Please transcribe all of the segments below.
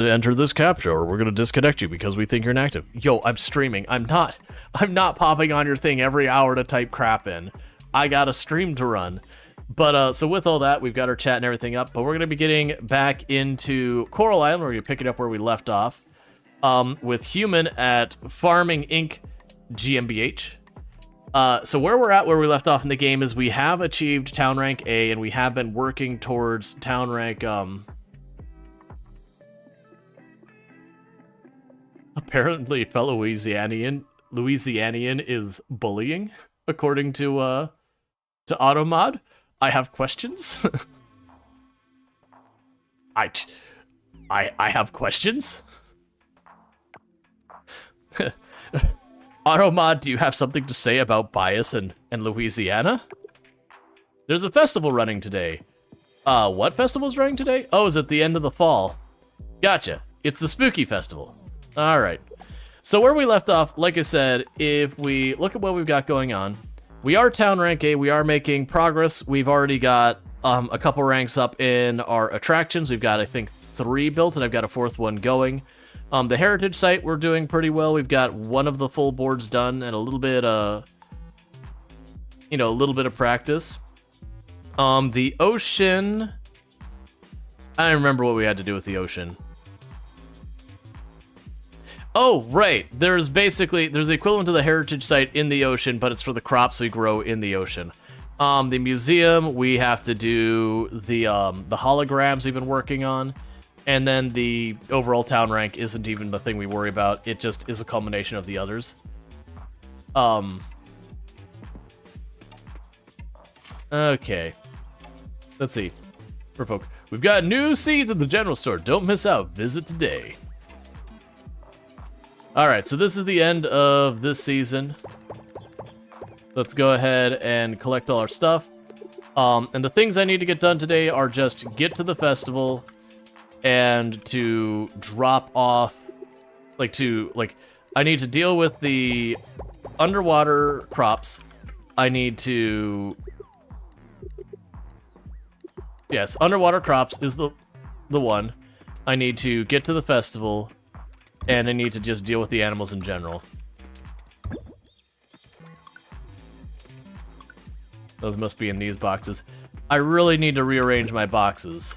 Enter this captcha or we're gonna disconnect you because we think you're inactive. Yo, I'm streaming. I'm not popping on your thing every hour to type crap in. I got a stream to run. But so with all that, we've got our chat and everything up, but we're gonna be getting back into Coral Island. We're gonna pick it up where we left off. With Human at Farming Inc. GmbH. So where we're at, where we left off in the game, is we have achieved Town Rank A, and we have been working towards Town Rank, apparently fellow Louisianian is bullying, according to Automod. I have questions. I have questions. Automod, do you have something to say about bias and Louisiana? There's a festival running today. What festival's running today? Oh, is it the end of the fall? Gotcha. It's the Spooky Festival. Alright. So where we left off, like I said, if we look at what we've got going on, we are Town Rank A, we are making progress. We've already got a couple ranks up in our attractions. We've got, I think, 3 built, and I've got a 4th one going. The heritage site, we're doing pretty well. We've got one of the full boards done and a little bit, a little bit of practice. The ocean, I don't remember what we had to do with the ocean. Oh, right. There's the equivalent to the heritage site in the ocean, but it's for the crops we grow in the ocean. The museum, we have to do the holograms we've been working on. And then the overall town rank isn't even the thing we worry about. It just is a culmination of the others. Okay. Let's see. We've got new seeds in the general store. Don't miss out. Visit today. Alright, so this is the end of this season. Let's go ahead and collect all our stuff. And the things I need to get done today are just get to the festival and to drop off, I need to deal with the underwater crops. I need to... Yes, underwater crops is the one. I need to get to the festival, and I need to just deal with the animals in general. Those must be in these boxes. I really need to rearrange my boxes.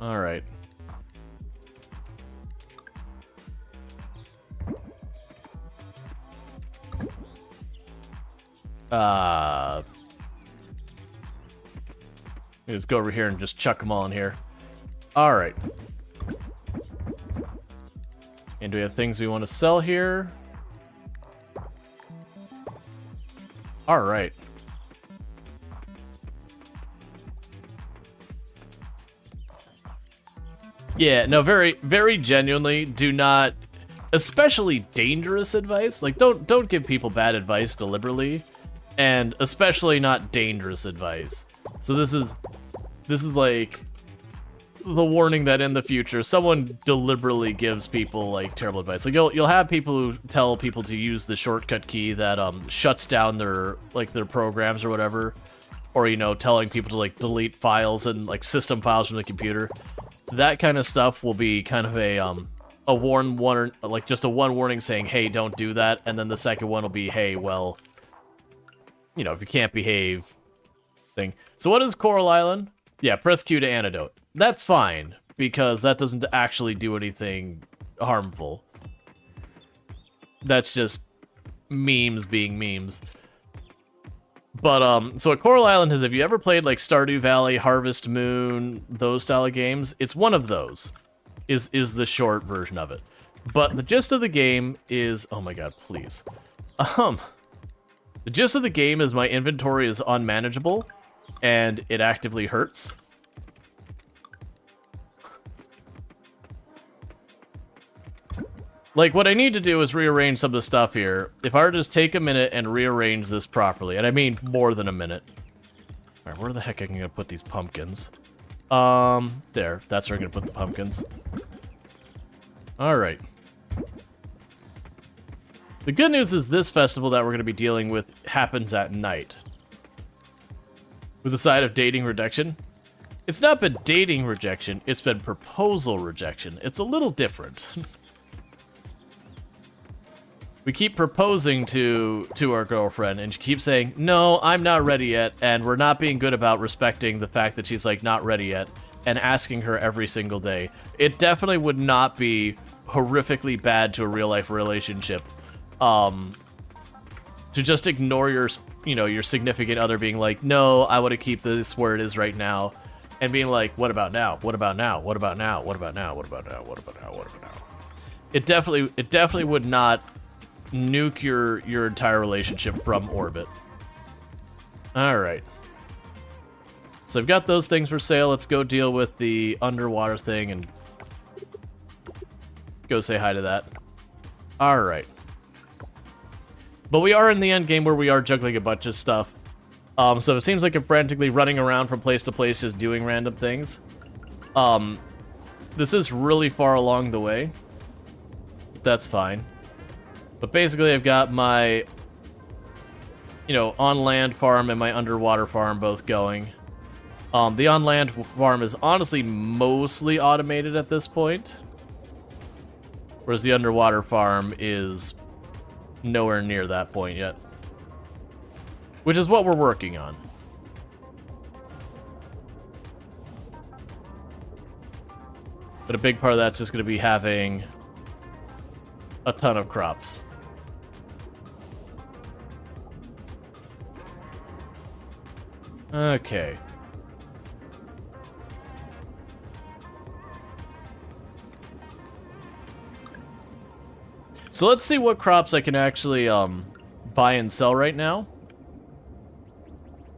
Alright. Let's go over here and just chuck them all in here. Alright. And do we have things we want to sell here? Alright. Yeah, no, very, very genuinely, do not, especially dangerous advice. Like, don't give people bad advice deliberately, and especially not dangerous advice. So this is like the warning that in the future, someone deliberately gives people like terrible advice. Like you'll have people who tell people to use the shortcut key that shuts down their programs or whatever, or telling people to like delete files and like system files from the computer. That kind of stuff will be kind of a warning, like just a one warning saying, hey, don't do that, and then the second one will be, hey, well, if you can't behave, thing. So what is Coral Island? Yeah, press Q to antidote. That's fine, because that doesn't actually do anything harmful. That's just memes being memes. But, so what Coral Island is, have you ever played, like, Stardew Valley, Harvest Moon, those style of games? It's one of those, is the short version of it. But the gist of the game is... Oh my god, please. The gist of the game is my inventory is unmanageable, and it actively hurts. Like, what I need to do is rearrange some of the stuff here. If I were to just take a minute and rearrange this properly, and I mean more than a minute. Alright, where the heck am I going to put these pumpkins? There. That's where I'm going to put the pumpkins. Alright. The good news is this festival that we're going to be dealing with happens at night. With the side of dating reduction. It's not been dating rejection, it's been proposal rejection. It's a little different. We keep proposing to our girlfriend, and she keeps saying, no, I'm not ready yet, and we're not being good about respecting the fact that she's, like, not ready yet, and asking her every single day. It definitely would not be horrifically bad to a real-life relationship, to just ignore your, you know, your significant other being like, no, I want to keep this where it is right now, and being like, what about now? What about now? What about now? What about now? What about now? What about now? What about now? It definitely would not nuke your entire relationship from orbit. Alright. So I've got those things for sale. Let's go deal with the underwater thing and go say hi to that. Alright. But we are in the end game where we are juggling a bunch of stuff. So it seems like I'm frantically running around from place to place just doing random things. This is really far along the way. That's fine. But basically, I've got my, you know, on-land farm and my underwater farm both going. The on-land farm is honestly mostly automated at this point, whereas the underwater farm is nowhere near that point yet, which is what we're working on. But a big part of that's just going to be having a ton of crops. Okay. So let's see what crops I can actually buy and sell right now.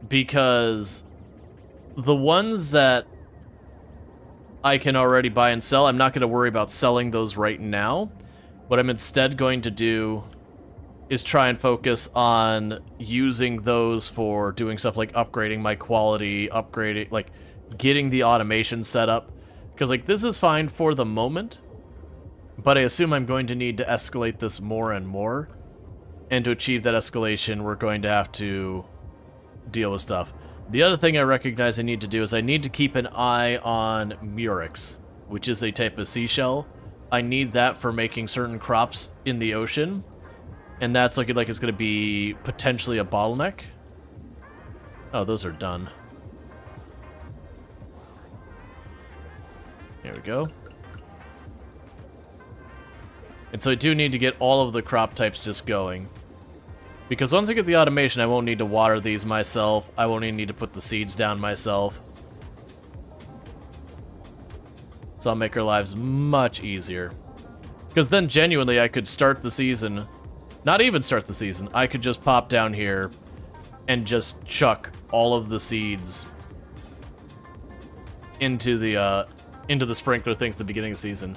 Because the ones that I can already buy and sell, I'm not going to worry about selling those right now. What I'm instead going to do is try and focus on using those for doing stuff like upgrading my quality, upgrading, like, getting the automation set up. Because, like, this is fine for the moment, but I assume I'm going to need to escalate this more and more. And to achieve that escalation, we're going to have to deal with stuff. The other thing I recognize I need to do is I need to keep an eye on murex, which is a type of seashell. I need that for making certain crops in the ocean. And that's looking like it's going to be potentially a bottleneck. Oh, those are done. There we go. And so I do need to get all of the crop types just going. Because once I get the automation, I won't need to water these myself. I won't even need to put the seeds down myself. So I'll make our lives much easier. Because then genuinely I could start the season... Not even start the season. I could just pop down here and just chuck all of the seeds into the sprinkler things at the beginning of the season.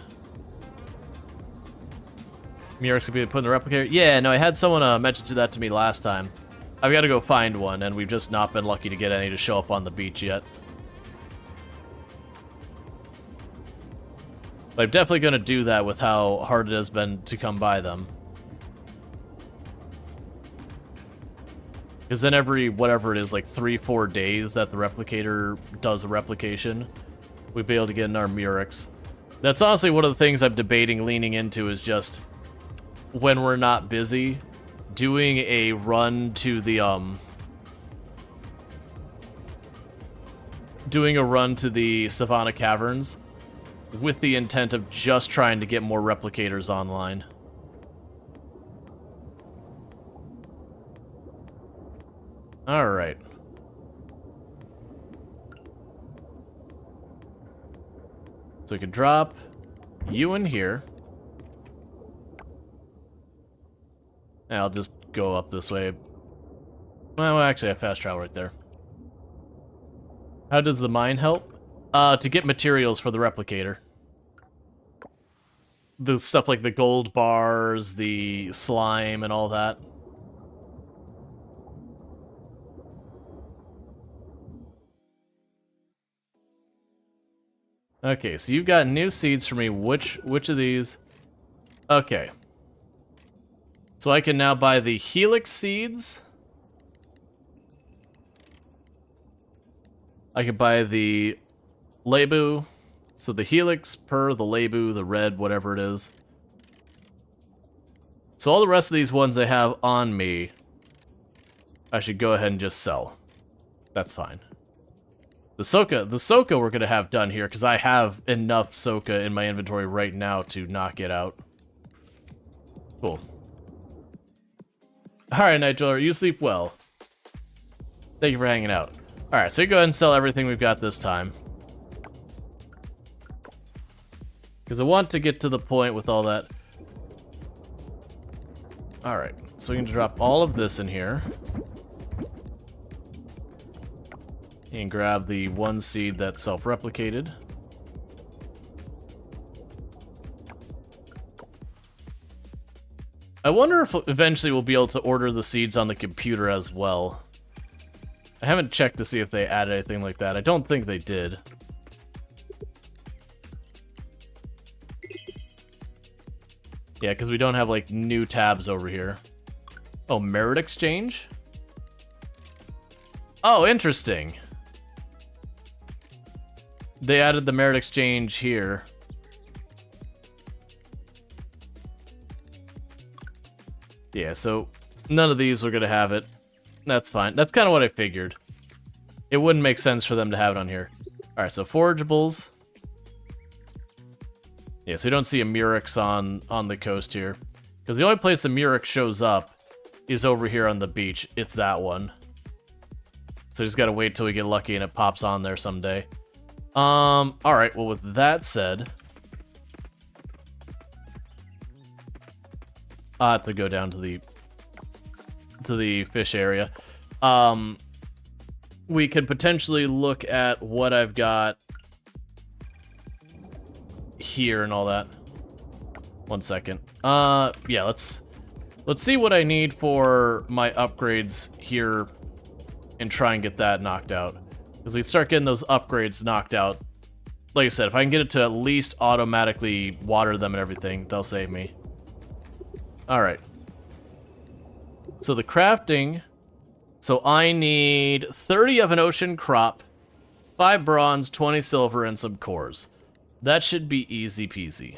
Murex could be put in the replicator? Yeah, no, I had someone mention that to me last time. I've got to go find one, and we've just not been lucky to get any to show up on the beach yet. But I'm definitely going to do that with how hard it has been to come by them. Because then every, whatever it is, like 3-4 days that the replicator does a replication, we'd be able to get in our murex. That's honestly one of the things I'm debating leaning into is just, when we're not busy, doing a run to the, Savannah Caverns with the intent of just trying to get more replicators online. Alright. So we can drop you in here. And I'll just go up this way. Well, actually, I have fast travel right there. How does the mine help? To get materials for the replicator. The stuff like the gold bars, the slime, and all that. Okay, so you've got new seeds for me. Which of these? Okay. So I can now buy the helix seeds. I can buy the Lebu. So the helix, per, the Lebu, the red, whatever it is. So all the rest of these ones I have on me, I should go ahead and just sell. That's fine. The Soka we're going to have done here, because I have enough Soka in my inventory right now to knock it out. Cool. Alright, Nightdweller, you sleep well. Thank you for hanging out. Alright, so you go ahead and sell everything we've got this time. Because I want to get to the point with all that. Alright, so we can drop all of this in here. And grab the one seed that's self-replicated. I wonder if eventually we'll be able to order the seeds on the computer as well. I haven't checked to see if they added anything like that. I don't think they did. Yeah, because we don't have, like, new tabs over here. Oh, merit exchange? Oh, interesting. They added the merit exchange here. Yeah, so none of these are going to have it. That's fine. That's kind of what I figured. It wouldn't make sense for them to have it on here. Alright, so forageables. Yeah, so you don't see a Murex on the coast here. Because the only place the Murex shows up is over here on the beach. It's that one. So just gotta wait till we get lucky and it pops on there someday. Alright, well with that said... I have to go down to the fish area. We could potentially look at what I've got here and all that. One second. Yeah, let's see what I need for my upgrades here and try and get that knocked out. Because we start getting those upgrades knocked out. Like I said, if I can get it to at least automatically water them and everything, they'll save me. Alright. So the crafting... So I need 30 of an ocean crop, 5 bronze, 20 silver, and some cores. That should be easy peasy.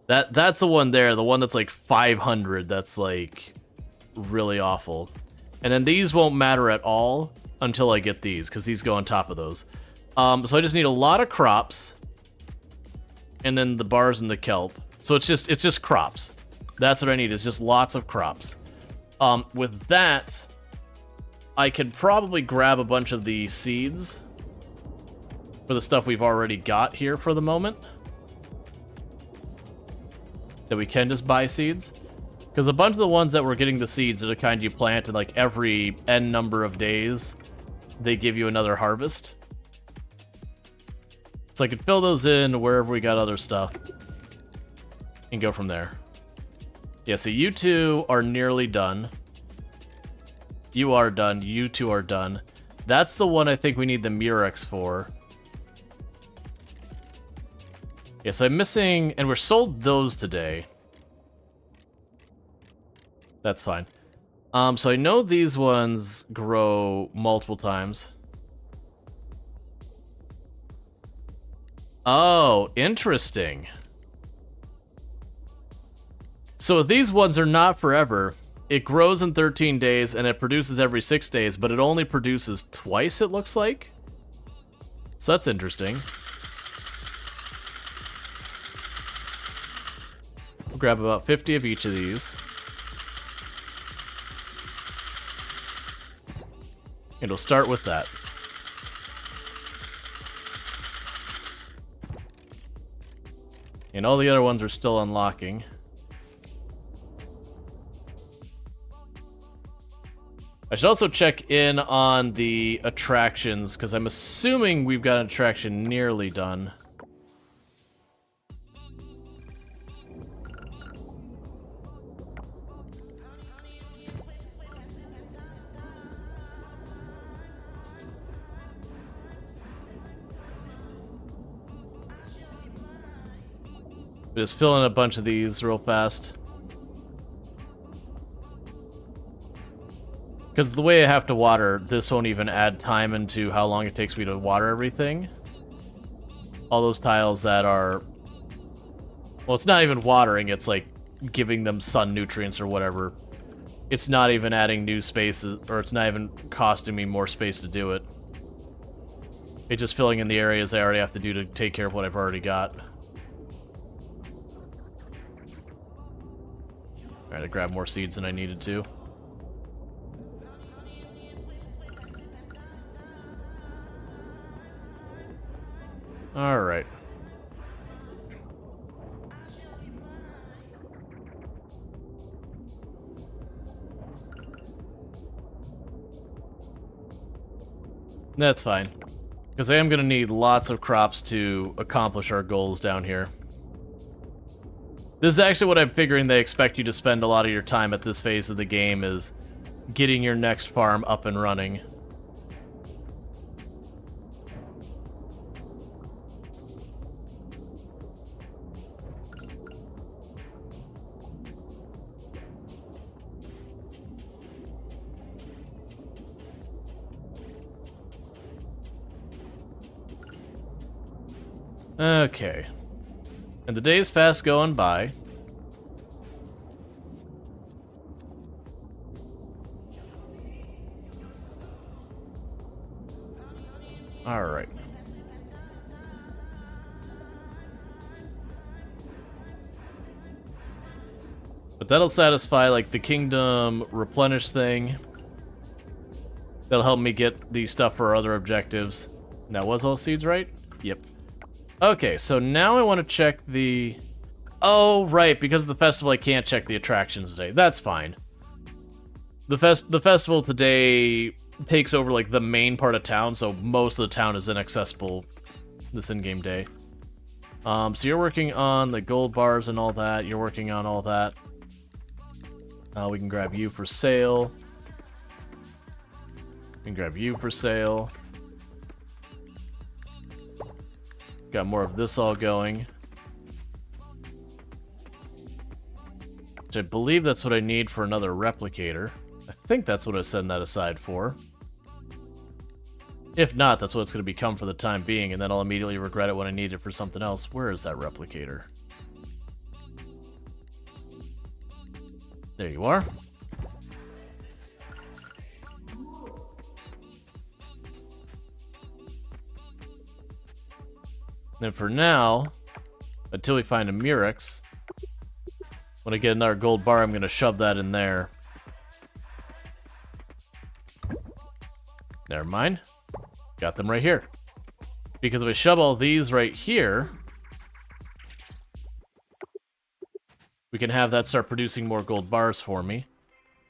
That's the one there, the one that's like 500, that's like really awful. And then these won't matter at all until I get these, because these go on top of those. So I just need a lot of crops, and then the bars and the kelp. So it's just crops. That's what I need, is just lots of crops. With that, I could probably grab a bunch of the seeds for the stuff we've already got here for the moment. That we can just buy seeds. Because a bunch of the ones that we're getting the seeds are the kind you plant, and like every N number of days, they give you another harvest. So I could fill those in wherever we got other stuff. And go from there. Yeah, so you two are nearly done. You are done. You two are done. That's the one I think we need the Murex for. Yeah, so I'm missing... And we're sold those today. That's fine. So I know these ones grow multiple times. Oh, interesting. So these ones are not forever. It grows in 13 days, and it produces every 6 days, but it only produces twice, it looks like. So that's interesting. We'll grab about 50 of each of these. And we'll start with that. And all the other ones are still unlocking. I should also check in on the attractions, because I'm assuming we've got an attraction nearly done. Just fill in a bunch of these real fast. Because the way I have to water, this won't even add time into how long it takes me to water everything. All those tiles that are... Well, it's not even watering, it's like giving them sun nutrients or whatever. It's not even adding new spaces, or it's not even costing me more space to do it. It's just filling in the areas I already have to do to take care of what I've already got. Alright, I grabbed more seeds than I needed to. Alright. That's fine. Because I am going to need lots of crops to accomplish our goals down here. This is actually what I'm figuring they expect you to spend a lot of your time at this phase of the game, is getting your next farm up and running. Okay. And the day's fast going by. Alright. But that'll satisfy, like, the kingdom replenish thing. That'll help me get the stuff for our other objectives. Now, was all seeds right? Yep. Okay, so now I want to check the... Oh, right, because of the festival I can't check the attractions today. That's fine. The festival today takes over, like, the main part of town, so most of the town is inaccessible this in-game day. So you're working on the gold bars and all that. You're working on all that. We can grab you for sale. We can grab you for sale. Got more of this all going. Which I believe that's what I need for another replicator. I think that's what I set that aside for. If not, that's what it's going to become for the time being, and then I'll immediately regret it when I need it for something else. Where is that replicator? There you are. And for now, until we find a Murex, when I get another gold bar, I'm going to shove that in there. Never mind. Got them right here. Because if I shove all these right here, we can have that start producing more gold bars for me.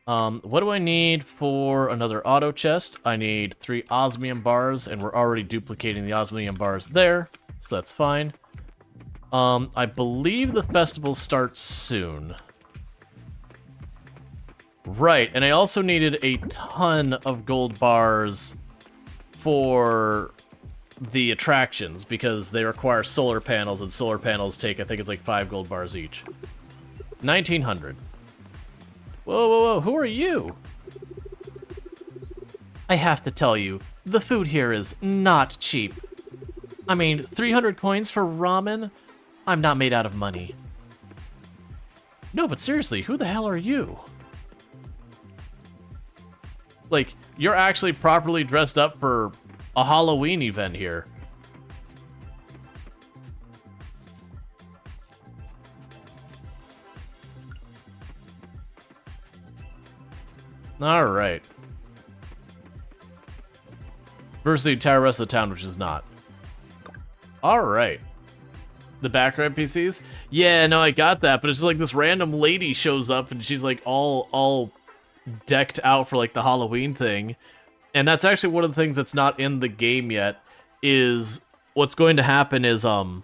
What do I need for another auto chest? I need 3 osmium bars, and we're already duplicating the osmium bars there. So that's fine. I believe the festival starts soon. Right, and I also needed a ton of gold bars for the attractions, because they require solar panels, and solar panels take, I think it's like 5 gold bars each. 1900. Whoa, whoa, whoa, who are you? I have to tell you, the food here is not cheap. I mean, 300 coins for ramen? I'm not made out of money. No, but seriously, who the hell are you? Like, you're actually properly dressed up for a Halloween event here. Alright. Versus the entire rest of the town, which is not. Alright. The background NPCs? Yeah, no, I got that, but it's just like this random lady shows up and she's like all decked out for like the Halloween thing. And that's actually one of the things that's not in the game yet, is what's going to happen is, I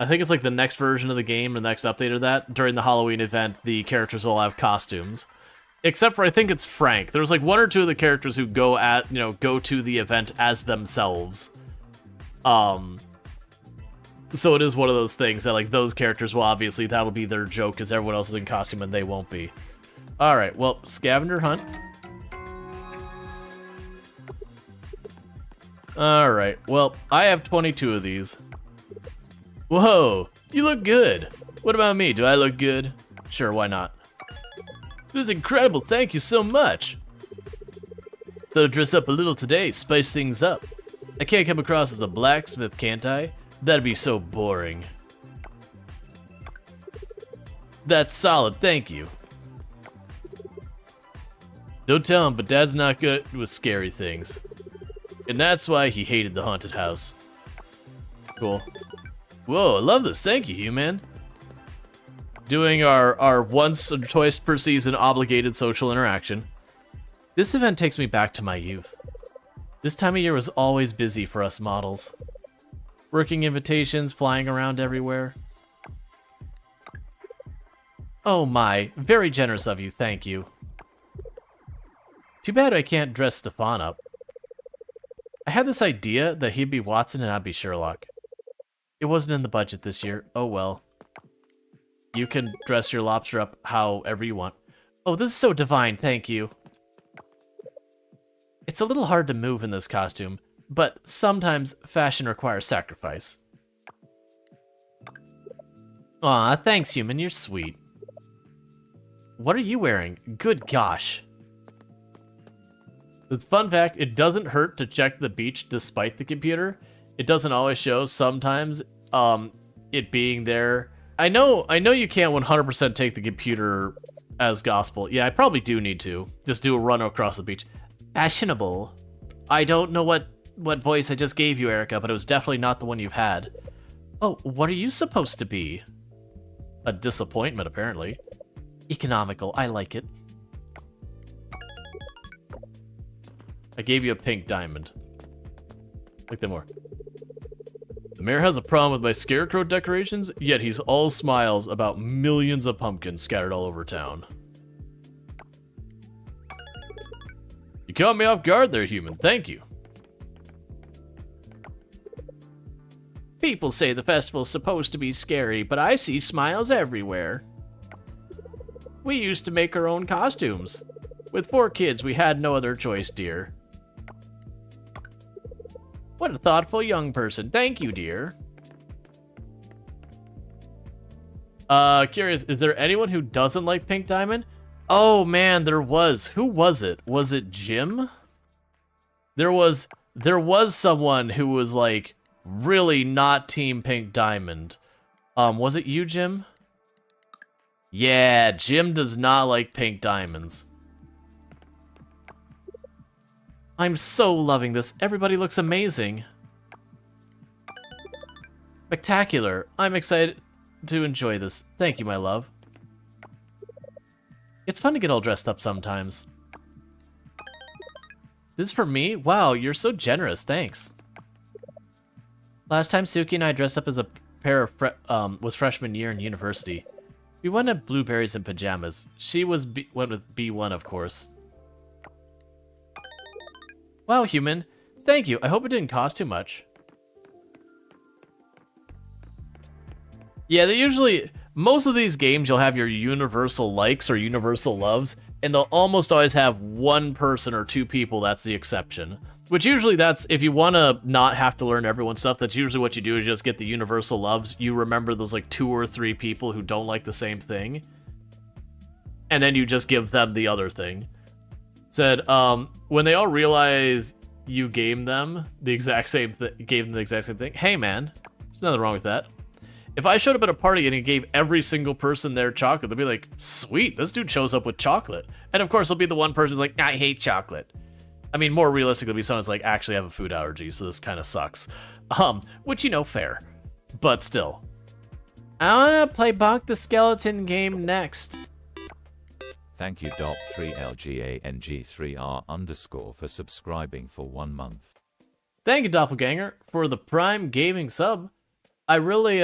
think it's like the next version of the game, the next update of that, during the Halloween event, the characters will have costumes. Except for, I think it's Frank. There's like 1 or 2 of the characters who go to the event as themselves. So it is one of those things that, like, those characters will obviously, that'll be their joke, because everyone else is in costume and they won't be. Alright, well, scavenger hunt. Alright, well, I have 22 of these. Whoa, you look good. What about me? Do I look good? Sure, why not? This is incredible, thank you so much. Thought I'd dress up a little today, spice things up. I can't come across as a blacksmith, can't I? That'd be so boring. That's solid, thank you. Don't tell him, but Dad's not good with scary things. And that's why he hated the haunted house. Cool. Whoa, I love this, thank you, human. Doing our once or twice per season obligated social interaction. This event takes me back to my youth. This time of year was always busy for us models. Working invitations, flying around everywhere. Oh my, very generous of you, thank you. Too bad I can't dress Stefan up. I had this idea that he'd be Watson and I'd be Sherlock. It wasn't in the budget this year, oh well. You can dress your lobster up however you want. Oh, this is so divine, thank you. It's a little hard to move in this costume, but sometimes fashion requires sacrifice. Aw, thanks, human, you're sweet. What are you wearing? Good gosh. It's fun fact, it doesn't hurt to check the beach despite the computer. It doesn't always show, sometimes it being there. I know you can't 100% take the computer as gospel. Yeah, I probably do need to. Just do a run across the beach. Fashionable. I don't know what voice I just gave you, Erica, but it was definitely not the one you've had. Oh, what are you supposed to be? A disappointment, apparently. Economical, I like it. I gave you a pink diamond. Like that more. The mayor has a problem with my scarecrow decorations, yet he's all smiles about millions of pumpkins scattered all over town. You caught me off guard there, human. Thank you. People say the festival's supposed to be scary, but I see smiles everywhere. We used to make our own costumes. With 4 kids, we had no other choice, dear. What a thoughtful young person. Thank you, dear. Curious, is there anyone who doesn't like Pink Diamond? Oh man, there was. Who was it? Was it Jim? There was someone who was like really not Team Pink Diamond. Was it you, Jim? Yeah, Jim does not like pink diamonds. I'm so loving this. Everybody looks amazing. Spectacular. I'm excited to enjoy this. Thank you, my love. It's fun to get all dressed up sometimes. This is for me? Wow, you're so generous. Thanks. Last time Suki and I dressed up as a pair of was freshman year in university. We went at blueberries and pajamas. She went with B1, of course. Wow, human. Thank you. I hope it didn't cost too much. Yeah, they usually... Most of these games, you'll have your universal likes or universal loves, and they'll almost always have one person or 2 people that's the exception. Which usually that's, if you want to not have to learn everyone's stuff, that's usually what you do is just get the universal loves. You remember those like 2 or 3 people who don't like the same thing. And then you just give them the other thing. Said, when they all realize you gave them the exact same thing, hey man, there's nothing wrong with that. If I showed up at a party and he gave every single person their chocolate, they'd be like, sweet, this dude shows up with chocolate. And of course, there'll be the one person who's like, I hate chocolate. I mean, more realistically, it'll be someone who's like, actually have a food allergy, so this kind of sucks. Which, you know, fair. But still. I wanna play Bonk the Skeleton game next. Thank you Dop3LGANG3R_ for subscribing for 1 month. Thank you, Doppelganger, for the Prime Gaming sub. I really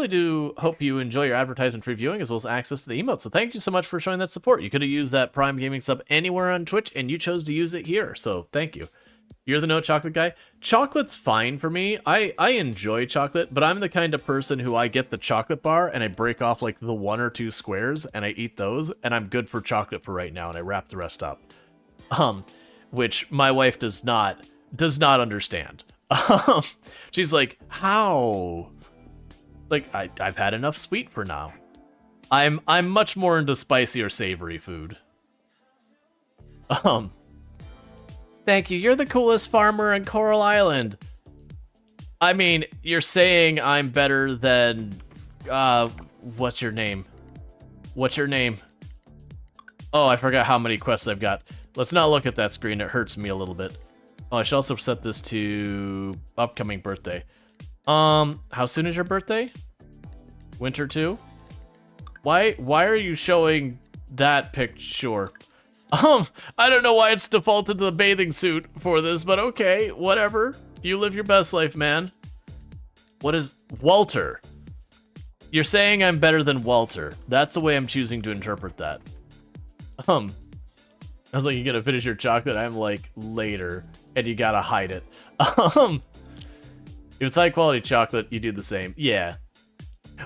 do hope you enjoy your advertisement-free viewing as well as access to the emotes. So thank you so much for showing that support. You could have used that Prime Gaming sub anywhere on Twitch, and you chose to use it here. So thank you. You're the no chocolate guy. Chocolate's fine for me. I enjoy chocolate, but I'm the kind of person who I get the chocolate bar and I break off like the 1 or 2 squares and I eat those, and I'm good for chocolate for right now, and I wrap the rest up. Which my wife does not understand. Um, she's like, how? Like, I've had enough sweet for now. I'm much more into spicy or savory food. Thank you. You're the coolest farmer in Coral Island. I mean, you're saying I'm better than, what's your name? What's your name? Oh, I forgot how many quests I've got. Let's not look at that screen. It hurts me a little bit. Oh, I should also set this to upcoming birthday. How soon is your birthday? Winter 2? Why are you showing that picture? I don't know why it's defaulted to the bathing suit for this, but okay, whatever. You live your best life, man. What is Walter? You're saying I'm better than Walter. That's the way I'm choosing to interpret that. I was like, you gonna finish your chocolate? I'm like, later, and you gotta hide it. If it's high quality chocolate, you do the same. Yeah.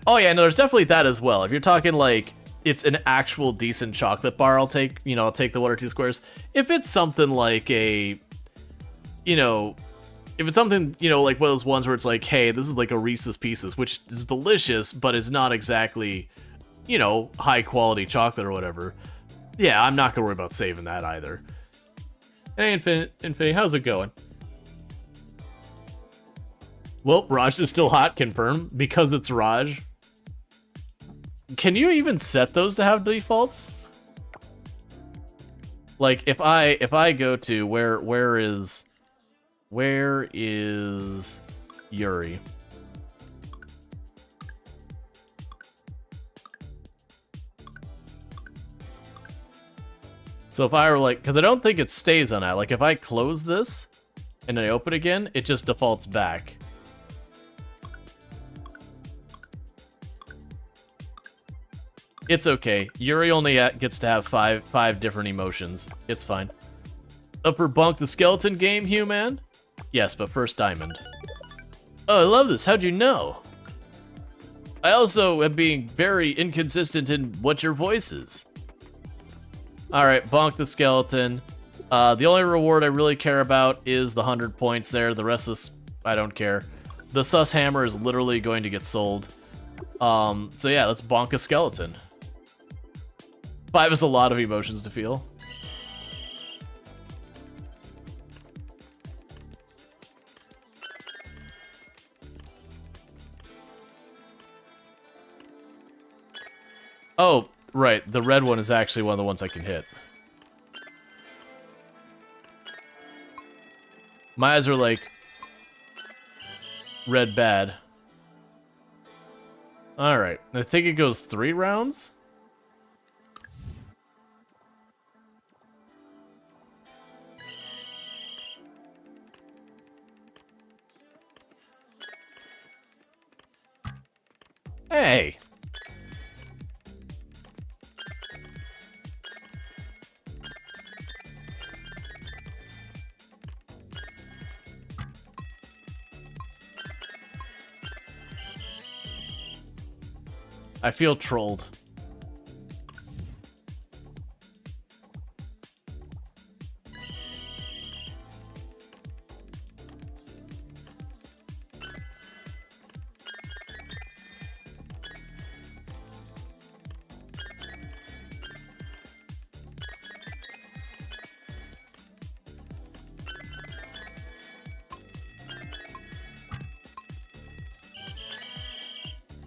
Oh yeah, no, there's definitely that as well. If you're talking like it's an actual decent chocolate bar, I'll take the 1 or 2 squares. If it's something like a, if it's something, like one of those ones where it's like, hey, this is like a Reese's Pieces, which is delicious, but is not exactly, high quality chocolate or whatever. Yeah, I'm not gonna worry about saving that either. Hey, Infinity, how's it going? Well, Raj is still hot, confirm, because it's Raj. Can you even set those to have defaults? Like, if I go to where is Yuri? So if I were like, because I don't think it stays on that. Like, if I close this and then I open again, it just defaults back. It's okay. Yuri only gets to have five different emotions. It's fine. Up for Bunk the Skeleton game, Human? Yes, but first Diamond. Oh, I love this. How'd you know? I also am being very inconsistent in what your voice is. Alright, Bonk the Skeleton. The only reward I really care about is the 100 points there. The rest of this, I don't care. The sus hammer is literally going to get sold. So yeah, let's bonk a skeleton. 5 is a lot of emotions to feel. Oh, right. The red one is actually one of the ones I can hit. My eyes are like red bad. Alright. I think it goes 3 rounds? Hey! I feel trolled.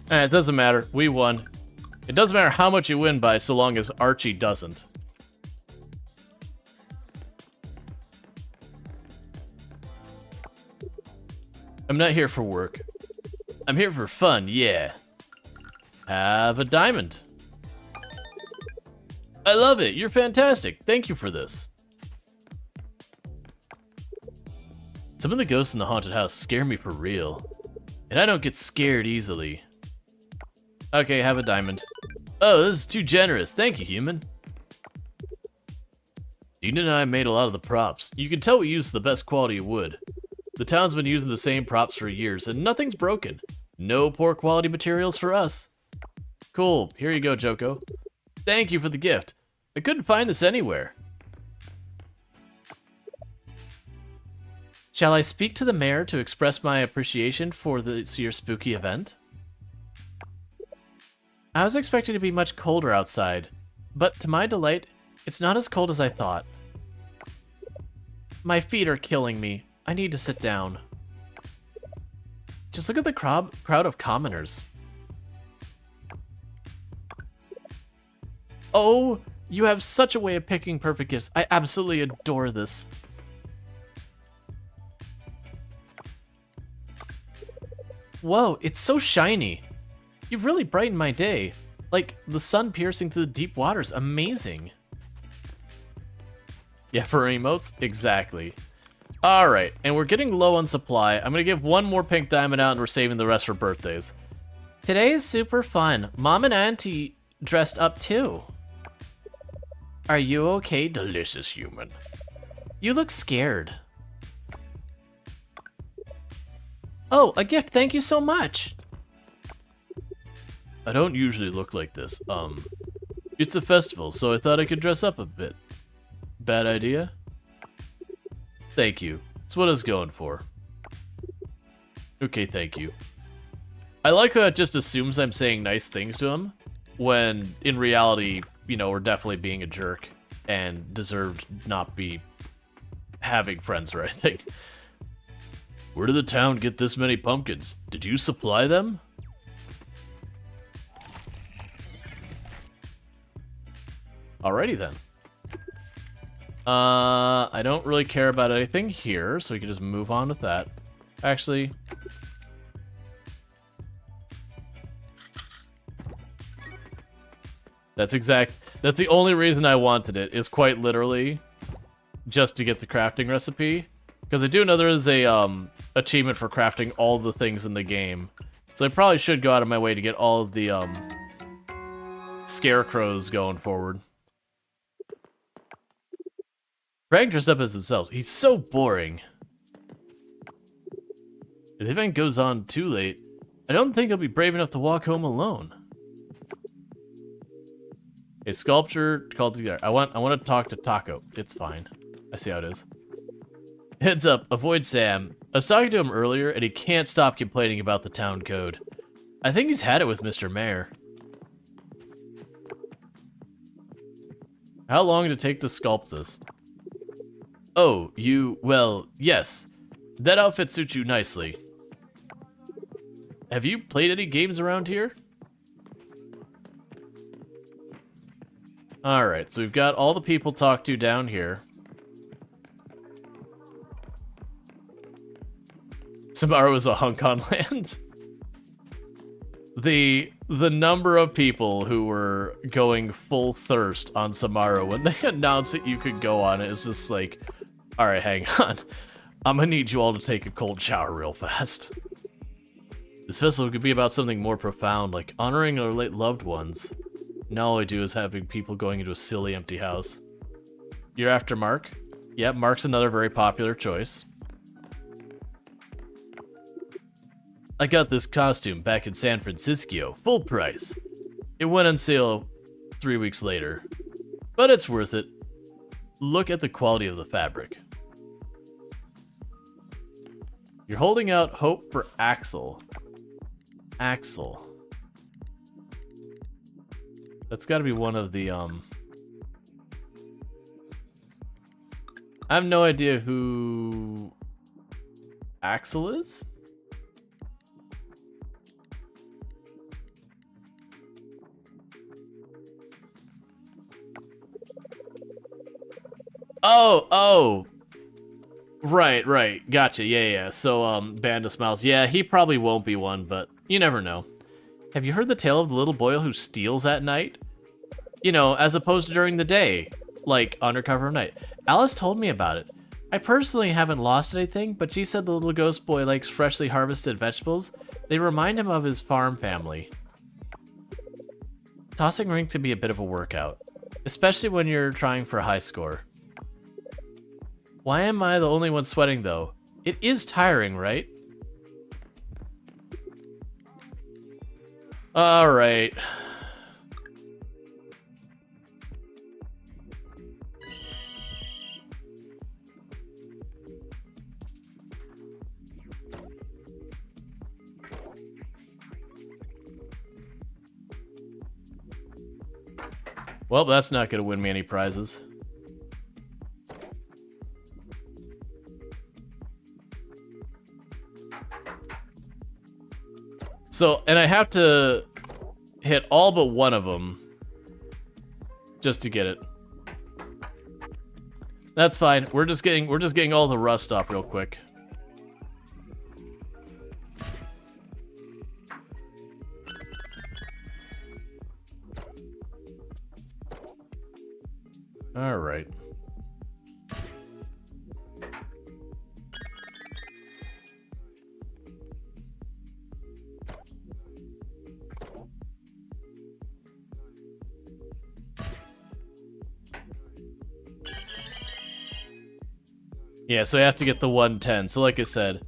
It doesn't matter. We won. It doesn't matter how much you win by so long as Archie doesn't. I'm not here for work. I'm here for fun, yeah. Have a diamond. I love it. You're fantastic. Thank you for this. Some of the ghosts in the haunted house scare me for real. And I don't get scared easily. Okay, have a diamond. Oh, this is too generous. Thank you, human. Dean and I made a lot of the props. You can tell we used the best quality wood. The town's been using the same props for years, and nothing's broken. No poor quality materials for us. Cool. Here you go, Joko. Thank you for the gift. I couldn't find this anywhere. Shall I speak to the mayor to express my appreciation for this year's spooky event? I was expecting to be much colder outside, but to my delight, it's not as cold as I thought. My feet are killing me. I need to sit down. Just look at the crowd of commoners. Oh, you have such a way of picking perfect gifts. I absolutely adore this. Whoa, it's so shiny. You've really brightened my day. Like, the sun piercing through the deep waters. Amazing. Yeah, for emotes? Exactly. Alright, and we're getting low on supply. I'm gonna give one more pink diamond out and we're saving the rest for birthdays. Today is super fun. Mom and Auntie dressed up too. Are you okay, delicious human? You look scared. Oh, a gift, thank you so much. I don't usually look like this. It's a festival, so I thought I could dress up a bit. Bad idea? Thank you. It's what I was going for. Okay, thank you. I like how it just assumes I'm saying nice things to him, when in reality, you know, we're definitely being a jerk and deserved not be having friends or anything. Where did the town get this many pumpkins? Did you supply them? Alrighty then. I don't really care about anything here, so we can just move on with that. Actually... That's the only reason I wanted it, is quite literally just to get the crafting recipe. Because I do know there is a, achievement for crafting all the things in the game. So I probably should go out of my way to get all of the, scarecrows going forward. Frank dressed up as himself. He's so boring. If the event goes on too late, I don't think I'll be brave enough to walk home alone. A sculpture called together. I want to talk to Taco. It's fine. I see how it is. Heads up, avoid Sam. I was talking to him earlier, and he can't stop complaining about the town code. I think he's had it with Mr. Mayor. How long did it take to sculpt this? Oh, well, yes. That outfit suits you nicely. Have you played any games around here? Alright, so we've got all the people talked to down here. Samara was a hunk on land. The number of people who were going full thirst on Samara when they announced that you could go on it is just like, alright, hang on. I'm gonna need you all to take a cold shower real fast. This festival could be about something more profound, like honoring our late loved ones. Now all I do is having people going into a silly empty house. You're after Mark? Yep, Mark's another very popular choice. I got this costume back in San Francisco, full price. It went on sale 3 weeks later, but it's worth it. Look at the quality of the fabric. You're holding out hope for Axel. Axel. That's gotta be one of the, I have no idea who Axel is? Oh! Right. Gotcha, yeah. So, Band of Smiles. Yeah, he probably won't be one, but you never know. Have you heard the tale of the little boy who steals at night? You know, as opposed to during the day, like undercover of night. Alice told me about it. I personally haven't lost anything, but she said the little ghost boy likes freshly harvested vegetables. They remind him of his farm family. Tossing rings can be a bit of a workout, especially when you're trying for a high score. Why am I the only one sweating, though? It is tiring, right? Alright. Well, that's not gonna win me any prizes. So, and I have to hit all but one of them just to get it. That's fine. We're just getting all the rust off real quick. All right. Yeah, so I have to get the 110. So like I said,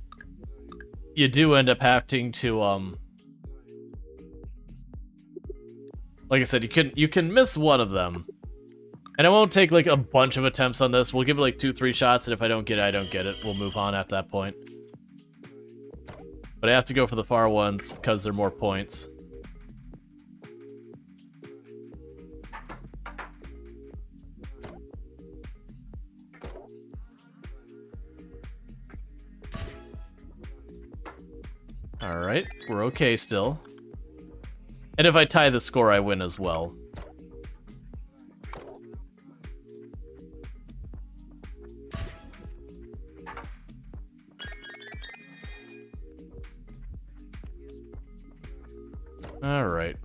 you do end up having to like I said, you can miss one of them. And I won't take like a bunch of attempts on this. We'll give it like 2-3 shots, and if I don't get it, I don't get it. We'll move on at that point. But I have to go for the far ones because they're more points. Alright, we're okay still. And if I tie the score, I win as well. Alright.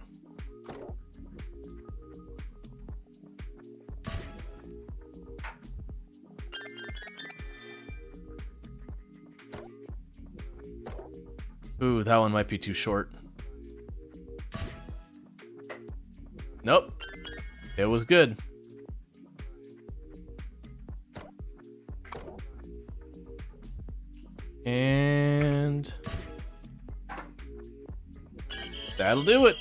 Ooh, that one might be too short. Nope. It was good. And that'll do it.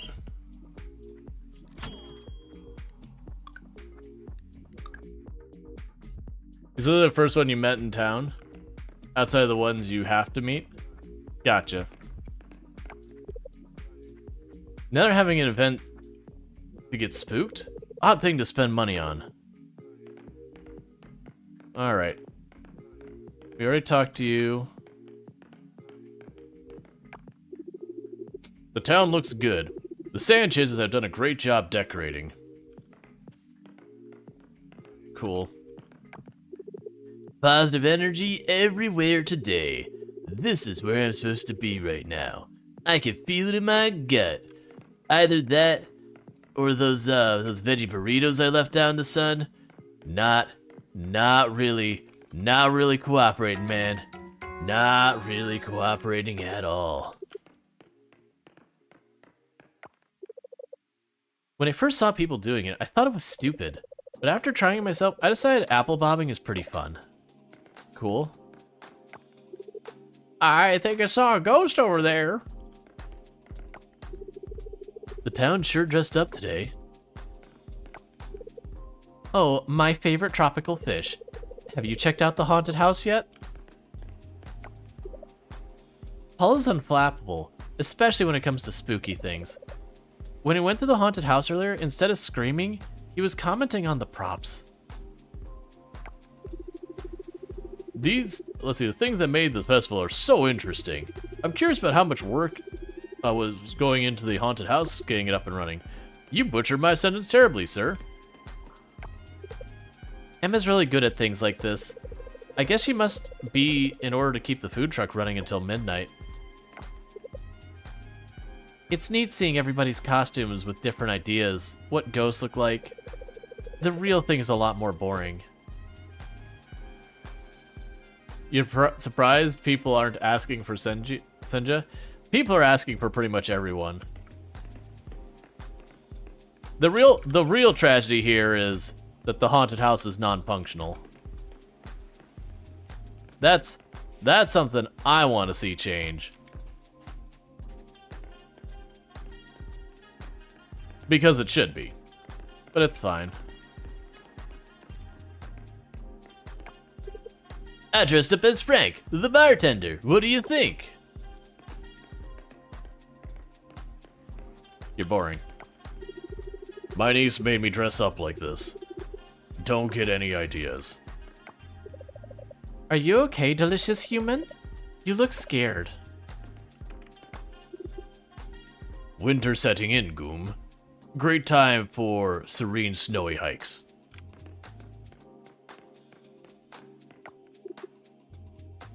Is this the first one you met in town? Outside of the ones you have to meet? Gotcha. Now they're having an event to get spooked? Odd thing to spend money on. Alright. We already talked to you. The town looks good. The Sanchez's have done a great job decorating. Cool. Positive energy everywhere today. This is where I'm supposed to be right now. I can feel it in my gut. Either that, or those veggie burritos I left out in the sun. Not really cooperating, man. Not really cooperating at all. When I first saw people doing it, I thought it was stupid. But after trying it myself, I decided apple bobbing is pretty fun. Cool. I think I saw a ghost over there. The town sure dressed up today. Oh, my favorite tropical fish. Have you checked out the haunted house yet? Paul is unflappable, especially when it comes to spooky things. When he went to the haunted house earlier, instead of screaming, he was commenting on the props. Let's see, the things that made this festival are so interesting. I'm curious about how much work was going into the haunted house getting it up and running. You butchered my sentence terribly, sir. Emma's really good at things like this. I guess she must be in order to keep the food truck running until midnight. It's neat seeing everybody's costumes with different ideas, what ghosts look like. The real thing is a lot more boring. You're surprised people aren't asking for Senja? People are asking for pretty much everyone. The real tragedy here is that the haunted house is non-functional. That's something I want to see change. Because it should be. But it's fine. I dressed up as Frank, the bartender. What do you think? You're boring. My niece made me dress up like this. Don't get any ideas. Are you okay, delicious human? You look scared. Winter setting in, Goom. Great time for serene snowy hikes.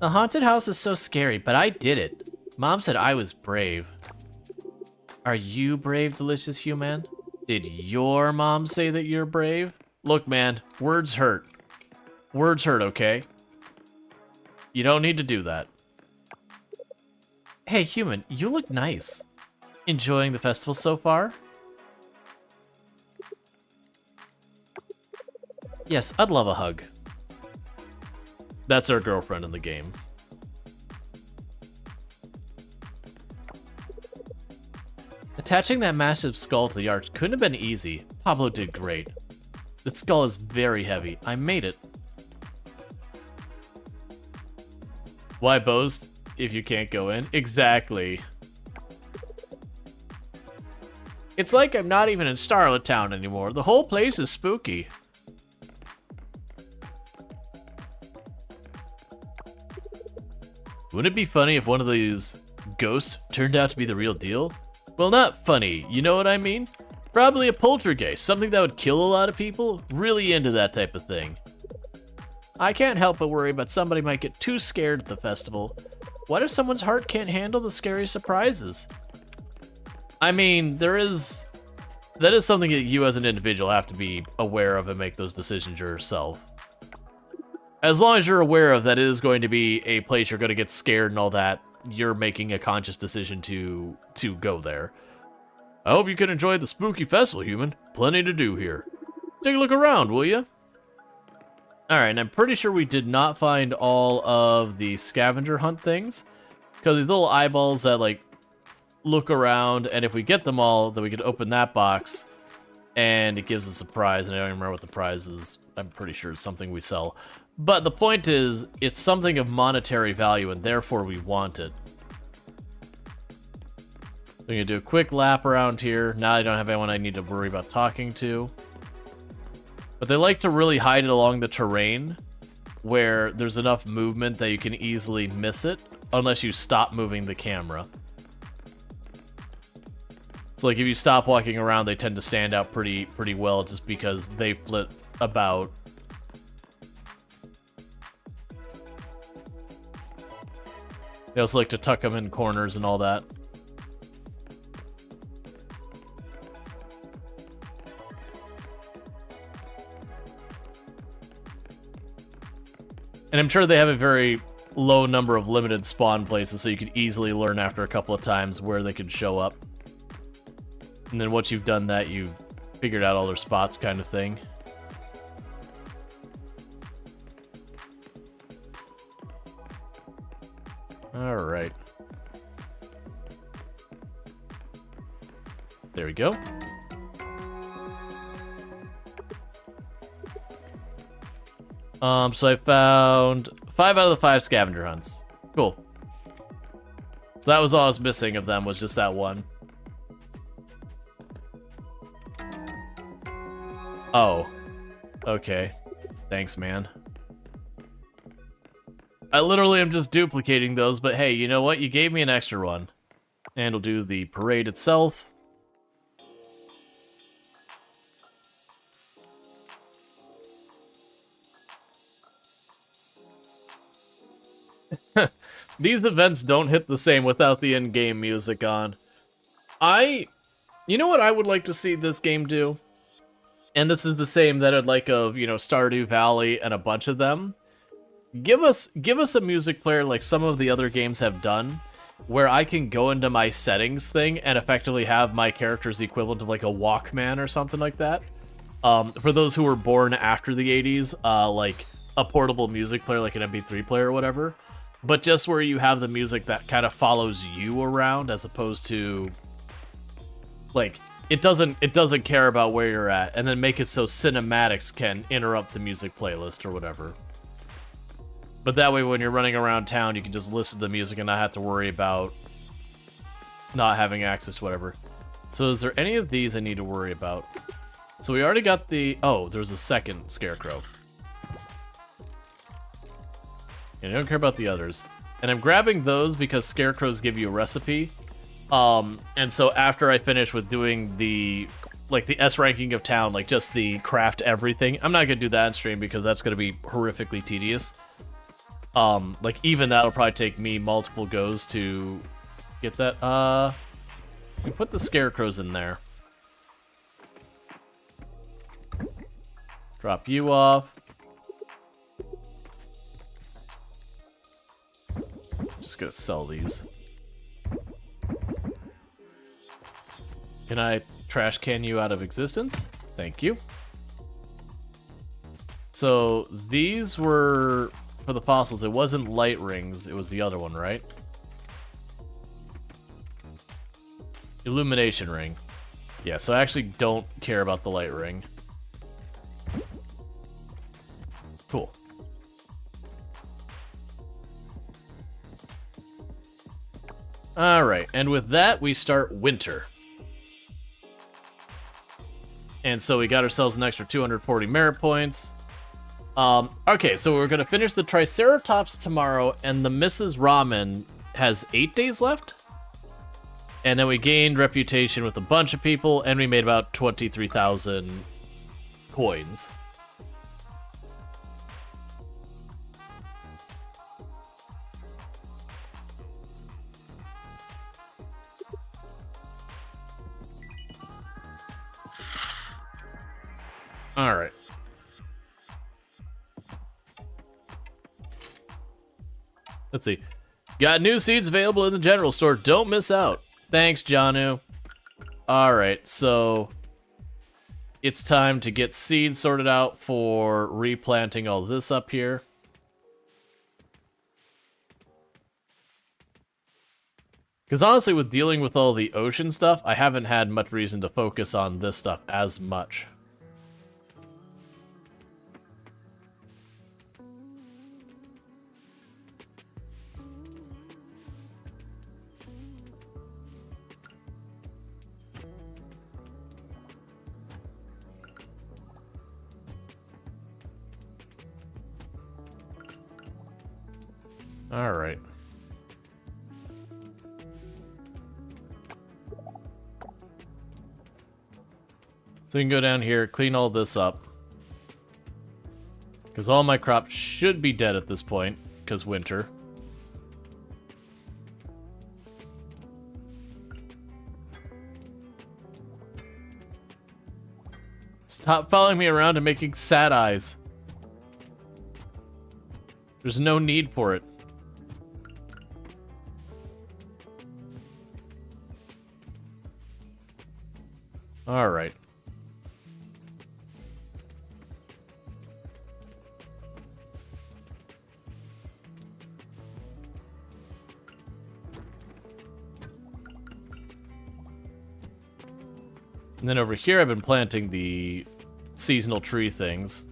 The haunted house is so scary, but I did it. Mom said I was brave. Are you brave, delicious human? Did your mom say that you're brave? Look, man, words hurt. Words hurt, okay? You don't need to do that. Hey, human, you look nice. Enjoying the festival so far? Yes, I'd love a hug. That's our girlfriend in the game. Attaching that massive skull to the arch couldn't have been easy. Pablo did great. That skull is very heavy. I made it. Why boast if you can't go in? Exactly. It's like I'm not even in Starlet Town anymore. The whole place is spooky. Wouldn't it be funny if one of these ghosts turned out to be the real deal? Well, not funny, you know what I mean? Probably a poltergeist, something that would kill a lot of people. Really into that type of thing. I can't help but worry about somebody might get too scared at the festival. What if someone's heart can't handle the scary surprises? I mean, that is something that you as an individual have to be aware of and make those decisions yourself. As long as you're aware of that it is going to be a place you're going to get scared and all that, you're making a conscious decision to go there. I hope you can enjoy the spooky festival, human. Plenty to do here. Take a look around, will you? Alright, and I'm pretty sure we did not find all of the scavenger hunt things. Because these little eyeballs that, like, look around, and if we get them all, then we can open that box, and it gives us a prize, and I don't even remember what the prize is. I'm pretty sure it's something we sell. But the point is, it's something of monetary value, and therefore we want it. I'm going to do a quick lap around here. Now I don't have anyone I need to worry about talking to. But they like to really hide it along the terrain, where there's enough movement that you can easily miss it, unless you stop moving the camera. So like if you stop walking around, they tend to stand out pretty well just because they flit about. They also like to tuck them in corners and all that. And I'm sure they have a very low number of limited spawn places, so you could easily learn after a couple of times where they could show up. And then once you've done that, you've figured out all their spots kind of thing. Alright. There we go. So I found 5 out of the 5 scavenger hunts. Cool. So that was all I was missing of them, was just that one. Oh. Okay. Thanks, man. I literally am just duplicating those, but hey, you know what? You gave me an extra one. And we'll do the parade itself. These events don't hit the same without the in-game music on. You know what I would like to see this game do? And this is the same that I'd like of, you know, Stardew Valley and a bunch of them. Give us a music player like some of the other games have done, where I can go into my settings thing and effectively have my character's equivalent of like a Walkman or something like that. For those who were born after the 80s, like a portable music player like an MP3 player or whatever. But just where you have the music that kind of follows you around, as opposed to, like, it doesn't care about where you're at, and then make it so cinematics can interrupt the music playlist or whatever. But that way, when you're running around town, you can just listen to the music and not have to worry about not having access to whatever. So is there any of these I need to worry about? So we already got the... Oh, there's a second scarecrow. And I don't care about the others. And I'm grabbing those because scarecrows give you a recipe. And so after I finish with doing the... Like, the S ranking of town, like, just the craft everything. I'm not gonna do that in stream because that's gonna be horrifically tedious. Like, even that'll probably take me multiple goes to get that. We put the scarecrows in there. Drop you off. Just gonna sell these. Can I trash can you out of existence? Thank you. So these were for the fossils. It wasn't light rings. It was the other one, right? Illumination ring. Yeah, so I actually don't care about the light ring. Cool. Alright, and with that, we start winter. And so we got ourselves an extra 240 merit points. Okay, so we're going to finish the Triceratops tomorrow, and the Mrs. Ramen has 8 days left? And then we gained reputation with a bunch of people, and we made about 23,000 coins. Alright. Let's see. Got new seeds available in the general store. Don't miss out. Thanks, Janu. Alright, so it's time to get seeds sorted out for replanting all this up here. Because honestly, with dealing with all the ocean stuff, I haven't had much reason to focus on this stuff as much. Alright. So we can go down here, clean all this up. Because all my crops should be dead at this point, because winter. Stop following me around and making sad eyes. There's no need for it. Alright. And then over here I've been planting the seasonal tree things.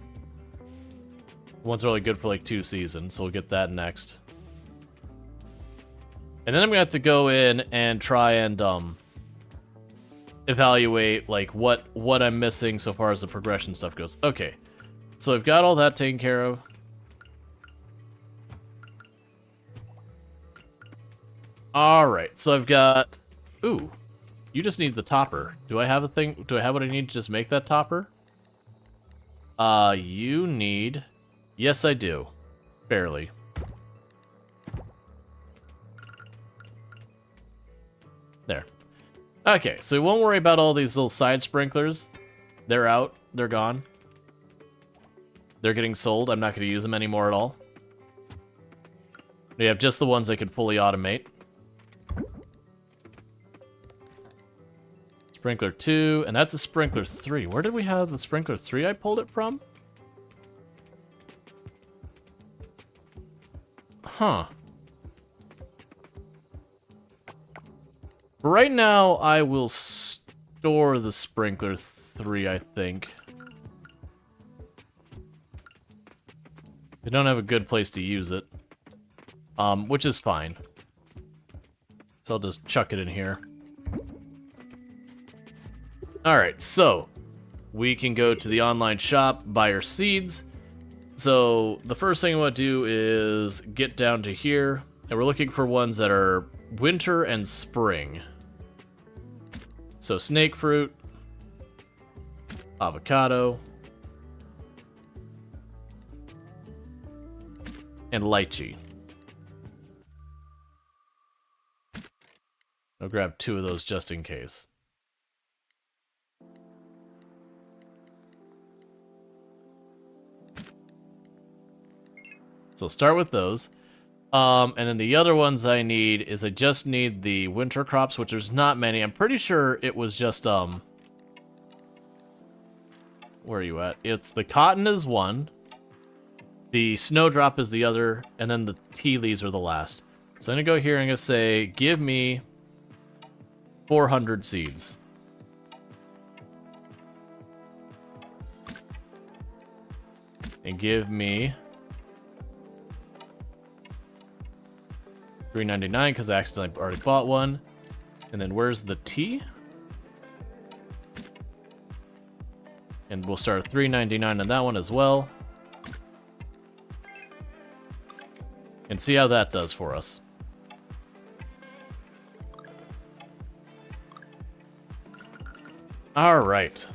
One's really good for like 2 seasons, so we'll get that next. And then I'm gonna have to go in and try and evaluate like what I'm missing so far as the progression stuff goes. Okay, so I've got all that taken care of. All right, so I've got. Ooh, you just need the topper. Do I have a thing? Do I have what I need to just make that topper? You need. Yes, I do. Barely. There. Okay, so we won't worry about all these little side sprinklers. They're out. They're gone. They're getting sold. I'm not going to use them anymore at all. We have just the ones I can fully automate. Sprinkler 2, and that's a sprinkler 3. Where did we have the sprinkler 3 I pulled it from? Huh. Right now, I will store the sprinkler 3, I think. I don't have a good place to use it. Which is fine. So I'll just chuck it in here. Alright, so we can go to the online shop, buy our seeds. So the first thing I want to do is get down to here, and we're looking for ones that are winter and spring. So snake fruit, avocado, and lychee. I'll grab 2 of those just in case. So I'll start with those. And then the other ones I need is I just need the winter crops, which there's not many. I'm pretty sure it was just, where are you at? It's the cotton is one, the snowdrop is the other, and then the tea leaves are the last. So I'm gonna go here and I'm gonna say, give me 400 seeds. And give me $3.99 because I accidentally already bought one. And then where's the tea? And we'll start at $3.99 on that one as well. And see how that does for us. All right.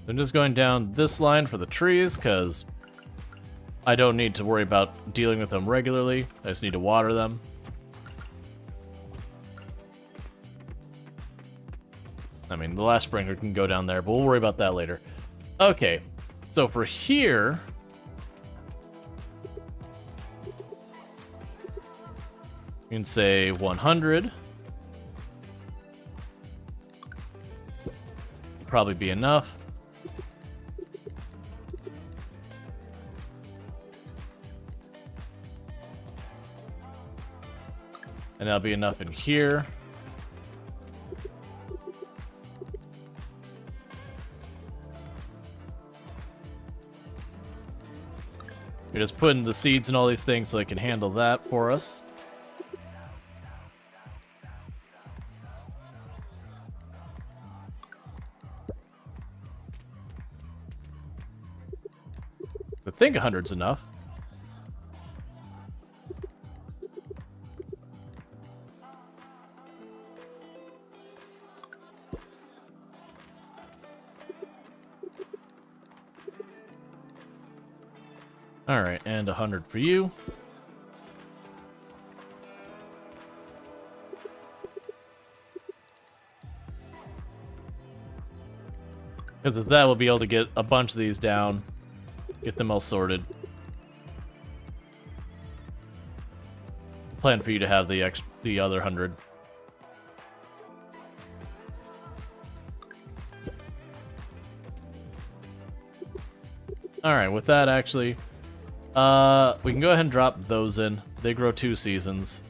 I'm just going down this line for the trees, because I don't need to worry about dealing with them regularly. I just need to water them. I mean, the last sprinkler can go down there, but we'll worry about that later. Okay, so for here... you can say 100. Probably be enough. And that'll be enough in here. We're just putting the seeds and all these things so it can handle that for us. I think 100's enough. Alright, and 100 for you. Because of that, we'll be able to get a bunch of these down. Get them all sorted. Plan for you to have the other 100. Alright, with that actually... we can go ahead and drop those in. They grow 2 seasons.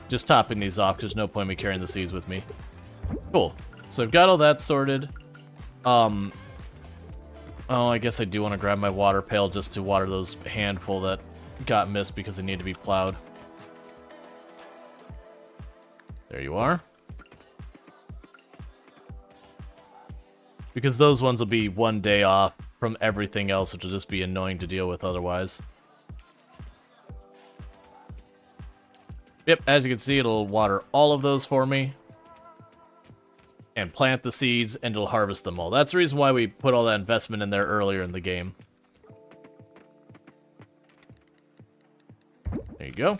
Just topping these off, 'cause there's no point in me carrying the seeds with me. Cool. So I've got all that sorted. Oh, I guess I do want to grab my water pail just to water those handful that got missed because they need to be plowed. There you are. Because those ones will be 1 day off from everything else, which will just be annoying to deal with otherwise. Yep, as you can see, it'll water all of those for me. And plant the seeds, and it'll harvest them all. That's the reason why we put all that investment in there earlier in the game. There you go.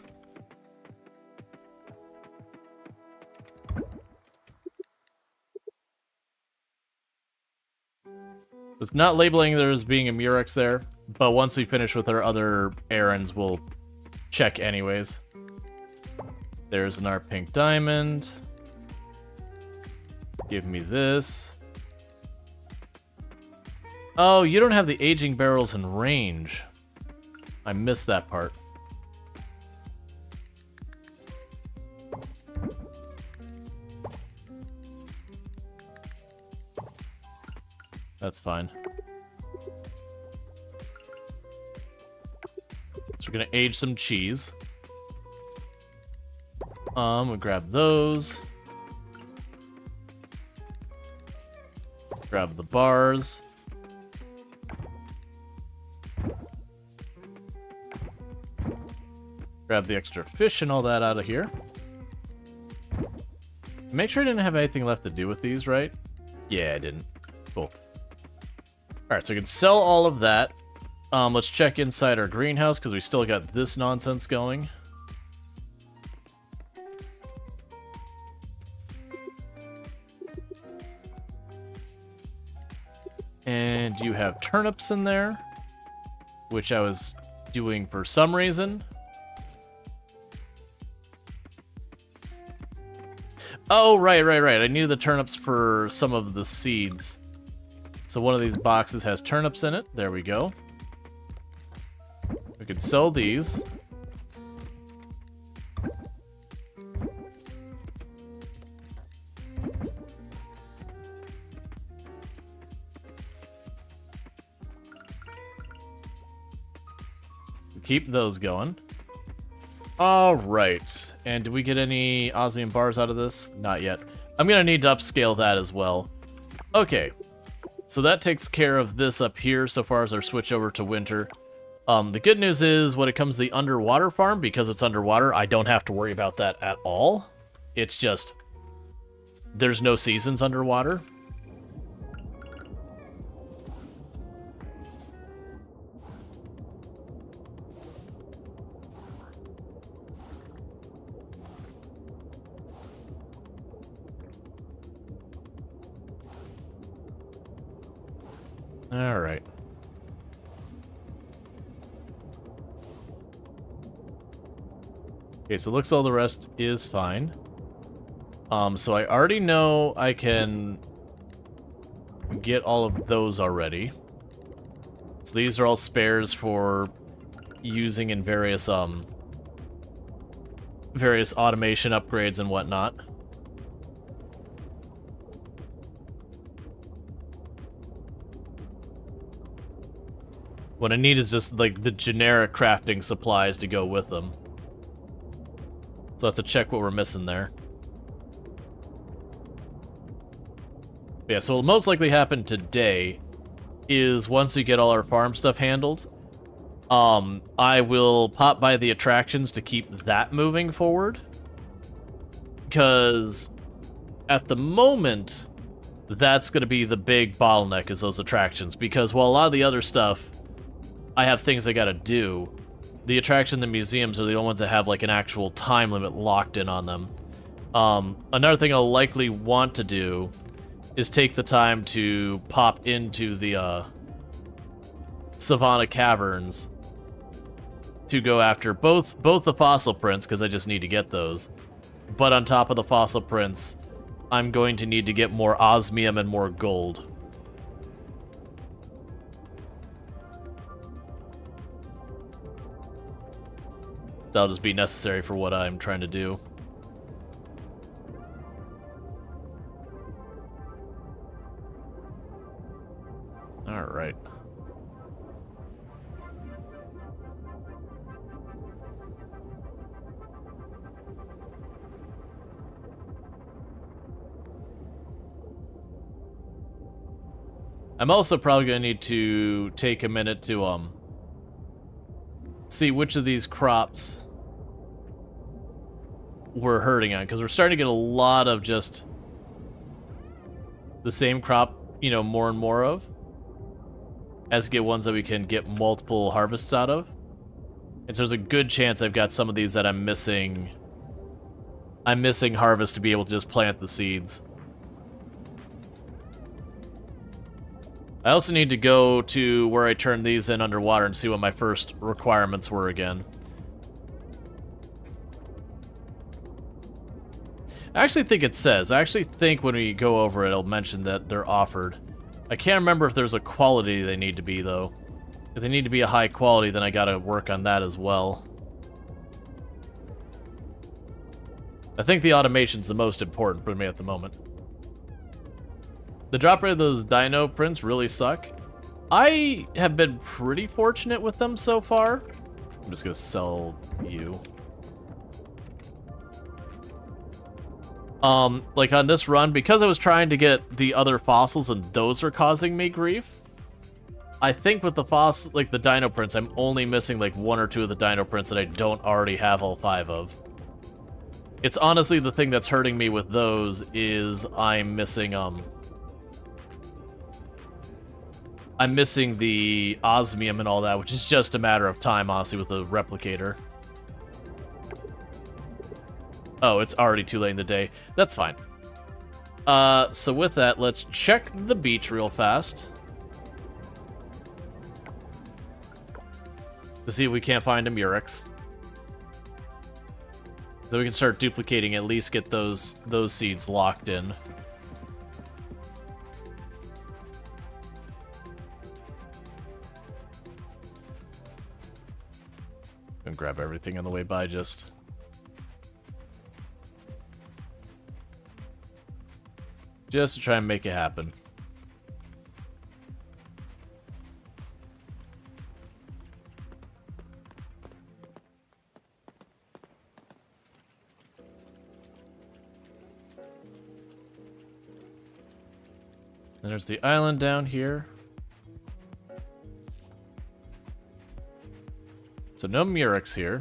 It's not labeling there as being a Murex there, but once we finish with our other errands, we'll check anyways. There's an art pink diamond. Give me this. Oh, you don't have the aging barrels in range. I missed that part. That's fine. So we're gonna age some cheese. We'll grab those. Grab the bars. Grab the extra fish and all that out of here. Make sure I didn't have anything left to do with these, right? Yeah, I didn't. Cool. Alright, so we can sell all of that. Let's check inside our greenhouse, because we still got this nonsense going. And you have turnips in there, which I was doing for some reason. Oh, right. I needed the turnips for some of the seeds. So one of these boxes has turnips in it. There we go. We could sell these. Keep those going. Alright. And did we get any osmium bars out of this? Not yet. I'm gonna need to upscale that as well. Okay. So that takes care of this up here so far as our switch over to winter. The good news is when it comes to the underwater farm, because it's underwater, I don't have to worry about that at all. It's just there's no seasons underwater. All right. Okay, so it looks all the rest is fine. So I already know I can get all of those already. So these are all spares for using in various various automation upgrades and whatnot. What I need is just, like, the generic crafting supplies to go with them. So I have to check what we're missing there. Yeah, so what'll most likely happen today is once we get all our farm stuff handled, I will pop by the attractions to keep that moving forward. Because at the moment, that's going to be the big bottleneck, is those attractions. Because while a lot of the other stuff, I have things I gotta do, the attraction, the museums are the only ones that have like an actual time limit locked in on them. Another thing I'll likely want to do is take the time to pop into the Savannah Caverns to go after both the fossil prints, because I just need to get those. But on top of the fossil prints, I'm going to need to get more osmium and more gold. That'll just be necessary for what I'm trying to do. Alright. I'm also probably going to need to take a minute to, see which of these crops we're hurting on, because we're starting to get a lot of just the same crop, you know, more and more of, as get ones that we can get multiple harvests out of. And so there's a good chance I've got some of these that I'm missing harvest to be able to just plant the seeds. I also need to go to where I turned these in underwater and see what my first requirements were again. I actually think it says. I actually think when we go over it, it'll mention that they're offered. I can't remember if there's a quality they need to be, though. If they need to be a high quality, then I gotta work on that as well. I think the automation's the most important for me at the moment. The drop rate of those dino prints really suck. I have been pretty fortunate with them so far. I'm just gonna sell you. Like on this run, because I was trying to get the other fossils and those are causing me grief, I think with the like the dino prints, I'm only missing like 1 or 2 of the dino prints that I don't already have all 5 of. It's honestly the thing that's hurting me with those is I'm missing the osmium and all that, which is just a matter of time, honestly, with the replicator. Oh, it's already too late in the day. That's fine. So with that, let's check the beach real fast. To see if we can't find a Murex. So we can start duplicating, at least get those seeds locked in. And grab everything on the way by just... just to try and make it happen. And there's the island down here. So no Murex here.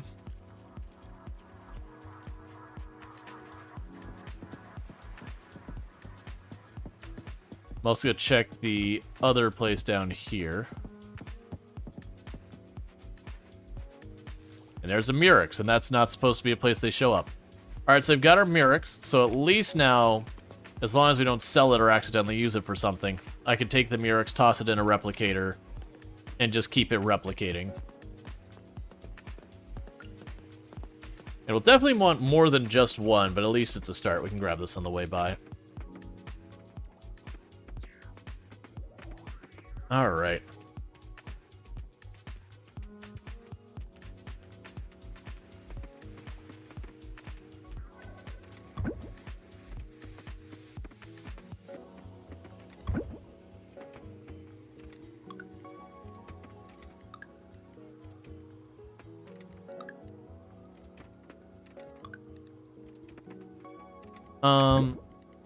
I'm also gonna check the other place down here. And there's a Murex, and that's not supposed to be a place they show up. Alright, so we've got our Murex, so at least now, as long as we don't sell it or accidentally use it for something, I can take the Murex, toss it in a replicator, and just keep it replicating. And we'll definitely want more than just one, but at least it's a start. We can grab this on the way by. Alright.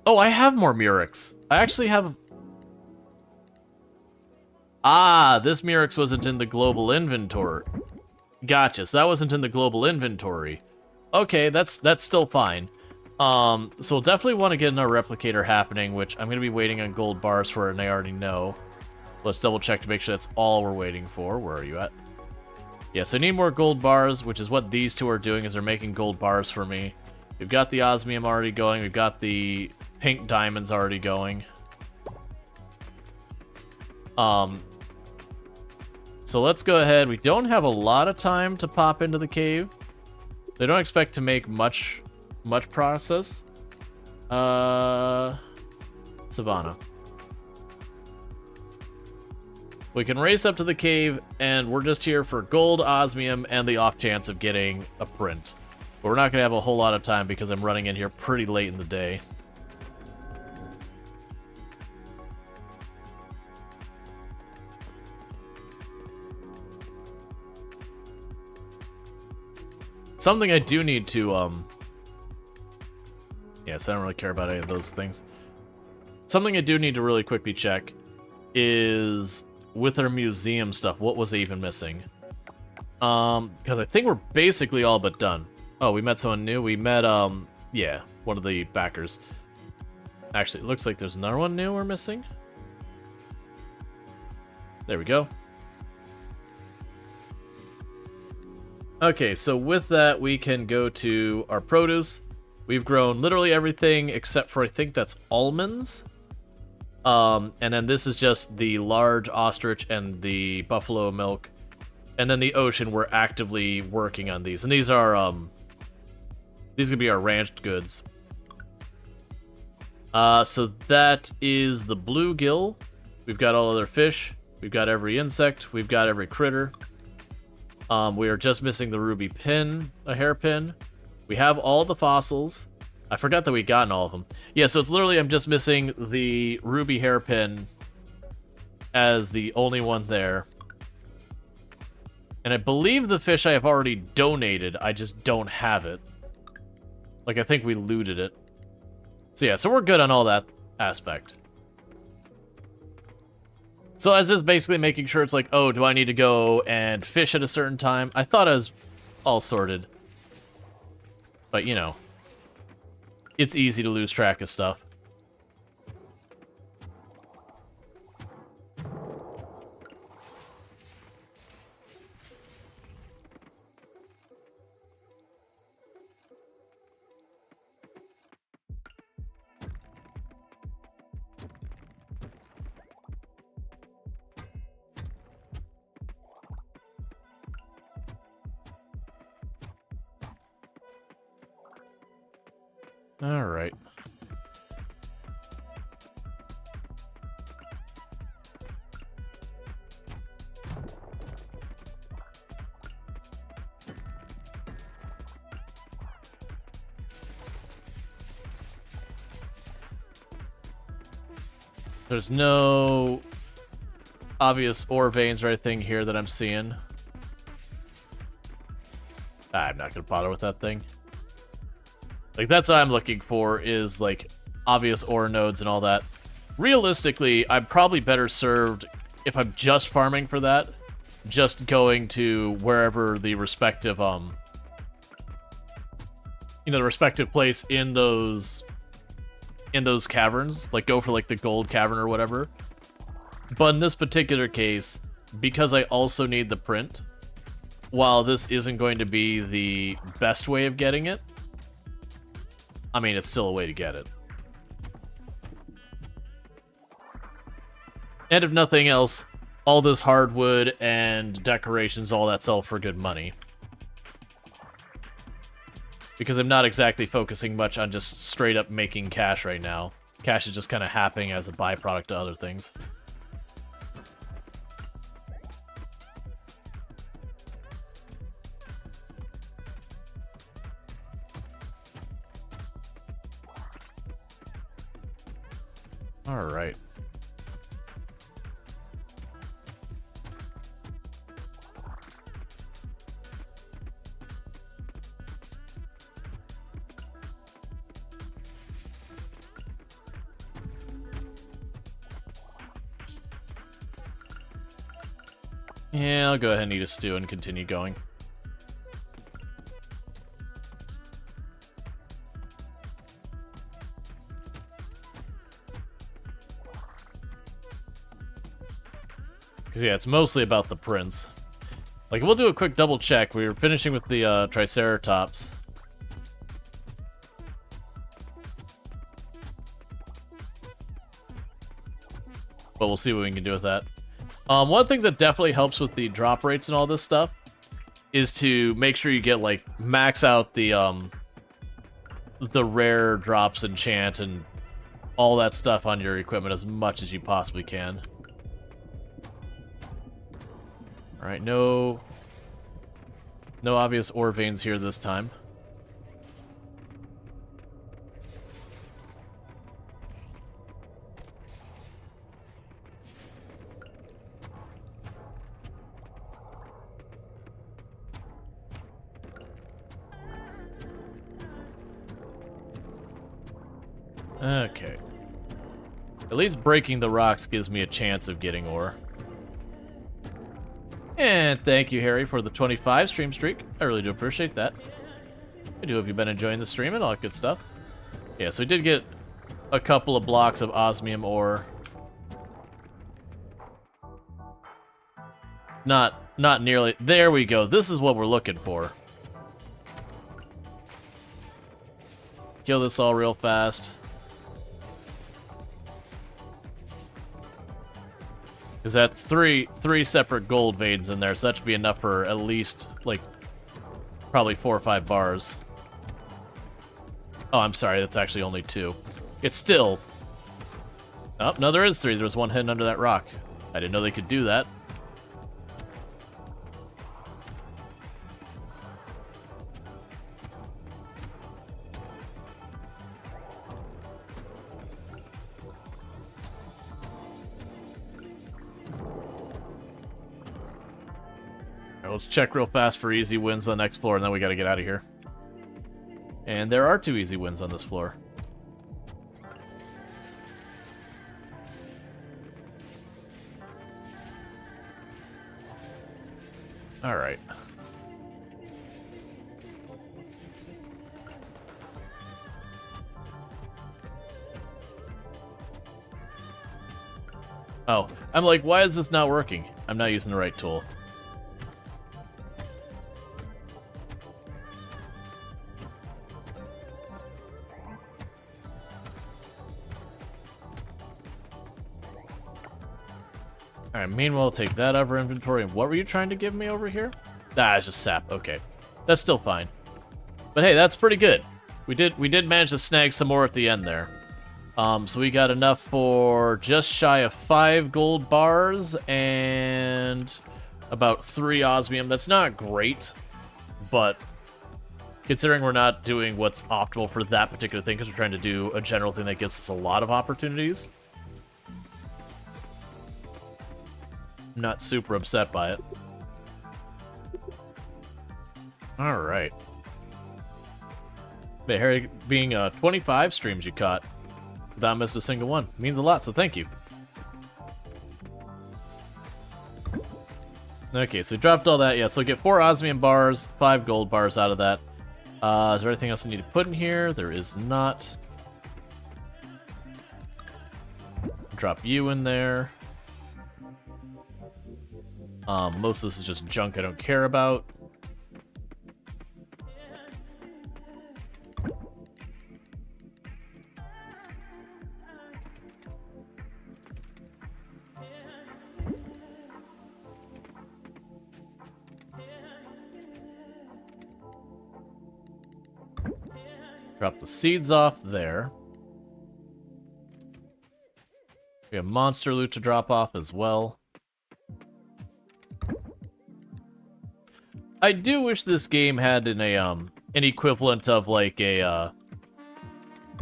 Oh, I have more Murex. I actually have... Ah, this Murex wasn't in the global inventory. Gotcha, so that wasn't in the global inventory. Okay, that's still fine. So we'll definitely want to get another replicator happening, which I'm going to be waiting on gold bars for, and I already know. Let's double check to make sure that's all we're waiting for. Where are you at? Yeah, so I need more gold bars, which is what these two are doing, is they're making gold bars for me. We've got the osmium already going. We've got the pink diamonds already going. So let's go ahead. We don't have a lot of time to pop into the cave. They don't expect to make much process. Savannah. We can race up to the cave, and we're just here for gold, osmium, and the off chance of getting a print. But we're not going to have a whole lot of time because I'm running in here pretty late in the day. Something I do need to, yes, I don't really care about any of those things. Something I do need to really quickly check is with our museum stuff, what was even missing? Because I think we're basically all but done. Oh, we met someone new. We met, yeah, one of the backers. Actually, it looks like there's another one new we're missing. There we go. Okay, so with that, we can go to our produce. We've grown literally everything except for, I think that's almonds. And then this is just the large ostrich and the buffalo milk. And then the ocean, we're actively working on these. And these are, these could be our ranched goods. So that is the bluegill. We've got all other fish. We've got every insect. We've got every critter. We are just missing the ruby pin, a hairpin. We have all the fossils. I forgot that we gotten all of them. Yeah, so it's literally I'm just missing the ruby hairpin as the only one there. And I believe the fish I have already donated, I just don't have it. Like, I think we looted it. So yeah, so we're good on all that aspect. So I was just basically making sure it's like, oh, do I need to go and fish at a certain time? I thought I was all sorted. But, you know, it's easy to lose track of stuff. All right. There's no obvious ore veins or anything here that I'm seeing. I'm not gonna bother with that thing. Like, that's what I'm looking for, is, like, obvious ore nodes and all that. Realistically, I'm probably better served, if I'm just farming for that, just going to wherever the respective, you know, the respective place in those caverns. Like, go for, like, the gold cavern or whatever. But in this particular case, because I also need the print, while this isn't going to be the best way of getting it, I mean, it's still a way to get it. And if nothing else, all this hardwood and decorations, all that sell for good money. Because I'm not exactly focusing much on just straight up making cash right now. Cash is just kind of happening as a byproduct to other things. All right. Yeah, I'll go ahead and eat a stew and continue going. Because, yeah, it's mostly about the prints. Like, we'll do a quick double check. We were finishing with the Triceratops. But we'll see what we can do with that. One of the things that definitely helps with the drop rates and all this stuff is to make sure you get, like, max out the rare drops, enchant, and all that stuff on your equipment as much as you possibly can. Alright, no obvious ore veins here this time. Okay. At least breaking the rocks gives me a chance of getting ore. And thank you, Harry, for the 25 stream streak. I really do appreciate that. I do hope you've been enjoying the stream and all that good stuff. Yeah, so we did get a couple of blocks of osmium ore. Not nearly. There we go. This is what we're looking for. Kill this all real fast. Because that's three separate gold veins in there, so that should be enough for at least, like, probably 4 or 5 bars. Oh, I'm sorry, that's actually only 2. It's still... Oh, no, there is 3. There was one hidden under that rock. I didn't know they could do that. Let's check real fast for easy wins on the next floor, and then we gotta get out of here. And there are 2 easy wins on this floor. Alright. Oh, I'm like, why is this not working? I'm not using the right tool. Alright, meanwhile, take that out of our inventory. And what were you trying to give me over here? Ah, it's just sap. Okay. That's still fine. But hey, that's pretty good. We did manage to snag some more at the end there. So we got enough for just shy of 5 gold bars and about 3 osmium. That's not great, but considering we're not doing what's optimal for that particular thing, because we're trying to do a general thing that gives us a lot of opportunities, I'm not super upset by it. Alright. Harry, being 25 streams you caught without missing a single one means a lot, so thank you. Okay, so we dropped all that. Yeah, so we get 4 osmium bars, 5 gold bars out of that. Is there anything else I need to put in here? There is not. Drop you in there. Most of this is just junk I don't care about. Drop the seeds off there. We have monster loot to drop off as well. I do wish this game had an equivalent of like a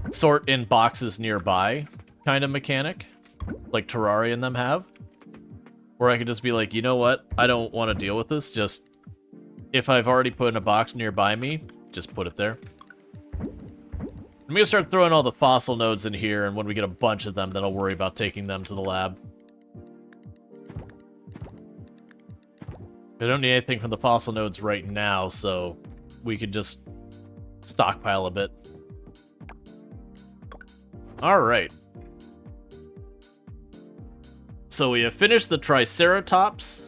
sort in boxes nearby kind of mechanic, like Terraria and them have, where I could just be like, you know what, I don't want to deal with this. Just if I've already put in a box nearby me, just put it there. I'm gonna start throwing all the fossil nodes in here, and when we get a bunch of them, then I'll worry about taking them to the lab. I don't need anything from the fossil nodes right now, so we could just stockpile a bit. Alright. So we have finished the Triceratops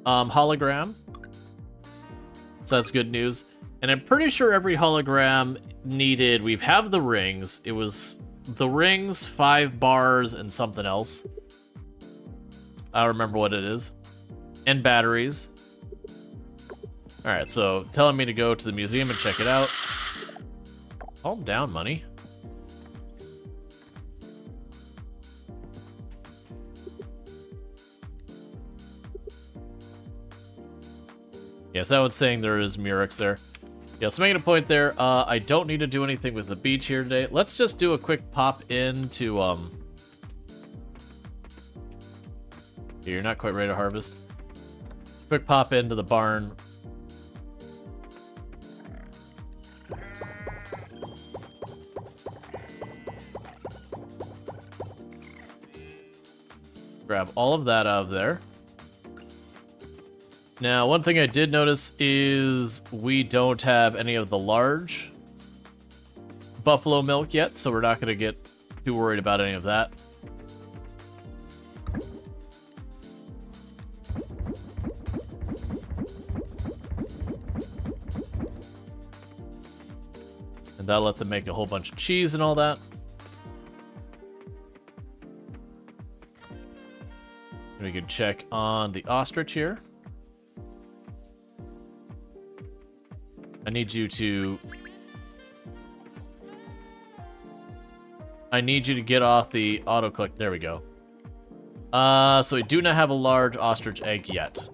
hologram. So that's good news. And I'm pretty sure every hologram needed... We have the rings. It was the rings, 5 bars, and something else. I don't remember what it is. And batteries. Alright, so telling me to go to the museum and check it out. Calm down, money. Yes, I was saying there is Murex there. Yeah, so making a point there, I don't need to do anything with the beach here today. Let's just do a quick pop into, You're not quite ready to harvest. Quick pop into the barn. Grab all of that out of there. Now, one thing I did notice is we don't have any of the large buffalo milk yet, so we're not going to get too worried about any of that. And that'll let them make a whole bunch of cheese and all that. And we can check on the ostrich here. I need you to get off the auto-click. There we go. So we do not have a large ostrich egg yet.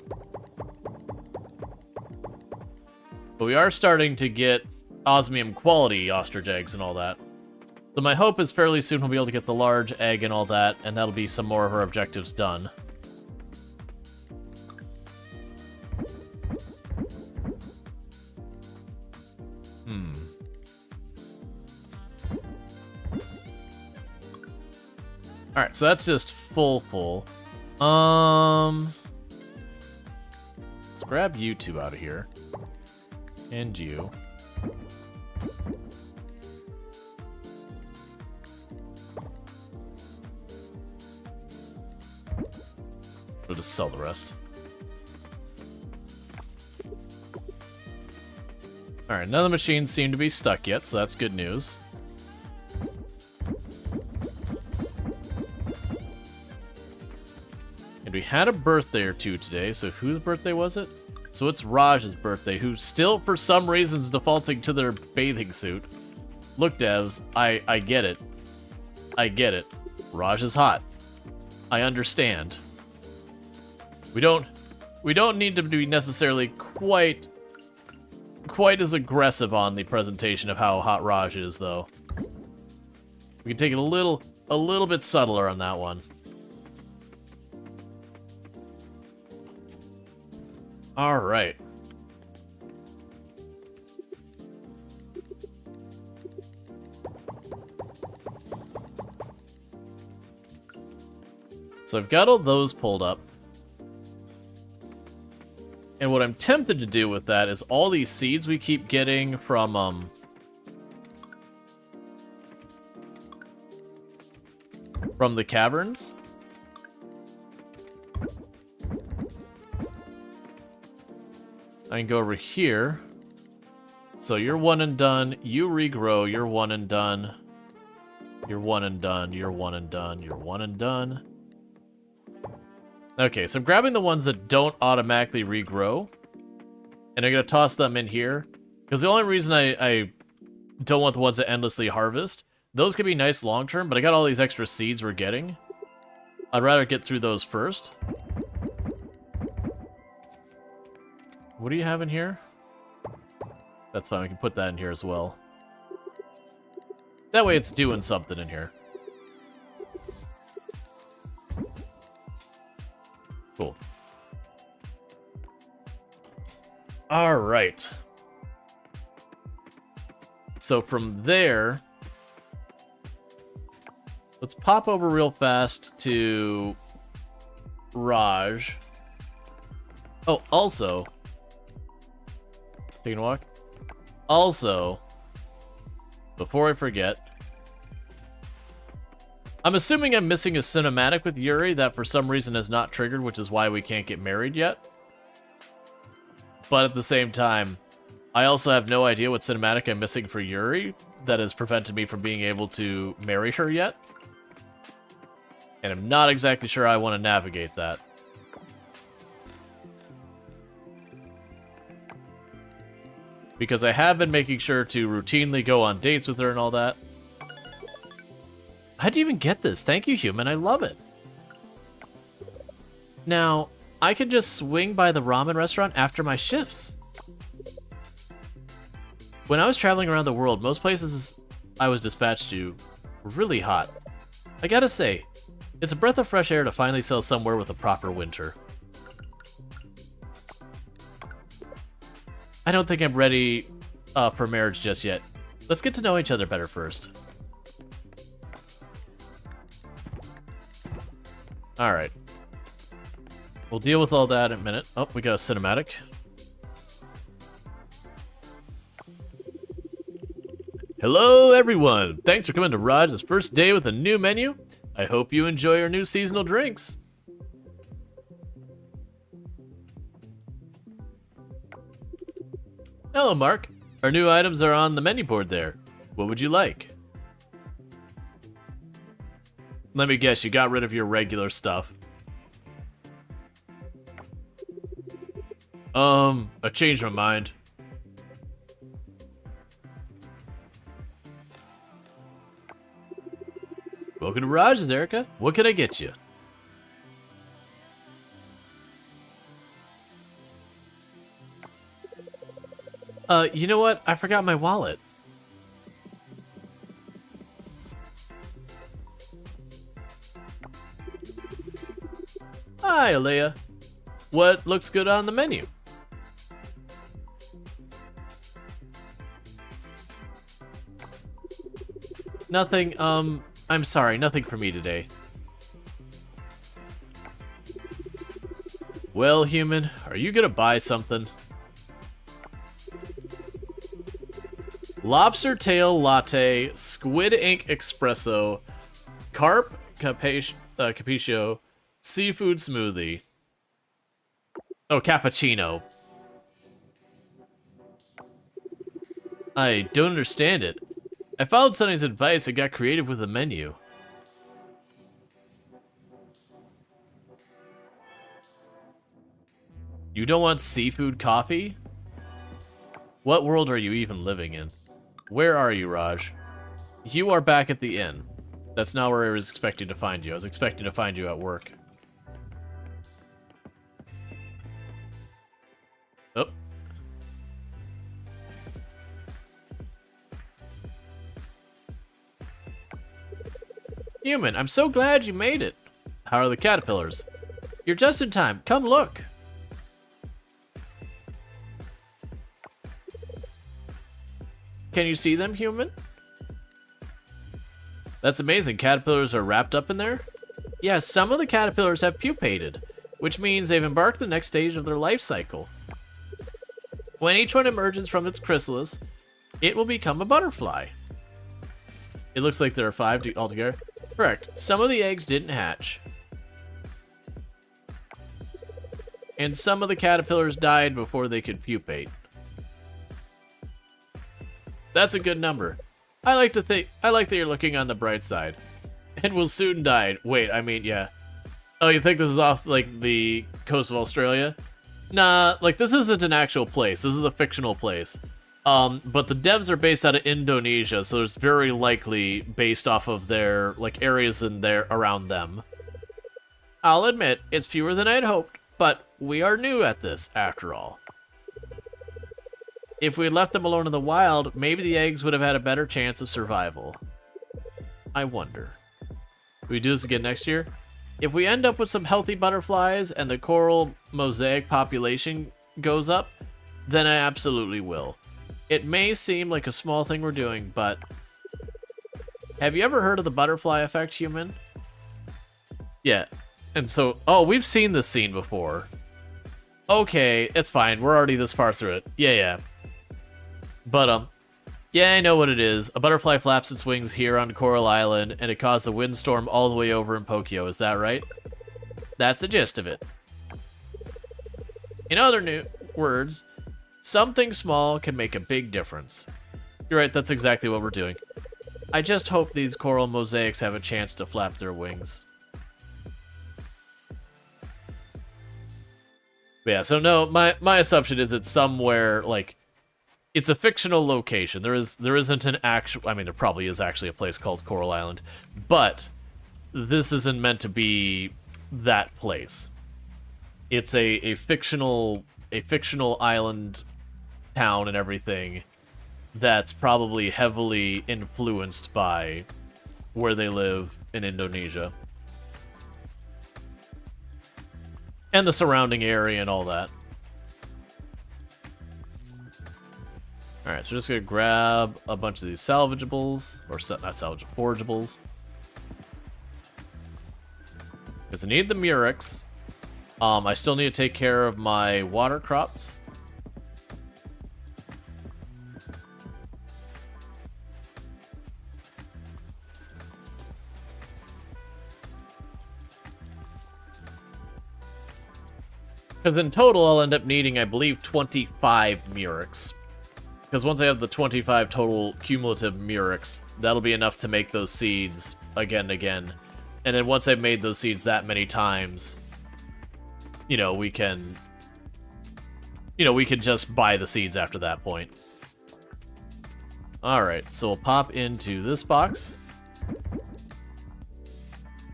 But we are starting to get osmium quality ostrich eggs and all that. So my hope is fairly soon we'll be able to get the large egg and all that, and that'll be some more of our objectives done. Alright, so that's just full. Let's grab you two out of here. And you. We'll just sell the rest. Alright, none of the machines seem to be stuck yet, so that's good news. And we had a birthday or two today, so whose birthday was it? So it's Raj's birthday, who still, for some reason, is defaulting to their bathing suit. Look, devs, I get it. I get it. Raj is hot. I understand. We don't need to be necessarily quite as aggressive on the presentation of how hot Raj is, though. We can take it a little bit subtler on that one. All right. So I've got all those pulled up. And what I'm tempted to do with that is all these seeds we keep getting from the caverns. I can go over here. So you're one and done. You regrow. You're one and done. You're one and done. You're one and done. You're one and done. Okay, so I'm grabbing the ones that don't automatically regrow. And I'm going to toss them in here. Because the only reason I don't want the ones that endlessly harvest, those could be nice long-term, but I got all these extra seeds we're getting. I'd rather get through those first. What do you have in here? That's fine, we can put that in here as well. That way it's doing something in here. Cool. Alright. So from there, let's pop over real fast to Raj. Oh, also, taking a walk. Also, before I forget, I'm assuming I'm missing a cinematic with Yuri that for some reason is not triggered, which is why we can't get married yet. But at the same time, I also have no idea what cinematic I'm missing for Yuri that has prevented me from being able to marry her yet. And I'm not exactly sure I want to navigate that. Because I have been making sure to routinely go on dates with her and all that. How'd you even get this? Thank you, human. I love it. Now, I can just swing by the ramen restaurant after my shifts. When I was traveling around the world, most places I was dispatched to were really hot. I gotta say, it's a breath of fresh air to finally sail somewhere with a proper winter. I don't think I'm ready for marriage just yet. Let's get to know each other better first. Alright. We'll deal with all that in a minute. Oh, we got a cinematic. Hello, everyone! Thanks for coming to Raj's first day with a new menu. I hope you enjoy our new seasonal drinks. Hello, Mark. Our new items are on the menu board there. What would you like? Let me guess, you got rid of your regular stuff. I changed my mind. Welcome to Raj's, Erica. What can I get you? You know what? I forgot my wallet. Hi, Alea. What looks good on the menu? Nothing, I'm sorry, nothing for me today. Well, human, are you gonna buy something? Lobster tail latte, squid ink espresso, carp cappuccino, seafood smoothie. Oh, cappuccino. I don't understand it. I followed Sunny's advice and got creative with the menu. You don't want seafood coffee? What world are you even living in? Where are you, Raj? You are back at the inn. That's not where I was expecting to find you. I was expecting to find you at work. Oh. Human, I'm so glad you made it. How are the caterpillars? You're just in time. Come look. Can you see them, human? That's amazing. Caterpillars are wrapped up in there? Yes, some of the caterpillars have pupated, which means they've embarked the next stage of their life cycle. When each one emerges from its chrysalis, it will become a butterfly. It looks like there are 5 altogether. Correct. Some of the eggs didn't hatch. And some of the caterpillars died before they could pupate. That's a good number. I like that you're looking on the bright side. And will soon die. Wait, I mean, yeah. Oh, you think this is off, like, the coast of Australia? Nah, like, this isn't an actual place. This is a fictional place. But the devs are based out of Indonesia, so it's very likely based off of their, like, areas in there around them. I'll admit, it's fewer than I'd hoped, but we are new at this, after all. If we had left them alone in the wild, maybe the eggs would have had a better chance of survival. I wonder. Will we do this again next year? If we end up with some healthy butterflies and the coral mosaic population goes up, then I absolutely will. It may seem like a small thing we're doing, but... Have you ever heard of the butterfly effect, human? Yeah. And so... Oh, we've seen this scene before. Okay, it's fine. We're already this far through it. Yeah. But, yeah, I know what it is. A butterfly flaps its wings here on Coral Island, and it caused a windstorm all the way over in Pokio. Is that right? That's the gist of it. In other words, something small can make a big difference. You're right, that's exactly what we're doing. I just hope these coral mosaics have a chance to flap their wings. But yeah, so no, my assumption is it's somewhere, like... It's a fictional location. There isn't an actual... I mean, there probably is actually a place called Coral Island. But this isn't meant to be that place. It's a fictional island town and everything that's probably heavily influenced by where they live in Indonesia. And the surrounding area and all that. Alright, so just gonna grab a bunch of these salvageables, or not salvageable, forageables. Because I need the murex. I still need to take care of my water crops. Because in total, I'll end up needing, I believe, 25 murex. Because once I have the 25 total cumulative murex, that'll be enough to make those seeds again and again. And then once I've made those seeds that many times, you know, we can just buy the seeds after that point. Alright, so we'll pop into this box.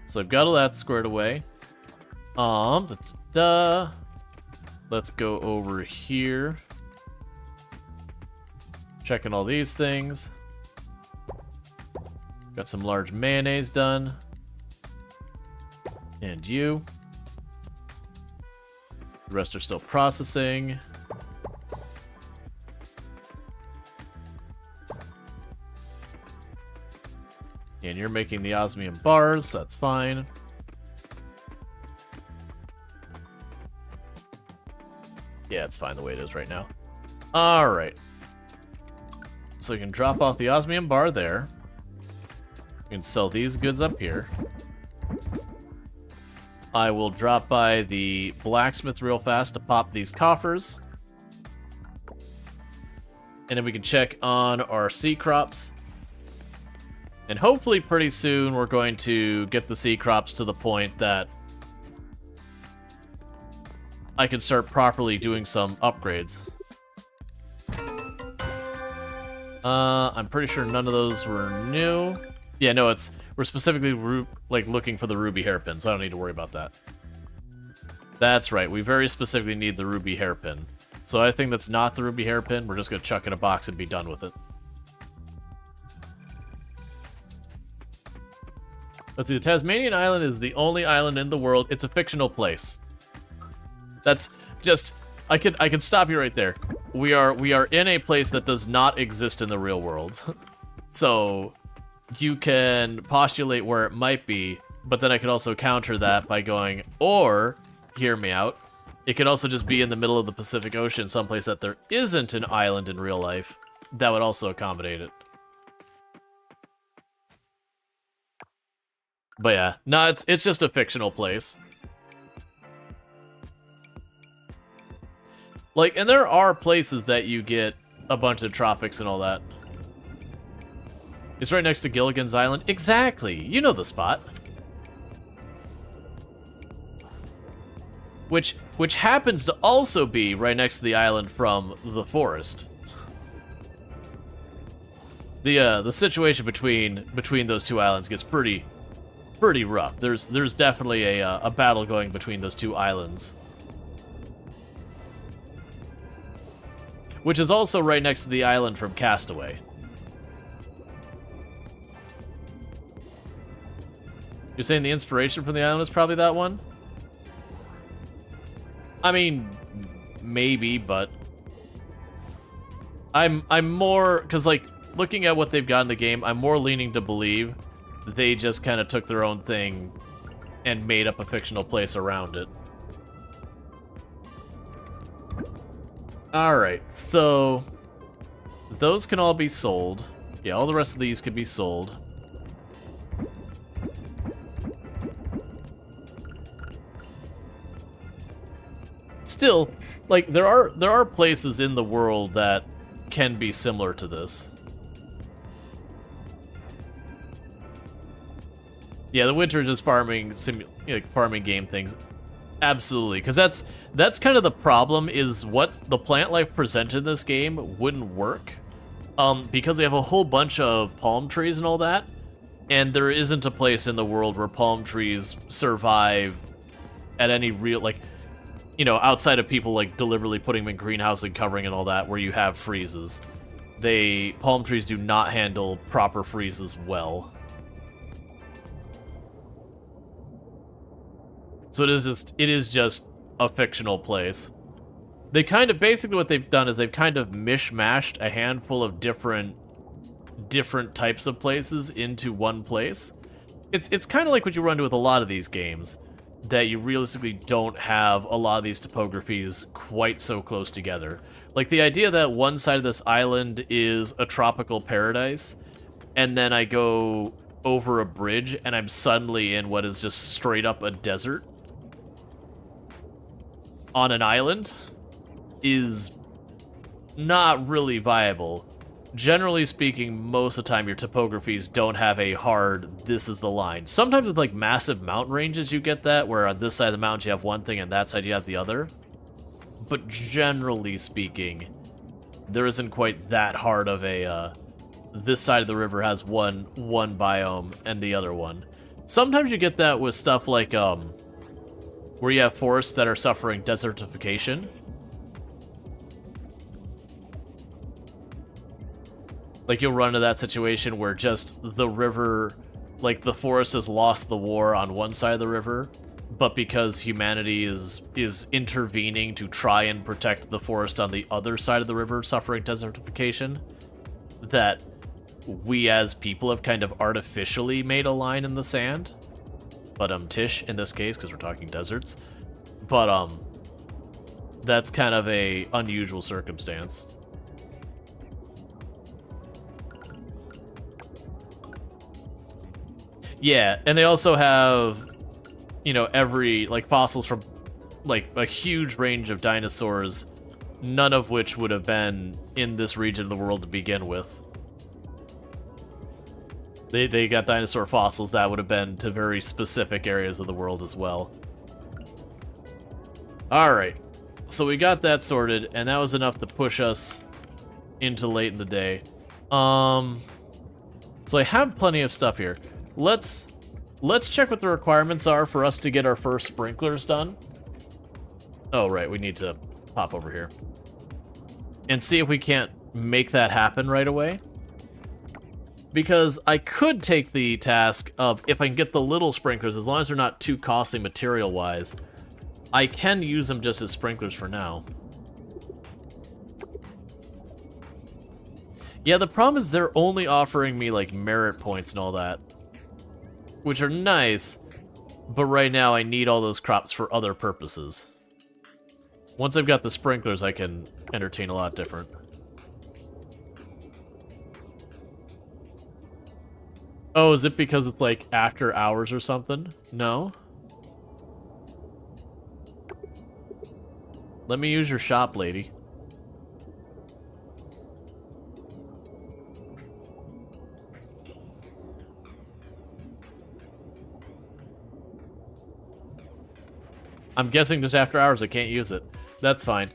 So I've got all that squared away. Let's go over here. Checking all these things. Got some large mayonnaise done. And you. The rest are still processing. And you're making the osmium bars, that's fine. Yeah, it's fine the way it is right now. Alright. So you can drop off the osmium bar there. You can sell these goods up here. I will drop by the blacksmith real fast to pop these coffers. And then we can check on our sea crops. And hopefully pretty soon we're going to get the sea crops to the point that I can start properly doing some upgrades. I'm pretty sure none of those were new. Yeah, no, we're specifically looking for the ruby hairpin, so I don't need to worry about that. That's right, we very specifically need the ruby hairpin. So I think that's not the ruby hairpin. We're just gonna chuck in a box and be done with it. Let's see, the Tasmanian Island is the only island in the world. It's a fictional place. That's just, I could stop you right there. We are in a place that does not exist in the real world. So you can postulate where it might be, but then I could also counter that by going, or, hear me out, it could also just be in the middle of the Pacific Ocean, someplace that there isn't an island in real life. That would also accommodate it. But yeah, no, it's just a fictional place. Like, and there are places that you get a bunch of tropics and all that. It's right next to Gilligan's Island. Exactly! You know the spot. Which happens to also be right next to the island from the forest. The situation between those two islands gets pretty rough. There's definitely a battle going between those two islands. Which is also right next to the island from Castaway. You're saying the inspiration from the island is probably that one? I mean, maybe, but I'm more, because like looking at what they've got in the game, I'm more leaning to believe they just kind of took their own thing and made up a fictional place around it. Alright, so those can all be sold. Yeah, all the rest of these could be sold. Still, like, there are places in the world that can be similar to this. Yeah, the winter just farming farming game things. Absolutely, because that's kind of the problem, is what the plant life presented in this game wouldn't work. Because we have a whole bunch of palm trees and all that, and there isn't a place in the world where palm trees survive at any real, like, you know, outside of people like deliberately putting them in greenhouse and covering and all that, where you have freezes. Palm trees do not handle proper freezes well. So it is just a fictional place. They kind of, basically what they've done is they've kind of mishmashed a handful of different types of places into one place. It's kind of like what you run into with a lot of these games, that you realistically don't have a lot of these topographies quite so close together. Like the idea that one side of this island is a tropical paradise, and then I go over a bridge and I'm suddenly in what is just straight up a desert on an island, is not really viable. Generally speaking, most of the time your topographies don't have a hard, this is the line. Sometimes with like massive mountain ranges you get that, where on this side of the mountains you have one thing and that side you have the other. But generally speaking, there isn't quite that hard of a, this side of the river has one biome and the other one. Sometimes you get that with stuff like, where you have forests that are suffering desertification. Like, you'll run into that situation where just the river, like, the forest has lost the war on one side of the river, but because humanity is intervening to try and protect the forest on the other side of the river suffering desertification, that we as people have kind of artificially made a line in the sand. But, Tish, in this case, because we're talking deserts. But, that's kind of a unusual circumstance. Yeah, and they also have, you know, every, like, fossils from, like, a huge range of dinosaurs, none of which would have been in this region of the world to begin with. They got dinosaur fossils that would have been to very specific areas of the world as well. Alright, so we got that sorted, and that was enough to push us into late in the day. So I have plenty of stuff here. Let's check what the requirements are for us to get our first sprinklers done. Oh, right, we need to pop over here. And see if we can't make that happen right away. Because I could take the task of, if I can get the little sprinklers, as long as they're not too costly material-wise, I can use them just as sprinklers for now. Yeah, the problem is they're only offering me, like, merit points and all that. Which are nice, but right now I need all those crops for other purposes. Once I've got the sprinklers, I can entertain a lot different. Oh, is it because it's, like, after hours or something? No? Let me use your shop, lady. I'm guessing just after hours I can't use it. That's fine.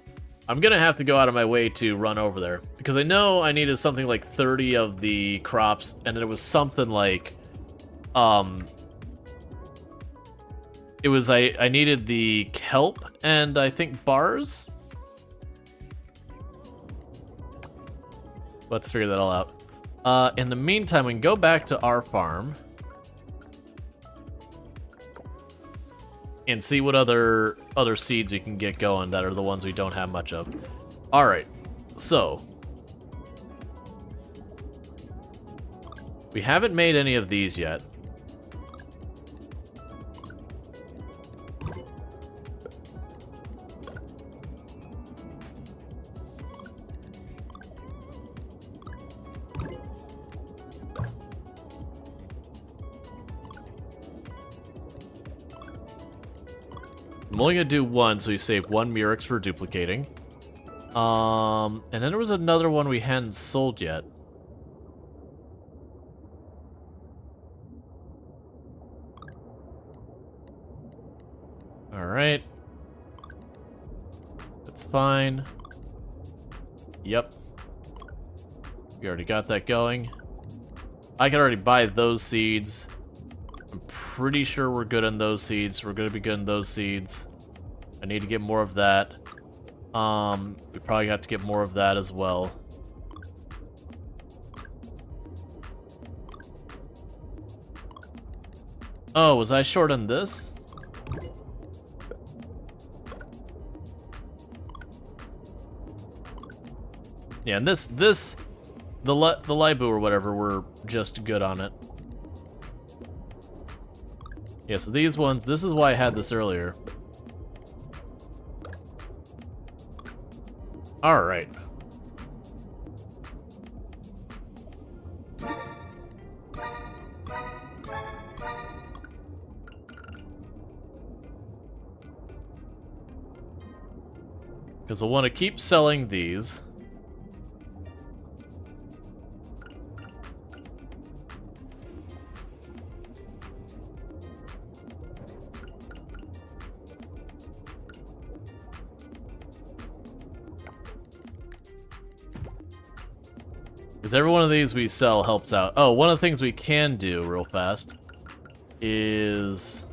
I'm gonna have to go out of my way to run over there, because I know I needed something like 30 of the crops, and it was something like, it was, I needed the kelp, and I think bars? We'll have to figure that all out. In the meantime, we can go back to our farm, and see what other seeds we can get going that are the ones we don't have much of. Alright, so we haven't made any of these yet. I'm only gonna do one, so we save one Murex for duplicating. And then there was another one we hadn't sold yet. Alright. That's fine. Yep. We already got that going. I can already buy those seeds. I'm pretty sure we're good on those seeds. We're gonna be good on those seeds. I need to get more of that. We probably have to get more of that as well. Oh, was I short on this? Yeah, and the Libu or whatever, we're just good on it. Yeah, so these ones, this is why I had this earlier. Alright. Because I want to keep selling these. Because every one of these we sell helps out. Oh, one of the things we can do real fast is...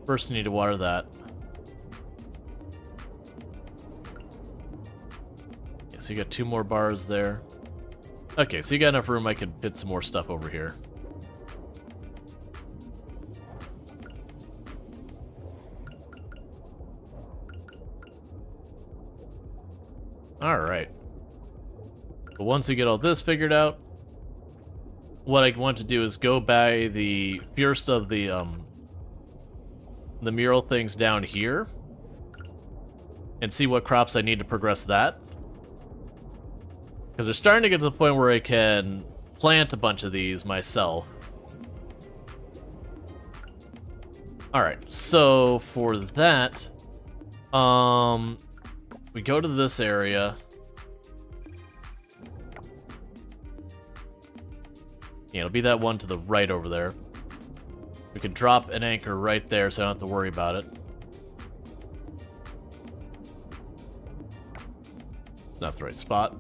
First you need to water that. Yeah, so you got 2 more bars there. Okay, so you got enough room I can fit some more stuff over here. Alright. But once we get all this figured out, what I want to do is go by the first of the mural things down here, and see what crops I need to progress that. Because they're starting to get to the point where I can plant a bunch of these myself. Alright, so for that, we go to this area. Yeah, it'll be that one to the right over there. We can drop an anchor right there so I don't have to worry about it. It's not the right spot.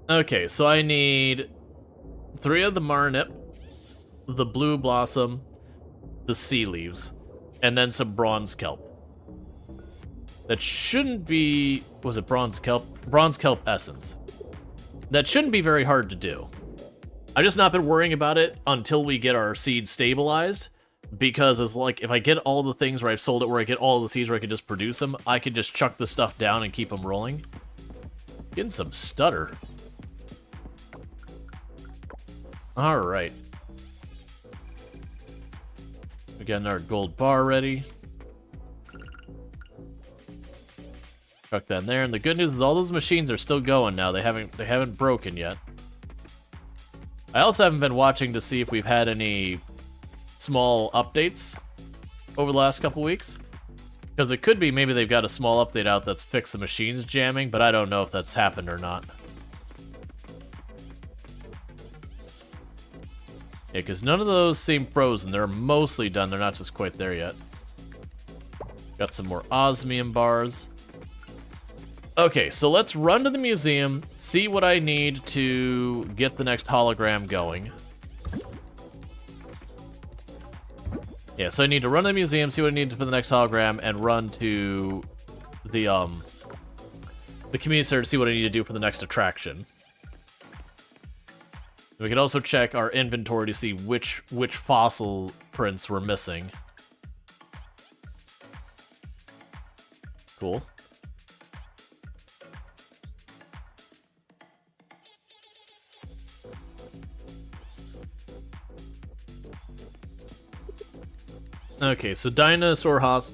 Okay, so I need 3 of the Marnip, the Blue Blossom, the Sea Leaves, and then some Bronze Kelp. That shouldn't be... was it Bronze Kelp? Bronze Kelp Essence. That shouldn't be very hard to do. I've just not been worrying about it until we get our seeds stabilized, because it's like, if I get all the things where I've sold it, where I get all the seeds where I can just produce them, I can just chuck the stuff down and keep them rolling. Getting some stutter. Alright. We got our gold bar ready. Chuck that in there, and the good news is all those machines are still going now. They haven't broken yet. I also haven't been watching to see if we've had any small updates over the last couple weeks. Because it could be maybe they've got a small update out that's fixed the machines jamming, but I don't know if that's happened or not. Yeah, because none of those seem frozen. They're mostly done. They're not just quite there yet. Got some more osmium bars. Okay, so let's run to the museum, see what I need to get the next hologram going. Yeah, so I need to run to the museum, see what I need for the next hologram, and run to the community center to see what I need to do for the next attraction. We can also check our inventory to see which fossil prints we're missing. Cool. Okay, so dinosaur Alright.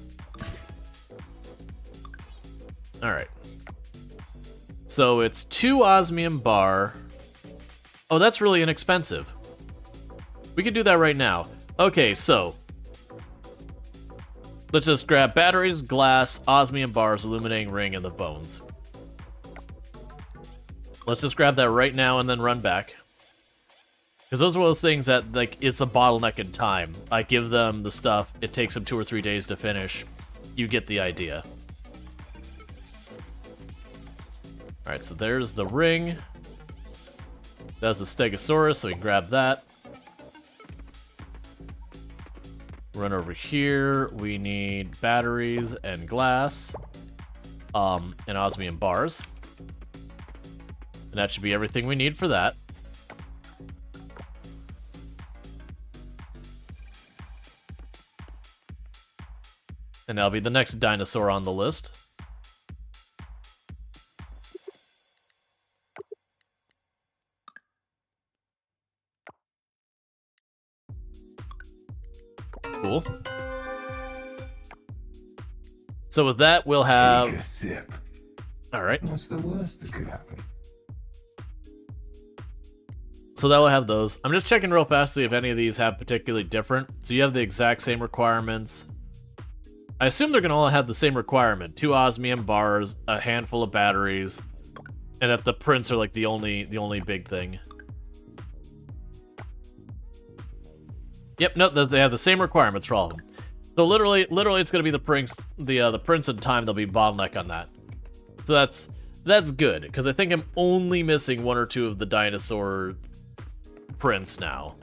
So it's 2 osmium bar. Oh, that's really inexpensive. We could do that right now. Okay, so let's just grab batteries, glass, osmium bars, illuminating ring, and the bones. Let's just grab that right now and then run back. Because those are one of those things that, like, it's a bottleneck in time. I give them the stuff, it takes them 2 or 3 days to finish. You get the idea. Alright, so there's the ring. That's the Stegosaurus, so we can grab that. Run over here. We need batteries and glass. And osmium bars. And that should be everything we need for that. And that'll be the next dinosaur on the list. Cool. So with that, we'll have... Take a sip. Alright. What's the worst that could happen? So that will have those. I'm just checking real fast to see if any of these have particularly different. So you have the exact same requirements. I assume they're going to all have the same requirement. 2 osmium bars, a handful of batteries, and that the prints are like the only big thing. Yep, no, they have the same requirements for all of them. So literally it's going to be the prints in time. There'll be bottleneck on that. So that's good, because I think I'm only missing 1 or 2 of the dinosaur prints now.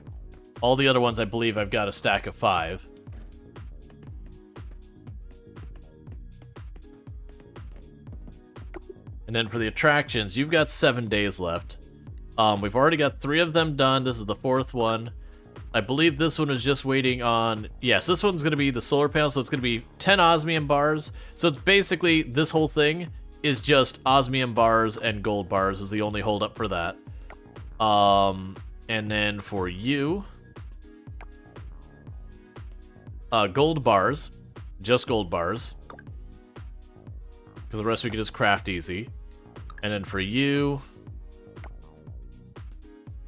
All the other ones, I believe I've got a stack of 5. And then for the attractions, you've got 7 days left. We've already got 3 of them done. This is the 4th one. I believe this one is just waiting on... Yes, this one's going to be the solar panel, so it's going to be 10 osmium bars. So it's basically, this whole thing is just osmium bars and gold bars is the only holdup for that. And then for you, gold bars, just gold bars, because the rest we can just craft easy. And then for you,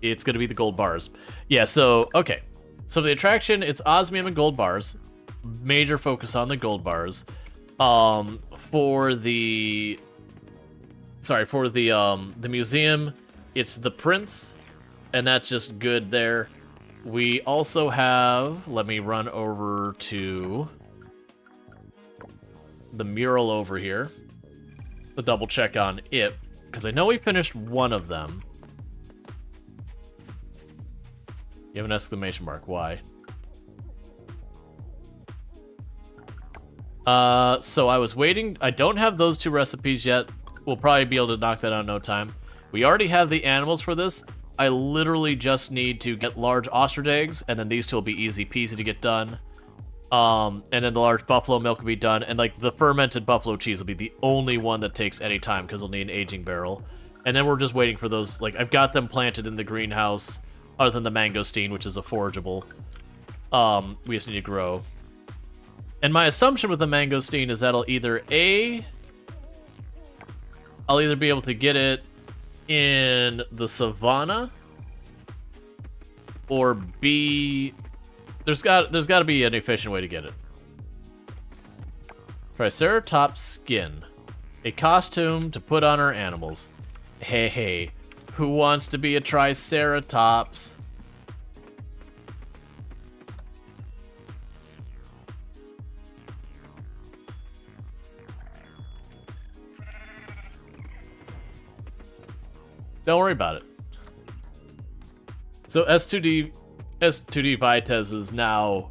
it's gonna be the gold bars. Yeah, so, okay. So the attraction, it's osmium and gold bars. Major focus on the gold bars. For the museum, it's the prince, and that's just good there. We also have, let me run over to the mural over here to double check on it, because I know we finished one of them. You have an exclamation mark, why? So I was waiting. I don't have those 2 recipes yet. We'll probably be able to knock that out in no time. We already have the animals for this. I literally just need to get large ostrich eggs, and then these 2 will be easy peasy to get done. And then the large buffalo milk will be done, and like the fermented buffalo cheese will be the only one that takes any time because we'll need an aging barrel. And then we're just waiting for those. Like, I've got them planted in the greenhouse, other than the mangosteen, which is a forageable. We just need to grow. And my assumption with the mangosteen is that I'll either be able to get it in the savannah, or B, there's got to be an efficient way to get it. Triceratops skin, a costume to put on our animals. Hey, who wants to be a Triceratops? Don't worry about it. So S2D Vitez is now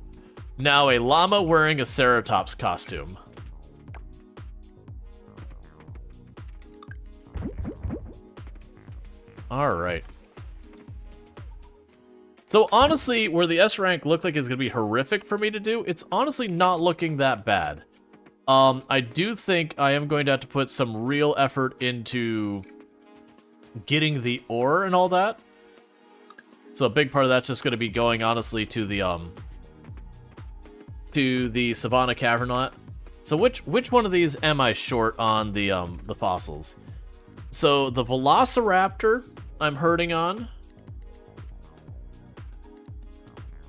a llama wearing a Ceratops costume. Alright. So honestly, where the S rank looked like it's going to be horrific for me to do, it's honestly not looking that bad. I do think I am going to have to put some real effort into getting the ore and all that. So a big part of that's just going to be going, honestly, to the Savannah Cavernot. So which one of these am I short on the fossils? So the Velociraptor I'm hurting on,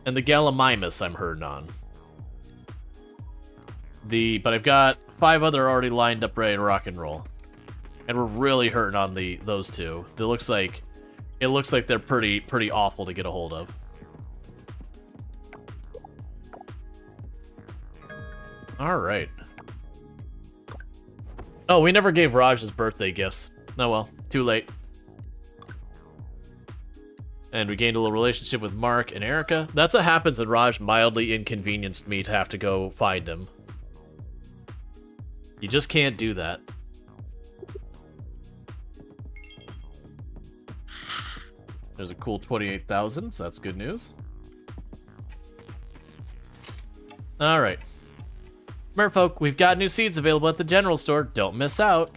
and the Gallimimus I'm hurting on. But I've got 5 other already lined up ready to rock and roll. And we're really hurting on those 2. It looks like they're pretty awful to get a hold of. All right. Oh, we never gave Raj his birthday gifts. Oh well, too late. And we gained a little relationship with Mark and Erica. That's what happens when Raj mildly inconvenienced me to have to go find him. You just can't do that. There's a cool 28,000, so that's good news. Alright. Merfolk, we've got new seeds available at the general store. Don't miss out.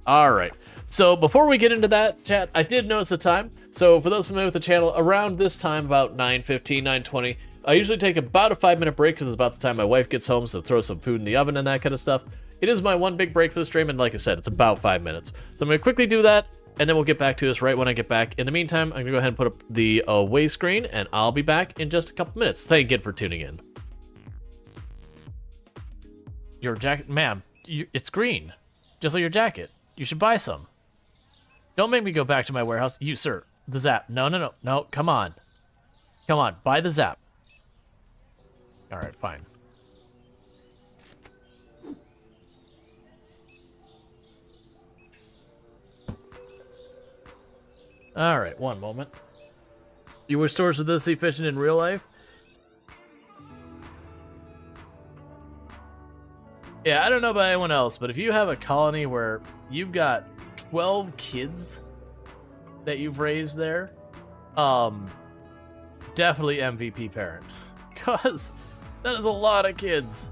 Alright. So before we get into that, chat, I did notice the time. So for those familiar with the channel, around this time, about 9:15, 9:20, I usually take about a 5-minute break because it's about the time my wife gets home, so throw some food in the oven and that kind of stuff. It is my one big break for the stream, and like I said, it's about 5 minutes. So I'm going to quickly do that, and then we'll get back to this right when I get back. In the meantime, I'm going to go ahead and put up the away screen, and I'll be back in just a couple minutes. Thank you again for tuning in. Your jacket, ma'am, it's green, just like your jacket. You should buy some. Don't make me go back to my warehouse. You, sir, the Zap. No, come on. Come on, buy the Zap. All right, fine. All right, one moment. You wish stores were this efficient in real life? Yeah, I don't know about anyone else, but if you have a colony where you've got 12 kids that you've raised there, definitely MVP parent, because that is a lot of kids.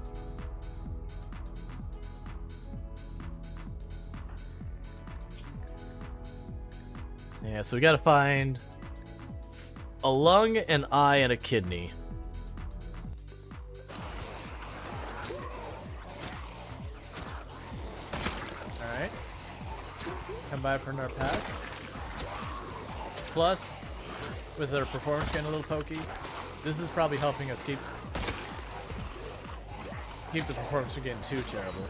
Yeah, so we gotta find a lung, an eye, and a kidney. Alright. Come by for another pass. Plus, with our performance getting a little pokey, this is probably helping us keep the performance from getting too terrible.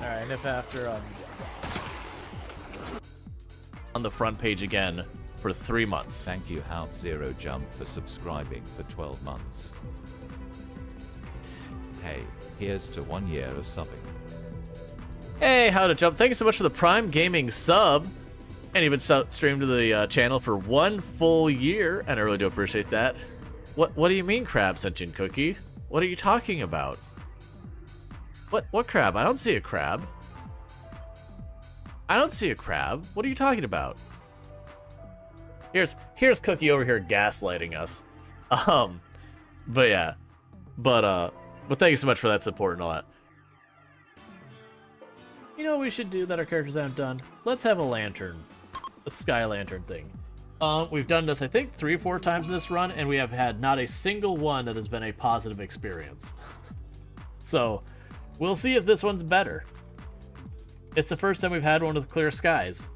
Alright, and if after on the front page again for 3 months. Thank you How Zero Jump for subscribing for 12 months. Hey, here's to 1 year of subbing. Hey, How to Jump, thank you so much for the Prime Gaming sub. And you've been streamed to the channel for 1 full year, and I really do appreciate that. What do you mean, Crab Sentient Cookie? What are you talking about? What crab? I don't see a crab. I don't see a crab. What are you talking about? Here's Cookie over here gaslighting us. But yeah. But thank you so much for that support and all that. You know what we should do that our characters haven't done? Let's have a lantern. A sky lantern thing. We've done this, I think, 3 or 4 times in this run, and we have had not a single one that has been a positive experience. So, we'll see if this one's better. It's the first time we've had one with clear skies.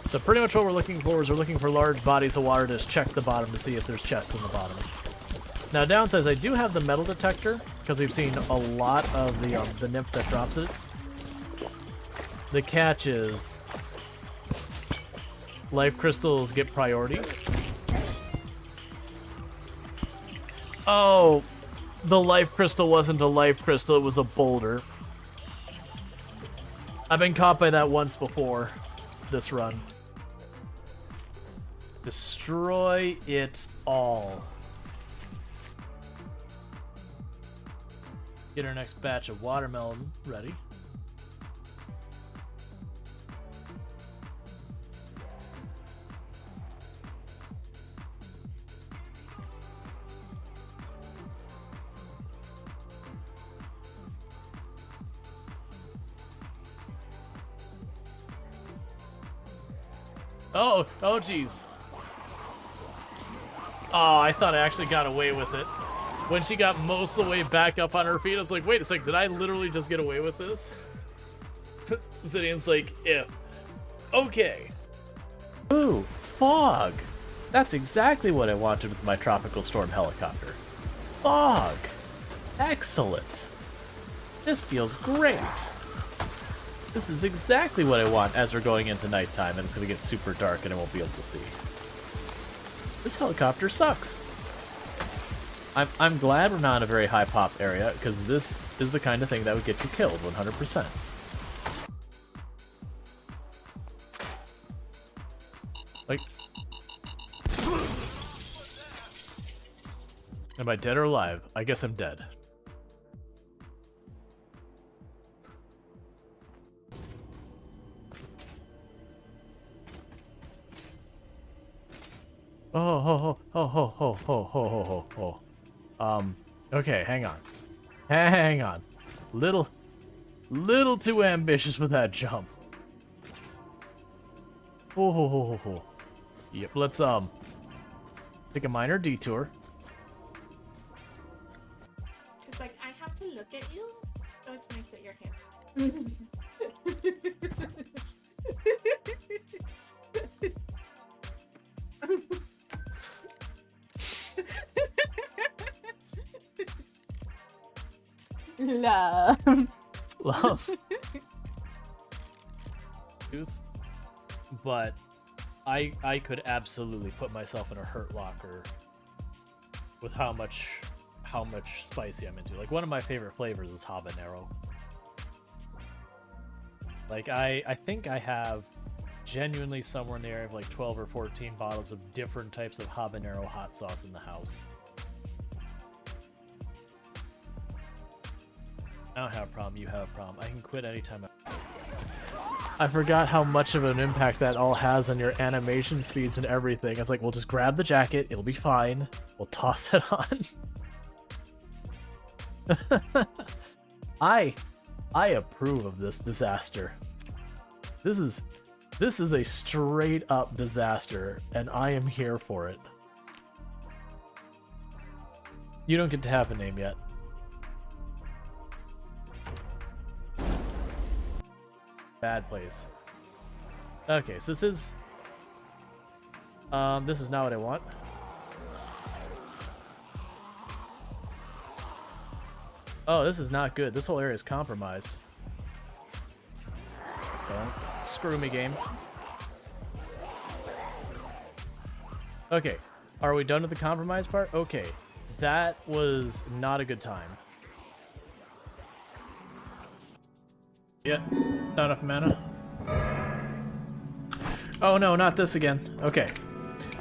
So pretty much what we're looking for is we're looking for large bodies of water. Just check the bottom to see if there's chests in the bottom. Now downside is I do have the metal detector because we've seen a lot of the nymph that drops it. The catch is life crystals get priority. Oh, the life crystal wasn't a life crystal, it was a boulder. I've been caught by that once before this run. Destroy it all. Get our next batch of watermelon ready. Oh, jeez. Oh, I thought I actually got away with it. When she got most of the way back up on her feet, I was like, wait a sec, did I literally just get away with this? Zidian's like, if. Okay. Ooh, fog. That's exactly what I wanted with my tropical storm helicopter. Fog. Excellent. This feels great. This is exactly what I want as we're going into nighttime and it's going to get super dark and I won't be able to see. This helicopter sucks. I'm glad we're not in a very high pop area because this is the kind of thing that would get you killed 100%. Like, am I dead or alive? I guess I'm dead. Okay, hang on. Hang on. Little too ambitious with that jump. Yep, let's, take a minor detour. It's like, I have to look at you, so it's nice that you're handsome. Love. But I could absolutely put myself in a hurt locker with how much spicy I'm into. Like, one of my favorite flavors is habanero. Like, I think I have genuinely somewhere in the area of like 12 or 14 bottles of different types of habanero hot sauce in the house. I don't have a problem, you have a problem. I can quit anytime I forgot how much of an impact that all has on your animation speeds and everything. It's like, we'll just grab the jacket, it'll be fine. We'll toss it on. I approve of this disaster. This is a straight up disaster, and I am here for it. You don't get to have a name yet. Bad place. Okay, so this is not what I want. Oh, this is not good. This whole area is compromised. Don't screw me, game. Okay, are we done with the compromise part? Okay, that was not a good time. Yeah, not enough mana. Oh no, not this again. Okay.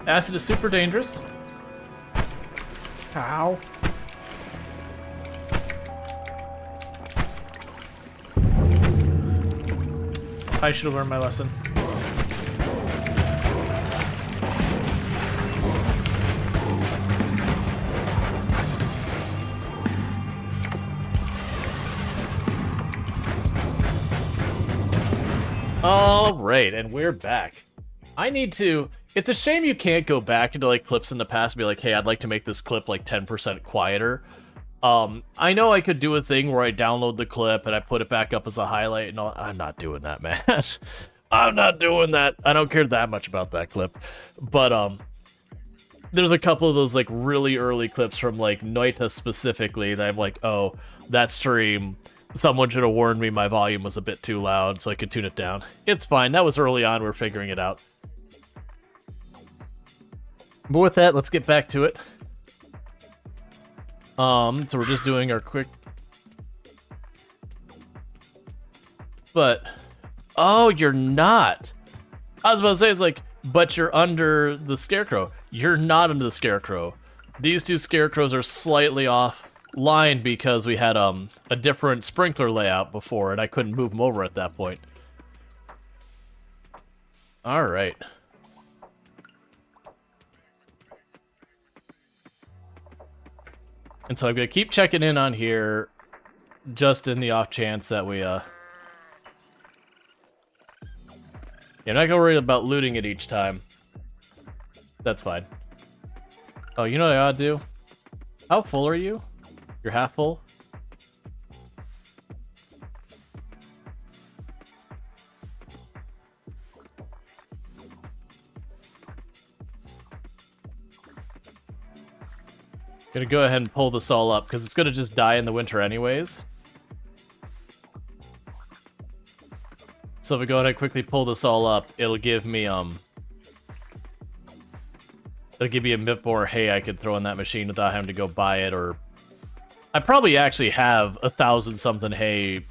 Acid is super dangerous. Ow. I should have learned my lesson. Alright, and we're back. I need to... It's a shame you can't go back into, like, clips in the past and be like, hey, I'd like to make this clip, like, 10% quieter. I know I could do a thing where I download the clip and I put it back up as a highlight and all. I'm not doing that, man. I'm not doing that. I don't care that much about that clip. But, there's a couple of those, like, really early clips from, like, Noita specifically that I'm like, oh, that stream... Someone should have warned me my volume was a bit too loud, so I could tune it down. It's fine. That was early on. We're figuring it out. But with that, let's get back to it. So we're just doing our quick... But... Oh, you're not! I was about to say, it's like, but you're under the Scarecrow. You're not under the Scarecrow. These two Scarecrows are slightly off line because we had a different sprinkler layout before and I couldn't move them over at that point. Alright. And so I'm gonna keep checking in on here just in the off chance that we Yeah, I'm not gonna worry about looting it each time. That's fine. Oh, you know what I ought to do? How full are you? You're half full? Gonna go ahead and pull this all up, because it's gonna just die in the winter anyways. So if we go ahead and quickly pull this all up, it'll give me, it'll give me a bit more hay I could throw in that machine without having to go buy it, or... I probably actually have 1,000-something hay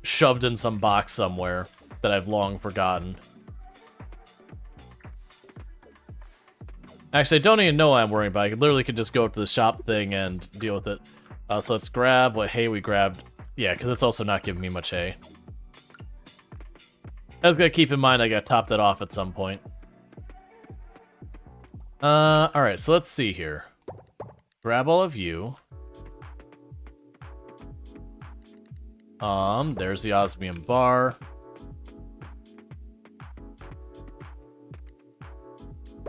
shoved in some box somewhere that I've long forgotten. Actually, I don't even know why I'm worrying about it. I literally could just go up to the shop thing and deal with it. So let's grab what hay we grabbed. Yeah, because it's also not giving me much hay. I was gonna keep in mind I gotta top that off at some point. Alright, so let's see here. Grab all of you. There's the osmium bar.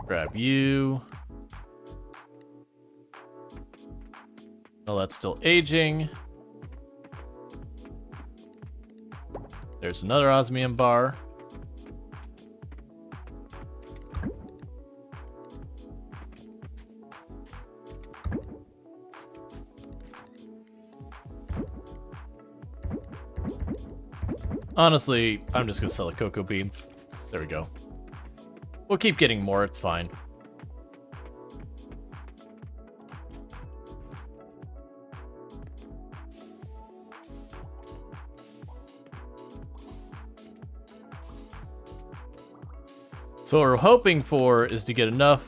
Grab you. Oh, that's still aging. There's another osmium bar. Honestly, I'm just gonna sell the cocoa beans. There we go. We'll keep getting more, it's fine. So what we're hoping for is to get enough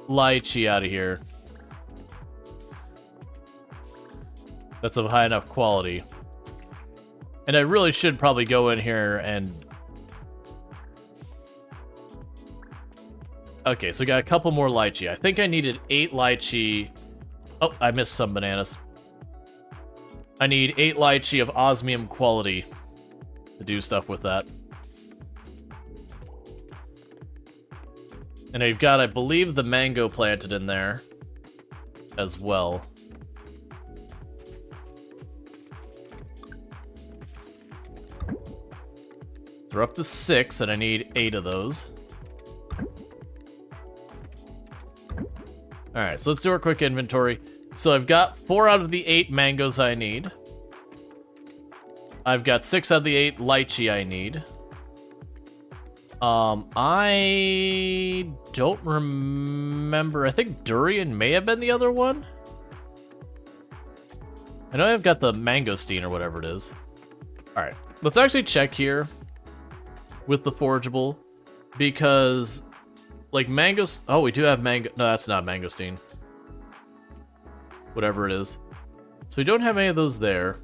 lychee out of here that's of high enough quality And I really should probably go in here and... Okay, so I got a couple more lychee. I think I needed 8 lychee. Oh, I missed some bananas. I need 8 lychee of osmium quality to do stuff with that. And I've got, I believe, the mango planted in there as well. We're up to 6, and I need 8 of those. Alright, so let's do our quick inventory. So I've got 4 out of the 8 mangoes I need. I've got 6 out of the 8 lychee I need. I don't remember. I think durian may have been the other one. I know I've got the mangosteen or whatever it is. Alright, let's actually check here with the forageable, because like mangoes. Oh, we do have mango. No, that's not mangosteen. Whatever it is. So we don't have any of those there.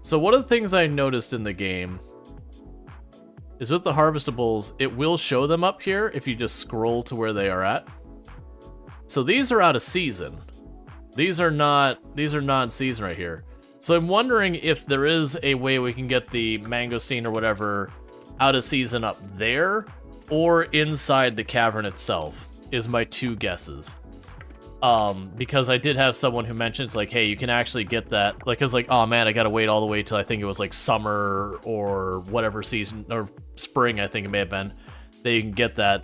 So one of the things I noticed in the game is with the harvestables, it will show them up here if you just scroll to where they are at. So these are out of season. These are non-season right here. So I'm wondering if there is a way we can get the mangosteen or whatever out of season up there, or inside the cavern itself, is my 2 guesses. Because I did have someone who mentioned, it's like, hey, you can actually get that. Like, I was like, oh man, I gotta wait all the way till I think it was like summer or whatever season, or spring, I think it may have been, that you can get that,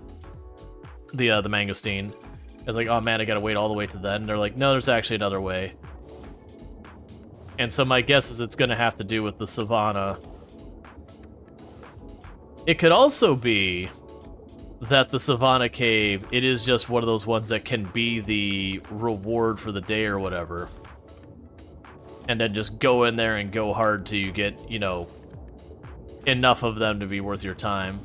the mangosteen. I was like, oh man, I gotta wait all the way to then. And they're like, no, there's actually another way. And so my guess is it's gonna have to do with the savanna. It could also be that the Savanna Cave, it is just one of those ones that can be the reward for the day or whatever. And then just go in there and go hard till you get, you know, enough of them to be worth your time.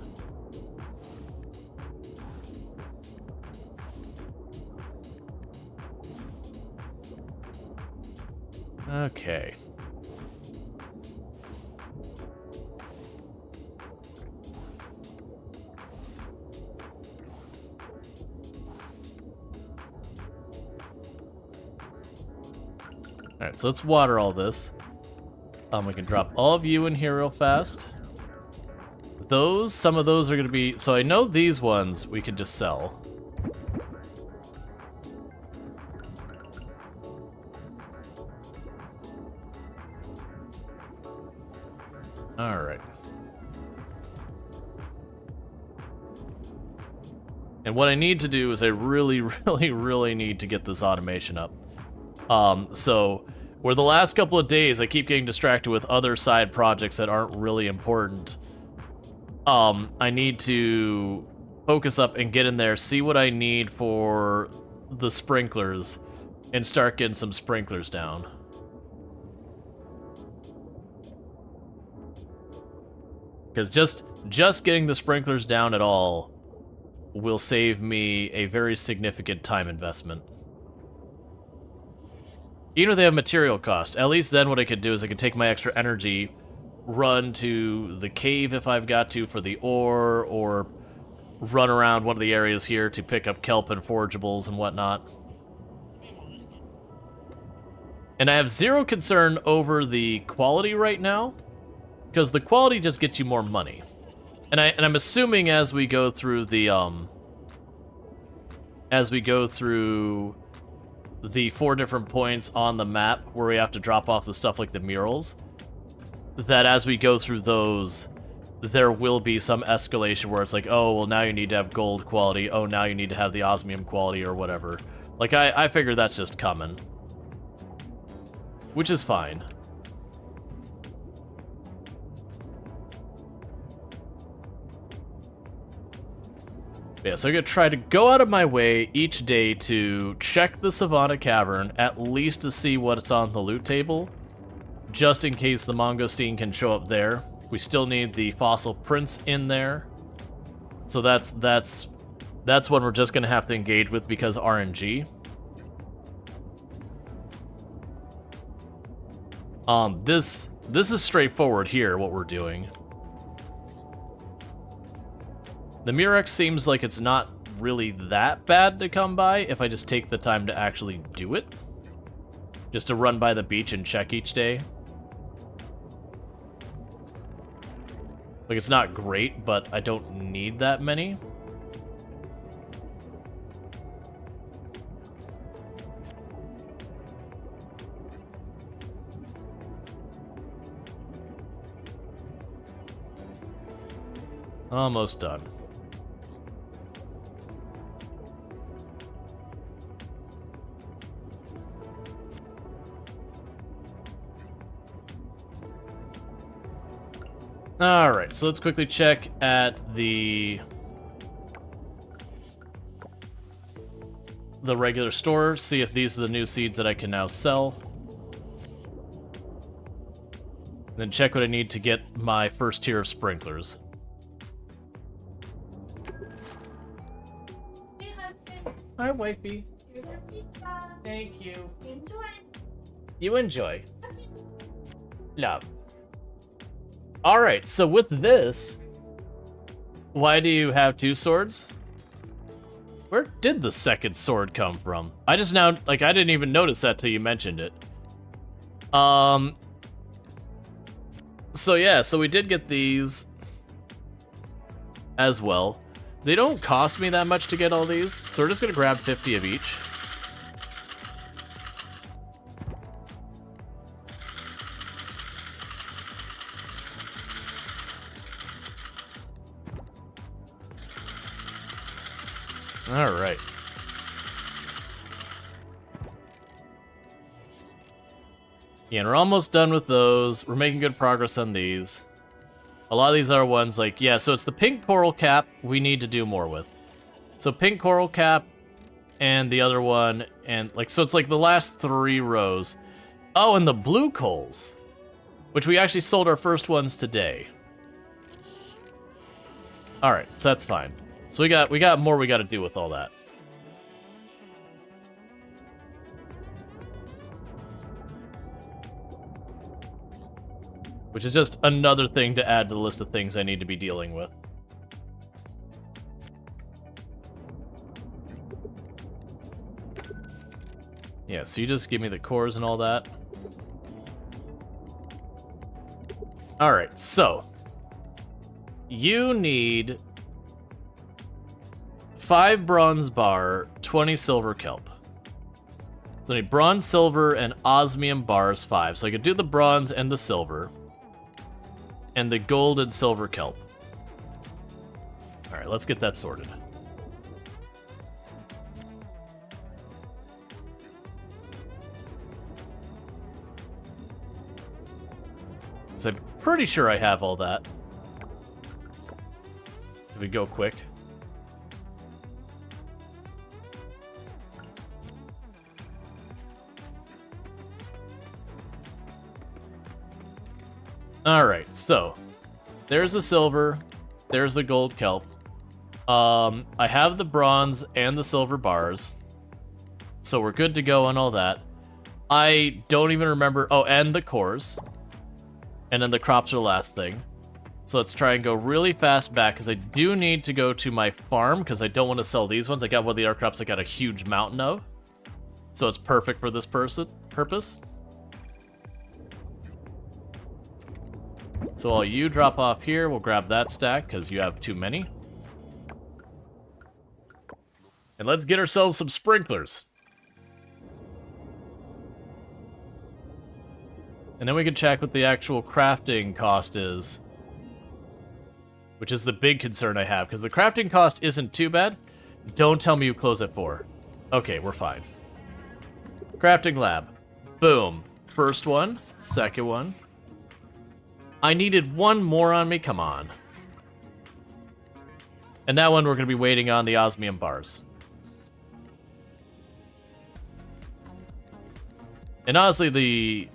Okay. Alright, so let's water all this. We can drop all of you in here real fast. Some of those are going to be... So I know these ones we can just sell. Alright. And what I need to do is I really, really, really need to get this automation up. So, where the last couple of days I keep getting distracted with other side projects that aren't really important, I need to focus up and get in there, see what I need for the sprinklers, and start getting some sprinklers down. Because just getting the sprinklers down at all will save me a very significant time investment. Even if they have material cost, at least then what I could do is I could take my extra energy, run to the cave if I've got to for the ore, or run around one of the areas here to pick up kelp and forageables and whatnot. And I have zero concern over the quality right now, because the quality just gets you more money. And I'm assuming as we go through the the 4 different points on the map where we have to drop off the stuff like the murals, that as we go through those, there will be some escalation where it's like, oh, well, now you need to have gold quality, oh, now you need to have the osmium quality or whatever. Like, I figure that's just coming. Which is fine. Yeah, so I'm going to try to go out of my way each day to check the Savanna Cavern, at least to see what's on the loot table, just in case the mangosteen can show up there. We still need the fossil prints in there, so that's one we're just going to have to engage with because RNG. This is straightforward here, what we're doing. The Murex seems like it's not really that bad to come by if I just take the time to actually do it. Just to run by the beach and check each day. Like, it's not great, but I don't need that many. Almost done. Alright, so let's quickly check at the regular store, see if these are the new seeds that I can now sell. And then check what I need to get my first tier of sprinklers. Hey, husband. Hi, wifey. Here's your pizza. Thank you. Enjoy. You enjoy. Love. Alright, so with this, why do you have two swords? Where did the second sword come from? I just now, like, I didn't even notice that till you mentioned it. So yeah, so we did get these as well. They don't cost me that much to get all these, so we're just gonna grab 50 of each. All right. Yeah, and we're almost done with those. We're making good progress on these. A lot of these are ones like, yeah, so it's the pink coral cap we need to do more with. So pink coral cap and the other one, and like, so it's like the last 3 rows. Oh, and the blue coals, which we actually sold our first ones today. All right, so that's fine. So we got more we got to do with all that. Which is just another thing to add to the list of things I need to be dealing with. Yeah, so you just give me the cores and all that. Alright, so you need 5 bronze bar, 20 silver kelp. So I need bronze, silver, and osmium bars 5. So I could do the bronze and the silver. And the gold and silver kelp. Alright, let's get that sorted. So I'm pretty sure I have all that. If we go quick. Alright, so there's the silver, there's the gold kelp. I have the bronze and the silver bars. So we're good to go on all that. I don't even remember, oh, and the cores. And then the crops are the last thing. So let's try and go really fast back, because I do need to go to my farm, because I don't want to sell these ones. I got one of the other crops I got a huge mountain of. So it's perfect for this purpose. So while you drop off here, we'll grab that stack, because you have too many. And let's get ourselves some sprinklers. And then we can check what the actual crafting cost is. Which is the big concern I have, because the crafting cost isn't too bad. Don't tell me you close at 4. Okay, we're fine. Crafting lab. Boom. First one, second one. I needed one more on me, come on. And that one we're going to be waiting on the osmium bars. And honestly,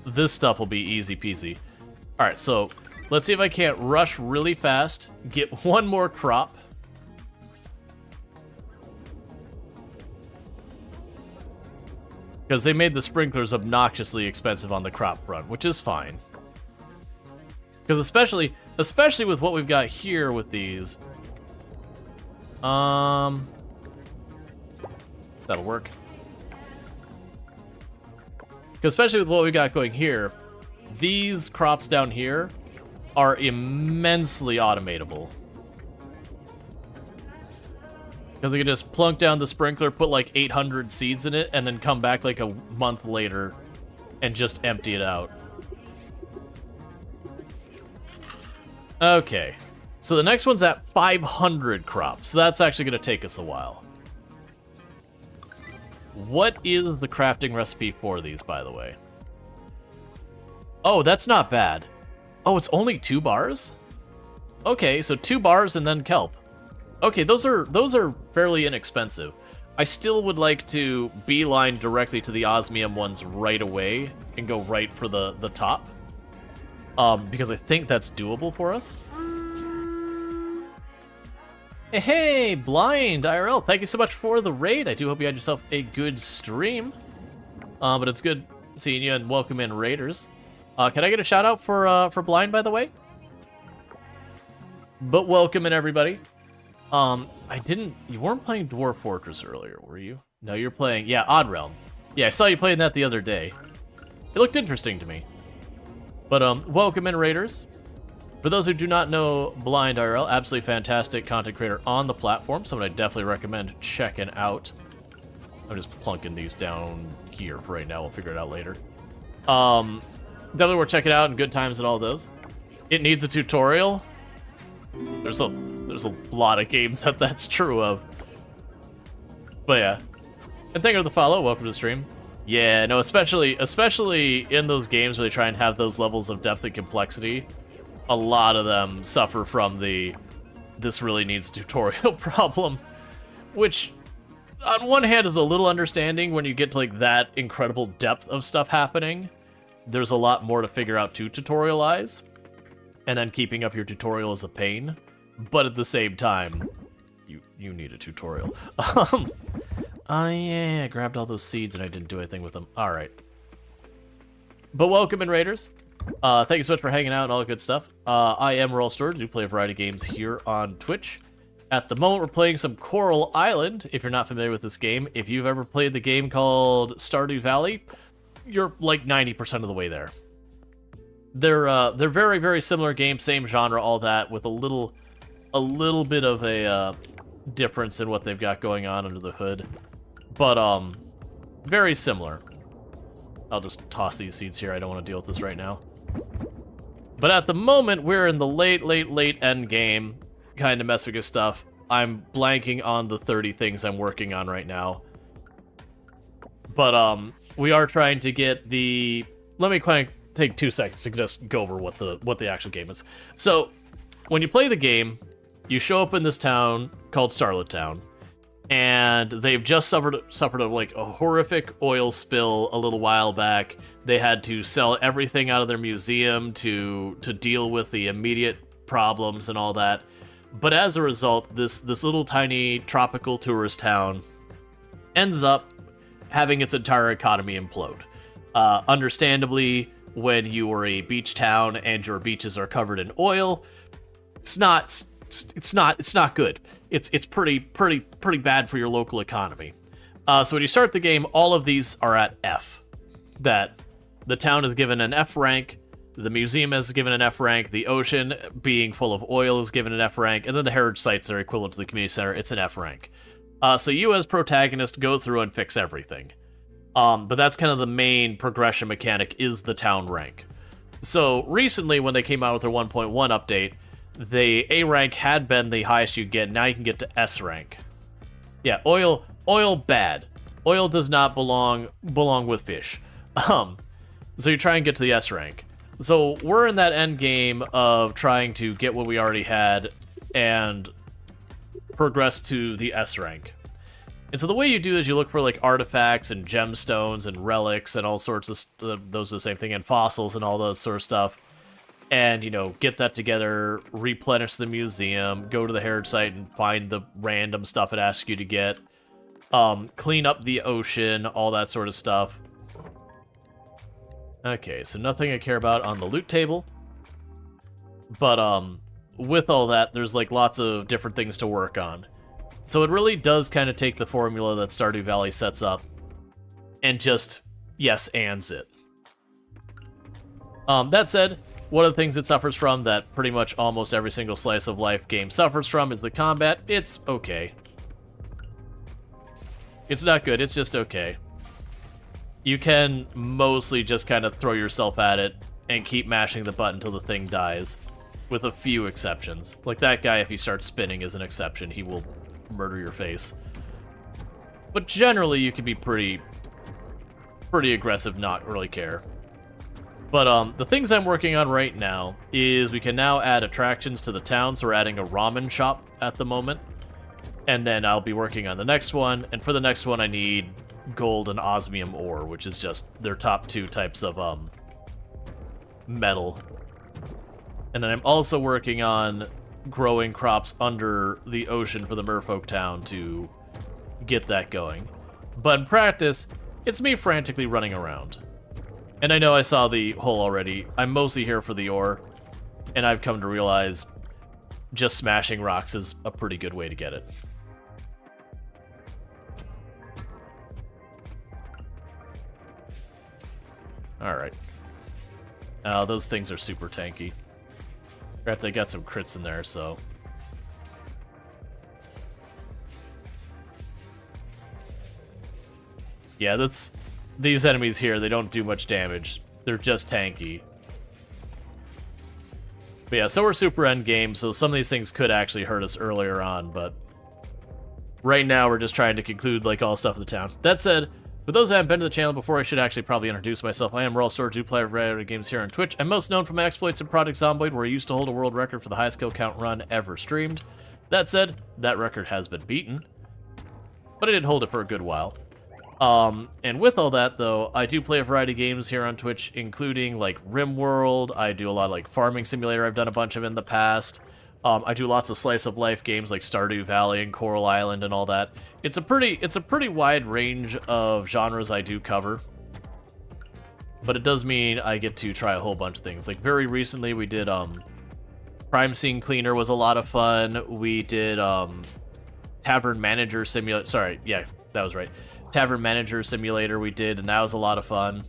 this stuff will be easy peasy. Alright, so let's see if I can't rush really fast, get one more crop. Because they made the sprinklers obnoxiously expensive on the crop front, which is fine. Because especially with what we've got here with these, that'll work. Because especially with what we got going here, these crops down here are immensely automatable. Because I can just plunk down the sprinkler, put like 800 seeds in it, and then come back like a month later and just empty it out. Okay, so the next one's at 500 crops, so that's actually going to take us a while. What is the crafting recipe for these, by the way? Oh, that's not bad. Oh, it's only 2 bars? Okay, so 2 bars and then kelp. Okay, those are fairly inexpensive. I still would like to beeline directly to the osmium ones right away and go right for the top. Because I think that's doable for us. Hey, Blind IRL, thank you so much for the raid. I do hope you had yourself a good stream. But it's good seeing you and welcome in raiders. Can I get a shout out for Blind, by the way? But welcome in, everybody. You weren't playing Dwarf Fortress earlier, were you? No, you're playing, yeah, Odd Realm. Yeah, I saw you playing that the other day. It looked interesting to me. But, welcome in, raiders. For those who do not know Blind IRL, absolutely fantastic content creator on the platform, someone I definitely recommend checking out. I'm just plunking these down here for right now, we'll figure it out later. Definitely worth checking out, and good times and all those. It needs a tutorial. There's a lot of games that's true of. But yeah. And thank you for the follow, welcome to the stream. Yeah, no, especially in those games where they try and have those levels of depth and complexity, a lot of them suffer from this really needs a tutorial problem, which on one hand is a little understanding when you get to like that incredible depth of stuff happening. There's a lot more to figure out to tutorialize, and then keeping up your tutorial is a pain, but at the same time, you need a tutorial. Yeah, I grabbed all those seeds and I didn't do anything with them. All right. But welcome in, raiders. Thank you so much for hanging out and all the good stuff. I am Rual Storge. I do play a variety of games here on Twitch. At the moment, we're playing some Coral Island, if you're not familiar with this game. If you've ever played the game called Stardew Valley, you're like 90% of the way there. They're very, very similar games, same genre, all that, with a little bit of a difference in what they've got going on under the hood. But, very similar. I'll just toss these seeds here. I don't want to deal with this right now. But at the moment, we're in the late end game, kind of messing with stuff. I'm blanking on the 30 things I'm working on right now. But, we are trying to get the... Let me take 2 seconds to just go over what the actual game is. So, when you play the game, you show up in this town called Starlet Town, and they've just suffered a horrific oil spill a little while back. They had to sell everything out of their museum to deal with the immediate problems and all that. But as a result, this little tiny tropical tourist town ends up having its entire economy implode. Understandably, when you are a beach town and your beaches are covered in oil, it's not good. It's pretty bad for your local economy. So when you start the game, all of these are at F. That the town is given an F rank, the museum is given an F rank, the ocean being full of oil is given an F rank, and then the heritage sites that are equivalent to the community center, it's an F rank. So you as protagonist go through and fix everything. But that's kind of the main progression mechanic, is the town rank. So recently, when they came out with their 1.1 update, the A rank had been the highest you get. Now you can get to S rank. Yeah, oil bad. Oil does not belong with fish. So you try and get to the S rank. So we're in that end game of trying to get what we already had and progress to the S rank. And so the way you do is you look for like artifacts and gemstones and relics and all sorts of those are the same thing, and fossils and all those sort of stuff. And, you know, get that together, replenish the museum, go to the heritage site and find the random stuff it asks you to get, clean up the ocean, all that sort of stuff. Okay, so nothing I care about on the loot table. But with all that, there's like lots of different things to work on. So it really does kind of take the formula that Stardew Valley sets up and just yes-ands it. That said, one of the things it suffers from that pretty much almost every single slice of life game suffers from is the combat. It's okay. It's not good, it's just okay. You can mostly just kind of throw yourself at it and keep mashing the button until the thing dies, with a few exceptions. Like that guy, if he starts spinning, is an exception. He will murder your face. But generally, you can be pretty aggressive, not really care. But the things I'm working on right now is we can now add attractions to the town, so we're adding a ramen shop at the moment. And then I'll be working on the next one, and for the next one I need gold and osmium ore, which is just their top 2 types of metal. And then I'm also working on growing crops under the ocean for the merfolk town to get that going. But in practice, it's me frantically running around. And I know I saw the hole already. I'm mostly here for the ore, and I've come to realize just smashing rocks is a pretty good way to get it. Alright. Those things are super tanky. Crap, they got some crits in there, so... Yeah, that's... These enemies here, they don't do much damage. They're just tanky. But yeah, so we're super endgame, so some of these things could actually hurt us earlier on, but... Right now, we're just trying to conclude, like, all stuff in the town. That said, for those who haven't been to the channel before, I should actually probably introduce myself. I am Rual, Storge, do play variety games here on Twitch. I'm most known for my exploits in Project Zomboid, where I used to hold a world record for the highest kill count run ever streamed. That said, that record has been beaten. But I did hold it for a good while. And with all that, though, I do play a variety of games here on Twitch, including, like, RimWorld. I do a lot of, like, Farming Simulator. I've done a bunch of in the past. I do lots of slice-of-life games like Stardew Valley and Coral Island and all that. It's a pretty wide range of genres I do cover. But it does mean I get to try a whole bunch of things. Like, very recently we did, Crime Scene Cleaner was a lot of fun. We did, Tavern Manager Simulator. Sorry, yeah, that was right. Tavern Manager Simulator we did, and that was a lot of fun.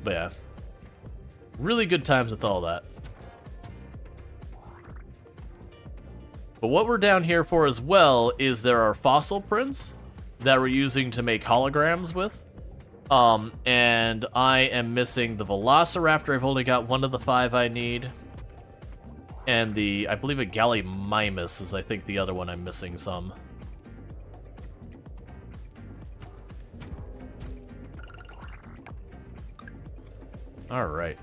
But yeah. Really good times with all that. But what we're down here for as well is there are fossil prints that we're using to make holograms with. And I am missing the Velociraptor. I've only got one of the 5 I need. And I believe a Gallimimus is, I think, the other one I'm missing some. Alright.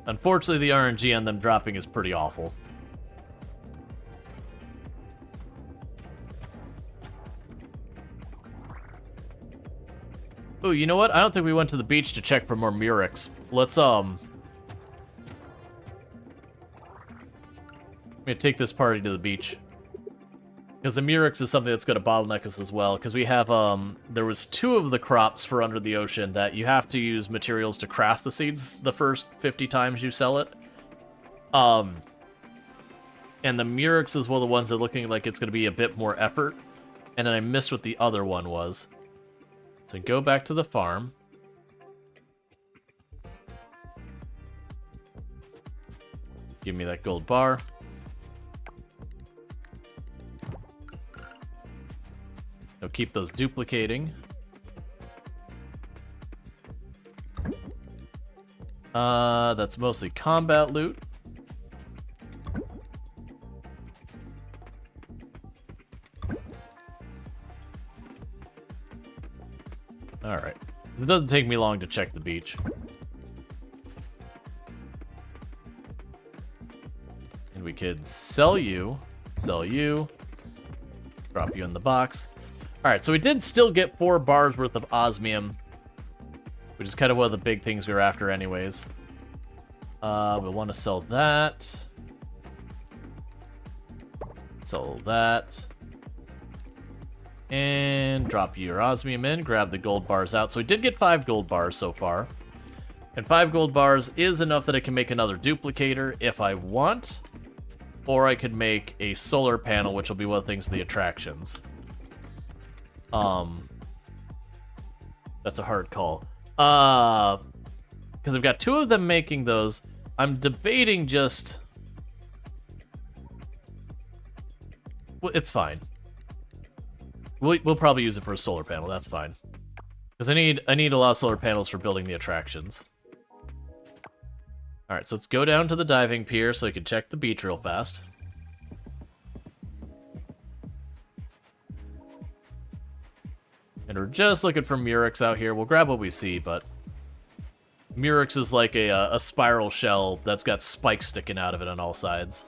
Unfortunately, the RNG on them dropping is pretty awful. Ooh, you know what? I don't think we went to the beach to check for more Murex. Let's, I'm gonna take this party to the beach. Because the Murex is something that's gonna bottleneck us as well, because we have, there was 2 of the crops for Under the Ocean that you have to use materials to craft the seeds the first 50 times you sell it. And the Murex is one of the ones that looking like it's gonna be a bit more effort, and then I missed what the other one was. So go back to the farm. Give me that gold bar. Now keep those duplicating. That's mostly combat loot. Alright. It doesn't take me long to check the beach. And we could sell you, drop you in the box. Alright, so we did still get 4 bars worth of osmium, which is kind of one of the big things we were after anyways. We'll want to sell that. Sell that. And drop your osmium in, grab the gold bars out. So we did get 5 gold bars so far. And 5 gold bars is enough that I can make another duplicator if I want. Or I could make a solar panel, which will be one of the things of the attractions. That's a hard call. Because I've got 2 of them making those. I'm debating just... Well, it's fine. We'll probably use it for a solar panel. That's fine. Because I need a lot of solar panels for building the attractions. All right, so let's go down to the diving pier so I can check the beach real fast. And we're just looking for Murex out here. We'll grab what we see, but Murex is like a spiral shell that's got spikes sticking out of it on all sides.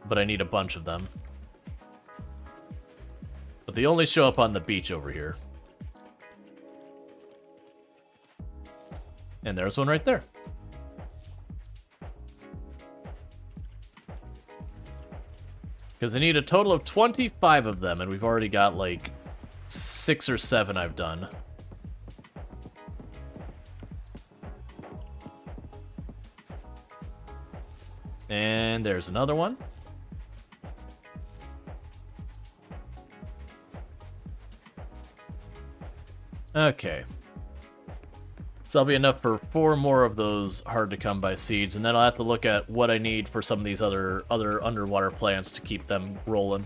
But I need a bunch of them. But they only show up on the beach over here. And there's one right there. Because I need a total of 25 of them, and we've already got like 6 or 7 I've done. And there's another one. Okay. So that'll be enough for 4 more of those hard-to-come-by seeds, and then I'll have to look at what I need for some of these other underwater plants to keep them rolling.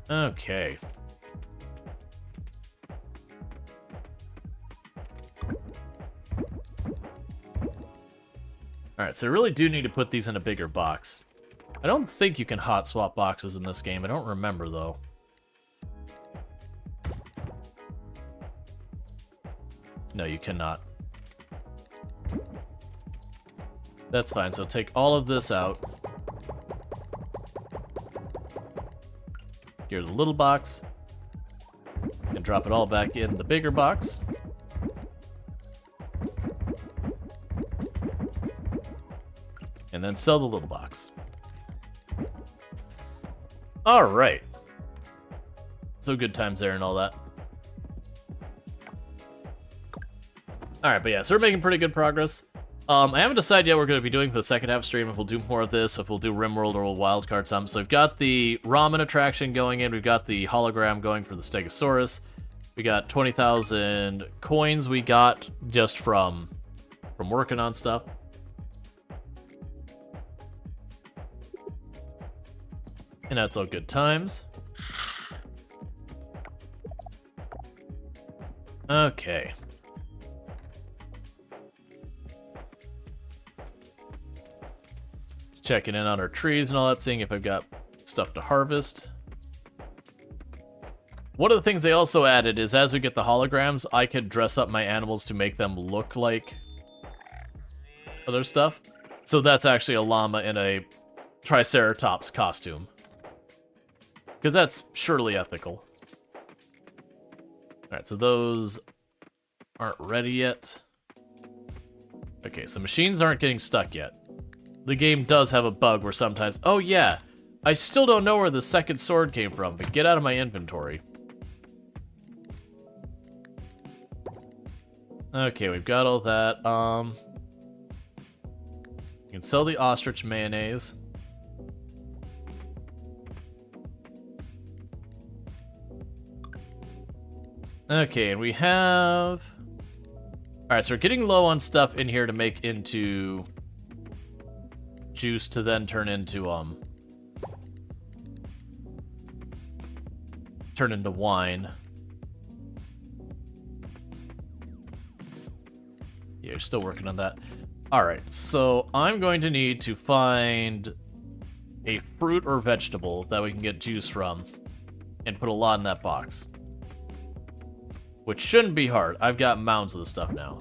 Okay. Alright, so I really do need to put these in a bigger box. I don't think you can hot swap boxes in this game. I don't remember, though. No, you cannot. That's fine, so take all of this out. Here's the little box. And drop it all back in the bigger box. And then sell the little box. Alright. So good times there and all that. Alright, but yeah, so we're making pretty good progress. I haven't decided yet what we're going to be doing for the second half stream, if we'll do more of this, if we'll do RimWorld or we'll wildcard some. So we've got the ramen attraction going in, we've got the hologram going for the Stegosaurus, we got 20,000 coins we got just from working on stuff. And that's all good times. Okay. Checking in on our trees and all that, seeing if I've got stuff to harvest. One of the things they also added is as we get the holograms, I could dress up my animals to make them look like other stuff. So that's actually a llama in a Triceratops costume. Because that's surely ethical. Alright, so those aren't ready yet. Okay, so machines aren't getting stuck yet. The game does have a bug where sometimes... Oh yeah, I still don't know where the second sword came from, but get out of my inventory. Okay, we've got all that. You can sell the ostrich mayonnaise. Okay, and we have... Alright, so we're getting low on stuff in here to make into... juice to then turn into wine. Yeah, you're still working on that. Alright, so I'm going to need to find a fruit or vegetable that we can get juice from and put a lot in that box. Which shouldn't be hard. I've got mounds of the stuff now.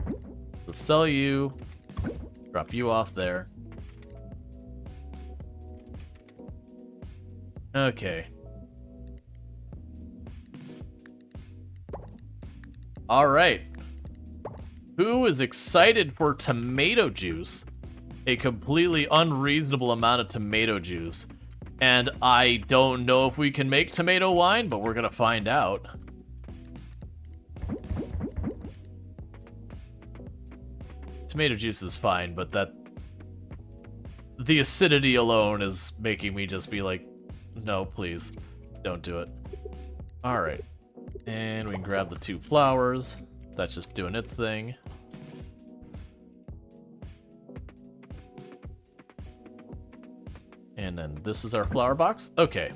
So sell you, drop you off there. Okay. Alright. Who is excited for tomato juice? a completely unreasonable amount of tomato juice. And I don't know if we can make tomato wine, but we're gonna find out. Tomato juice is fine, but the acidity alone is making me just be like, no, please, don't do it. Alright. And we can grab the 2 flowers. That's just doing its thing. And then this is our flower box. Okay.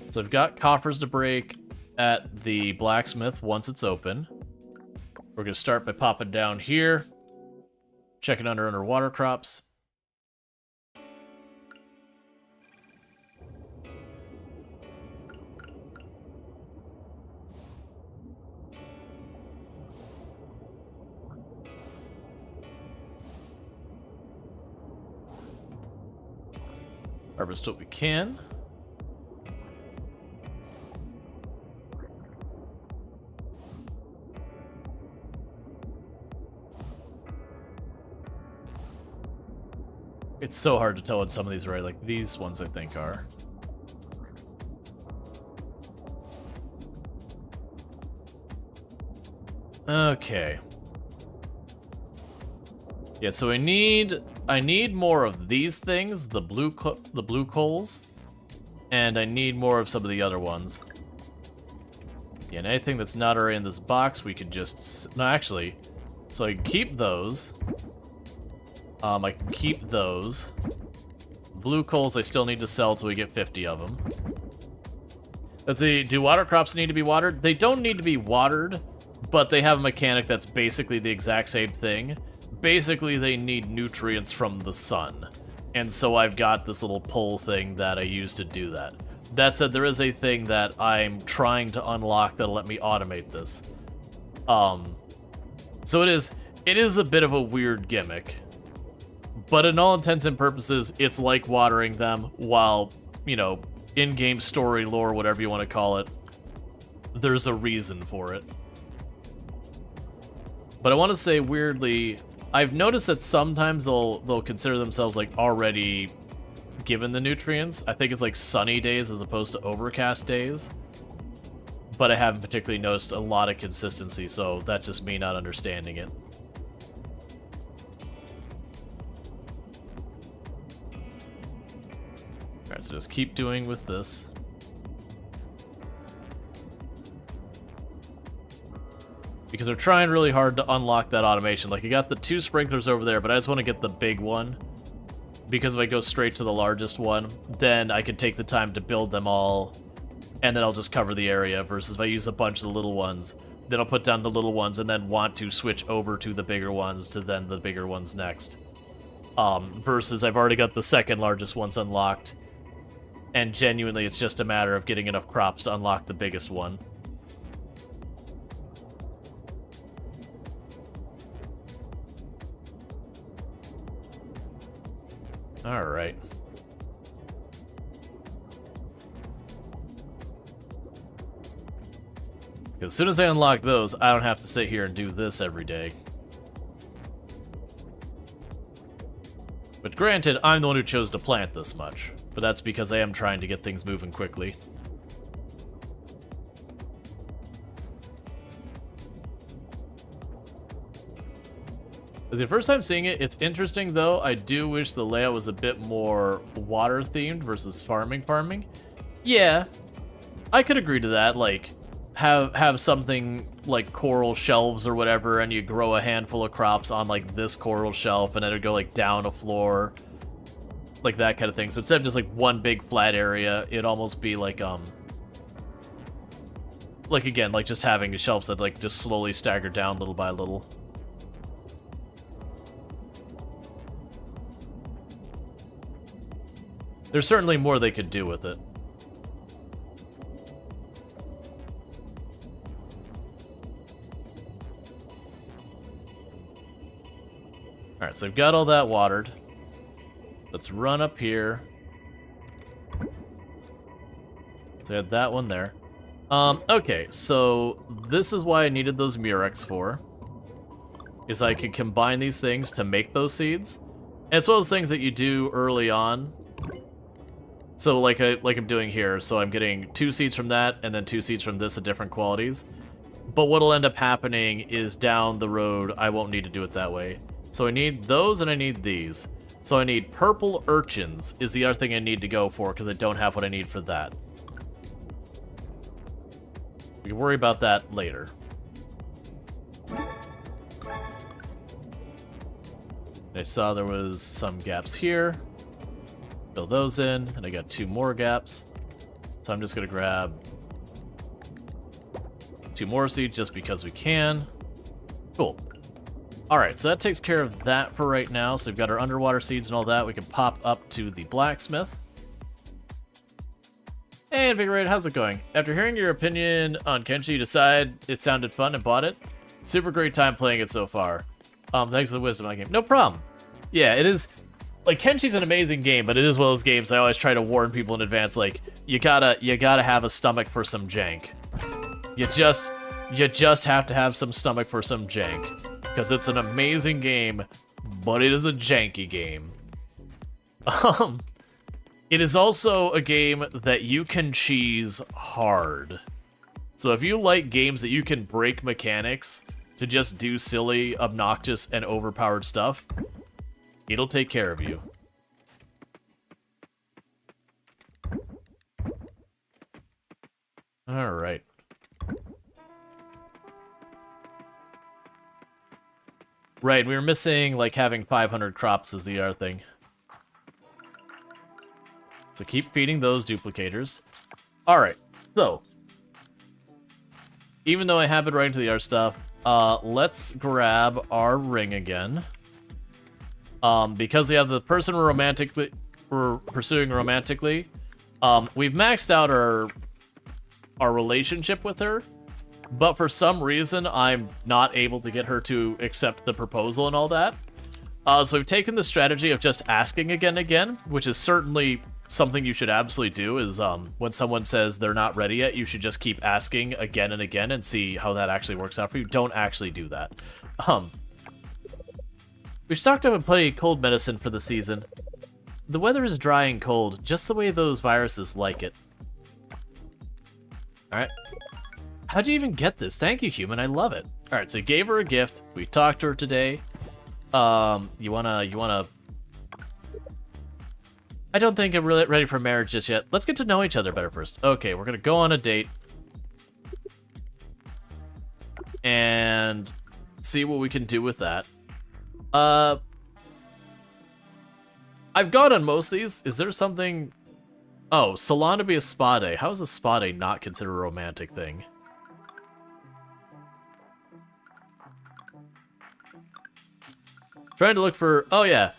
So I've got coffers to break at the blacksmith once it's open. We're going to start by popping down here. Checking under underwater crops. Harvest what we can. It's so hard to tell what some of these are right. Like these ones I think are. Okay. Yeah, so I need more of these things, the blue coals, and I need more of some of the other ones. Yeah, and anything that's not already in this box, we could just no, actually. So I can keep those. I can keep those. Blue coals I still need to sell till we get 50 of them. Let's see, do water crops need to be watered? They don't need to be watered, but they have a mechanic that's basically the exact same thing. Basically, they need nutrients from the sun. And so I've got this little pole thing that I use to do that. That said, there is a thing that I'm trying to unlock that'll let me automate this. So it is a bit of a weird gimmick. But in all intents and purposes, it's like watering them while, you know, in-game story lore, whatever you want to call it, there's a reason for it. But I want to say, weirdly, I've noticed that sometimes they'll consider themselves like already given the nutrients. I think it's like sunny days as opposed to overcast days. But I haven't particularly noticed a lot of consistency, so that's just me not understanding it. Alright, so just keep doing with this. Because they're trying really hard to unlock that automation. Like, you got the 2 sprinklers over there, but I just want to get the big one. Because if I go straight to the largest one, then I can take the time to build them all, and then I'll just cover the area, versus if I use a bunch of the little ones, then I'll put down the little ones and then want to switch over to the bigger ones to then the bigger ones next. Versus I've already got the second largest ones unlocked, and genuinely it's just a matter of getting enough crops to unlock the biggest one. Alright. As soon as I unlock those, I don't have to sit here and do this every day. But granted, I'm the one who chose to plant this much. But that's because I am trying to get things moving quickly. The first time seeing it, it's interesting though. I do wish the layout was a bit more water themed versus farming. Yeah, I could agree to that. Like, have something like coral shelves or whatever, and you grow a handful of crops on like this coral shelf, and then it'd go like down a floor, like that kind of thing. So instead of just like one big flat area, it'd almost be like again, like just having shelves that like just slowly stagger down little by little. There's certainly more they could do with it. Alright, so I've got all that watered. Let's run up here. So I had that one there. Okay, so this is why I needed those Murex for. Is I could combine these things to make those seeds. As well as things that you do early on. So like I'm doing here, so I'm getting 2 seeds from that, and then 2 seeds from this at different qualities. But what'll end up happening is down the road, I won't need to do it that way. So I need those and I need these. So I need purple urchins is the other thing I need to go for, because I don't have what I need for that. We can worry about that later. I saw there was some gaps here. Fill those in, and I got 2 more gaps. So I'm just gonna grab 2 more seeds just because we can. Cool. Alright, so that takes care of that for right now. So we've got our underwater seeds and all that. We can pop up to the blacksmith. Hey, Invigorated, how's it going? After hearing your opinion on Kenshi, you decide it sounded fun and bought it? Super great time playing it so far. Thanks for the wisdom on the game. No problem. Yeah, it is... Like, Kenshi's an amazing game, but it is one of those games I always try to warn people in advance, like, you gotta have a stomach for some jank. You just have to have some stomach for some jank. Because it's an amazing game, but it is a janky game. It is also a game that you can cheese hard. So if you like games that you can break mechanics to just do silly, obnoxious, and overpowered stuff, it'll take care of you. Alright. Right, we were missing, like, having 500 crops is the other thing. So keep feeding those duplicators. Alright, so. Even though I have been right into the other stuff, let's grab our ring again. Because we have the person we're pursuing romantically, we've maxed out our relationship with her, but for some reason I'm not able to get her to accept the proposal and all that. So we've taken the strategy of just asking again and again, which is certainly something you should absolutely do, is when someone says they're not ready yet, you should just keep asking again and again and see how that actually works out for you. Don't actually do that. We've stocked up on plenty of cold medicine for the season. The weather is dry and cold, just the way those viruses like it. Alright. How'd you even get this? Thank you, human. I love it. Alright, so you gave her a gift. We talked to her today. You wanna... I don't think I'm really ready for marriage just yet. Let's get to know each other better first. Okay, we're gonna go on a date. And see what we can do with that. I've gone on most of these. Is there something... Oh, salon to be a spa day. How is a spa day not considered a romantic thing? Trying to look for... Oh, yeah.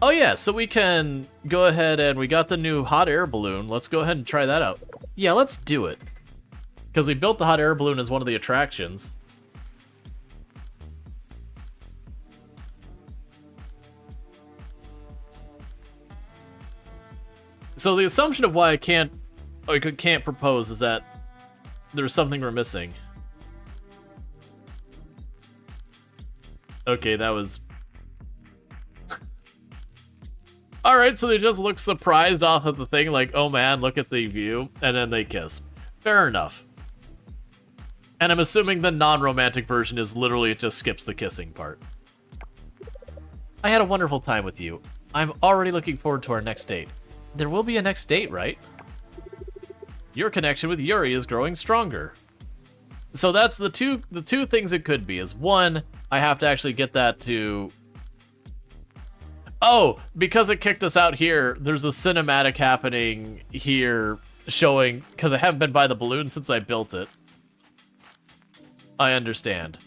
Oh, yeah, so we can go ahead and we got the new hot air balloon. Let's go ahead and try that out. Yeah, let's do it. Because we built the hot air balloon as one of the attractions. So the assumption of why I can't propose is that there's something we're missing. Okay, that was... Alright, so they just look surprised off of the thing, like, oh man, look at the view, and then they kiss. Fair enough. And I'm assuming the non-romantic version is literally it just skips the kissing part. I had a wonderful time with you. I'm already looking forward to our next date. There will be a next date, right? Your connection with Yuri is growing stronger. So that's the two things it could be, is one, I have to actually get that to... Oh, because it kicked us out here, there's a cinematic happening here showing, because I haven't been by the balloon since I built it. I understand.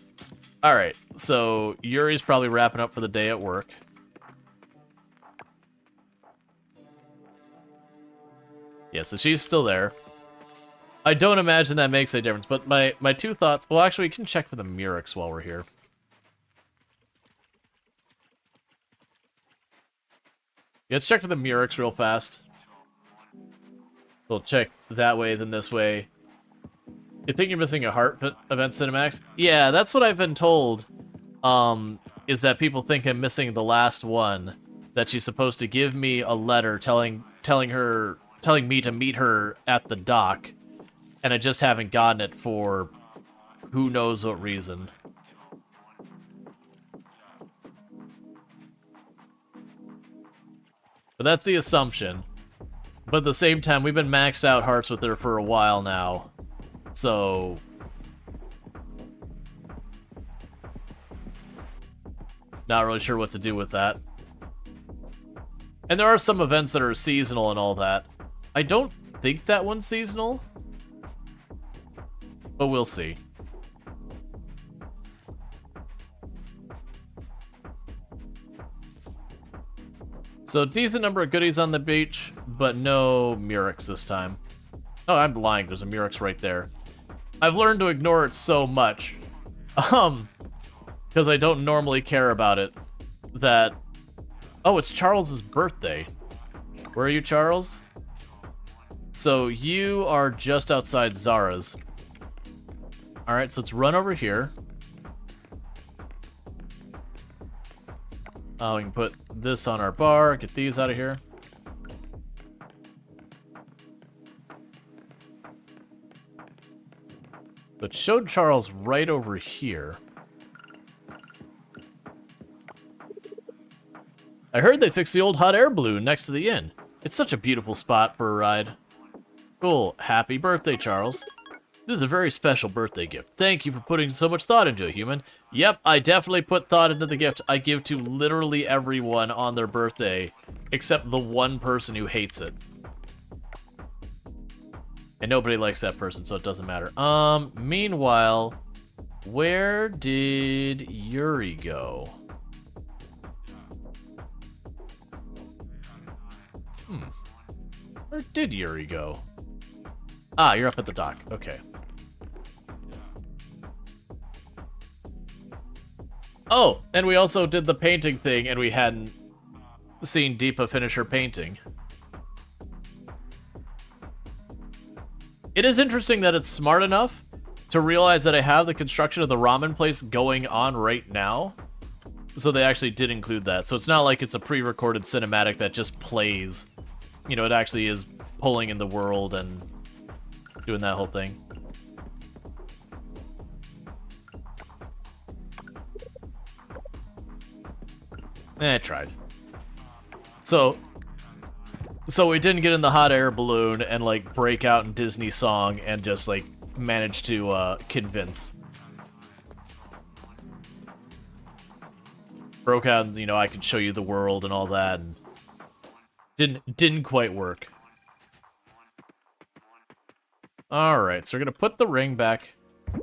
Alright, so Yuri's probably wrapping up for the day at work. Yeah, so she's still there. I don't imagine that makes a difference, but my two thoughts... Well, actually, we can check for the Murex while we're here. Let's check for the Murex real fast. We'll check that way, then this way. You think you're missing a heart event cinematics? Yeah, that's what I've been told. Is that people think I'm missing the last one. that she's supposed to give me a letter telling me to meet her at the dock, and I just haven't gotten it for who knows what reason. But that's the assumption. But at the same time, we've been maxed out hearts with her for a while now. So... not really sure what to do with that. And there are some events that are seasonal and all that. I don't think that one's seasonal. But we'll see. So, decent number of goodies on the beach, but no Murex this time. Oh, I'm lying. There's a Murex right there. I've learned to ignore it so much. Because I don't normally care about it. That... oh, it's Charles's birthday. Where are you, Charles? So, you are just outside Zara's. Alright, so let's run over here. We can put this on our bar, get these out of here. But showed Charles right over here. I heard they fixed the old hot air balloon next to the inn. It's such a beautiful spot for a ride. Cool. Happy birthday, Charles. This is a very special birthday gift. Thank you for putting so much thought into it, human. Yep, I definitely put thought into the gift I give to literally everyone on their birthday, except the one person who hates it. And nobody likes that person, so it doesn't matter. Meanwhile, where did Yuri go? Where did Yuri go? Ah, you're up at the dock. Okay. Oh, and we also did the painting thing, and we hadn't seen Deepa finish her painting. It is interesting that it's smart enough to realize that I have the construction of the ramen place going on right now. So they actually did include that. So it's not like it's a pre-recorded cinematic that just plays. You know, it actually is pulling in the world and doing that whole thing. I tried. So we didn't get in the hot air balloon and, like, break out in Disney song and just, like, manage to, convince. Broke out, and, you know, I could show you the world and all that, and didn't quite work. Alright, so we're gonna put the ring back.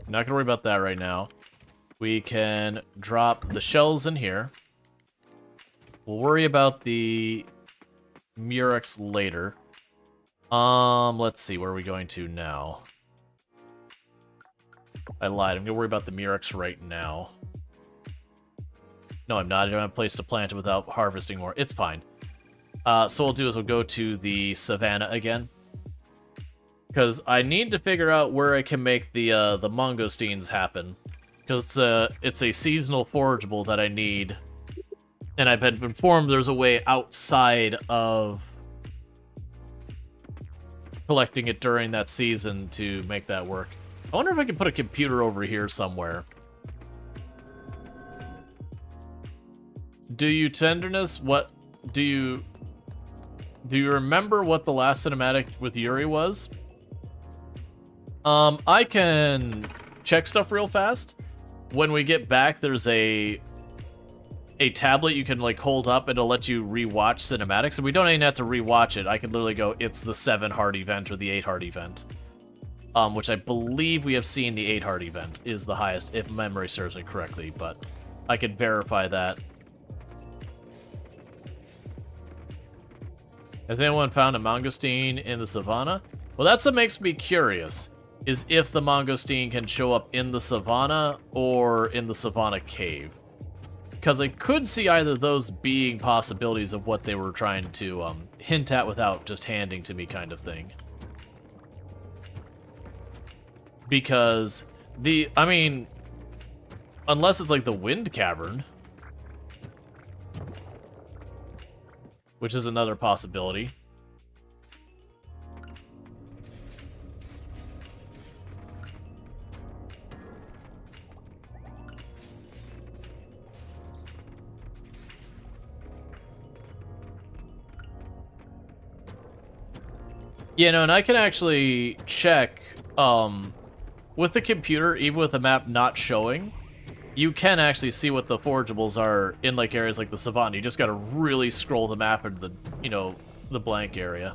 Not gonna worry about that right now. We can drop the shells in here. We'll worry about the Murex later. Let's see, where are we going to now? I lied, I'm gonna worry about the Murex right now. No, I'm not. I don't have a place to plant it without harvesting more. It's fine. So what we'll do is we'll go to the savannah again. Because I need to figure out where I can make the mangosteens happen. Because it's a seasonal forageable that I need. And I've been informed there's a way outside of collecting it during that season to make that work. I wonder if I can put a computer over here somewhere. Do you tenderness? What do you remember what the last cinematic with Yuri was? I can check stuff real fast. When we get back, there's a tablet you can, like, hold up and it'll let you rewatch cinematics. And we don't even have to rewatch it. I can literally go, it's the 7 heart event or the 8 heart event. Which I believe we have seen the 8 heart event is the highest, if memory serves me correctly, but I can verify that. Has anyone found a mangosteen in the savannah? Well, that's what makes me curious, is if the mangosteen can show up in the savannah or in the savannah cave. Because I could see either of those being possibilities of what they were trying to hint at without just handing to me kind of thing. Because I mean, unless it's like the wind cavern. which is another possibility. Yeah, no, and I can actually check, with the computer, even with the map not showing, you can actually see what the forageables are in, like, areas like the savannah. You just gotta really scroll the map into the, you know, the blank area.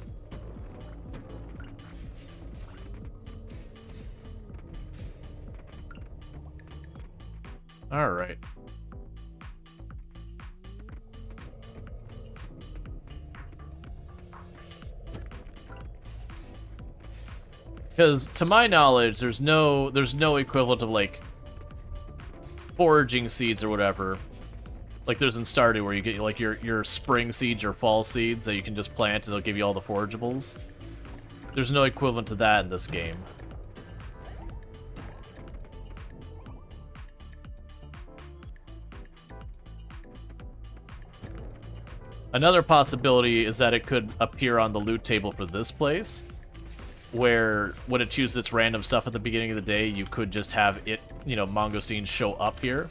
Alright. Because, to my knowledge, there's no equivalent of, like, foraging seeds or whatever. Like there's in Stardew where you get, like, your spring seeds or fall seeds that you can just plant and they'll give you all the forageables. There's no equivalent to that in this game. Another possibility is that it could appear on the loot table for this place, where when it chooses its random stuff at the beginning of the day, you could just have it, you know, mangosteens show up here.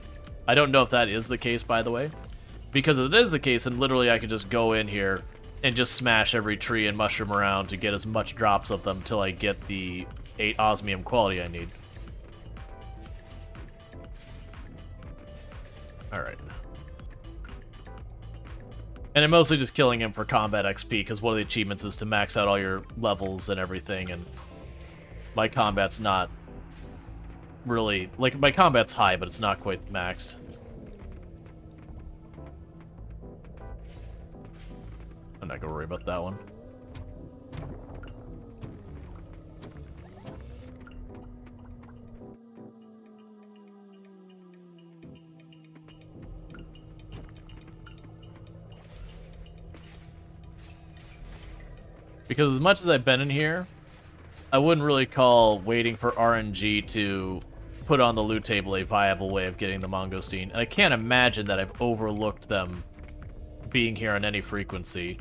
I don't know if that is the case, by the way. Because if it is the case, then literally I could just go in here and just smash every tree and mushroom around to get as much drops of them till I get the 8 osmium quality I need. Alright. And I'm mostly just killing him for combat XP, because one of the achievements is to max out all your levels and everything, and my combat's not really... Like, my combat's high, but it's not quite maxed. I'm not gonna worry about that one. Because as much as I've been in here, I wouldn't really call waiting for RNG to put on the loot table a viable way of getting the mangosteen. And I can't imagine that I've overlooked them being here on any frequency.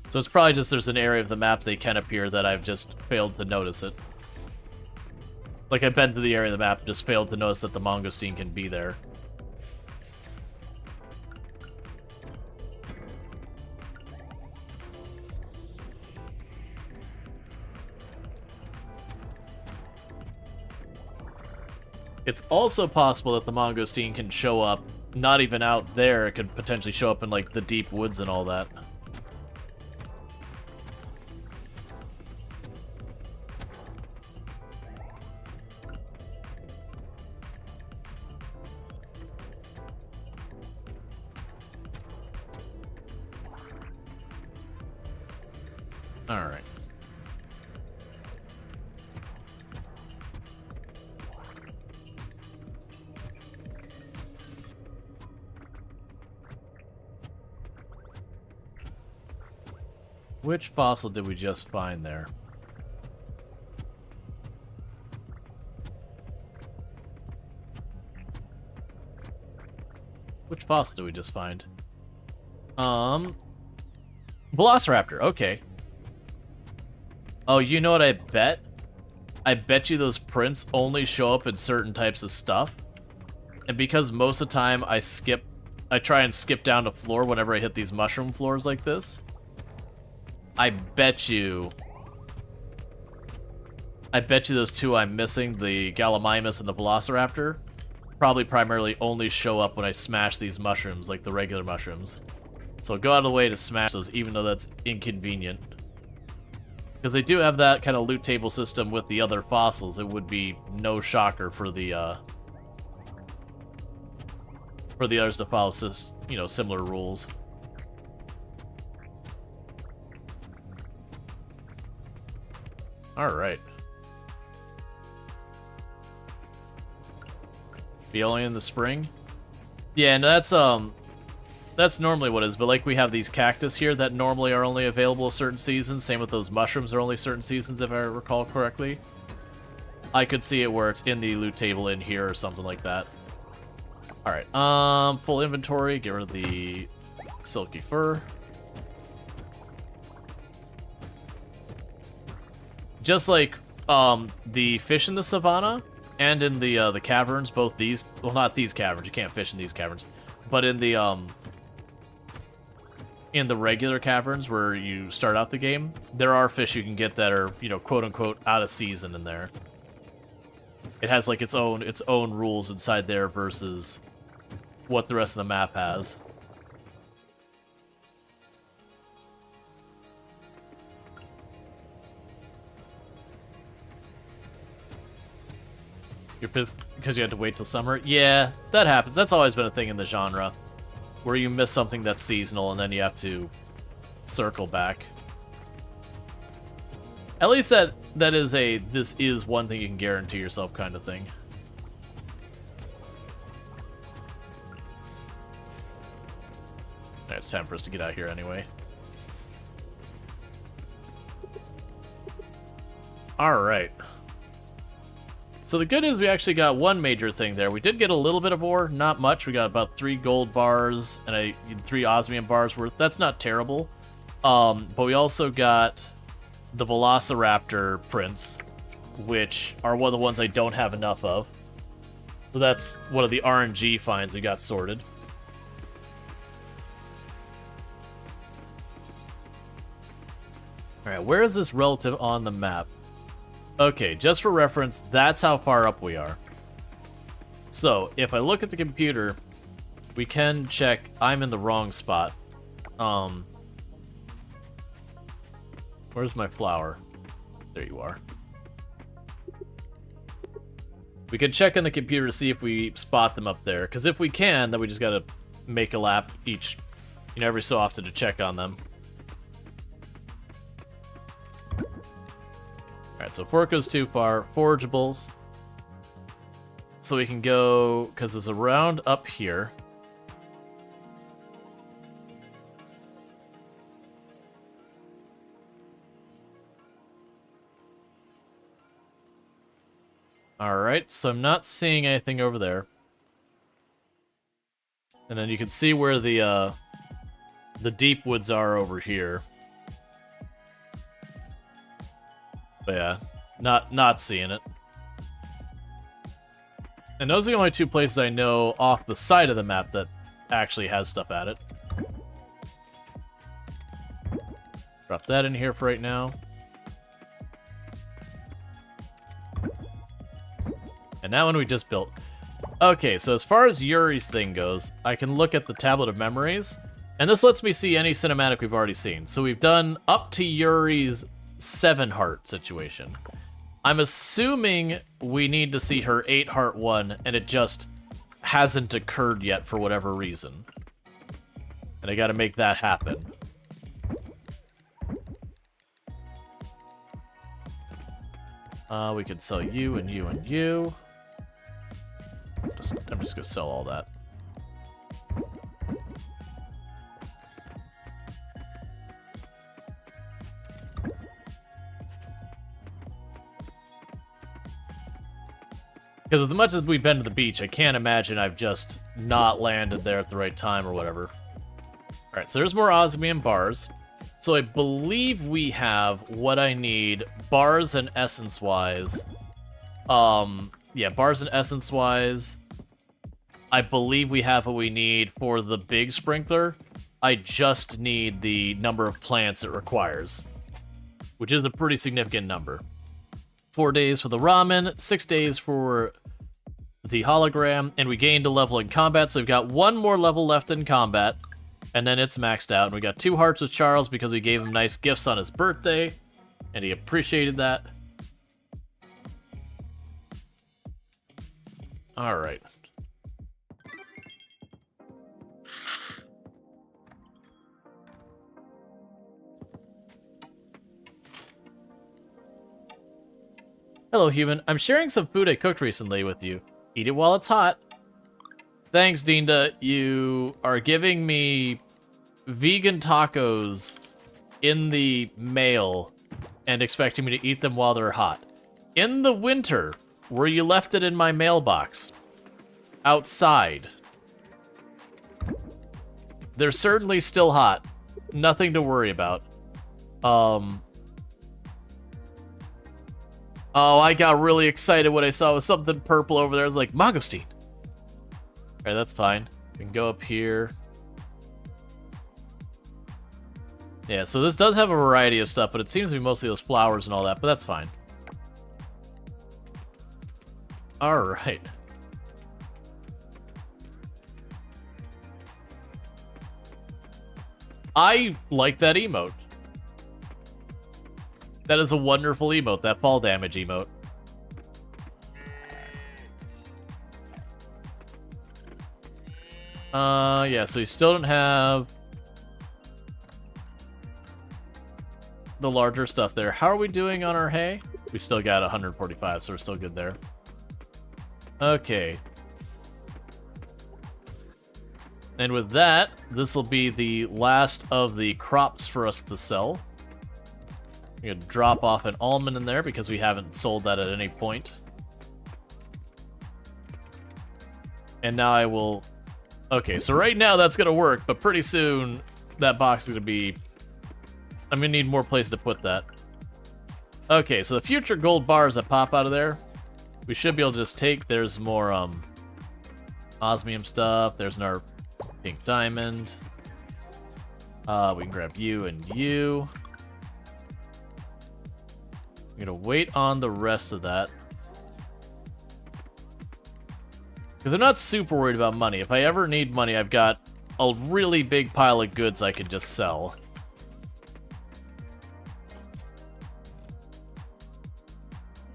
So it's probably just there's an area of the map they can appear that I've just failed to notice it. Like I've been to the area of the map and just failed to notice that the mangosteen can be there. It's also possible that the mangosteen can show up, not even out there, it could potentially show up in, like, the deep woods and all that. Alright. Which fossil did we just find there? Which fossil did we just find? Velociraptor, okay. Oh, you know what I bet? I bet you those prints only show up in certain types of stuff. And because most of the time I try and skip down to floor whenever I hit these mushroom floors like this, I bet you those two I'm missing, the Gallimimus and the Velociraptor, probably primarily only show up when I smash these mushrooms, like the regular mushrooms. So go out of the way to smash those, even though that's inconvenient. Because they do have that kind of loot table system with the other fossils. It would be no shocker for the others to follow, you know, similar rules. Alright. Be only in the spring? Yeah, and that's normally what it is, but like we have these cactus here that normally are only available certain seasons. Same with those mushrooms are only certain seasons, if I recall correctly. I could see it where it's in the loot table in here or something like that. Alright, full inventory, get rid of the silky fur. Just like the fish in the savannah and in the caverns, both these, well, not these caverns, you can't fish in these caverns, but in the regular caverns where you start out the game, there are fish you can get that are, you know, quote unquote out of season in there. It has like its own rules inside there versus what the rest of the map has. You're pissed because you had to wait till summer? Yeah, that happens. That's always been a thing in the genre, where you miss something that's seasonal and then you have to circle back. At least that is a this is one thing you can guarantee yourself kind of thing. It's time for us to get out here anyway. Alright. So the good news, we actually got one major thing there. We did get a little bit of ore, not much. We got about 3 gold bars and 3 osmium bars worth. That's not terrible. But we also got the Velociraptor prints, which are one of the ones I don't have enough of. So that's one of the RNG finds we got sorted. Alright, where is this relative on the map? Okay, just for reference, that's how far up we are. So, if I look at the computer, we can check I'm in the wrong spot. Where's my flower? There you are. We can check on the computer to see if we spot them up there, because if we can, then we just gotta make a lap each, you know, every so often to check on them. Alright, so fork goes too far. Forageables. So we can go, because there's a round up here. Alright, so I'm not seeing anything over there. And then you can see where the deep woods are over here. But yeah, not seeing it. And those are the only 2 places I know off the side of the map that actually has stuff at it. Drop that in here for right now. And that one we just built. Okay, so as far as Yuri's thing goes, I can look at the Tablet of Memories, and this lets me see any cinematic we've already seen. So we've done up to Yuri's 7-heart situation. I'm assuming we need to see her 8-heart one, and it just hasn't occurred yet for whatever reason. And I gotta make that happen. We could sell you and you and you. I'm just gonna sell all that. Because as much as we've been to the beach, I can't imagine I've just not landed there at the right time or whatever. Alright, so there's more osmium bars. So I believe we have what I need, bars and essence-wise. Yeah, bars and essence-wise. I believe we have what we need for the big sprinkler. I just need the number of plants it requires, which is a pretty significant number. 4 days for the ramen, 6 days for the hologram, and we gained a level in combat, so we've got 1 more level left in combat, and then it's maxed out. And we got 2 hearts with Charles because we gave him nice gifts on his birthday, and he appreciated that. Alright. Hello, human. I'm sharing some food I cooked recently with you. Eat it while it's hot. Thanks, Dinda. You are giving me vegan tacos in the mail and expecting me to eat them while they're hot. In the winter, where you left it in my mailbox. Outside. They're certainly still hot. Nothing to worry about. Oh, I got really excited when I saw it was something purple over there. I was like, mangosteen. Alright, that's fine. We can go up here. Yeah, so this does have a variety of stuff, but it seems to be mostly those flowers and all that, but that's fine. Alright. I like that emote. That is a wonderful emote, that fall damage emote. Yeah, so you still don't have the larger stuff there. How are we doing on our hay? We still got 145, so we're still good there. Okay. And with that, this will be the last of the crops for us to sell. I'm gonna drop off an almond in there because we haven't sold that at any point. And now I will... Okay, so right now that's gonna work, but pretty soon that box is gonna be... I'm gonna need more place to put that. Okay, so the future gold bars that pop out of there, we should be able to just take. There's more osmium stuff. There's another pink diamond. We can grab you and you. I'm gonna wait on the rest of that. Because I'm not super worried about money. If I ever need money, I've got a really big pile of goods I could just sell.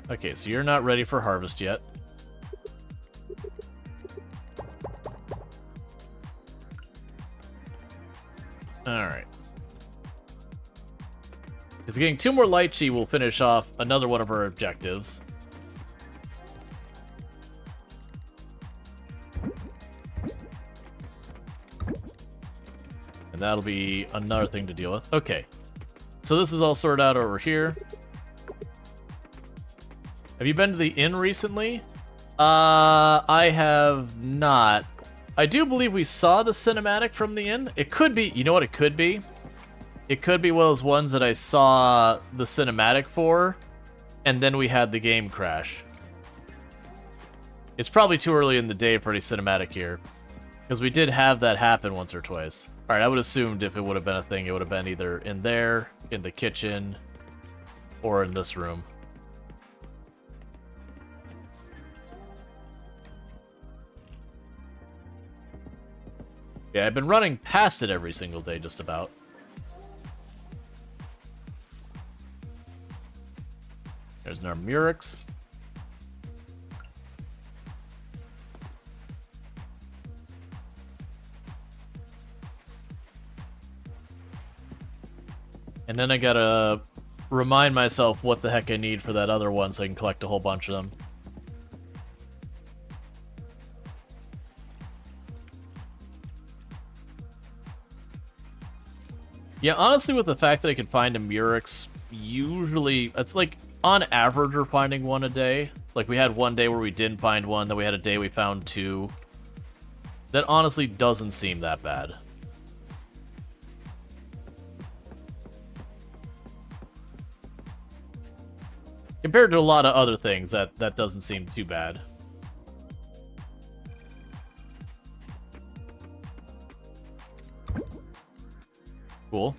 Okay, so you're not ready for harvest yet. Alright. Because getting 2 more lychee will finish off another one of our objectives. And that'll be another thing to deal with. Okay. So this is all sorted out over here. Have you been to the inn recently? I have not. I do believe we saw the cinematic from the inn. It could be, you know what it could be? It could be one of those ones that I saw the cinematic for, and then we had the game crash. It's probably too early in the day for any cinematic here, because we did have that happen once or twice. Alright, I would have assumed if it would have been a thing, it would have been either in there, in the kitchen, or in this room. Yeah, I've been running past it every single day, just about. There's our Murex. And then I gotta remind myself what the heck I need for that other one so I can collect a whole bunch of them. Yeah, honestly, with the fact that I can find a Murex, usually, it's like, on average, we're finding one a day. Like, we had one day where we didn't find one, then we had a day we found 2. That honestly doesn't seem that bad. Compared to a lot of other things, that doesn't seem too bad. Cool.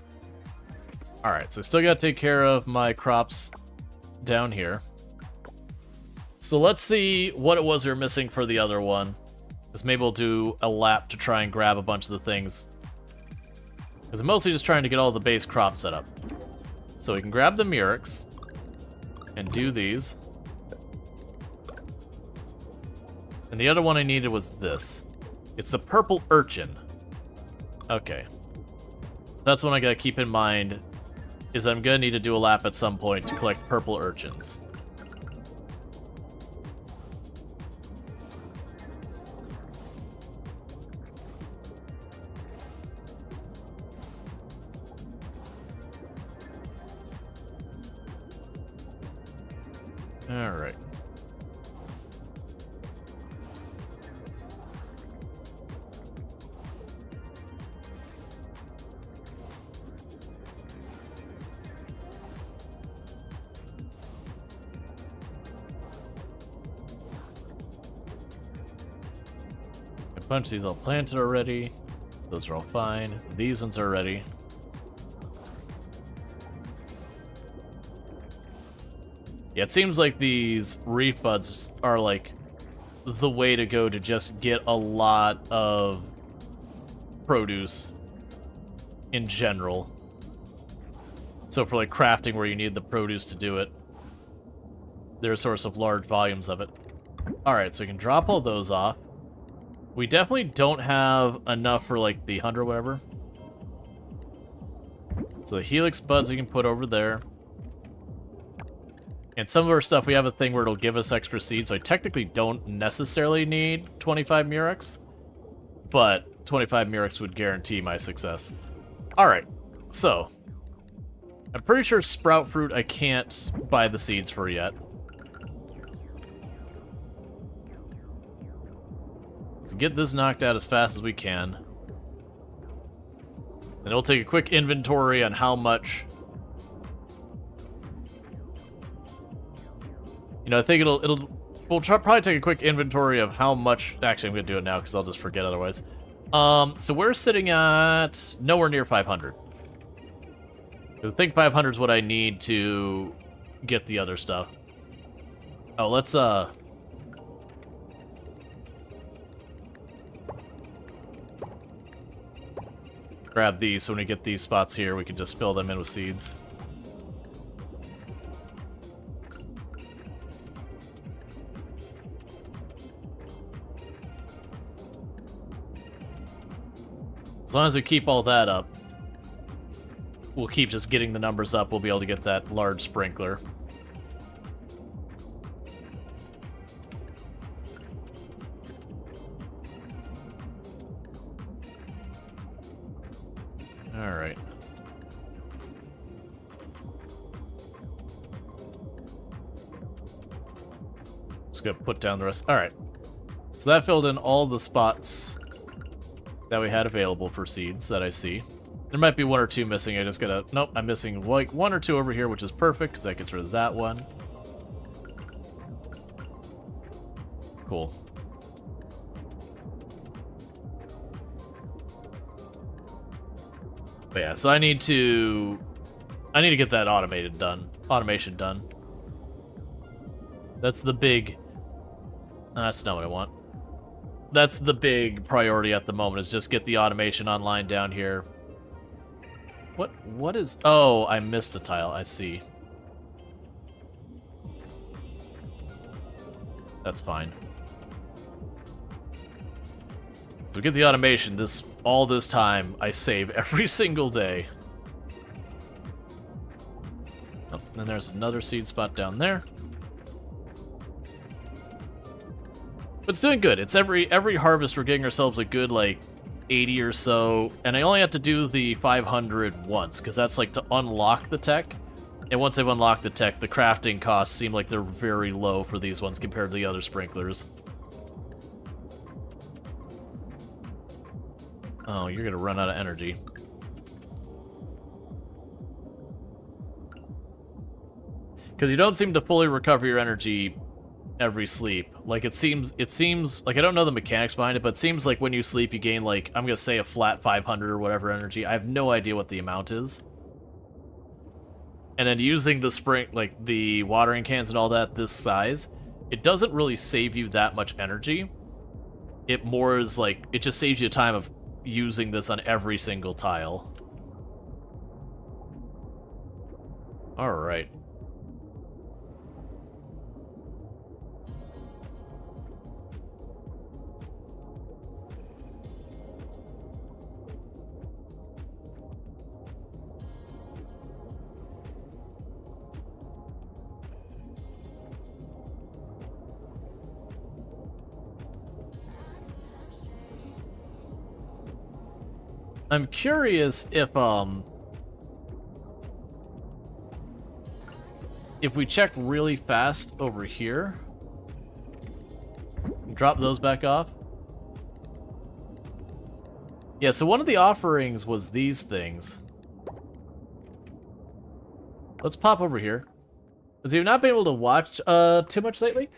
Alright, so still gotta take care of my crops down here. So let's see what it was we were missing for the other one. Because maybe we'll do a lap to try and grab a bunch of the things. Because I'm mostly just trying to get all the base crops set up. So we can grab the Murex and do these. And the other one I needed was this. It's the purple urchin. Okay. That's what I gotta keep in mind, is I'm gonna need to do a lap at some point to collect purple urchins. Alright. bunch of these all planted already. Those are all fine. These ones are ready. Yeah, it seems like these reef buds are like the way to go to just get a lot of produce in general. So for like crafting where you need the produce to do it, they're a source of large volumes of it. Alright, so we can drop all those off. We definitely don't have enough for like the 100 or whatever. So the helix buds we can put over there. And some of our stuff, we have a thing where it'll give us extra seeds, so I technically don't necessarily need 25 Murex, but 25 Murex would guarantee my success. Alright, so I'm pretty sure sprout fruit I can't buy the seeds for yet. Let's get this knocked out as fast as we can. And we'll take a quick inventory on how much. You know, I think we'll probably take a quick inventory of how much. Actually, I'm gonna do it now because I'll just forget otherwise. So we're sitting at nowhere near 500. I think 500 is what I need to get the other stuff. Oh, let's grab these, so when we get these spots here, we can just fill them in with seeds. As long as we keep all that up, we'll keep just getting the numbers up, we'll be able to get that large sprinkler. Alright. Just gonna put down the rest. Alright. So that filled in all the spots that we had available for seeds that I see. There might be one or two missing. I just gotta... Nope, I'm missing like one or two over here, which is perfect, because I gets rid of that one. Cool. But yeah, so I need to get that automation done. That's the big... that's not what I want. That's the big priority at the moment, is just get the automation online down here. What is... Oh, I missed a tile, I see. That's fine. So get the automation, all this time, I save every single day. Oh, and there's another seed spot down there. But it's doing good. It's every harvest we're getting ourselves a good, like, 80 or so. And I only have to do the 500 once, because that's, like, to unlock the tech. And once I've unlocked the tech, the crafting costs seem like they're very low for these ones compared to the other sprinklers. Oh, you're gonna run out of energy. Because you don't seem to fully recover your energy every sleep. Like, it seems, like, I don't know the mechanics behind it, but it seems like when you sleep, you gain, like, I'm gonna say a flat 500 or whatever energy. I have no idea what the amount is. And then using the watering cans and all that this size, it doesn't really save you that much energy. It more is, like, it just saves you time of using this on every single tile. Alright. I'm curious if we check really fast over here, drop those back off. Yeah, so one of the offerings was these things. Let's pop over here. Because we've not been able to watch too much lately.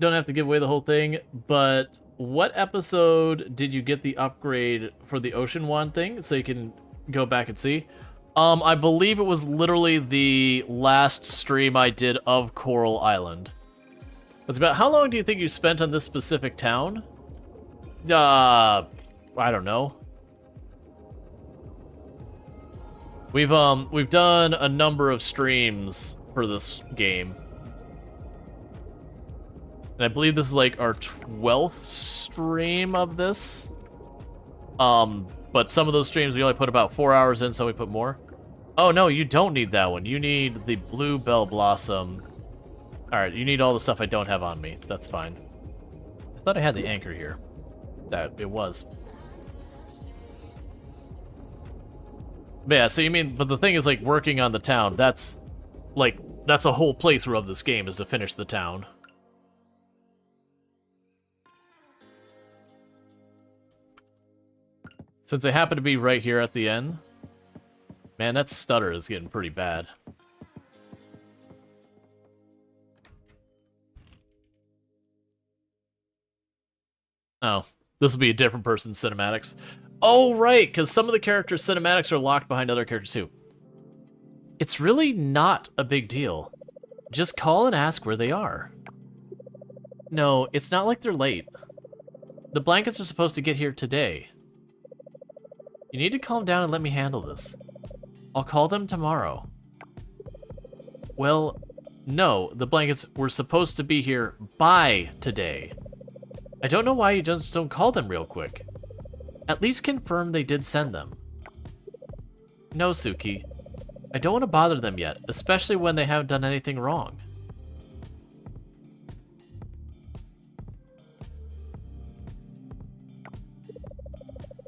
don't have to give away the whole thing, but what episode did you get the upgrade for the Ocean Wand thing so you can go back and see? I believe it was literally the last stream I did of Coral Island. It's about how long do you think you spent on this specific town? I don't know. We've done a number of streams for this game. And I believe this is like our 12th stream of this. But some of those streams we only put about 4 hours in, so we put more. Oh no, you don't need that one. You need the Blue Bell Blossom. Alright, you need all the stuff I don't have on me. That's fine. I thought I had the anchor here. That it was. But yeah, so you mean, but the thing is, like, working on the town, that's a whole playthrough of this game, is to finish the town. Since I happen to be right here at the end, man, that stutter is getting pretty bad. Oh, this will be a different person's cinematics. Oh, right, because some of the characters' cinematics are locked behind other characters, too. It's really not a big deal. Just call and ask where they are. No, it's not like they're late. The blankets are supposed to get here today. You need to calm down and let me handle this. I'll call them tomorrow. Well, no, the blankets were supposed to be here by today. I don't know why you just don't call them real quick. At least confirm they did send them. No, Suki. I don't want to bother them yet, especially when they haven't done anything wrong.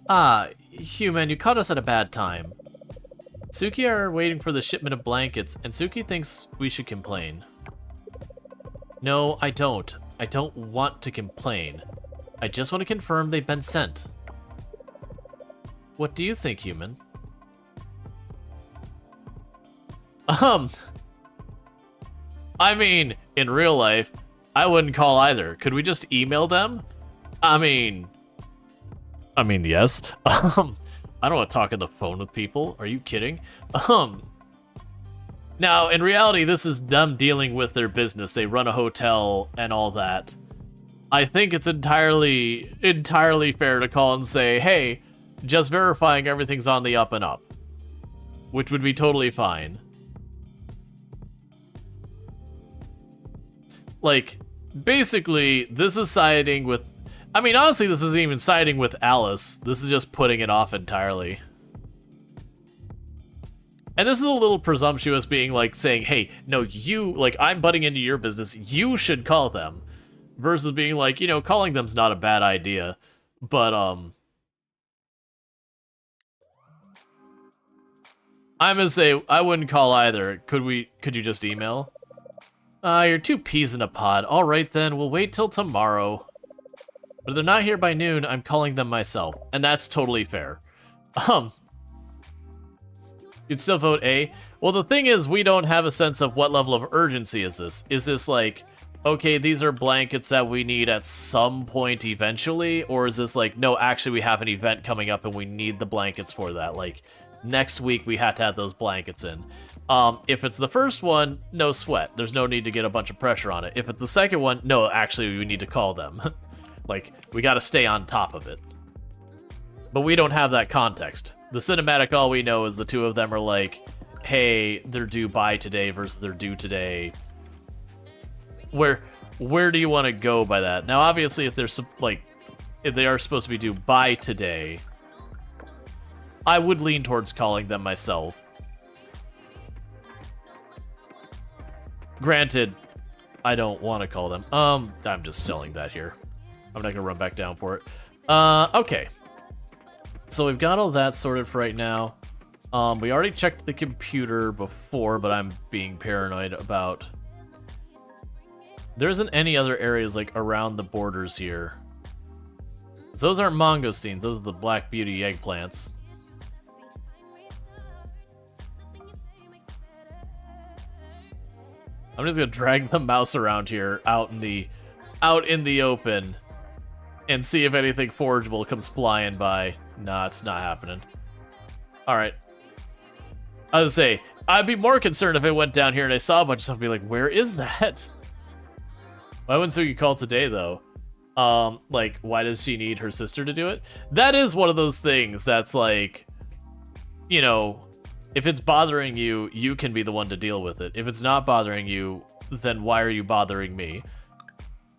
Ah, human, you caught us at a bad time. Suki and I are waiting for the shipment of blankets, and Suki thinks we should complain. No, I don't. I don't want to complain. I just want to confirm they've been sent. What do you think, human? I mean, in real life, I wouldn't call either. Could we just email them? I mean, yes. I don't want to talk on the phone with people. Are you kidding? Now, in reality, this is them dealing with their business. They run a hotel and all that. I think it's entirely fair to call and say, hey, just verifying everything's on the up and up. Which would be totally fine. Like, basically, this is siding with... I mean, honestly, this isn't even siding with Alice. This is just putting it off entirely. And this is a little presumptuous, being like saying, hey, no, you, like, I'm butting into your business, you should call them. Versus being like, you know, calling them's not a bad idea. But, I'm gonna say, I wouldn't call either. Could you just email? You're two peas in a pod. Alright then, we'll wait till tomorrow. But if they're not here by noon, I'm calling them myself. And that's totally fair. You'd still vote A? Well, the thing is, we don't have a sense of what level of urgency is this. Is this like, okay, these are blankets that we need at some point eventually? Or is this like, no, actually we have an event coming up and we need the blankets for that? Like, next week we have to have those blankets in. If it's the first one, no sweat. There's no need to get a bunch of pressure on it. If it's the second one, no, actually we need to call them. Like, we gotta stay on top of it. But we don't have that context. The cinematic, all we know is the two of them are like, hey, they're due by today versus they're due today. Where do you want to go by that? Now, obviously, if they're like, if they are supposed to be due by today, I would lean towards calling them myself. Granted, I don't want to call them. I'm just selling that here. I'm not gonna run back down for it. Okay. So we've got all that sorted for right now. We already checked the computer before, but I'm being paranoid about... There isn't any other areas, like, around the borders here. Those aren't mangosteens, those are the Black Beauty eggplants. I'm just gonna drag the mouse around here, out in the out in the open and see if anything forgeable comes flying by. Nah, it's not happening. Alright. I was gonna say, I'd be more concerned if I went down here and I saw a bunch of stuff and be like, where is that? Why wouldn't Suki call today, though? Like, why does she need her sister to do it? That is one of those things that's like, you know, if it's bothering you, you can be the one to deal with it. If it's not bothering you, then why are you bothering me?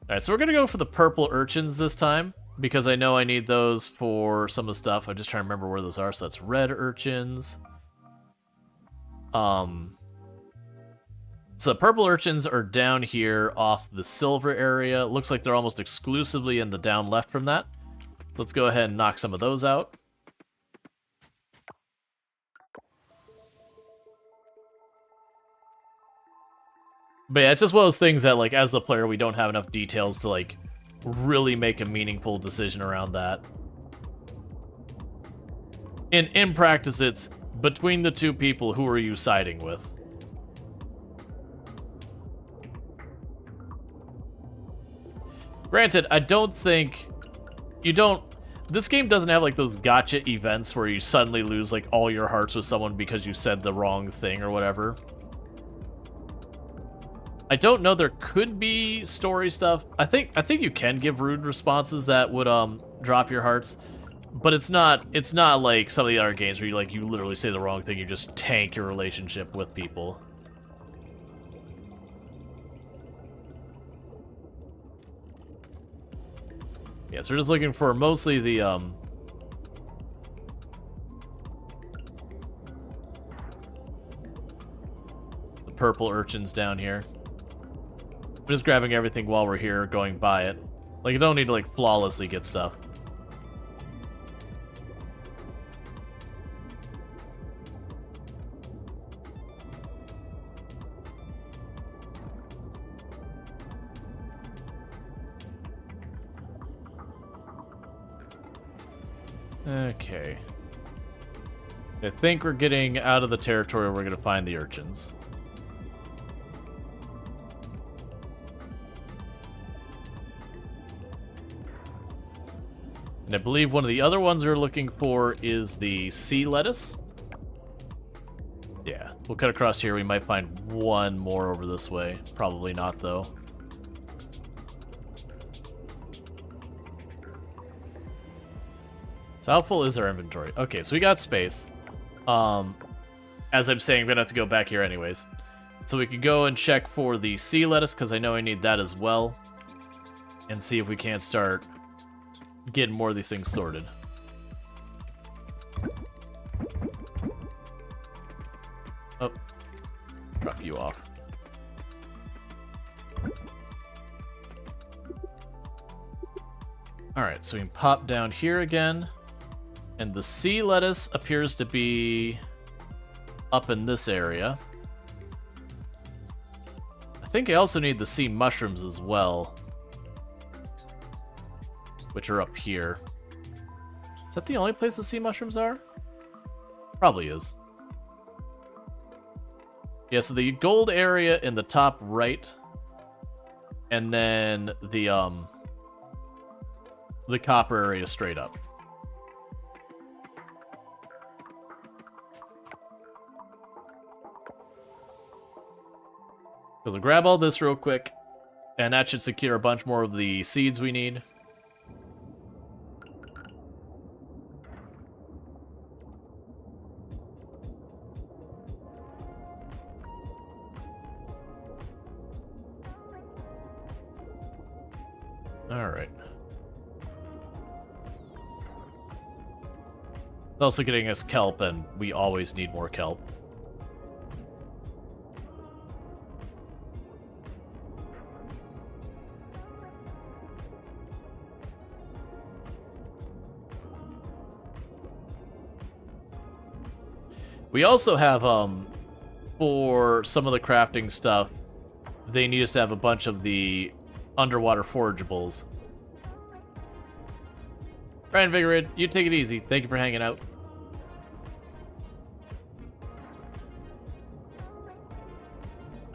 Alright, so we're gonna go for the purple urchins this time, because I know I need those for some of the stuff. I'm just trying to remember where those are. So that's red urchins. So the purple urchins are down here off the silver area. Looks like they're almost exclusively in the down left from that. So let's go ahead and knock some of those out. But yeah, it's just one of those things that, like, as the player, we don't have enough details to, like, really make a meaningful decision around that. In practice, it's between the two people, who are you siding with? Granted, I don't think... This game doesn't have, like, those gotcha events where you suddenly lose, like, all your hearts with someone because you said the wrong thing or whatever. I don't know, there could be story stuff. I think you can give rude responses that would drop your hearts, but it's not like some of the other games where you literally say the wrong thing, you just tank your relationship with people. Yeah, so we're just looking for mostly the purple urchins down here. I'm just grabbing everything while we're here, going by it. Like, you don't need to, like, flawlessly get stuff. Okay. I think we're getting out of the territory where we're gonna find the urchins. And I believe one of the other ones we're looking for is the sea lettuce. Yeah, we'll cut across here. We might find one more over this way. Probably not, though. So how full is our inventory? Okay, so we got space. As I'm saying, I'm gonna have to go back here anyways. So we can go and check for the sea lettuce, because I know I need that as well. And see if we can't start getting more of these things sorted. Oh, drop you off. Alright, so we can pop down here again. And the sea lettuce appears to be up in this area. I think I also need the sea mushrooms as well, which are up here. Is that the only place the sea mushrooms are? Probably is. Yeah, so the gold area in the top right, and then the copper area straight up. So we'll grab all this real quick, and that should secure a bunch more of the seeds we need. Alright. It's also getting us kelp, and we always need more kelp. We also have, for some of the crafting stuff, they need us to have a bunch of the underwater forageables. Brian Vigoride, you take it easy. Thank you for hanging out.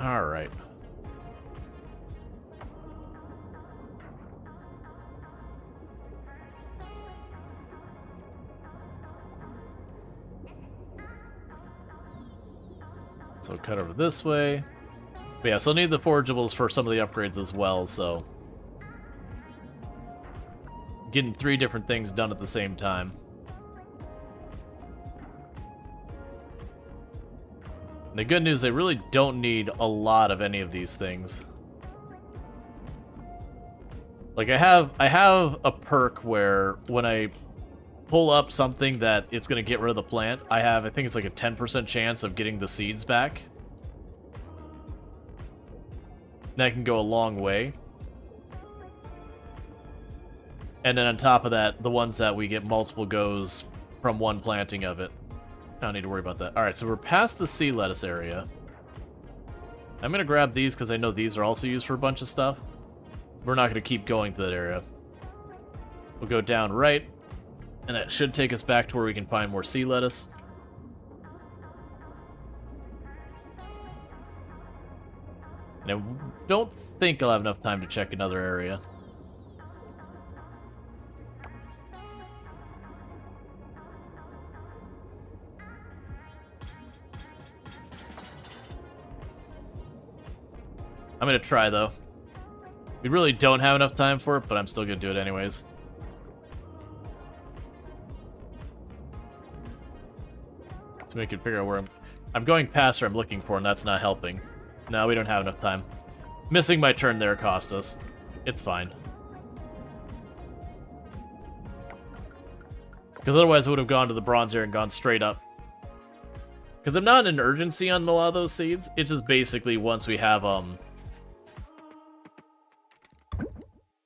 Alright. So cut over this way. But yeah, so I'll need the forageables for some of the upgrades as well, so... Getting 3 different things done at the same time. And the good news, they really don't need a lot of any of these things. Like, I have a perk where when I pull up something that it's going to get rid of the plant, I think it's like a 10% chance of getting the seeds back. That can go a long way. And then on top of that, the ones that we get multiple goes from one planting of it. I don't need to worry about that. Alright, so we're past the sea lettuce area. I'm going to grab these because I know these are also used for a bunch of stuff. We're not going to keep going to that area. We'll go down right, and that should take us back to where we can find more sea lettuce. And I don't think I'll have enough time to check another area. I'm gonna try, though. We really don't have enough time for it, but I'm still gonna do it anyways. To make it figure out where I'm going past where I'm looking for, and that's not helping. No, we don't have enough time. Missing my turn there cost us. It's fine. Because otherwise I would have gone to the bronze area and gone straight up. Because I'm not in an urgency on a lot of those seeds. It's just basically once we have,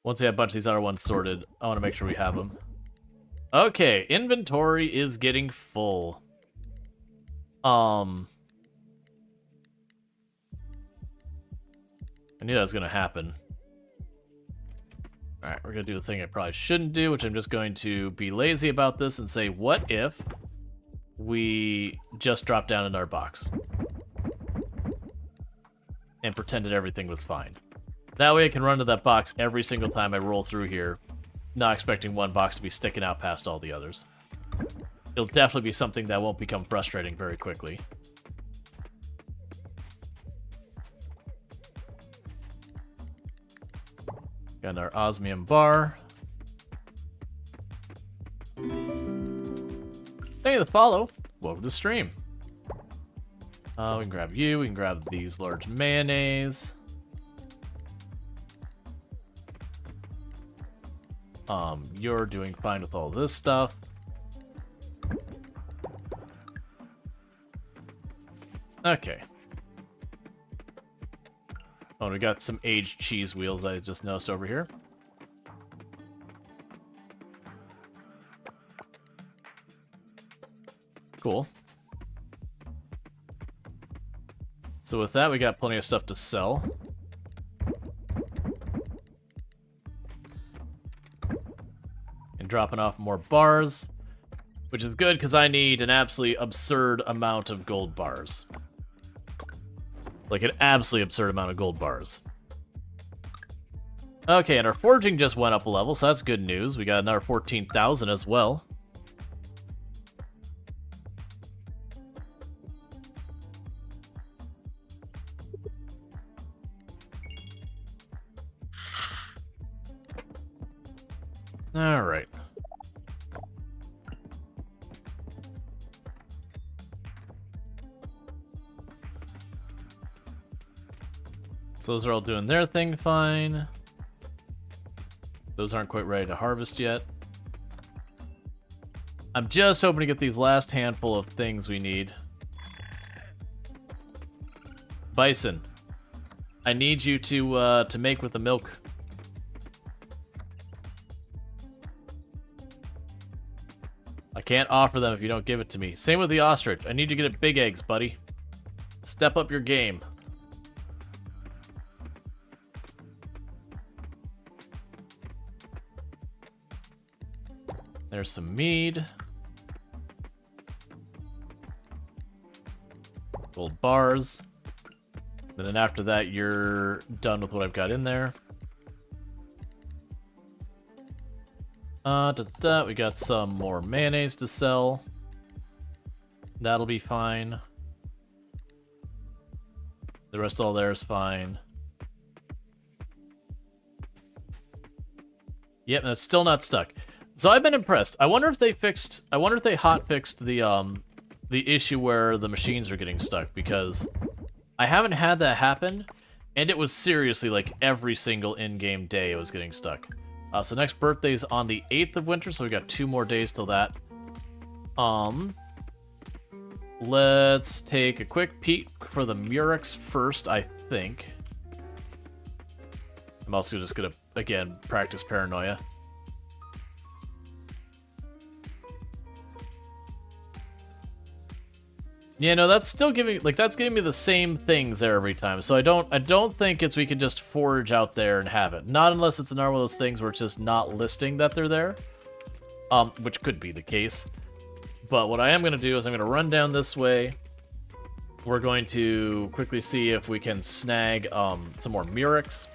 once we have a bunch of these other ones sorted, I want to make sure we have them. Okay, inventory is getting full. I knew that was going to happen. Alright, we're going to do the thing I probably shouldn't do, which I'm just going to be lazy about this and say, what if we just dropped down in our box? And pretended everything was fine. That way I can run to that box every single time I roll through here, not expecting one box to be sticking out past all the others. It'll definitely be something that won't become frustrating very quickly. Got our osmium bar. Thank you for the follow. Welcome to the stream. We can grab you. We can grab these large mayonnaise. You're doing fine with all this stuff. Okay. Oh, we got some aged cheese wheels I just noticed over here. Cool. So with that, we got plenty of stuff to sell. And dropping off more bars, which is good because I need an absolutely absurd amount of gold bars. Like an absolutely absurd amount of gold bars. Okay, and our forging just went up a level, so that's good news. We got another 14,000 as well. Alright. So those are all doing their thing fine. Those aren't quite ready to harvest yet. I'm just hoping to get these last handful of things we need. Bison, I need you to make with the milk. I can't offer them if you don't give it to me. Same with the ostrich. I need you to get big eggs, buddy. Step up your game. There's some mead. Gold bars. And then after that, you're done with what I've got in there. We got some more mayonnaise to sell. That'll be fine. The rest all there is fine. Yep, and it's still not stuck. So I've been impressed. I wonder if they hot fixed the issue where the machines are getting stuck, because I haven't had that happen, and it was seriously like every single in-game day it was getting stuck. So next birthday's on the 8th of winter, so we got 2 more days till that. Let's take a quick peek for the Murex first, I think. I'm also just gonna, again, practice paranoia. Yeah, no, that's still giving, like, that's giving me the same things there every time. So I don't think it's we can just forage out there and have it. Not unless it's another one of those things where it's just not listing that they're there. Which could be the case. But what I am going to do is I'm going to run down this way. We're going to quickly see if we can snag some more Murex.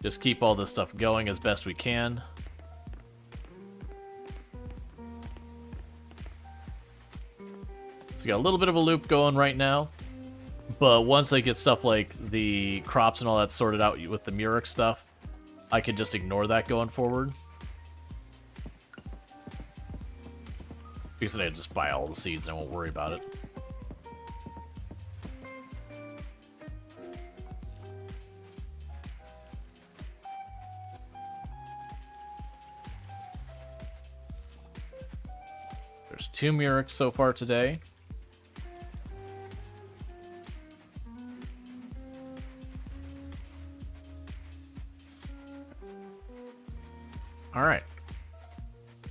Just keep all this stuff going as best we can. So we got a little bit of a loop going right now. But once I get stuff like the crops and all that sorted out with the Murex stuff, I can just ignore that going forward. Because then I just buy all the seeds and I won't worry about it. There's 2 Murex so far today. Alright.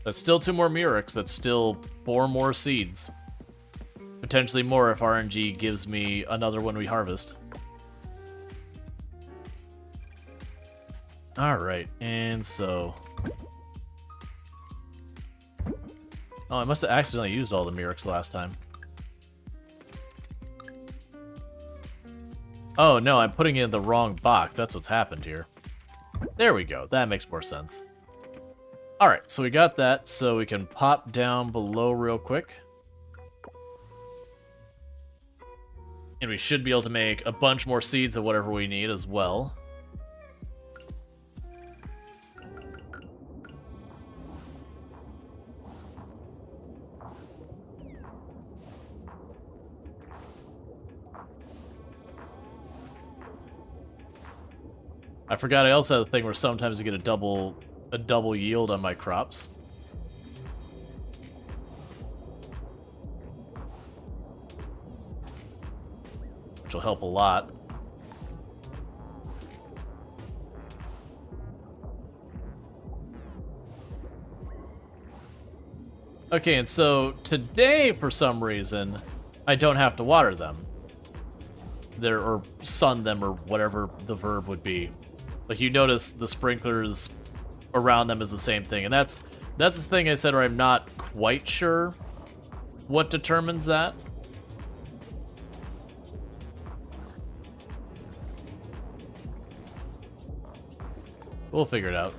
That's still 2 more Murex. That's still 4 more seeds. Potentially more if RNG gives me another one we harvest. Alright, and so... Oh, I must have accidentally used all the Murex last time. Oh, no, I'm putting it in the wrong box. That's what's happened here. There we go. That makes more sense. Alright, so we got that, so we can pop down below real quick. And we should be able to make a bunch more seeds of whatever we need as well. I forgot I also had a thing where sometimes you get a double yield on my crops. Which will help a lot. Okay, and so today, for some reason, I don't have to water them. Or sun them, or whatever the verb would be. Like, you notice the sprinklers around them is the same thing, and that's the thing I said where I'm not quite sure what determines that. We'll figure it out.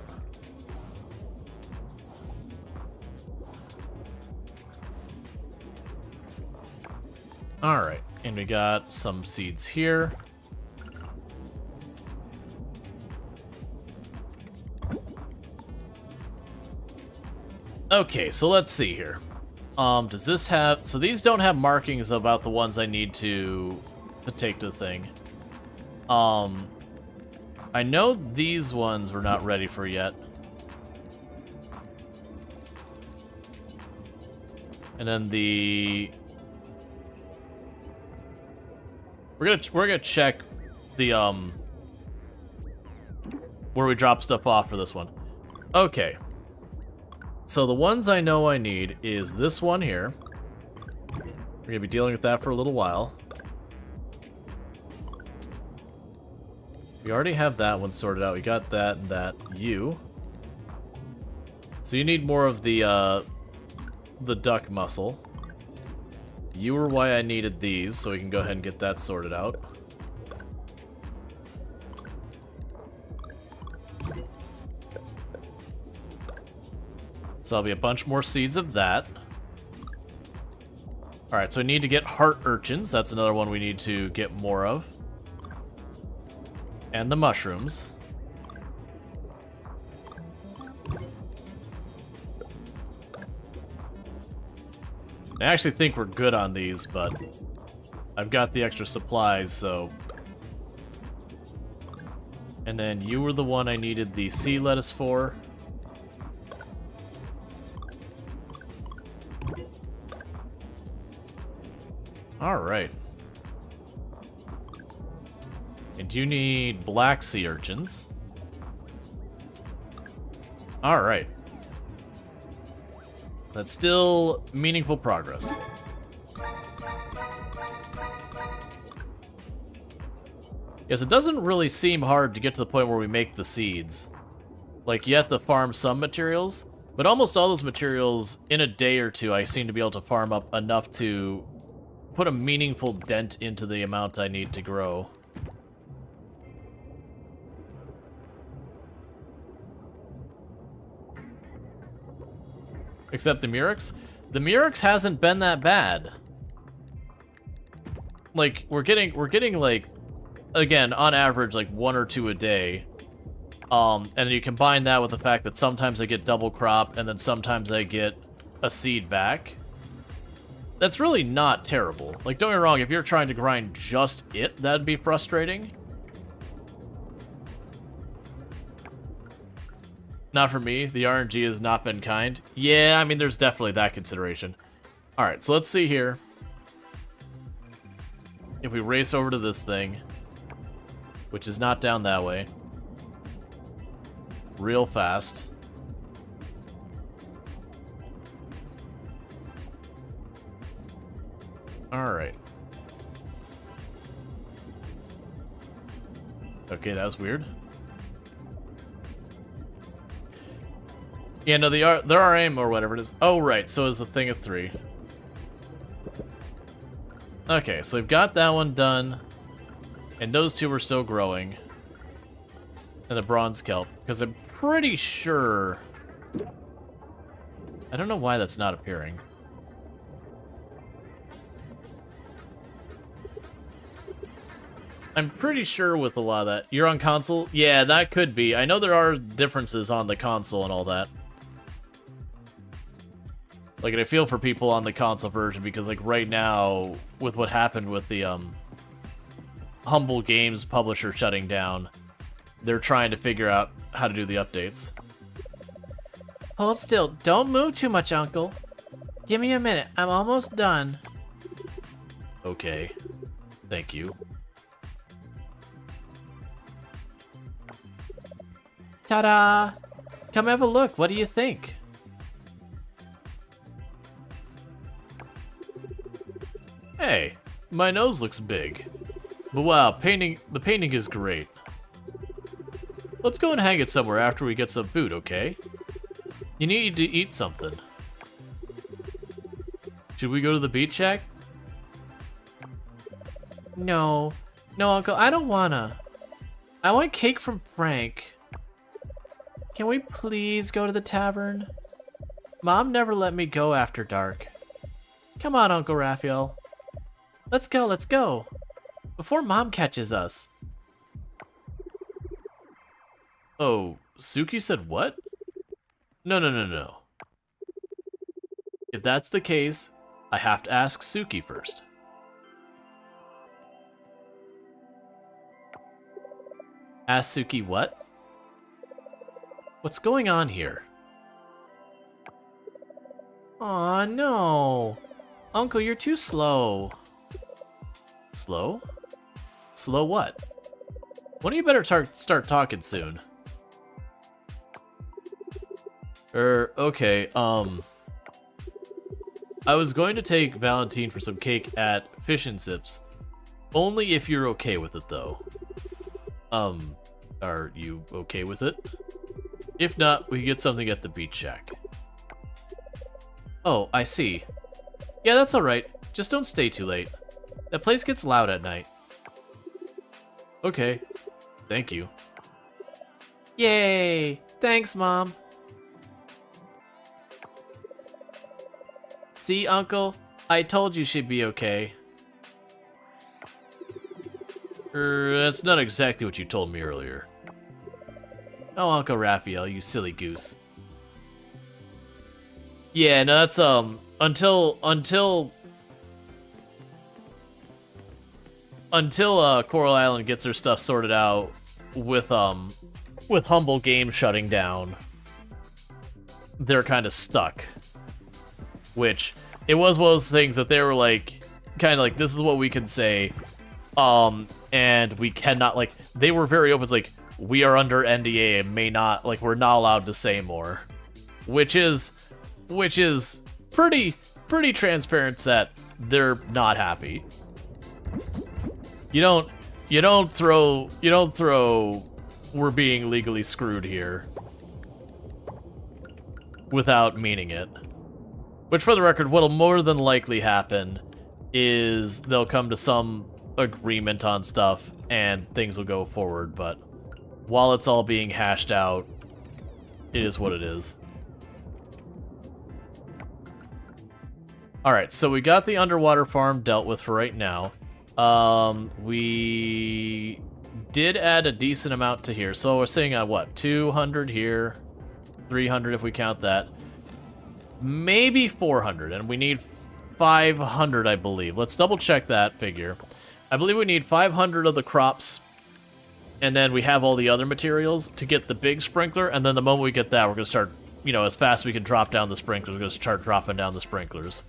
Alright, and we got some seeds here. Okay, so let's see here. Does this have... So these don't have markings about the ones I need to take to the thing. I know these ones we're not ready for yet. And then the... We're gonna check the, where we drop stuff off for this one. Okay. So the ones I know I need is this one here. We're gonna be dealing with that for a little while. We already have that one sorted out. We got that and that. You. So you need more of the duck muscle. You were why I needed these, so we can go ahead and get that sorted out. So there'll be a bunch more seeds of that. Alright, so I need to get heart urchins. That's another one we need to get more of. And the mushrooms. I actually think we're good on these, but I've got the extra supplies, so... And then you were the one I needed the sea lettuce for. Alright. And you need black sea urchins. Alright. That's still meaningful progress. Yes, it doesn't really seem hard to get to the point where we make the seeds. Like, you have to farm some materials, but almost all those materials, in a day or two, I seem to be able to farm up enough to put a meaningful dent into the amount I need to grow. Except the Murex? The Murex hasn't been that bad. Like, we're getting like, again, on average, like 1 or 2 a day. And you combine that with the fact that sometimes I get double crop, and then sometimes I get a seed back. That's really not terrible. Like, don't get me wrong, if you're trying to grind just it, that'd be frustrating. Not for me. The RNG has not been kind. Yeah, I mean, there's definitely that consideration. Alright, so let's see here. If we race over to this thing, which is not down that way, real fast. Alright. Okay, that was weird. Yeah, no, there are aim or whatever it is. Oh, right, so it's a thing of 3. Okay, so we've got that one done. And those 2 are still growing. And the bronze kelp. Because I'm pretty sure... I don't know why that's not appearing. I'm pretty sure with a lot of that. You're on console? Yeah, that could be. I know there are differences on the console and all that. Like, and I feel for people on the console version because, like, right now, with what happened with the, Humble Games publisher shutting down, they're trying to figure out how to do the updates. Hold still. Don't move too much, Uncle. Give me a minute. I'm almost done. Okay. Thank you. Ta-da! Come have a look. What do you think? Hey, my nose looks big. But wow, the painting is great. Let's go and hang it somewhere after we get some food, okay? You need to eat something. Should we go to the beach shack? No. No, Uncle, I don't wanna. I want cake from Frank. Can we please go to the tavern? Mom never let me go after dark. Come on, Uncle Raphael. Let's go, let's go. Before Mom catches us. Oh, Suki said what? No, no, no, no. If that's the case, I have to ask Suki first. Ask Suki what? What's going on here? Aw, no. Uncle, you're too slow. Slow? Slow what? When do you better start talking soon? Okay, I was going to take Valentine for some cake at Fish and Sips. Only if you're okay with it, though. Are you okay with it? If not, we can get something at the beach shack. Oh, I see. Yeah, that's alright. Just don't stay too late. That place gets loud at night. Okay. Thank you. Yay! Thanks, Mom. See, Uncle? I told you she'd be okay. That's not exactly what you told me earlier. Oh, Uncle Raphael, you silly goose. Yeah, no, that's, until Coral Island gets their stuff sorted out with Humble Games shutting down, they're kind of stuck. Which, it was one of those things that they were like, kind of like, this is what we can say, and we cannot, like, they were very open, it's like, we are under NDA and may not, like, we're not allowed to say more. Which is pretty transparent that they're not happy. You don't throw we're being legally screwed here without meaning it. Which, for the record, what'll more than likely happen is they'll come to some agreement on stuff and things will go forward, but while it's all being hashed out, it is what it is. Alright, so we got the underwater farm dealt with for right now. We did add a decent amount to here. So we're saying, what, 200 here, 300 if we count that. Maybe 400, and we need 500, I believe. Let's double check that figure. I believe we need 500 of the crops, and then we have all the other materials to get the big sprinkler, and then the moment we get that, we're going to start, as fast as we can drop down the sprinklers, we're going to start dropping down the sprinklers.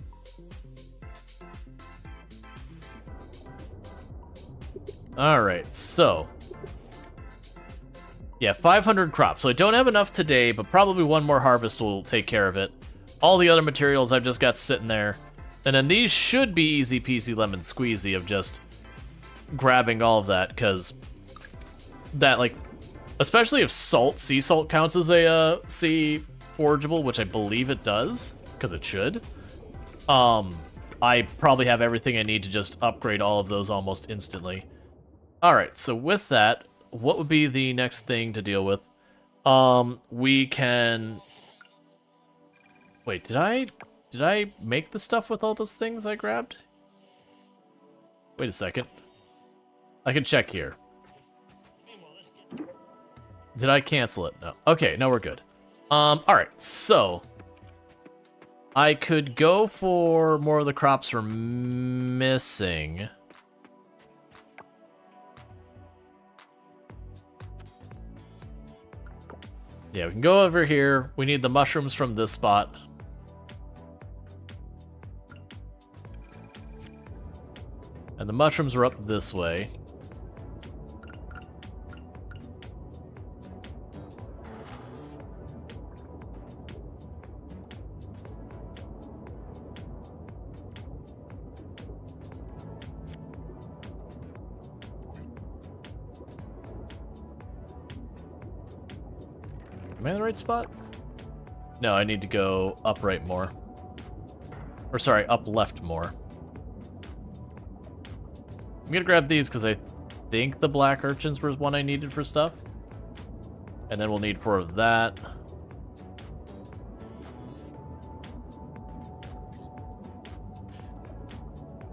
Alright, so... yeah, 500 crops. So I don't have enough today, but probably one more harvest will take care of it. All the other materials I've just got sitting there. And then these should be easy peasy lemon squeezy of just grabbing all of that, because that, like, especially if sea salt counts as a sea forageable, which I believe it does, because it should. I probably have everything I need to just upgrade all of those almost instantly. Alright, so with that, what would be the next thing to deal with? We can... wait, did I make the stuff with all those things I grabbed? Wait a second. I can check here. Did I cancel it? No. Okay, no, we're good. Alright, so... I could go for more of the crops we're missing. Yeah, we can go over here. We need the mushrooms from this spot. And the mushrooms are up this way. Am I in the right spot? No, I need to go up right more. Or sorry, up left more. I'm gonna grab these because I think the black urchins was one I needed for stuff. And then we'll need 4 of that.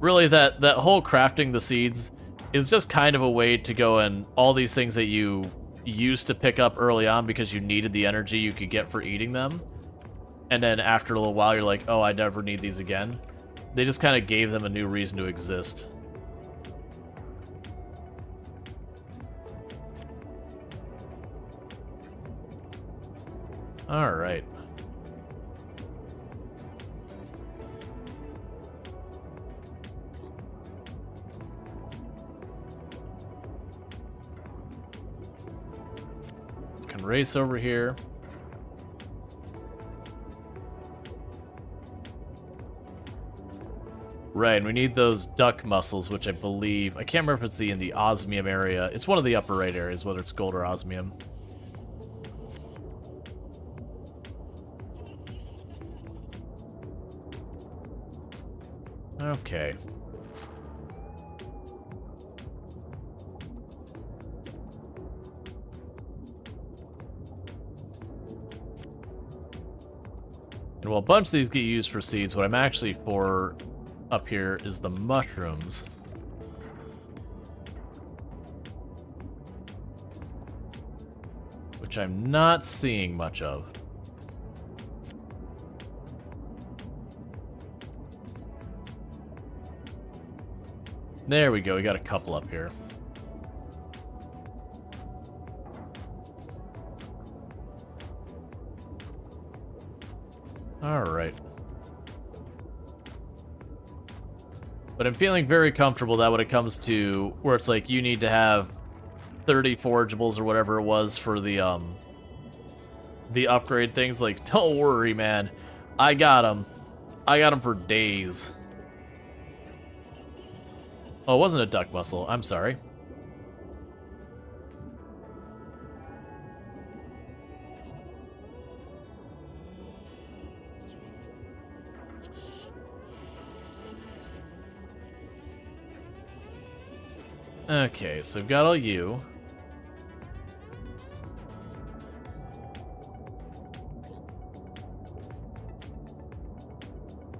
Really, that whole crafting the seeds is just kind of a way to go and all these things that you used to pick up early on because you needed the energy you could get for eating them. And then after a little while, you're like, oh, I never need these again. They just kind of gave them a new reason to exist. Alright. Can race over here. Right, and we need those duck mussels, which I believe... I can't remember if it's in the osmium area. It's one of the upper right areas, whether it's gold or osmium. Okay. And while a bunch of these get used for seeds, what I'm actually for up here is the mushrooms. Which I'm not seeing much of. There we go, we got a couple up here. Alright. But I'm feeling very comfortable that when it comes to where it's like you need to have 30 forageables or whatever it was for the upgrade things, like, don't worry, man. I got them. I got them for days. Oh, it wasn't a duck mussel. I'm sorry. Okay, so I've got all you.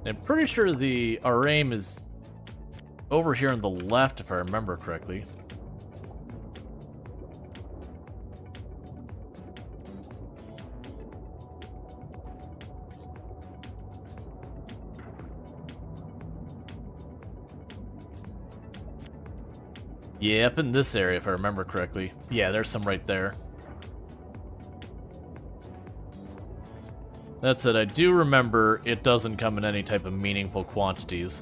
I'm pretty sure our aim is over here on the left, if I remember correctly. Yeah, up in this area, if I remember correctly. Yeah, there's some right there. That's it. I do remember it doesn't come in any type of meaningful quantities.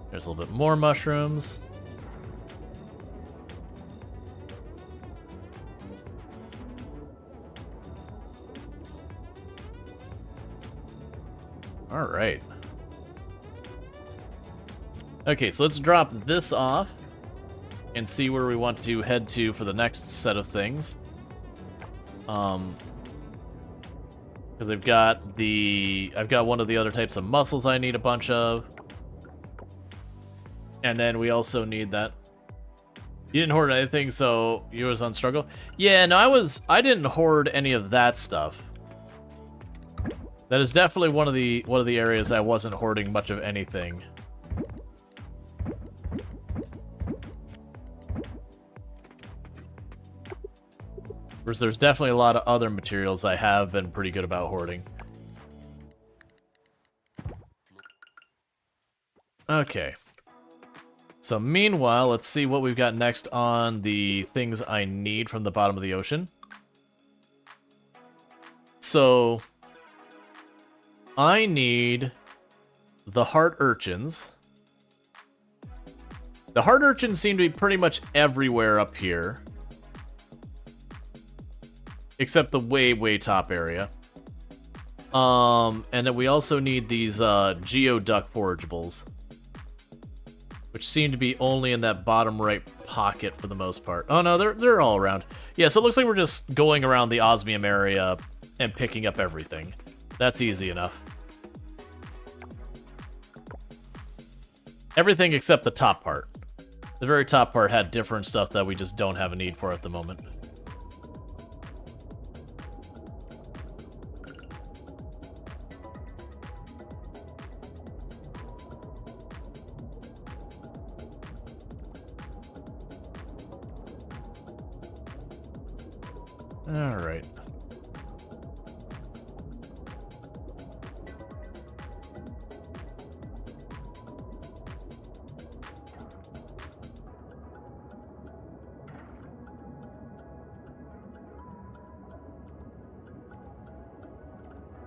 There's a little bit more mushrooms. All right. Okay, so let's drop this off and see where we want to head to for the next set of things. Because I've got one of the other types of mussels I need a bunch of. And then we also need that. You didn't hoard anything, so you was on struggle? Yeah, no, I didn't hoard any of that stuff. That is definitely one of the areas I wasn't hoarding much of anything. Whereas there's definitely a lot of other materials I have been pretty good about hoarding. Okay. So meanwhile, let's see what we've got next on the things I need from the bottom of the ocean. So I need the heart urchins. The heart urchins seem to be pretty much everywhere up here. Except the way, way top area. And then we also need these geoduck forageables. Which seem to be only in that bottom right pocket for the most part. Oh no, they're all around. Yeah, so it looks like we're just going around the osmium area and picking up everything. That's easy enough. Everything except the top part. The very top part had different stuff that we just don't have a need for at the moment. All right.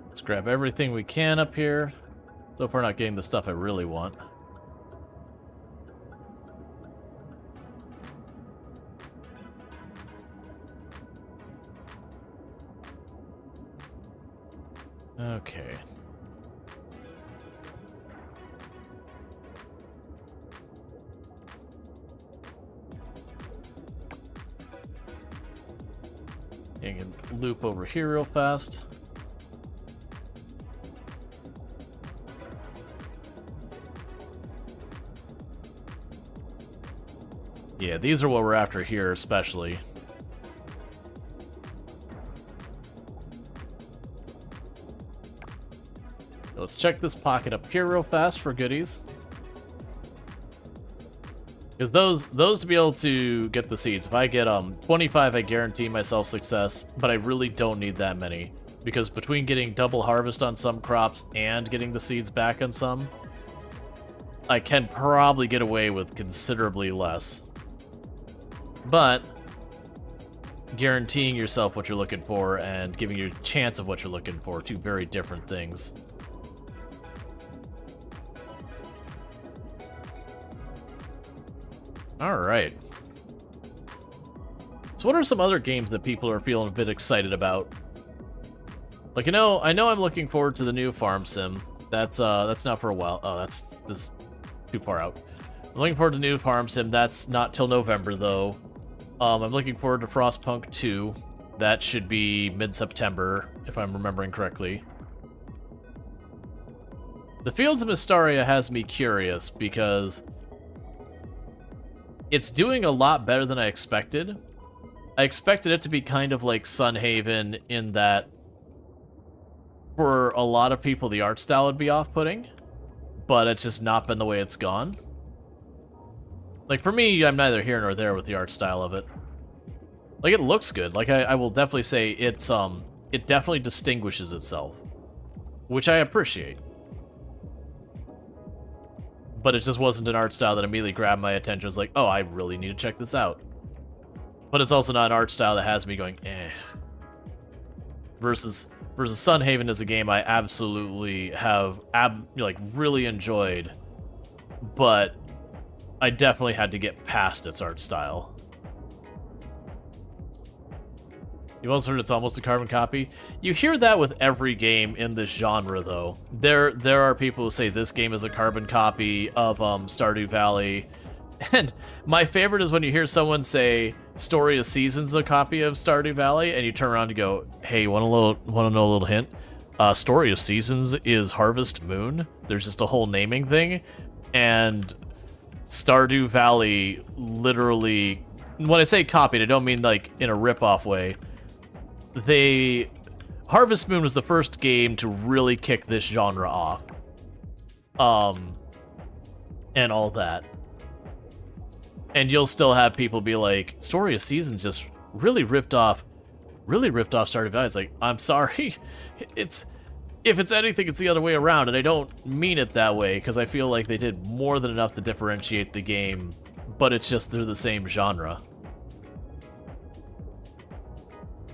Let's grab everything we can up here. So far not getting the stuff I really want. Okay. You can loop over here real fast. Yeah, these are what we're after here, especially. Let's check this pocket up here real fast for goodies. Because those to be able to get the seeds. If I get 25, I guarantee myself success, but I really don't need that many. Because between getting double harvest on some crops and getting the seeds back on some, I can probably get away with considerably less. But guaranteeing yourself what you're looking for and giving you a chance of what you're looking for, two very different things. Alright. So what are some other games that people are feeling a bit excited about? Like, I know I'm looking forward to the new Farm Sim. That's not for a while. Oh, that's too far out. I'm looking forward to the new Farm Sim. That's not till November, though. I'm looking forward to Frostpunk 2. That should be mid-September, if I'm remembering correctly. The Fields of Mystaria has me curious, because it's doing a lot better than I expected. I expected it to be kind of like Sunhaven in that for a lot of people the art style would be off-putting, but it's just not been the way it's gone. Like, for me, I'm neither here nor there with the art style of it. Like, it looks good. Like, I will definitely say it's, it definitely distinguishes itself, which I appreciate. But it just wasn't an art style that immediately grabbed my attention. It was like, oh, I really need to check this out. But it's also not an art style that has me going, eh. Versus Sunhaven is a game I absolutely have, really enjoyed. But I definitely had to get past its art style. You've also heard it's almost a carbon copy. You hear that with every game in this genre, though. There are people who say this game is a carbon copy of Stardew Valley. And my favorite is when you hear someone say Story of Seasons is a copy of Stardew Valley, and you turn around and go, hey, want to know a little hint? Story of Seasons is Harvest Moon. There's just a whole naming thing. And Stardew Valley literally, when I say copied, I don't mean like in a rip-off way. Harvest Moon was the first game to really kick this genre off. And all that. And you'll still have people be like, Story of Seasons just really ripped off Stardew Valley. It's like, I'm sorry. If it's anything, it's the other way around, and I don't mean it that way, because I feel like they did more than enough to differentiate the game, but it's just they're the same genre.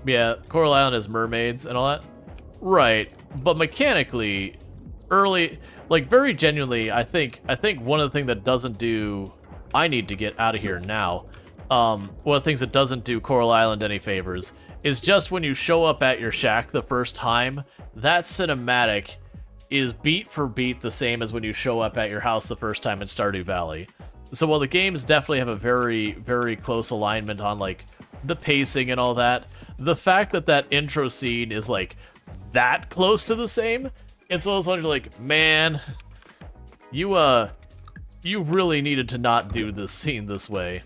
Yeah, Coral Island has mermaids and all that. Right, but mechanically, very genuinely, I think one of the things that doesn't do... I need to get out of here now. One of the things that doesn't do Coral Island any favors is just when you show up at your shack the first time, that cinematic is beat for beat the same as when you show up at your house the first time in Stardew Valley. So while the games definitely have a very, very close alignment on, like, the pacing and all that, the fact that that intro scene is, like, that close to the same, it's almost like, man, you really needed to not do this scene this way.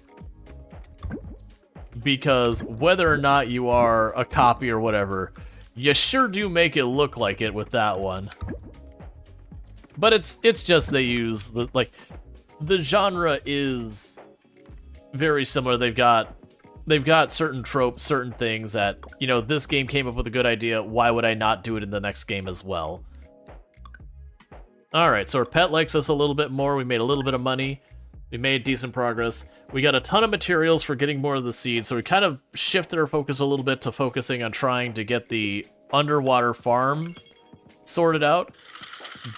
Because whether or not you are a copy or whatever, you sure do make it look like it with that one. But it's just they use, the genre is very similar. They've got certain tropes, certain things that, you know, this game came up with a good idea, why would I not do it in the next game as well? Alright, so our pet likes us a little bit more, we made a little bit of money, we made decent progress, we got a ton of materials for getting more of the seeds, so we kind of shifted our focus a little bit to focusing on trying to get the underwater farm sorted out,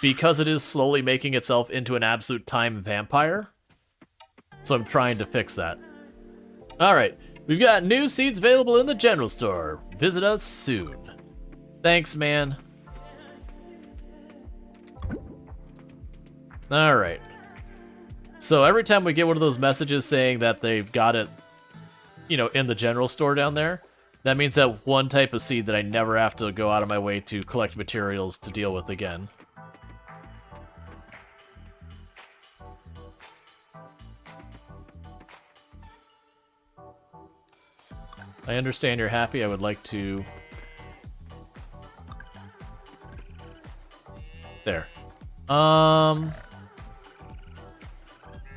because it is slowly making itself into an absolute time vampire. So I'm trying to fix that. Alright, we've got new seeds available in the general store. Visit us soon. Thanks, man. Alright. So every time we get one of those messages saying that they've got it, you know, in the general store down there, that means that one type of seed that I never have to go out of my way to collect materials to deal with again. I understand you're happy. I would like to There.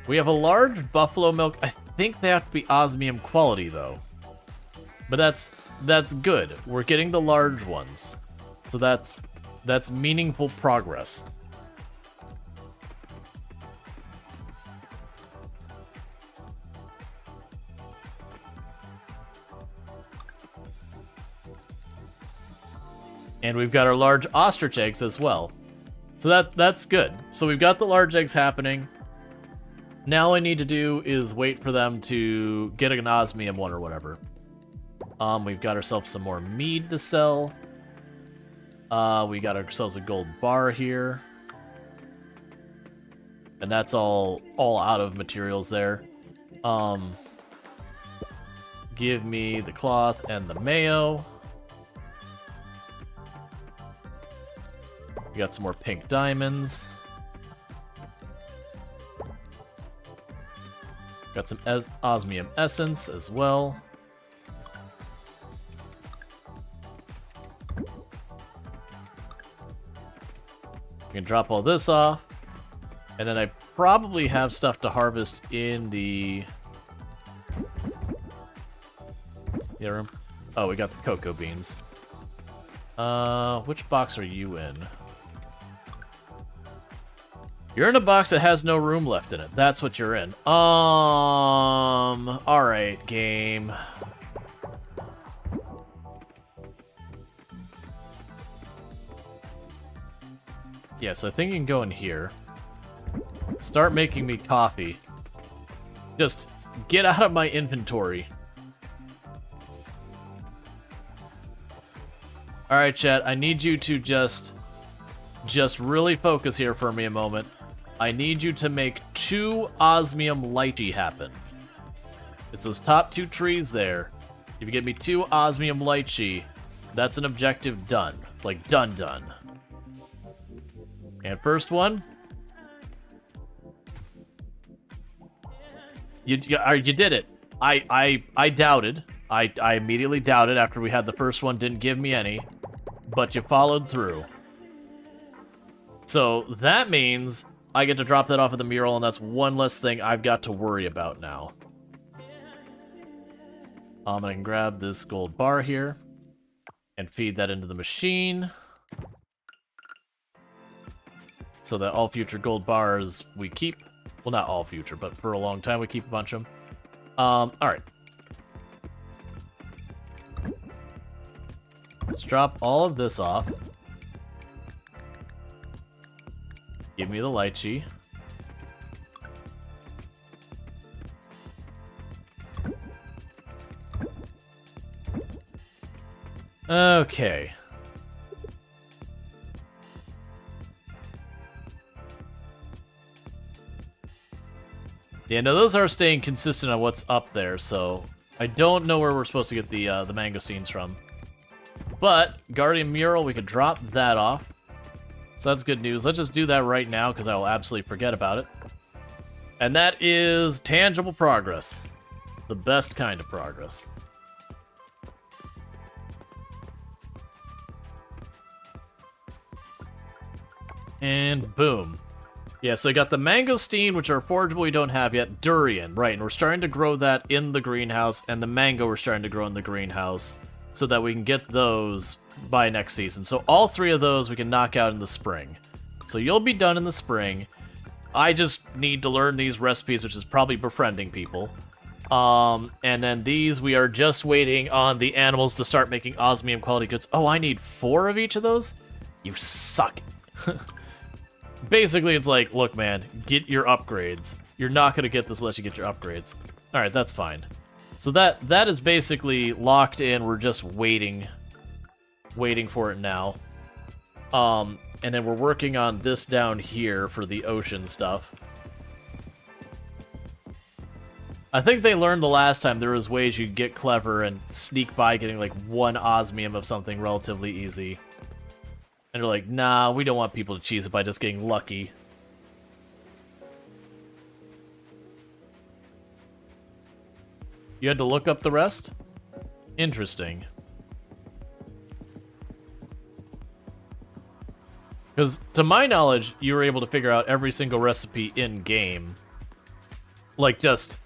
We have a large buffalo milk. I think they have to be osmium quality though. But that's good. We're getting the large ones. So that's meaningful progress. And we've got our large ostrich eggs as well. So that's good. So we've got the large eggs happening. Now all I need to do is wait for them to get an osmium one or whatever. We've got ourselves some more mead to sell. We got ourselves a gold bar here. And that's all out of materials there. Give me the cloth and the mayo. We got some more pink diamonds. Got some osmium essence as well. We can drop all this off. And then I probably have stuff to harvest in the room. Oh, we got the cocoa beans. Which box are you in? You're in a box that has no room left in it. That's what you're in. Alright, game. Yeah, so I think you can go in here. Start making me coffee. Just get out of my inventory. Alright, chat, I need you to just really focus here for me a moment. I need you to make 2 osmium lychee happen. It's those top 2 trees there. If you get me 2 osmium lychee, that's an objective done. Like, done. And first one. You did it. I doubted. I immediately doubted after we had the first one, didn't give me any. But you followed through. So that means I get to drop that off of the mural, and that's one less thing I've got to worry about now. I can grab this gold bar here and feed that into the machine so that all future gold bars we keep. Well, not all future, but for a long time we keep a bunch of them. Alright. Let's drop all of this off. Give me the lychee. Okay. Yeah, no, those are staying consistent on what's up there, so I don't know where we're supposed to get the mangosteens from. But Guardian Mural, we could drop that off. So that's good news. Let's just do that right now, because I will absolutely forget about it. And that is tangible progress. The best kind of progress. And boom. Yeah, so you got the mangosteen, which are forageable we don't have yet. Durian, right, and we're starting to grow that in the greenhouse, and the mango we're starting to grow in the greenhouse, so that we can get those by next season. So all 3 of those we can knock out in the spring. So you'll be done in the spring. I just need to learn these recipes, which is probably befriending people. And then these, we are just waiting on the animals to start making osmium quality goods. Oh, I need 4 of each of those? You suck. Basically, it's like, look, man, get your upgrades. You're not going to get this unless you get your upgrades. Alright, that's fine. So that is basically locked in. We're just waiting for it now. And then we're working on this down here for the ocean stuff. I think they learned the last time there was ways you could get clever and sneak by getting like 1 osmium of something relatively easy. And they're like, nah, we don't want people to cheese it by just getting lucky. You had to look up the rest? Interesting. Because, to my knowledge, you were able to figure out every single recipe in-game. Like, just,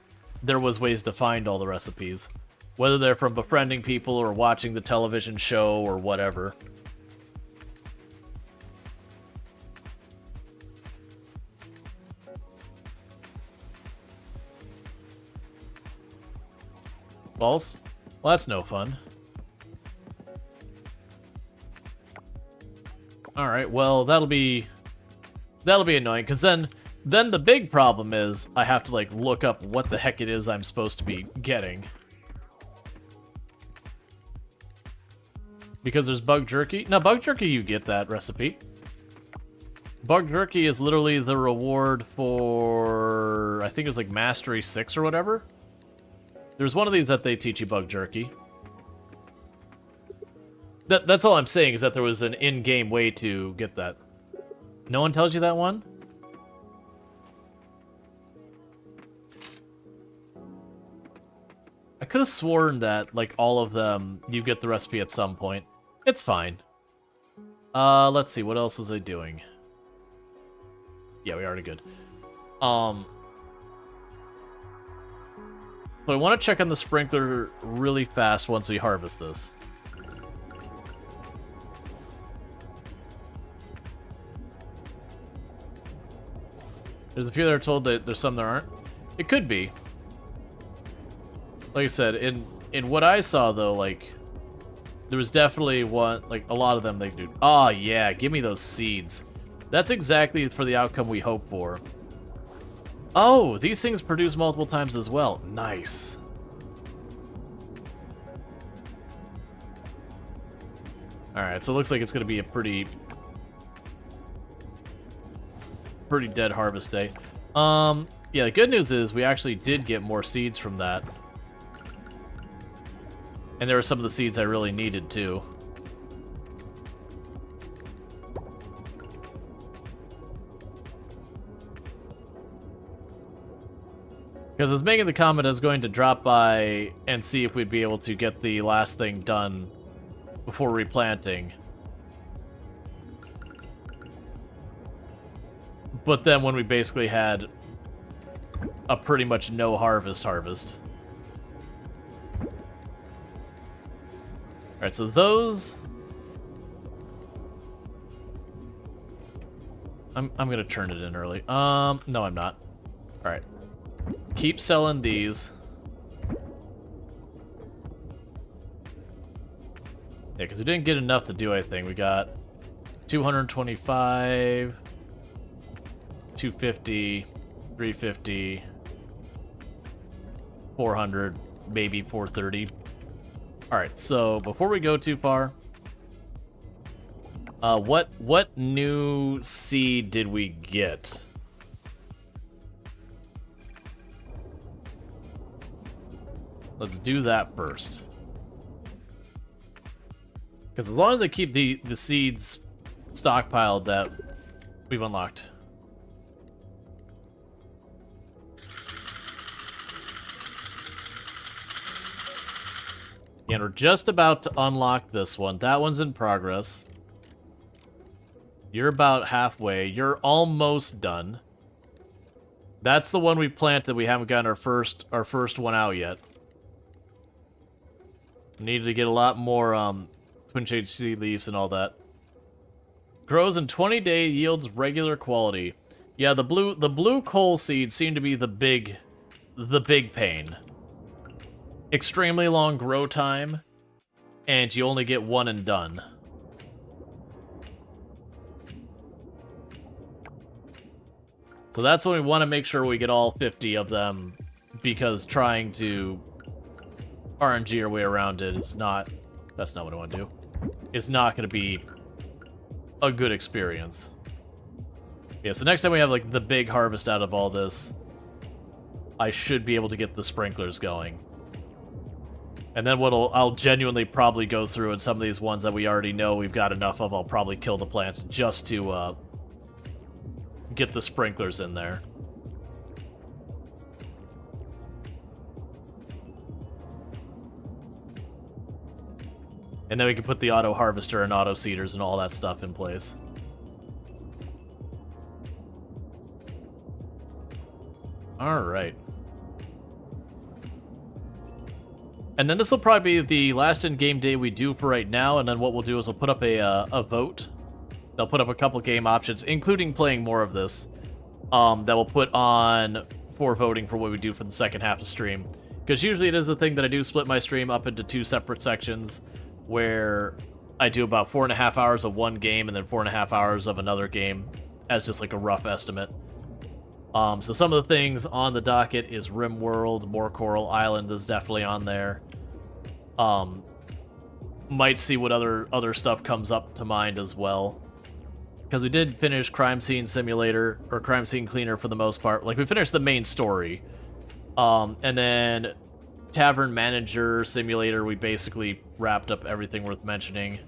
there was ways to find all the recipes. Whether they're from befriending people or watching the television show or whatever. False? Well, that's no fun. Alright, well, that'll be annoying, because then the big problem is I have to, like, look up what the heck it is I'm supposed to be getting. Because there's bug jerky? No, bug jerky, you get that recipe. Bug jerky is literally the reward for, I think it was like Mastery 6 or whatever. There's one of these that they teach you bug jerky. That's all I'm saying, is that there was an in-game way to get that. No one tells you that one? I could have sworn that, like, all of them, you get the recipe at some point. It's fine. Let's see, what else was I doing? Yeah, we already good. So I want to check on the sprinkler really fast once we harvest this. There's a few that are told that there's some that aren't. It could be. Like I said, in what I saw though, like, there was definitely one, like, a lot of them they do. Oh yeah, give me those seeds. That's exactly for the outcome we hope for. Oh, these things produce multiple times as well. Nice. Alright, so it looks like it's going to be a pretty dead harvest day. Yeah, the good news is we actually did get more seeds from that. And there were some of the seeds I really needed, too. Because I was making the comment I was going to drop by and see if we'd be able to get the last thing done before replanting. But then when we basically had a pretty much no harvest. Alright, so those... I'm gonna turn it in early. No, I'm not. Alright. Keep selling these. Yeah, because we didn't get enough to do anything. We got 225, 250, 350, 400, maybe 430. Alright, so before we go too far, what new seed did we get? Let's do that first. Because as long as I keep the seeds stockpiled that we've unlocked. And we're just about to unlock this one. That one's in progress. You're about halfway. You're almost done. That's the one we planted. We haven't gotten our first one out yet. Needed to get a lot more twin shade seed leaves and all that. Grows in 20-day, yields regular quality. Yeah, the blue coal seeds seem to be the big pain. Extremely long grow time, and you only get one and done. So that's when we want to make sure we get all 50 of them, because trying to RNG our way around it is not... That's not what I want to do. It's not going to be a good experience. Yeah, so next time we have, like, the big harvest out of all this, I should be able to get the sprinklers going. And then I'll genuinely probably go through, and some of these ones that we already know we've got enough of, I'll probably kill the plants just to get the sprinklers in there. And then we can put the auto harvester and auto seeders and all that stuff in place. Alright. And then this will probably be the last in-game day we do for right now, and then what we'll do is we'll put up a vote. They'll put up a couple game options, including playing more of this, that we'll put on for voting for what we do for the second half of stream. Because usually it is a thing that I do split my stream up into 2 separate sections, where I do about 4.5 hours of one game and then 4.5 hours of another game, as just like a rough estimate. So some of the things on the docket is RimWorld, more Coral Island is definitely on there. Might see what other stuff comes up to mind as well. Because we did finish Crime Scene Simulator, or Crime Scene Cleaner for the most part. Like, we finished the main story. And then Tavern Manager Simulator, we basically wrapped up everything worth mentioning.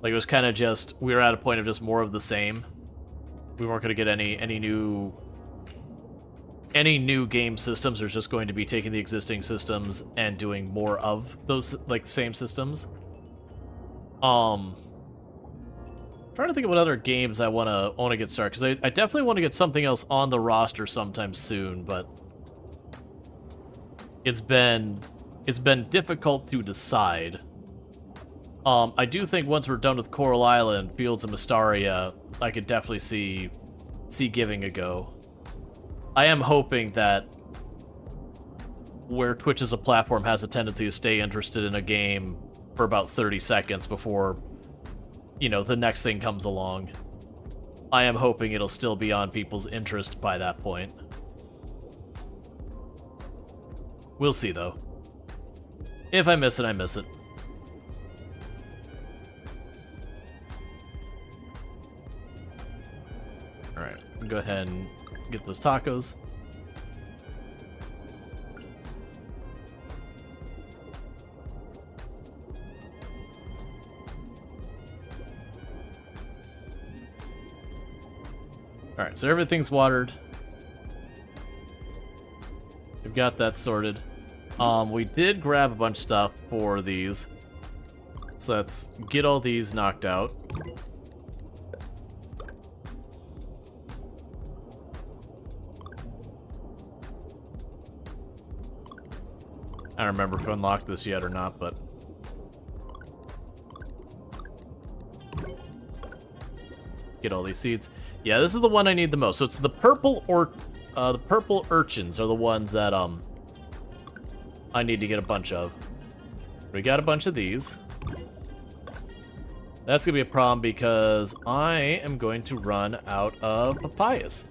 Like, it was kind of just, we were at a point of just more of the same. We weren't going to get any new game systems. There's just going to be taking the existing systems and doing more of those, like, same systems. Trying to think of what other games I want to get started, because I definitely want to get something else on the roster sometime soon, but it's been difficult to decide. I do think once we're done with Coral Island, Fields of Mystaria, I could definitely see giving a go. I am hoping that where Twitch as a platform has a tendency to stay interested in a game for about 30 seconds before, you know, the next thing comes along. I am hoping it'll still be on people's interest by that point. We'll see, though. If I miss it, I miss it. Alright, go ahead and get those tacos. Alright, so everything's watered. We've got that sorted. We did grab a bunch of stuff for these. So let's get all these knocked out. I don't remember if I unlocked this yet or not, but... get all these seeds. Yeah, this is the one I need the most. So it's the purple urchins are the ones that I need to get a bunch of. We got a bunch of these. That's gonna be a problem because I am going to run out of papayas.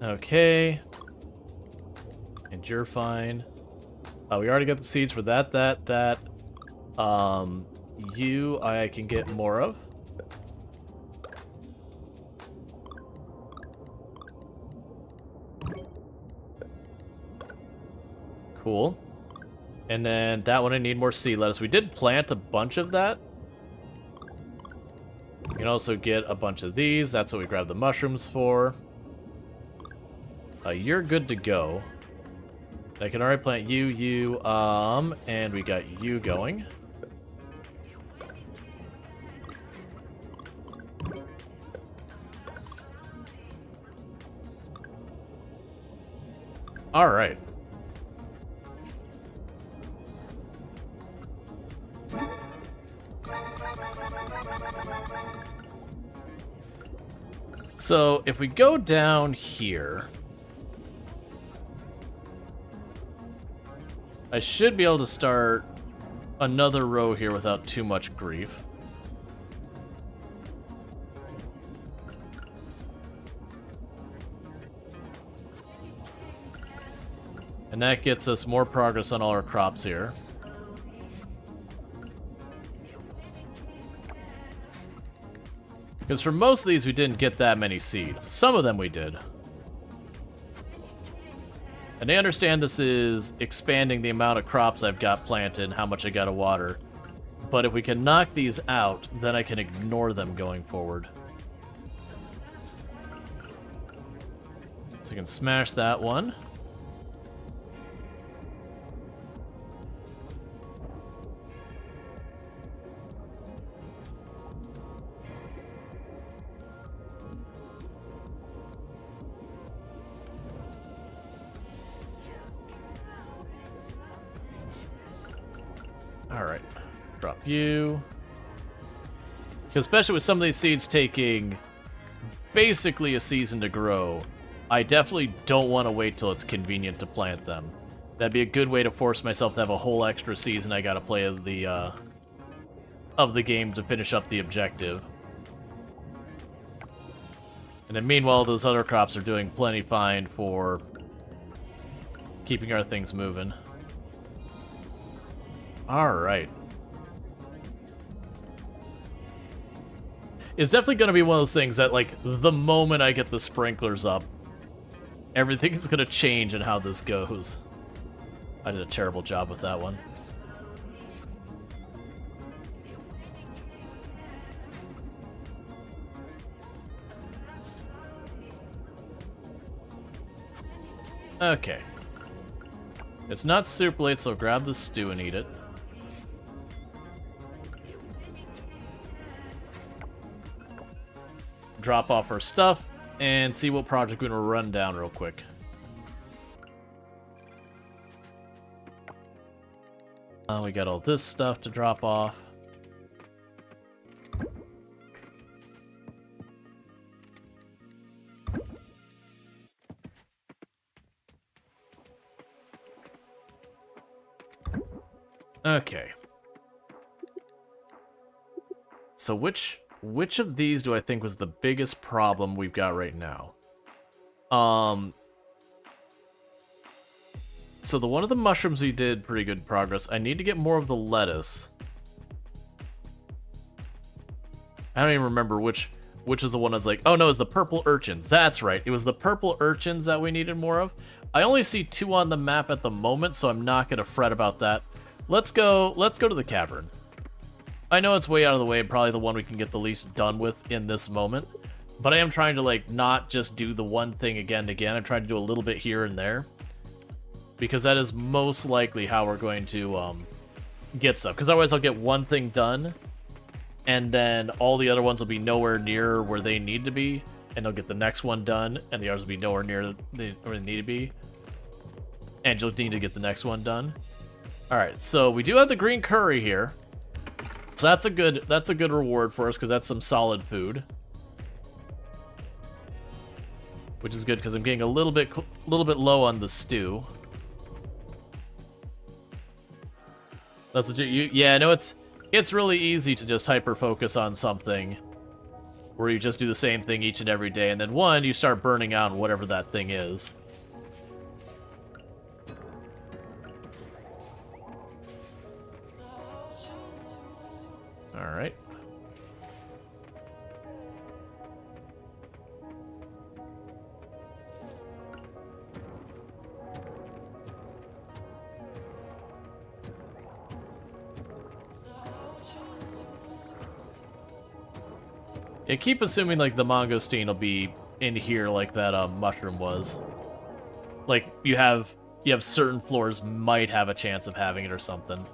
Okay. And you're fine. We already got the seeds for that. You, I can get more of. Cool. And then that one I need more seed lettuce. We did plant a bunch of that. You can also get a bunch of these. That's what we grabbed the mushrooms for. You're good to go. I can already plant you, and we got you going. All right. So if we go down here, I should be able to start another row here without too much grief. And that gets us more progress on all our crops here. Because for most of these, we didn't get that many seeds. Some of them we did. And I understand this is expanding the amount of crops I've got planted and how much I gotta water. But if we can knock these out, then I can ignore them going forward. So I can smash that one. Alright, drop you. Especially with some of these seeds taking basically a season to grow, I definitely don't want to wait till it's convenient to plant them. That'd be a good way to force myself to have a whole extra season I gotta play of the game to finish up the objective. And then meanwhile, those other crops are doing plenty fine for keeping our things moving. Alright. It's definitely going to be one of those things that, like, the moment I get the sprinklers up, everything is going to change in how this goes. I did a terrible job with that one. Okay. It's not super late, so grab the stew and eat it. Drop off our stuff and see what project we're gonna run down real quick. We got all this stuff to drop off. Okay. So which of these do I think was the biggest problem we've got right now? So the one of the mushrooms we did pretty good progress. I need to get more of the lettuce. I don't even remember which is the one I was like, oh no, it's the purple urchins. That's right. It was the purple urchins that we needed more of. I only see 2 on the map at the moment, so I'm not gonna fret about that. Let's go to the cavern. I know it's way out of the way, probably the one we can get the least done with in this moment. But I am trying to, like, not just do the one thing again and again. I'm trying to do a little bit here and there. Because that is most likely how we're going to get stuff. Because otherwise I'll get one thing done, and then all the other ones will be nowhere near where they need to be, and I'll get the next one done, and the others will be nowhere near where they need to be. And you'll need to get the next one done. Alright, so we do have the green curry here. So that's a good reward for us, because that's some solid food. Which is good, because I'm getting a little bit low on the stew. That's legit. Yeah, I know it's really easy to just hyper-focus on something where you just do the same thing each and every day, and then you start burning out on whatever that thing is. Alright. Yeah, keep assuming, like, the mangosteen will be in here like that mushroom was. Like, you have certain floors might have a chance of having it or something.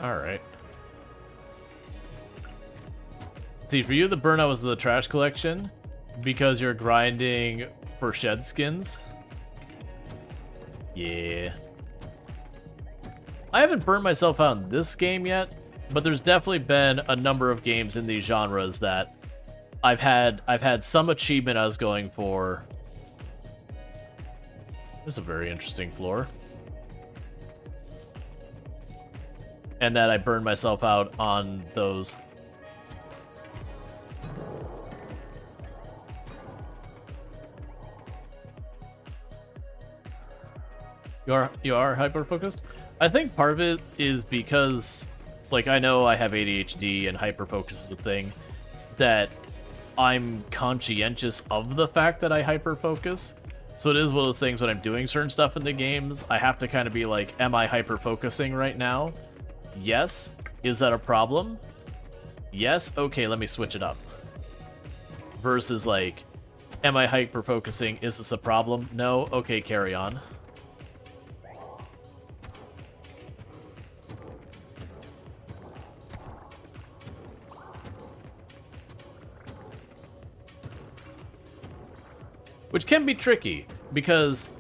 Alright. See, for you, the burnout was the trash collection because you're grinding for shed skins. Yeah. I haven't burned myself out in this game yet, but there's definitely been a number of games in these genres that I've had some achievement I was going for. This is a very interesting floor. And that I burned myself out on those. You are hyper-focused? I think part of it is because, like, I know I have ADHD and hyper-focus is a thing, that I'm conscientious of the fact that I hyper-focus. So it is one of those things when I'm doing certain stuff in the games, I have to kind of be like, am I hyper-focusing right now? Yes. Is that a problem? Yes. Okay, let me switch it up. Versus like, am I hyper-focusing? Is this a problem? No. Okay, carry on. Which can be tricky, because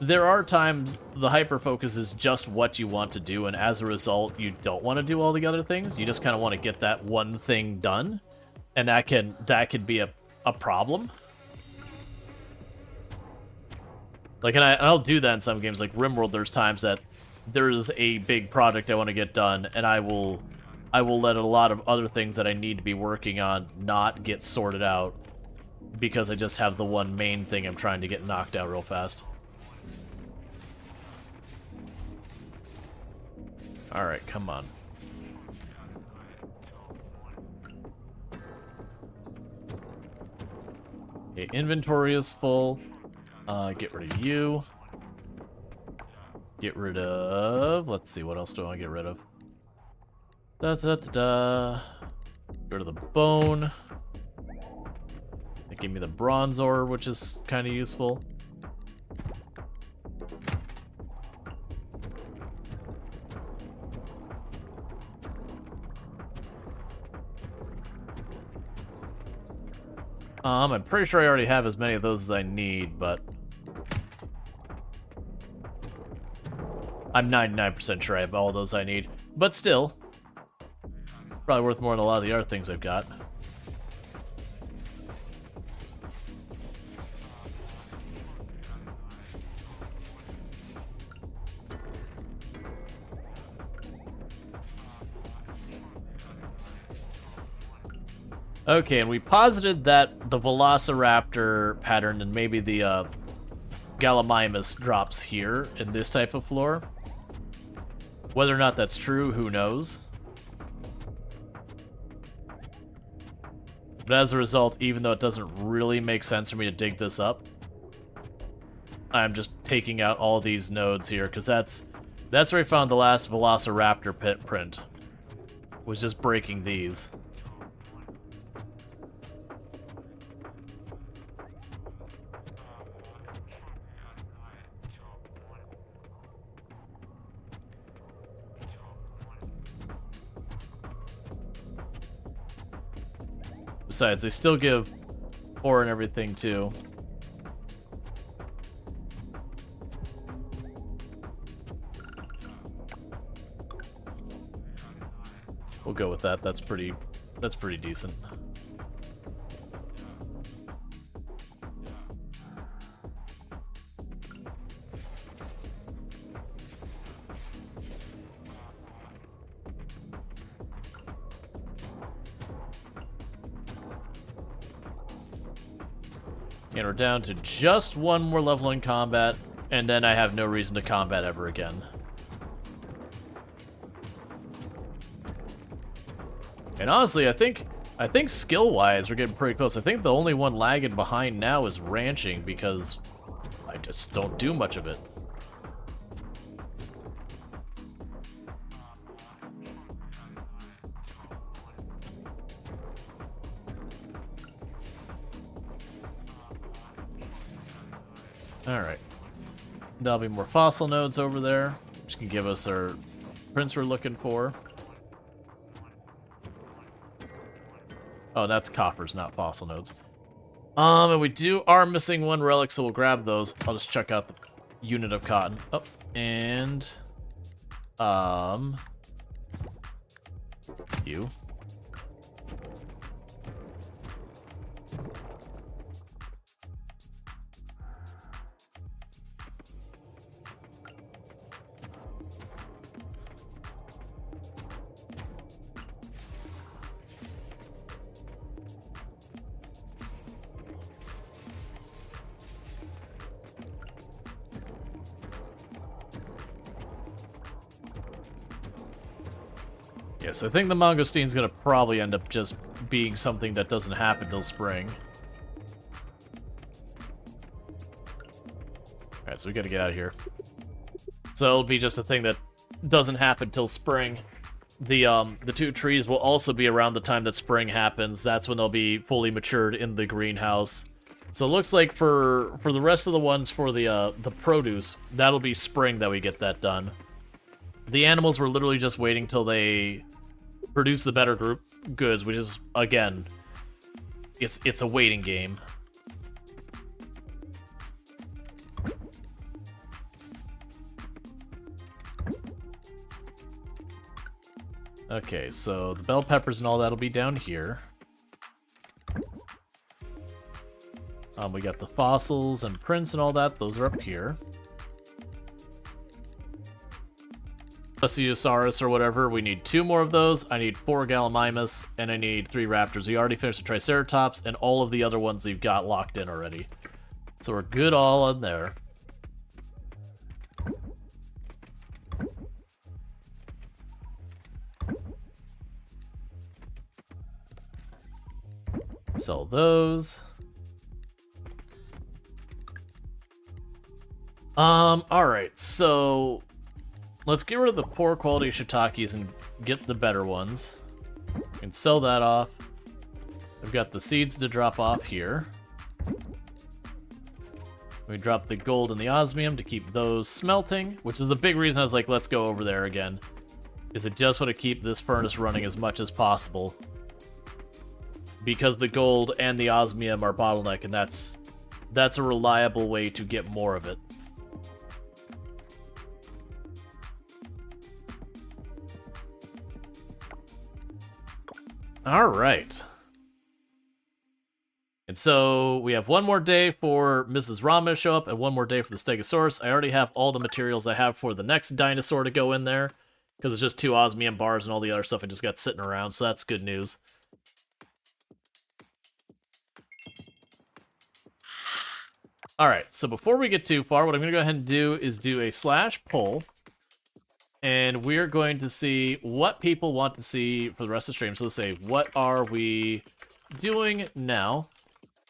there are times the hyper-focus is just what you want to do, and as a result, you don't want to do all the other things. You just kind of want to get that one thing done, and that can be a problem. Like, and I'll do that in some games, like RimWorld. There's times that there's a big project I want to get done, and I will let a lot of other things that I need to be working on not get sorted out, because I just have the one main thing I'm trying to get knocked out real fast. Alright, come on. Okay, inventory is full. Get rid of you. Get rid of... Let's see, what else do I want to get rid of? Get rid of the bone. It gave me the bronze ore, which is kind of useful. I'm pretty sure I already have as many of those as I need, but I'm 99% sure I have all those I need. But still, probably worth more than a lot of the other things I've got. Okay, and we posited that the Velociraptor pattern and maybe the Gallimimus drops here in this type of floor. Whether or not that's true, who knows? But as a result, even though it doesn't really make sense for me to dig this up, I'm just taking out all these nodes here, because that's where I found the last Velociraptor pit print. Was just breaking these. Besides, they still give ore and everything, too. We'll go with that. That's pretty decent. And we're down to just one more level in combat, and then I have no reason to combat ever again. And honestly, I think skill-wise we're getting pretty close. I think the only one lagging behind now is ranching, because I just don't do much of it. Alright. There'll be more fossil nodes over there, which can give us our prints we're looking for. Oh, that's coppers, not fossil nodes. And we are missing one relic, so we'll grab those. I'll just check out the unit of cotton. Oh, and you. Yeah, so I think the mangoustine's gonna probably end up just being something that doesn't happen till spring. Alright, so we gotta get out of here. So it'll be just a thing that doesn't happen till spring. The two trees will also be around the time that spring happens. That's when they'll be fully matured in the greenhouse. So it looks like for the rest of the ones for the produce, that'll be spring that we get that done. The animals were literally just waiting till they produce the better goods, which is, again, it's a waiting game. Okay, so the bell peppers and all that'll be down here. We got the fossils and prints and all that. Those are up here. Plesiosaurus or whatever. We need 2 more of those. I need 4 Gallimimus, and I need 3 raptors. We already finished the Triceratops, and all of the other ones we've got locked in already. So we're good all in there. Sell those. Alright, so let's get rid of the poor quality shiitakes and get the better ones. And sell that off. We've got the seeds to drop off here. We drop the gold and the osmium to keep those smelting, which is the big reason I was like, let's go over there again. Is I just want to keep this furnace running as much as possible. Because the gold and the osmium are bottleneck, and that's a reliable way to get more of it. Alright. And so we have one more day for Mrs. Rama to show up and one more day for the Stegosaurus. I already have all the materials I have for the next dinosaur to go in there, because it's just 2 osmium bars and all the other stuff I just got sitting around, so that's good news. Alright, so before we get too far, what I'm going to go ahead and do is do a /poll. And we're going to see what people want to see for the rest of the stream. So let's say, what are we doing now?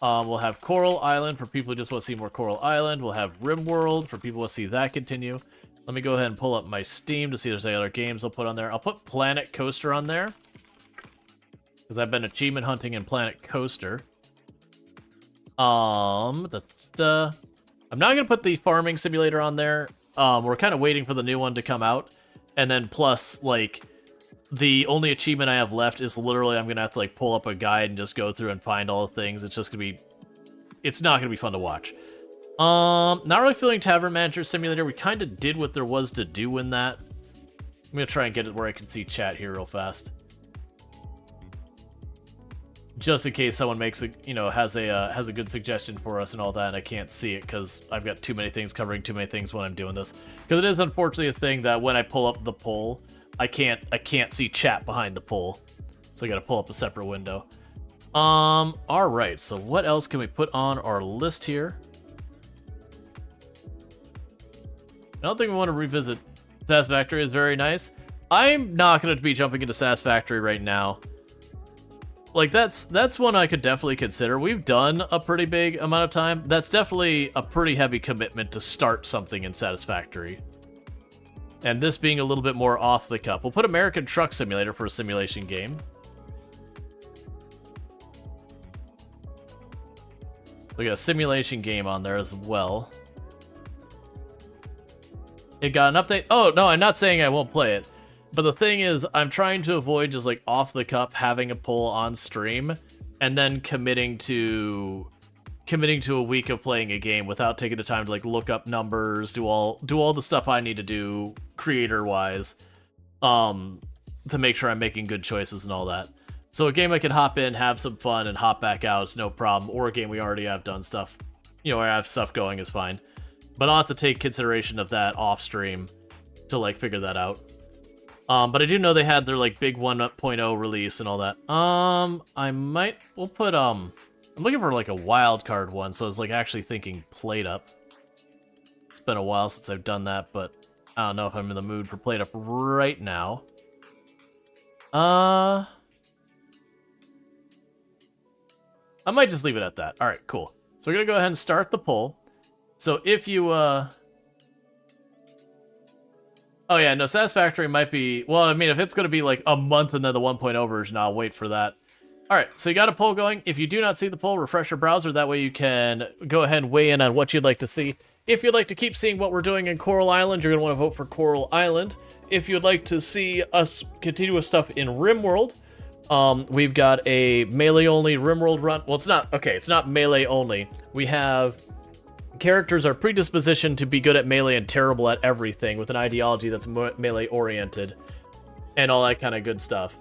We'll have Coral Island for people who just want to see more Coral Island. We'll have RimWorld for people who want to see that continue. Let me go ahead and pull up my Steam to see if there's any other games I'll put on there. I'll put Planet Coaster on there, because I've been achievement hunting in Planet Coaster. I'm not gonna put the farming simulator on there. We're kind of waiting for the new one to come out, and then plus, like, the only achievement I have left is literally I'm gonna have to like pull up a guide and just go through and find all the things. It's just gonna be, it's not gonna be fun to watch. Not really feeling Tavern Manager Simulator. We kind of did what there was to do in that. I'm gonna try and get it where I can see chat here real fast. Just in case someone makes a, has a good suggestion for us and all that, and I can't see it because I've got too many things covering too many things when I'm doing this. Because it is unfortunately a thing that when I pull up the poll, I can't see chat behind the poll, so I got to pull up a separate window. All right. So what else can we put on our list here? I don't think we want to revisit Satisfactory. Is very nice. I'm not going to be jumping into Satisfactory right now. Like, that's one I could definitely consider. We've done a pretty big amount of time. That's definitely a pretty heavy commitment to start something in Satisfactory. And this being a little bit more off the cuff. We'll put American Truck Simulator for a simulation game. We got a simulation game on there as well. It got an update. Oh, no, I'm not saying I won't play it. But the thing is, I'm trying to avoid just like off the cuff having a poll on stream and then committing to a week of playing a game without taking the time to like look up numbers, do all the stuff I need to do creator wise, to make sure I'm making good choices and all that. So a game I can hop in, have some fun, and hop back out is no problem. Or a game we already have done stuff, where I have stuff going is fine. But I'll have to take consideration of that off stream to like figure that out. But I do know they had their like big 1.0 release and all that. We'll put I'm looking for like a wild card one, so I was like actually thinking Plate Up. It's been a while since I've done that, but I don't know if I'm in the mood for Plate Up right now. I might just leave it at that. All right, cool. So we're gonna go ahead and start the poll. So if you, oh yeah, no, Satisfactory might be, well, I mean, if it's gonna be like a month and then the 1.0 version, I'll wait for that. All right, so you got a poll going. If you do not see the poll, refresh your browser. That way you can go ahead and weigh in on what you'd like to see. If you'd like to keep seeing what we're doing in Coral Island, you're gonna want to vote for Coral Island. If you'd like to see us continue with stuff in RimWorld, we've got a melee-only RimWorld run. Well, it's not melee-only. We have characters are predispositioned to be good at melee and terrible at everything with an ideology that's melee-oriented and all that kind of good stuff.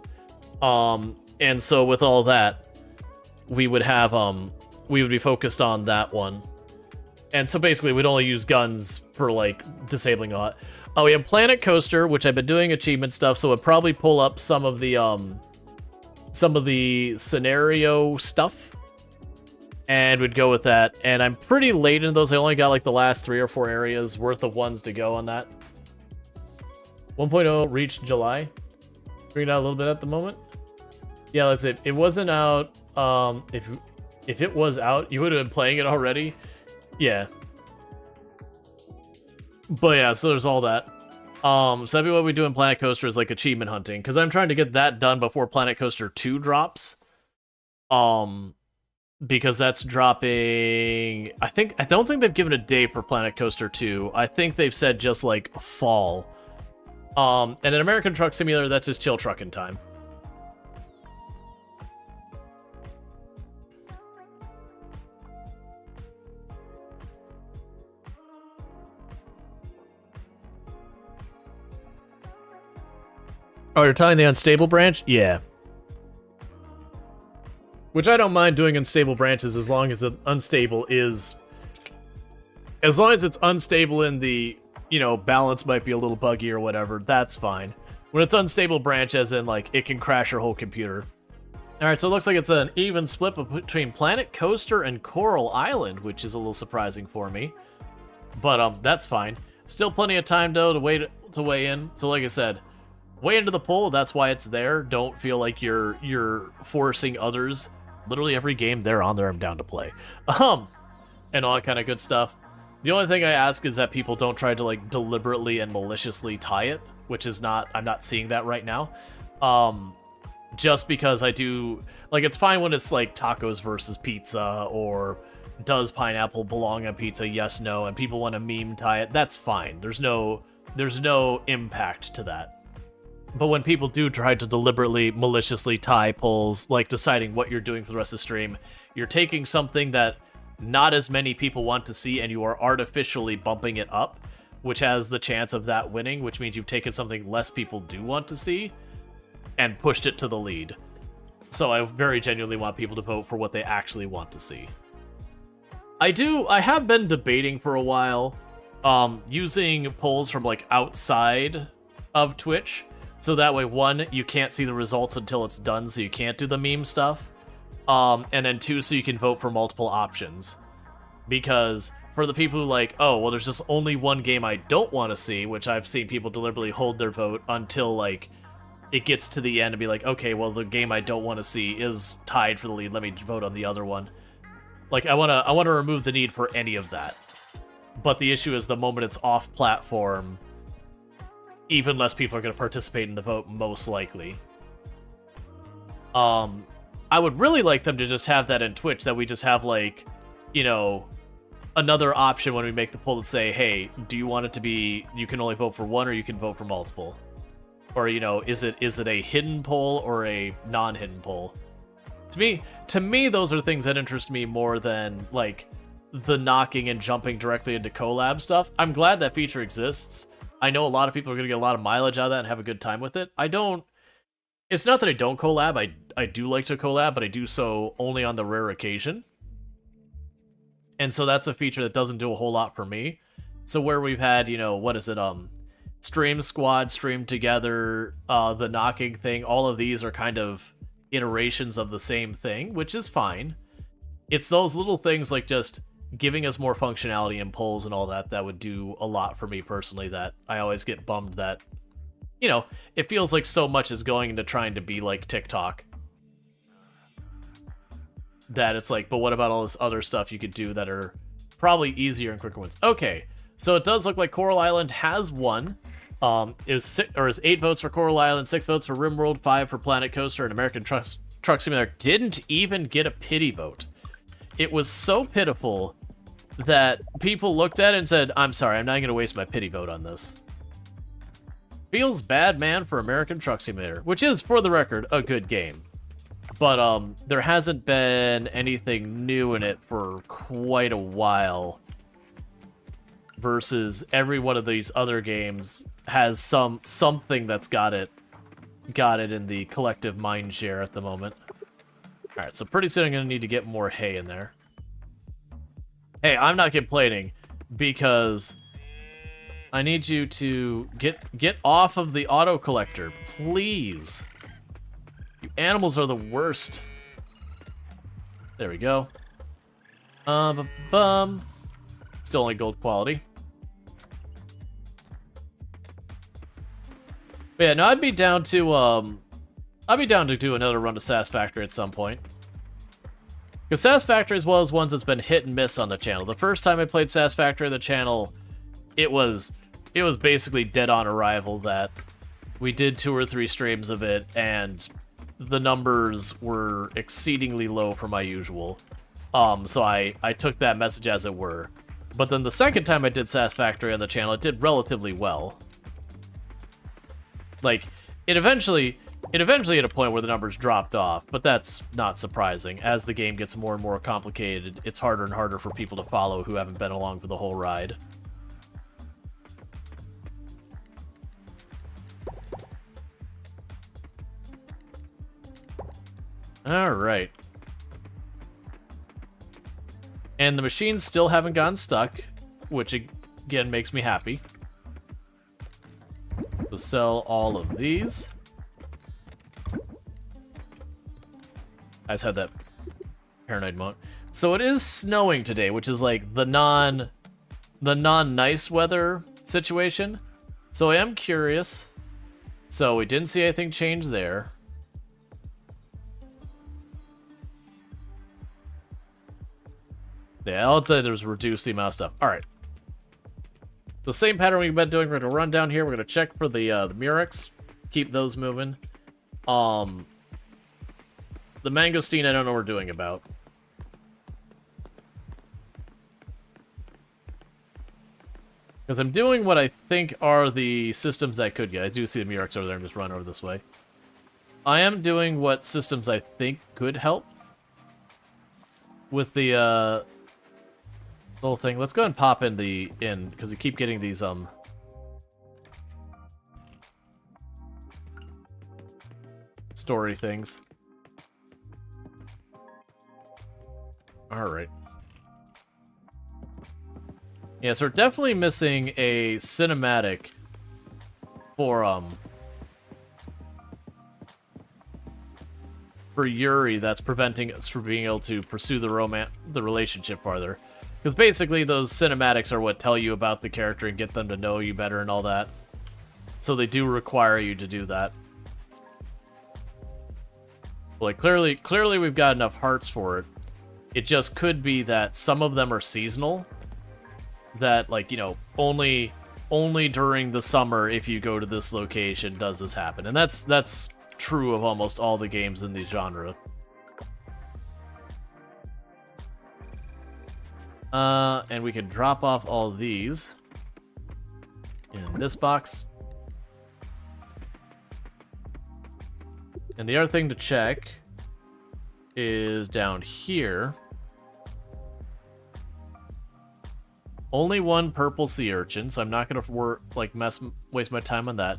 And so with all that, we would have, we would be focused on that one. And so basically, we'd only use guns for, like, disabling a lot. Oh, we have Planet Coaster, which I've been doing achievement stuff, so it'd probably pull up some of the scenario stuff. And we'd go with that. And I'm pretty late in those. I only got, like, the last 3 or 4 areas worth of ones to go on that. 1.0 reached July. Figured out a little bit at the moment. Yeah, that's it. It wasn't out. If it was out, you would have been playing it already. Yeah. But yeah, so there's all that. So that'd be what we do in Planet Coaster is like achievement hunting, because I'm trying to get that done before Planet Coaster 2 drops. Because that's dropping. I don't think they've given a date for Planet Coaster 2. I think they've said just like fall. And an American Truck Simulator, that's just chill trucking time. Oh, you're telling the unstable branch? Yeah. Which I don't mind doing unstable branches as long as the unstable is... As long as it's unstable in the, you know, balance might be a little buggy or whatever, that's fine. When it's unstable branch as in, like, it can crash your whole computer. Alright, so it looks like it's an even split between Planet Coaster and Coral Island, which is a little surprising for me. But, that's fine. Still plenty of time, though, to weigh in. So, like I said... Way into the poll, that's why it's there. Don't feel like you're forcing others. Literally every game they're on there, I'm down to play. And all that kind of good stuff. The only thing I ask is that people don't try to like deliberately and maliciously tie it, which is I'm not seeing that right now. Just because I do, like, it's fine when it's like tacos versus pizza, or does pineapple belong on pizza, yes, no, and people want to meme tie it, that's fine. There's no impact to that. But when people do try to deliberately, maliciously tie polls, like deciding what you're doing for the rest of the stream, you're taking something that not as many people want to see and you are artificially bumping it up, which has the chance of that winning, which means you've taken something less people do want to see and pushed it to the lead. So I very genuinely want people to vote for what they actually want to see. I have been debating for a while using polls from like outside of Twitch. So that way, 1, you can't see the results until it's done, so you can't do the meme stuff. And then 2, so you can vote for multiple options. Because for the people who like, oh, well, there's just only one game I don't want to see, which I've seen people deliberately hold their vote until, like, it gets to the end and be like, okay, well, the game I don't want to see is tied for the lead, let me vote on the other one. Like, I want to remove the need for any of that. But the issue is the moment it's off-platform, even less people are going to participate in the vote, most likely. I would really like them to just have that in Twitch, that we just have, like, you know, another option when we make the poll to say, hey, do you want it to be, you can only vote for one or you can vote for multiple? Or, you know, is it a hidden poll or a non-hidden poll? To me, those are things that interest me more than, like, the knocking and jumping directly into collab stuff. I'm glad that feature exists. I know a lot of people are going to get a lot of mileage out of that and have a good time with it. It's not that I don't collab. I do like to collab, but I do so only on the rare occasion. And so that's a feature that doesn't do a whole lot for me. So where we've had, you know, what is it, Stream Squad, Stream Together, the knocking thing, all of these are kind of iterations of the same thing, which is fine. It's those little things like just giving us more functionality and polls and all that would do a lot for me personally, that I always get bummed that you know, it feels like so much is going into trying to be like TikTok. That it's like, but what about all this other stuff you could do that are probably easier and quicker ones? Okay, so it does look like Coral Island has won. It was 8 votes for Coral Island, 6 votes for RimWorld, 5 for Planet Coaster, and American Truck Simulator didn't even get a pity vote. It was so pitiful that people looked at it and said, I'm sorry, I'm not going to waste my pity vote on this. Feels bad, man, for American Truck Simulator, which is, for the record, a good game. But there hasn't been anything new in it for quite a while. Versus every one of these other games has something that's got it in the collective mind share at the moment. All right, so pretty soon I'm gonna need to get more hay in there. Hey, I'm not complaining because I need you to get off of the auto collector, please. You animals are the worst. There we go. Still only gold quality. But yeah, no, I'd be down to do another run to Satisfactory at some point. Because Satisfactory is one of those ones that's been hit and miss on the channel. The first time I played Satisfactory on the channel, it was basically dead on arrival that we did 2 or 3 streams of it, and the numbers were exceedingly low for my usual. So I took that message as it were. But then the second time I did Satisfactory on the channel, it did relatively well. Like, it eventually hit a point where the numbers dropped off, but that's not surprising. As the game gets more and more complicated, it's harder and harder for people to follow who haven't been along for the whole ride. Alright. And the machines still haven't gotten stuck, which again makes me happy. So sell all of these. I just had that paranoid moment. So it is snowing today, which is like the non-nice weather situation. So I am curious. So we didn't see anything change there. Yeah, all it did was reduce the amount of stuff. Alright. The same pattern we've been doing. We're going to run down here. We're going to check for the Murex. Keep those moving. The Mangosteen, I don't know what we're doing about. Because I'm doing what I think are the systems I could get. I do see the Murex over there and just run over this way. I am doing what systems I think could help with the whole thing. Let's go ahead and pop in because we keep getting these story things. All right. Yeah, so we're definitely missing a cinematic for Yuri that's preventing us from being able to pursue the relationship farther. Because basically those cinematics are what tell you about the character and get them to know you better and all that. So they do require you to do that. Like clearly we've got enough hearts for it. It just could be that some of them are seasonal. That, like, you know, only during the summer, if you go to this location, does this happen. And that's true of almost all the games in the genre. And we can drop off all these in this box. And the other thing to check is down here. Only one purple sea urchin, so I'm not gonna waste my time on that.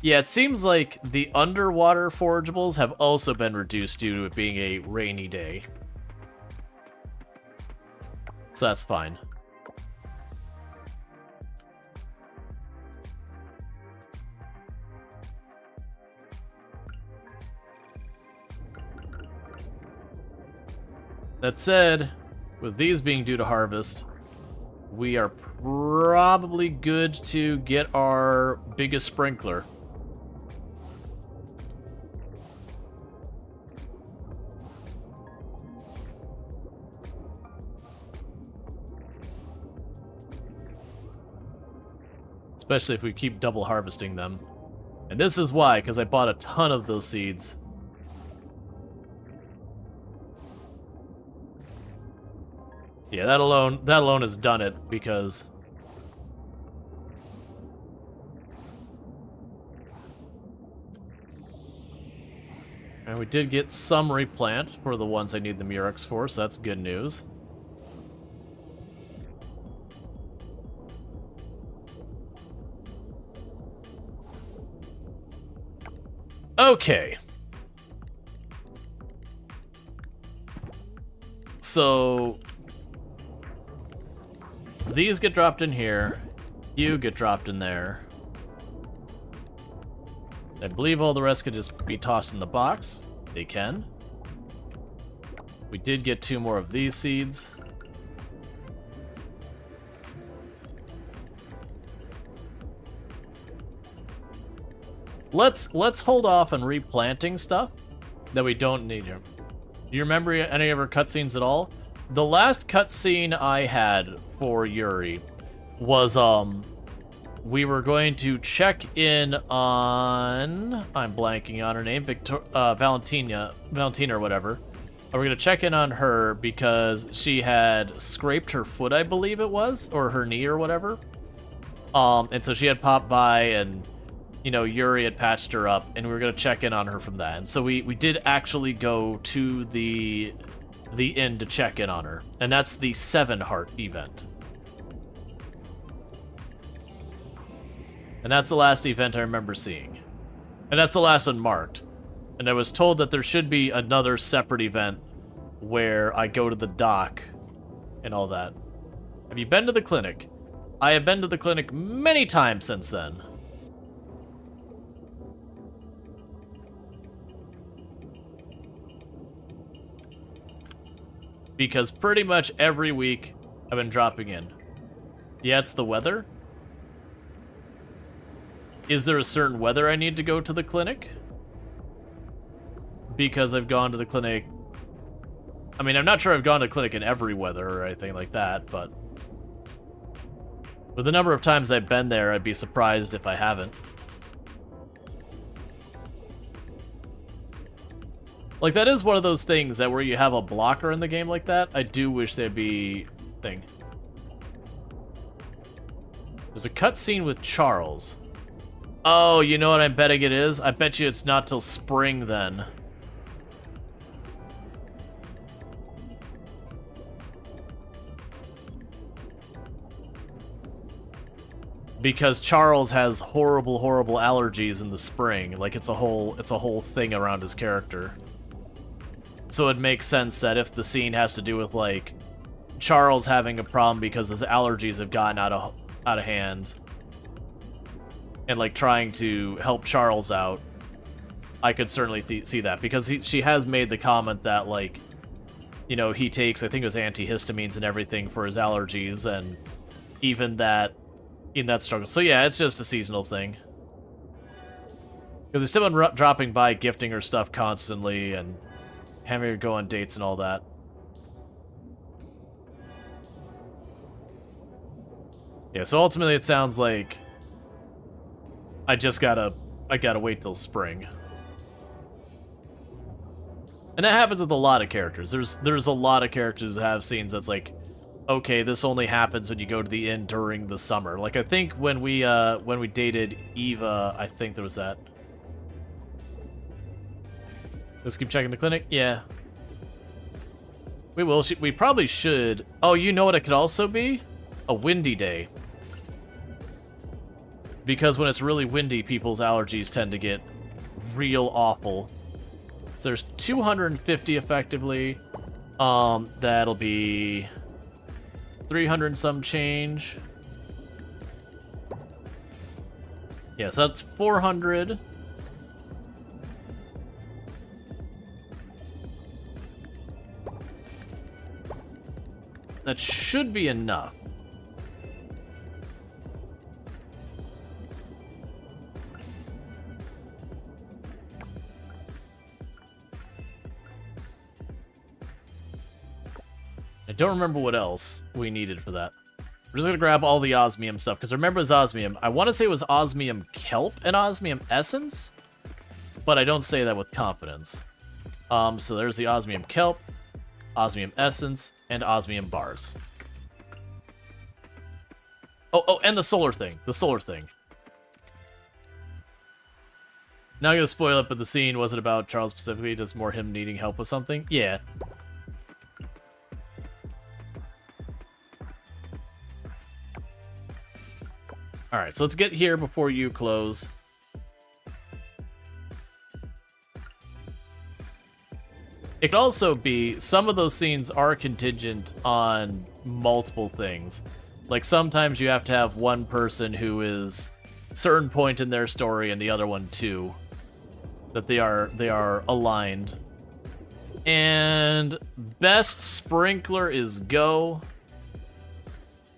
Yeah, it seems like the underwater forageables have also been reduced due to it being a rainy day. So that's fine. That said, with these being due to harvest, we are probably good to get our biggest sprinkler. Especially if we keep double harvesting them. And this is why, because I bought a ton of those seeds. Yeah, that alone has done it, because... And we did get some replant for the ones I need the Murex for, so that's good news. Okay. So... these get dropped in here. You get dropped in there. I believe all the rest could just be tossed in the box. They can. We did get 2 more of these seeds. Let's hold off on replanting stuff that we don't need here. Do you remember any of our cutscenes at all? The last cutscene I had for Yuri was we were going to check in on, I'm blanking on her name, Valentina or whatever. We're gonna check in on her because she had scraped her foot, I believe it was, or her knee or whatever. And so she had popped by, and you know, Yuri had patched her up, and we were gonna check in on her from that. And so we did actually go to the inn to check in on her, and that's the 7 Heart event. And that's the last event I remember seeing. And that's the last one marked. And I was told that there should be another separate event where I go to the dock and all that. Have you been to the clinic? I have been to the clinic many times since then. Because pretty much every week I've been dropping in. Yeah, it's the weather. Is there a certain weather I need to go to the clinic? Because I've gone to the clinic... I mean, I'm not sure I've gone to the clinic in every weather or anything like that, but... with the number of times I've been there, I'd be surprised if I haven't. Like, that is one of those things that where you have a blocker in the game like that, I do wish there'd be... thing. There's a cutscene with Charles. Oh, you know what I'm betting it is? I bet you it's not till spring then. Because Charles has horrible, horrible allergies in the spring. Like, it's a whole thing around his character. So it makes sense that if the scene has to do with, like, Charles having a problem because his allergies have gotten out of hand, and, like, trying to help Charles out, I could certainly see that. Because she has made the comment that, like, you know, he takes, I think it was antihistamines and everything for his allergies, and even that, in that struggle. So yeah, it's just a seasonal thing. Because he's still been dropping by, gifting her stuff constantly, and having her go on dates and all that. Yeah, so ultimately it sounds like I gotta wait till spring. And that happens with a lot of characters. There's a lot of characters that have scenes that's like, okay, this only happens when you go to the inn during the summer. Like, I think when we dated Eva, I think there was that. Let's keep checking the clinic. Yeah. We will. We probably should. Oh, you know what it could also be? A windy day. Because when it's really windy, people's allergies tend to get real awful. So there's 250 effectively. That'll be 300 and some change. Yeah, so that's 400. That should be enough. I don't remember what else we needed for that. We're just gonna grab all the osmium stuff, because remember, it's osmium. I want to say it was osmium kelp and osmium essence, but I don't say that with confidence. So there's the osmium kelp, osmium essence, and osmium bars. Oh, and the solar thing. The solar thing. Not gonna spoil it, but the scene wasn't about Charles specifically, just more him needing help with something. Yeah. Alright, so let's get here before you close. It could also be, some of those scenes are contingent on multiple things. Like, sometimes you have to have one person who is a certain point in their story and the other one too. That they are aligned. And best sprinkler is go.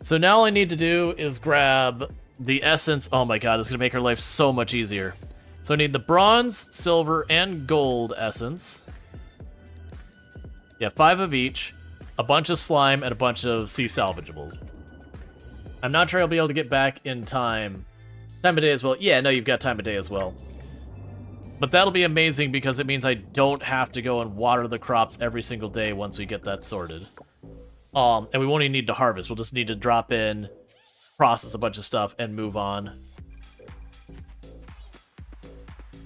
So now all I need to do is grab the essence. Oh my god, this is gonna make our life so much easier. So I need the bronze, silver, and gold essence. Yeah, 5 of each, a bunch of slime, and a bunch of sea salvageables. I'm not sure I'll be able to get back in time. Time of day as well. Yeah, no, you've got time of day as well. But that'll be amazing because it means I don't have to go and water the crops every single day once we get that sorted. And we won't even need to harvest. We'll just need to drop in, process a bunch of stuff, and move on.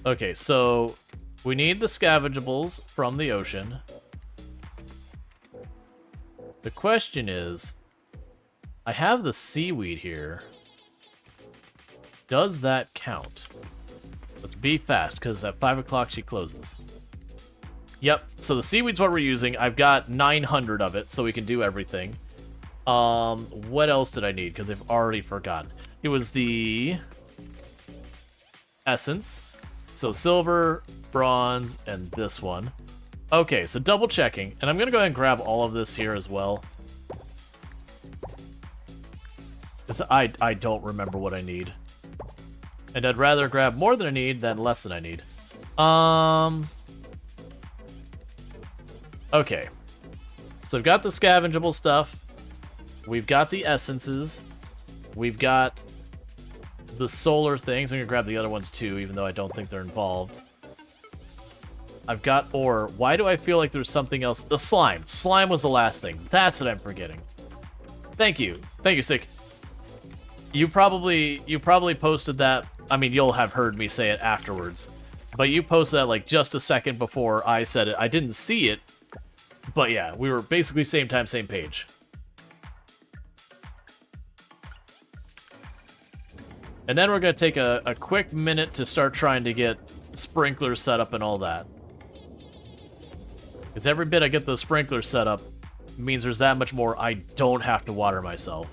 Okay, so we need the scavengeables from the ocean. The question is, I have the seaweed here. Does that count? Let's be fast, because at 5 o'clock she closes. Yep, so the seaweed's what we're using. I've got 900 of it, so we can do everything. What else did I need? Because I've already forgotten. It was the essence. So silver, bronze, and this one. Okay, so double checking. And I'm going to go ahead and grab all of this here as well. I don't remember what I need. And I'd rather grab more than I need than less than I need. Okay. So I've got the scavengeable stuff. We've got the essences. We've got the solar things. I'm going to grab the other ones too, even though I don't think they're involved. I've got ore. Why do I feel like there's something else? The slime. Slime was the last thing. That's what I'm forgetting. Thank you. Thank you, Sick. You probably posted that. I mean, you'll have heard me say it afterwards. But you posted that like just a second before I said it. I didn't see it. But yeah, we were basically same time, same page. And then we're going to take a quick minute to start trying to get sprinklers set up and all that. Because every bit I get those sprinklers set up means there's that much more I don't have to water myself.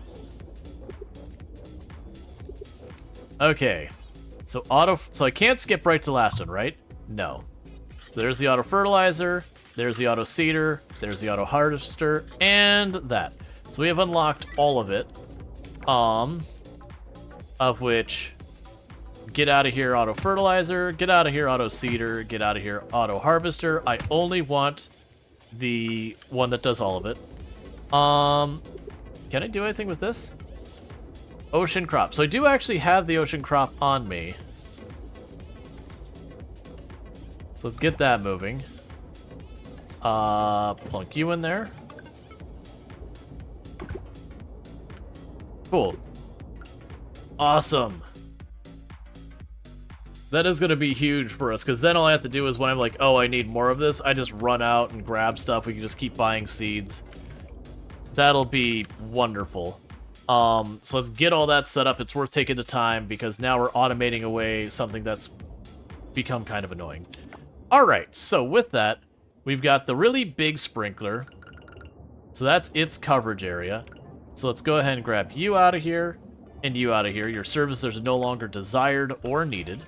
Okay. So I can't skip right to the last one, right? No. So there's the auto fertilizer, there's the auto seeder, there's the auto harvester, and that. So we have unlocked all of it. Of which, get out of here, auto fertilizer, get out of here, auto seeder, get out of here, auto harvester. I only want the one that does all of it. Can I do anything with this? Ocean crop. So I do actually have the ocean crop on me. So let's get that moving. Plunk you in there. Cool. Awesome. That is going to be huge for us, because then all I have to do is when I'm like, oh, I need more of this, I just run out and grab stuff. We can just keep buying seeds. That'll be wonderful. So let's get all that set up. It's worth taking the time, because now we're automating away something that's become kind of annoying. Alright, so with that, we've got the really big sprinkler. So that's its coverage area. So let's go ahead and grab you out of here. And you out of here. Your services are no longer desired or needed.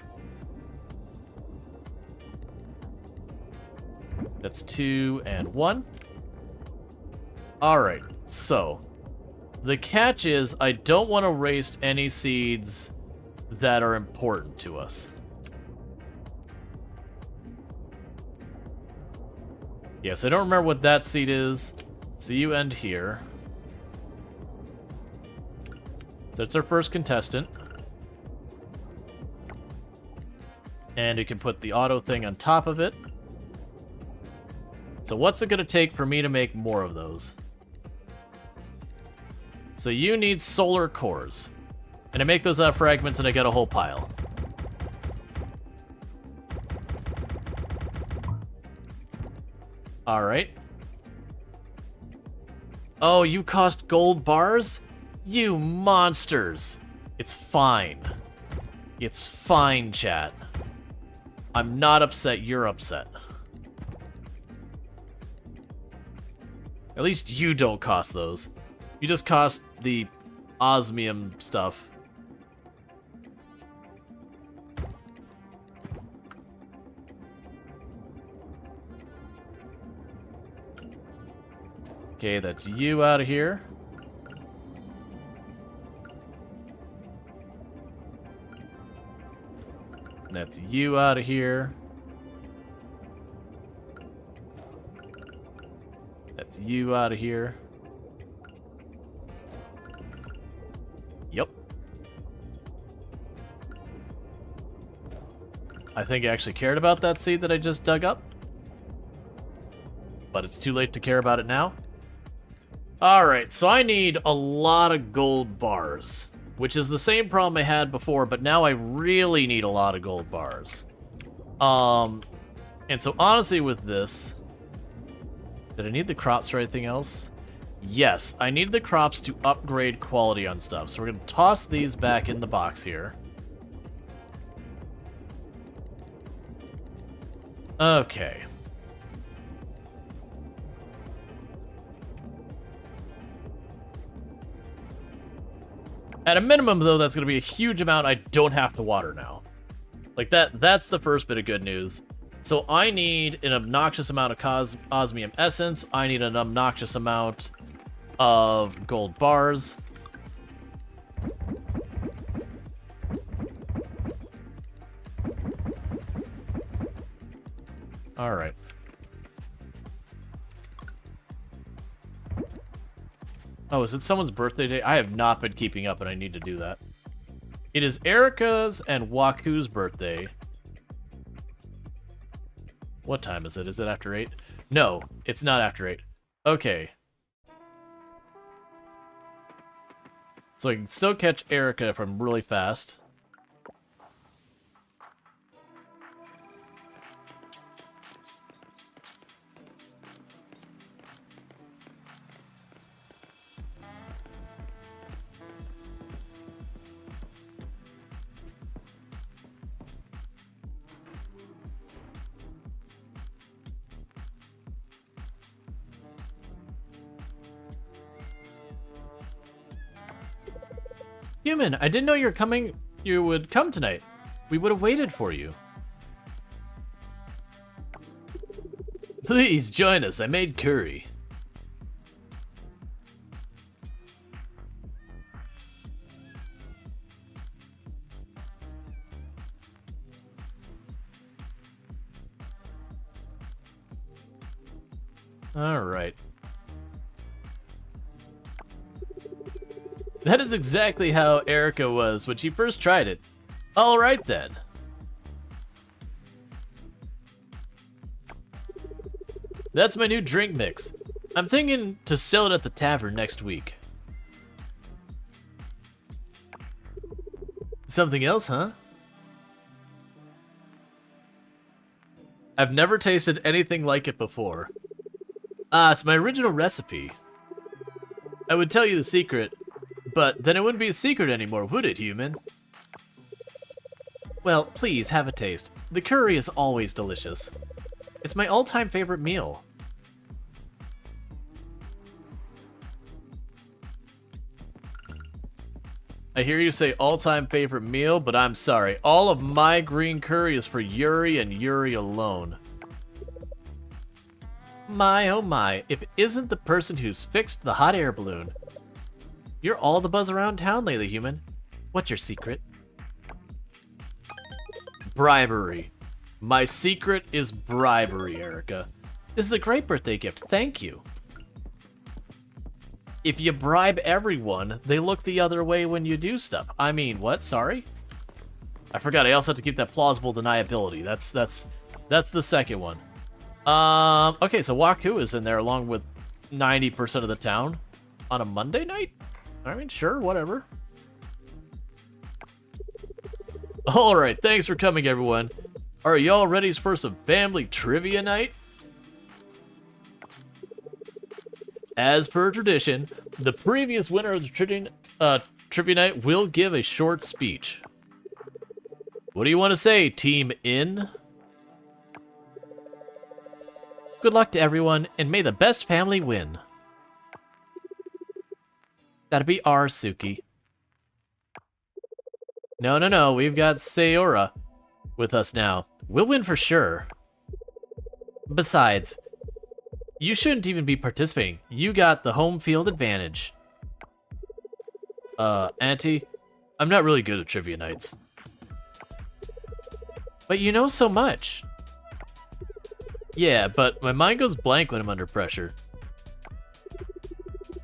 That's 2 and 1. Alright, so the catch is I don't want to waste any seeds that are important to us. Yes, I don't remember what that seed is. So you end here. So it's our first contestant. And you can put the auto thing on top of it. So what's it gonna take for me to make more of those? So you need solar cores. And I make those out of fragments and I get a whole pile. Alright. Oh, you cost gold bars? You monsters! It's fine. It's fine, chat. I'm not upset, you're upset. At least you don't cost those. You just cost the osmium stuff. Okay, that's you out of here. That's you out of here. That's you out of here. Yep. I think I actually cared about that seed that I just dug up. But it's too late to care about it now. Alright, so I need a lot of gold bars. Which is the same problem I had before, but now I really need a lot of gold bars. And so honestly with this... Did I need the crops for anything else? Yes, I need the crops to upgrade quality on stuff. So we're going to toss these back in the box here. Okay. At a minimum, though, that's going to be a huge amount I don't have to water now. Like, that's the first bit of good news. So I need an obnoxious amount of osmium essence. I need an obnoxious amount of gold bars. All right. Oh, is it someone's birthday day? I have not been keeping up, and I need to do that. It is Erica's and Waku's birthday. What time is it? Is it after 8? No, it's not after 8. Okay. So I can still catch Erica if I'm really fast. Human, I didn't know you would come tonight. We would have waited for you. Please join us. I made curry. All right. That is exactly how Erica was when she first tried it. All right, then. That's my new drink mix. I'm thinking to sell it at the tavern next week. Something else, huh? I've never tasted anything like it before. Ah, it's my original recipe. I would tell you the secret, but then it wouldn't be a secret anymore, would it, human? Well, please, have a taste. The curry is always delicious. It's my all-time favorite meal. I hear you say all-time favorite meal, but I'm sorry. All of my green curry is for Yuri and Yuri alone. My, oh my, if it isn't the person who's fixed the hot air balloon. You're all the buzz around town lately, human. What's your secret? Bribery. My secret is bribery, Erica. This is a great birthday gift, thank you. If you bribe everyone, they look the other way when you do stuff. I mean, what? Sorry? I forgot, I also have to keep that plausible deniability. That's the second one. Okay, so Waku is in there along with 90% of the town on a Monday night? I mean, sure, whatever. Alright, thanks for coming, everyone. Are y'all ready for some family trivia night? As per tradition, the previous winner of the trivia night will give a short speech. What do you want to say, Team In? Good luck to everyone, and may the best family win. That'd be our Suki. No, we've got Sayora with us now. We'll win for sure. Besides, you shouldn't even be participating. You got the home field advantage. Auntie, I'm not really good at trivia nights. But you know so much. Yeah, but my mind goes blank when I'm under pressure.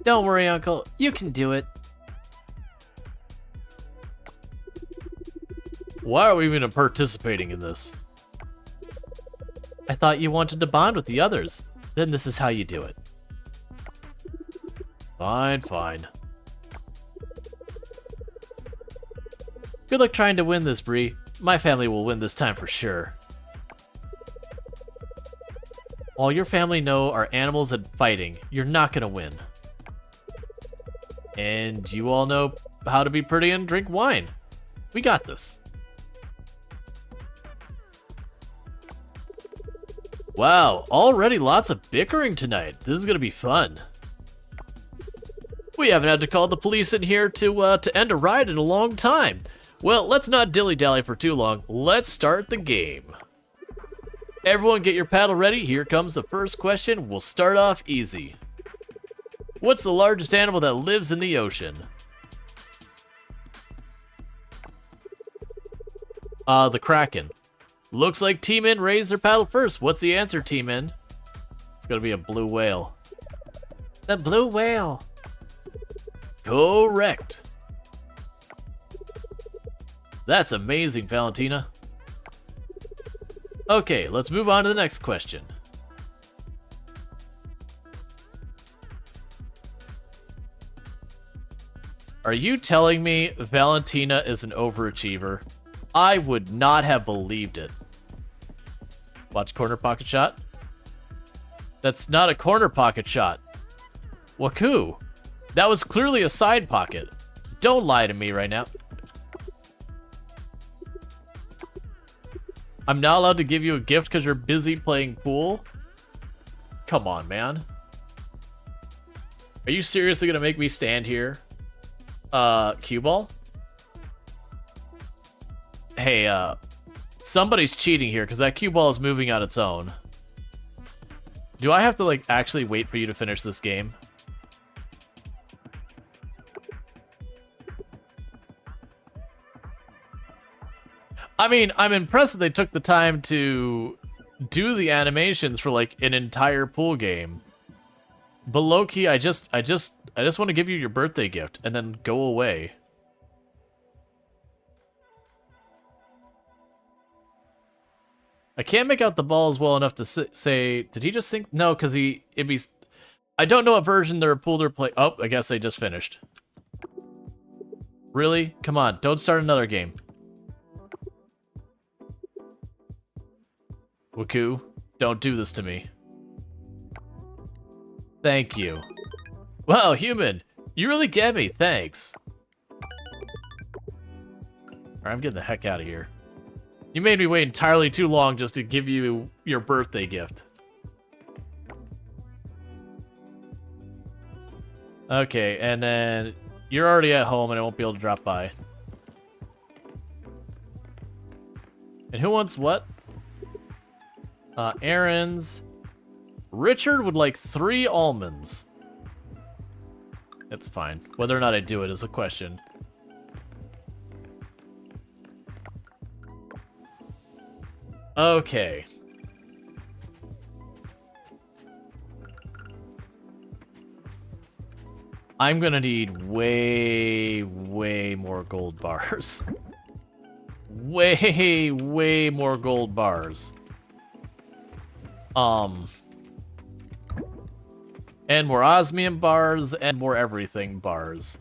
Don't worry, Uncle. You can do it. Why are we even participating in this? I thought you wanted to bond with the others. Then this is how you do it. Fine. Good luck trying to win this, Bree. My family will win this time for sure. All your family know are animals and fighting. You're not gonna win. And you all know how to be pretty and drink wine. We got this. Wow, already lots of bickering tonight. This is gonna be fun. We haven't had to call the police in here to end a ride in a long time. Well, let's not dilly-dally for too long. Let's start the game. Everyone get your paddle ready. Here comes the first question. We'll start off easy. What's the largest animal that lives in the ocean? The Kraken. Looks like Team In raised their paddle first. What's the answer, Team In? It's gonna be a blue whale. The blue whale. Correct. That's amazing, Valentina. Okay, let's move on to the next question. Are you telling me Valentina is an overachiever? I would not have believed it. Watch corner pocket shot. That's not a corner pocket shot. Waku, that was clearly a side pocket. Don't lie to me right now. I'm not allowed to give you a gift because you're busy playing pool? Come on, man. Are you seriously gonna make me stand here? Cue ball? Hey, somebody's cheating here because that cue ball is moving on its own. Do I have to, like, actually wait for you to finish this game? I mean, I'm impressed that they took the time to do the animations for, like, an entire pool game. But low-key, I just want to give you your birthday gift and then go away. I can't make out the balls well enough to say, did he just sink? No, because I don't know what version their pool they're playing. Oh, I guess they just finished. Really? Come on, don't start another game. Waku, don't do this to me. Thank you. Wow, human, you really get me, thanks. Alright, I'm getting the heck out of here. You made me wait entirely too long just to give you your birthday gift. Okay, and then you're already at home and I won't be able to drop by. And who wants what? Errands. Richard would like 3 almonds. It's fine. Whether or not I do it is a question. Okay. I'm gonna need way more gold bars. way more gold bars. And more osmium bars, and more everything bars.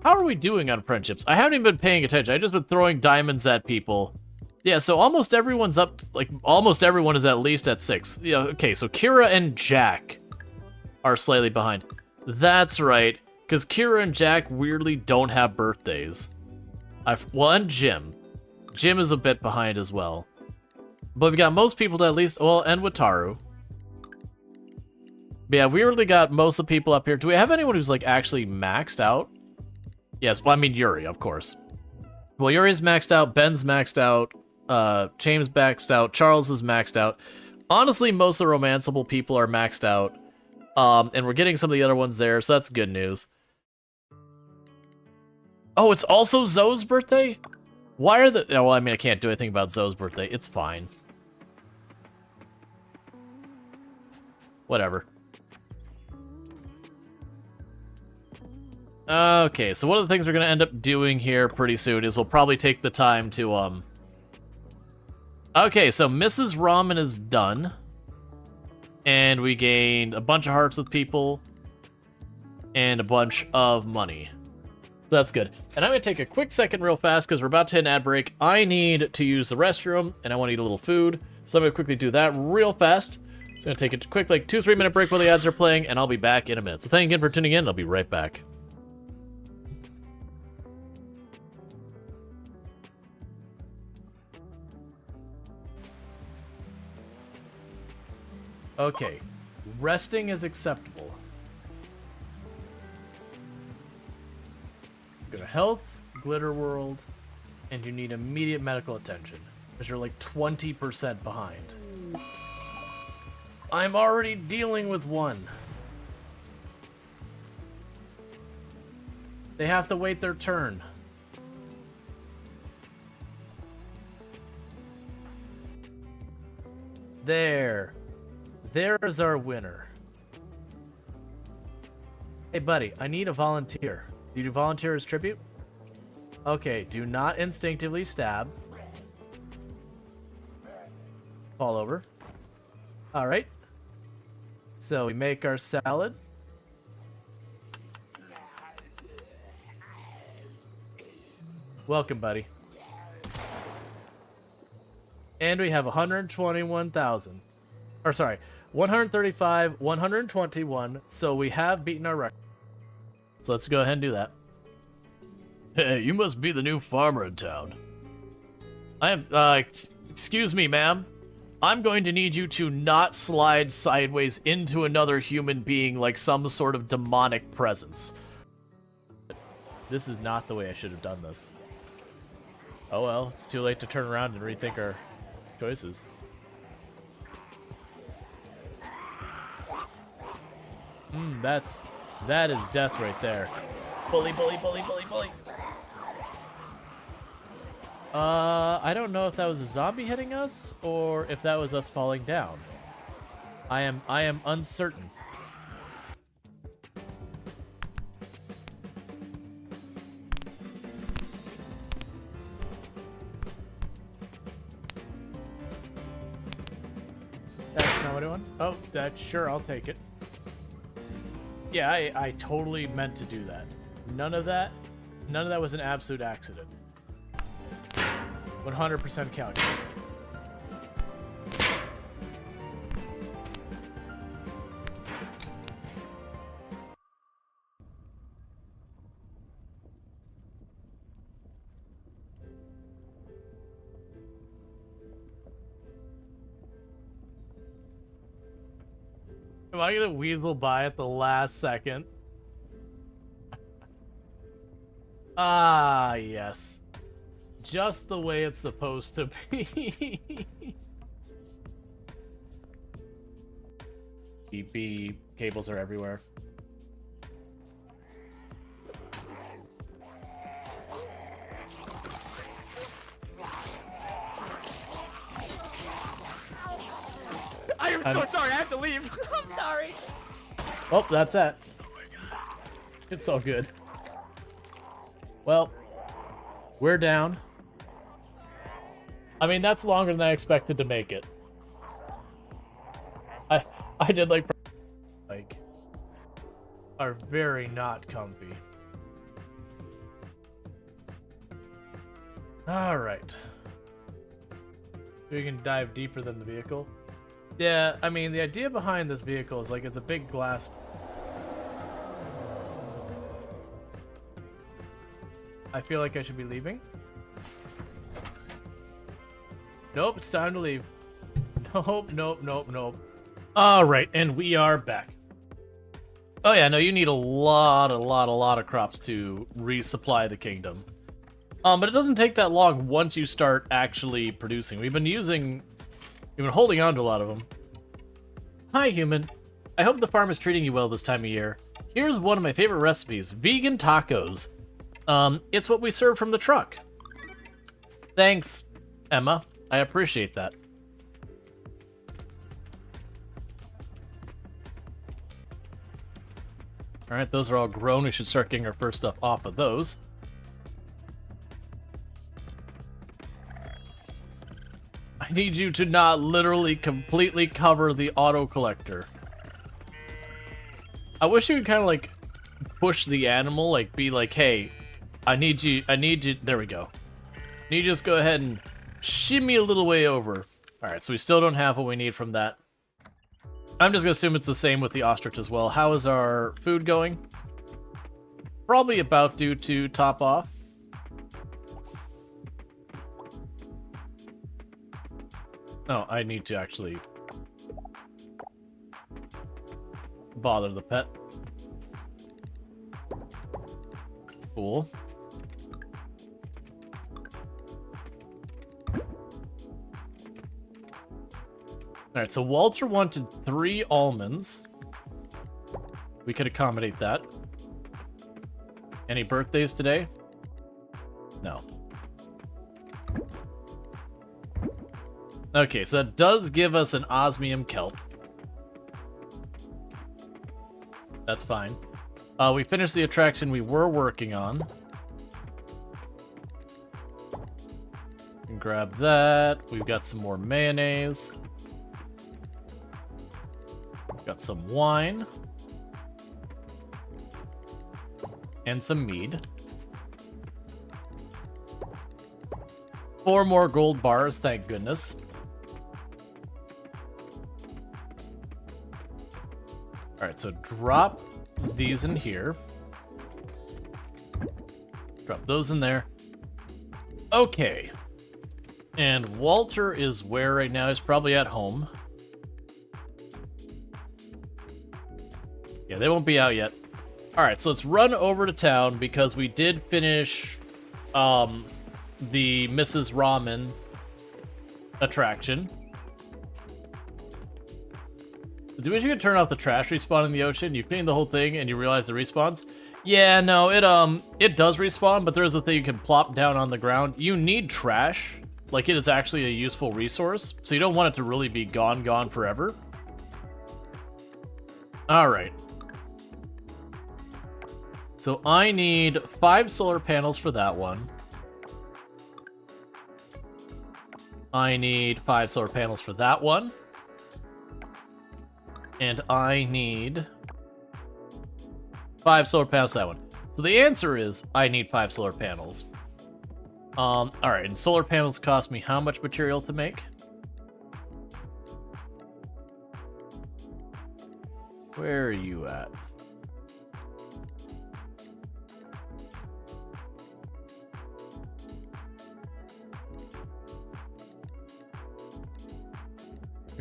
How are we doing on apprenticeships? I haven't even been paying attention. I've just been throwing diamonds at people. Yeah, so almost everyone's up, like, almost everyone is at least at 6. Yeah, okay, so Kira and Jack are slightly behind. That's right, because Kira and Jack weirdly don't have birthdays. Well, and Jim. Jim is a bit behind as well. But we've got most people to at least, well, and Wataru. But yeah, we really got most of the people up here. Do we have anyone who's, like, actually maxed out? Yes, well, I mean Yuri, of course. Well, Yuri's maxed out, Ben's maxed out, James maxed out, Charles is maxed out. Honestly, most of the romanceable people are maxed out. And we're getting some of the other ones there, so that's good news. Oh, it's also Zoe's birthday? Why are the... Oh, well, I mean, I can't do anything about Zoe's birthday. It's fine. Whatever. Okay, so one of the things we're going to end up doing here pretty soon is we'll probably take the time to, Okay, so Mrs. Ramen is done. And we gained a bunch of hearts with people. And a bunch of money. That's good. And I'm going to take a quick second real fast because we're about to hit an ad break. I need to use the restroom, and I want to eat a little food. So I'm going to quickly do that real fast. It's going to take a quick, like, 2-3 minute break while the ads are playing, and I'll be back in a minute. So thank you again for tuning in. I'll be right back. Okay. Resting is acceptable. Go to health, glitter world, and you need immediate medical attention, because you're like 20% behind. I'm already dealing with one. They have to wait their turn. There. There is our winner. Hey buddy, I need a volunteer. Do you volunteer as tribute? Okay, do not instinctively stab. Fall over. Alright. So we make our salad. Welcome, buddy. And we have 121,000. Or sorry, 135, 121. So we have beaten our record. So let's go ahead and do that. Hey, you must be the new farmer in town. I am, excuse me, ma'am. I'm going to need you to not slide sideways into another human being like some sort of demonic presence. This is not the way I should have done this. Oh well, it's too late to turn around and rethink our choices. That is death right there. Bully, bully, bully, bully, bully. I don't know if that was a zombie hitting us or if that was us falling down. I am uncertain. That's not what I want. Oh, that's sure, I'll take it. Yeah, I totally meant to do that. None of that was an absolute accident. 100% calculated. Am I gonna weasel by at the last second? Ah, yes. Just the way it's supposed to be. Beep beep. Cables are everywhere. I I'm so sorry, I have to leave. I'm sorry. Oh, that's that. It's all good. Well, we're down. I mean, that's longer than I expected to make it. I did like are very not comfy. All right. We can dive deeper than the vehicle. Yeah, I mean, the idea behind this vehicle is like it's a big glass. I feel like I should be leaving. Nope, it's time to leave. Nope. All right, and we are back. Oh yeah, no, you need a lot of crops to resupply the kingdom. But it doesn't take that long once you start actually producing. We've been holding on to a lot of them. Hi, human. I hope the farm is treating you well this time of year. Here's one of my favorite recipes, vegan tacos. It's what we serve from the truck. Thanks, Emma. I appreciate that. Alright, those are all grown. We should start getting our first stuff off of those. I need you to not literally completely cover the auto collector. I wish you could kind of like push the animal, like be like, hey, I need you, there we go. Need you just go ahead and shimmy a little way over. Alright, so we still don't have what we need from that. I'm just gonna assume it's the same with the ostrich as well. How is our food going? Probably about due to top off. Oh, I need to actually bother the pet. Cool. Alright, so Walter wanted 3 almonds. We could accommodate that. Any birthdays today? No. Okay, so that does give us an osmium kelp. That's fine. We finished the attraction we were working on. Can grab that. We've got some more mayonnaise. Got some wine. And some mead. 4 more gold bars, thank goodness. Alright, so drop these in here. Drop those in there. Okay. And Walter is where right now? He's probably at home. Yeah, they won't be out yet. Alright, so let's run over to town because we did finish the Mrs. Ramen attraction. Do we wish you could turn off the trash respawn in the ocean? You clean the whole thing and you realize the respawns? Yeah, no, it does respawn, but there's a thing you can plop down on the ground. You need trash. Like, it is actually a useful resource, so you don't want it to really be gone forever. Alright. So I need 5 solar panels for that one. I need 5 solar panels for that one. And I need 5 solar panels for that one. So the answer is I need 5 solar panels. Alright, and solar panels cost me how much material to make? Where are you at?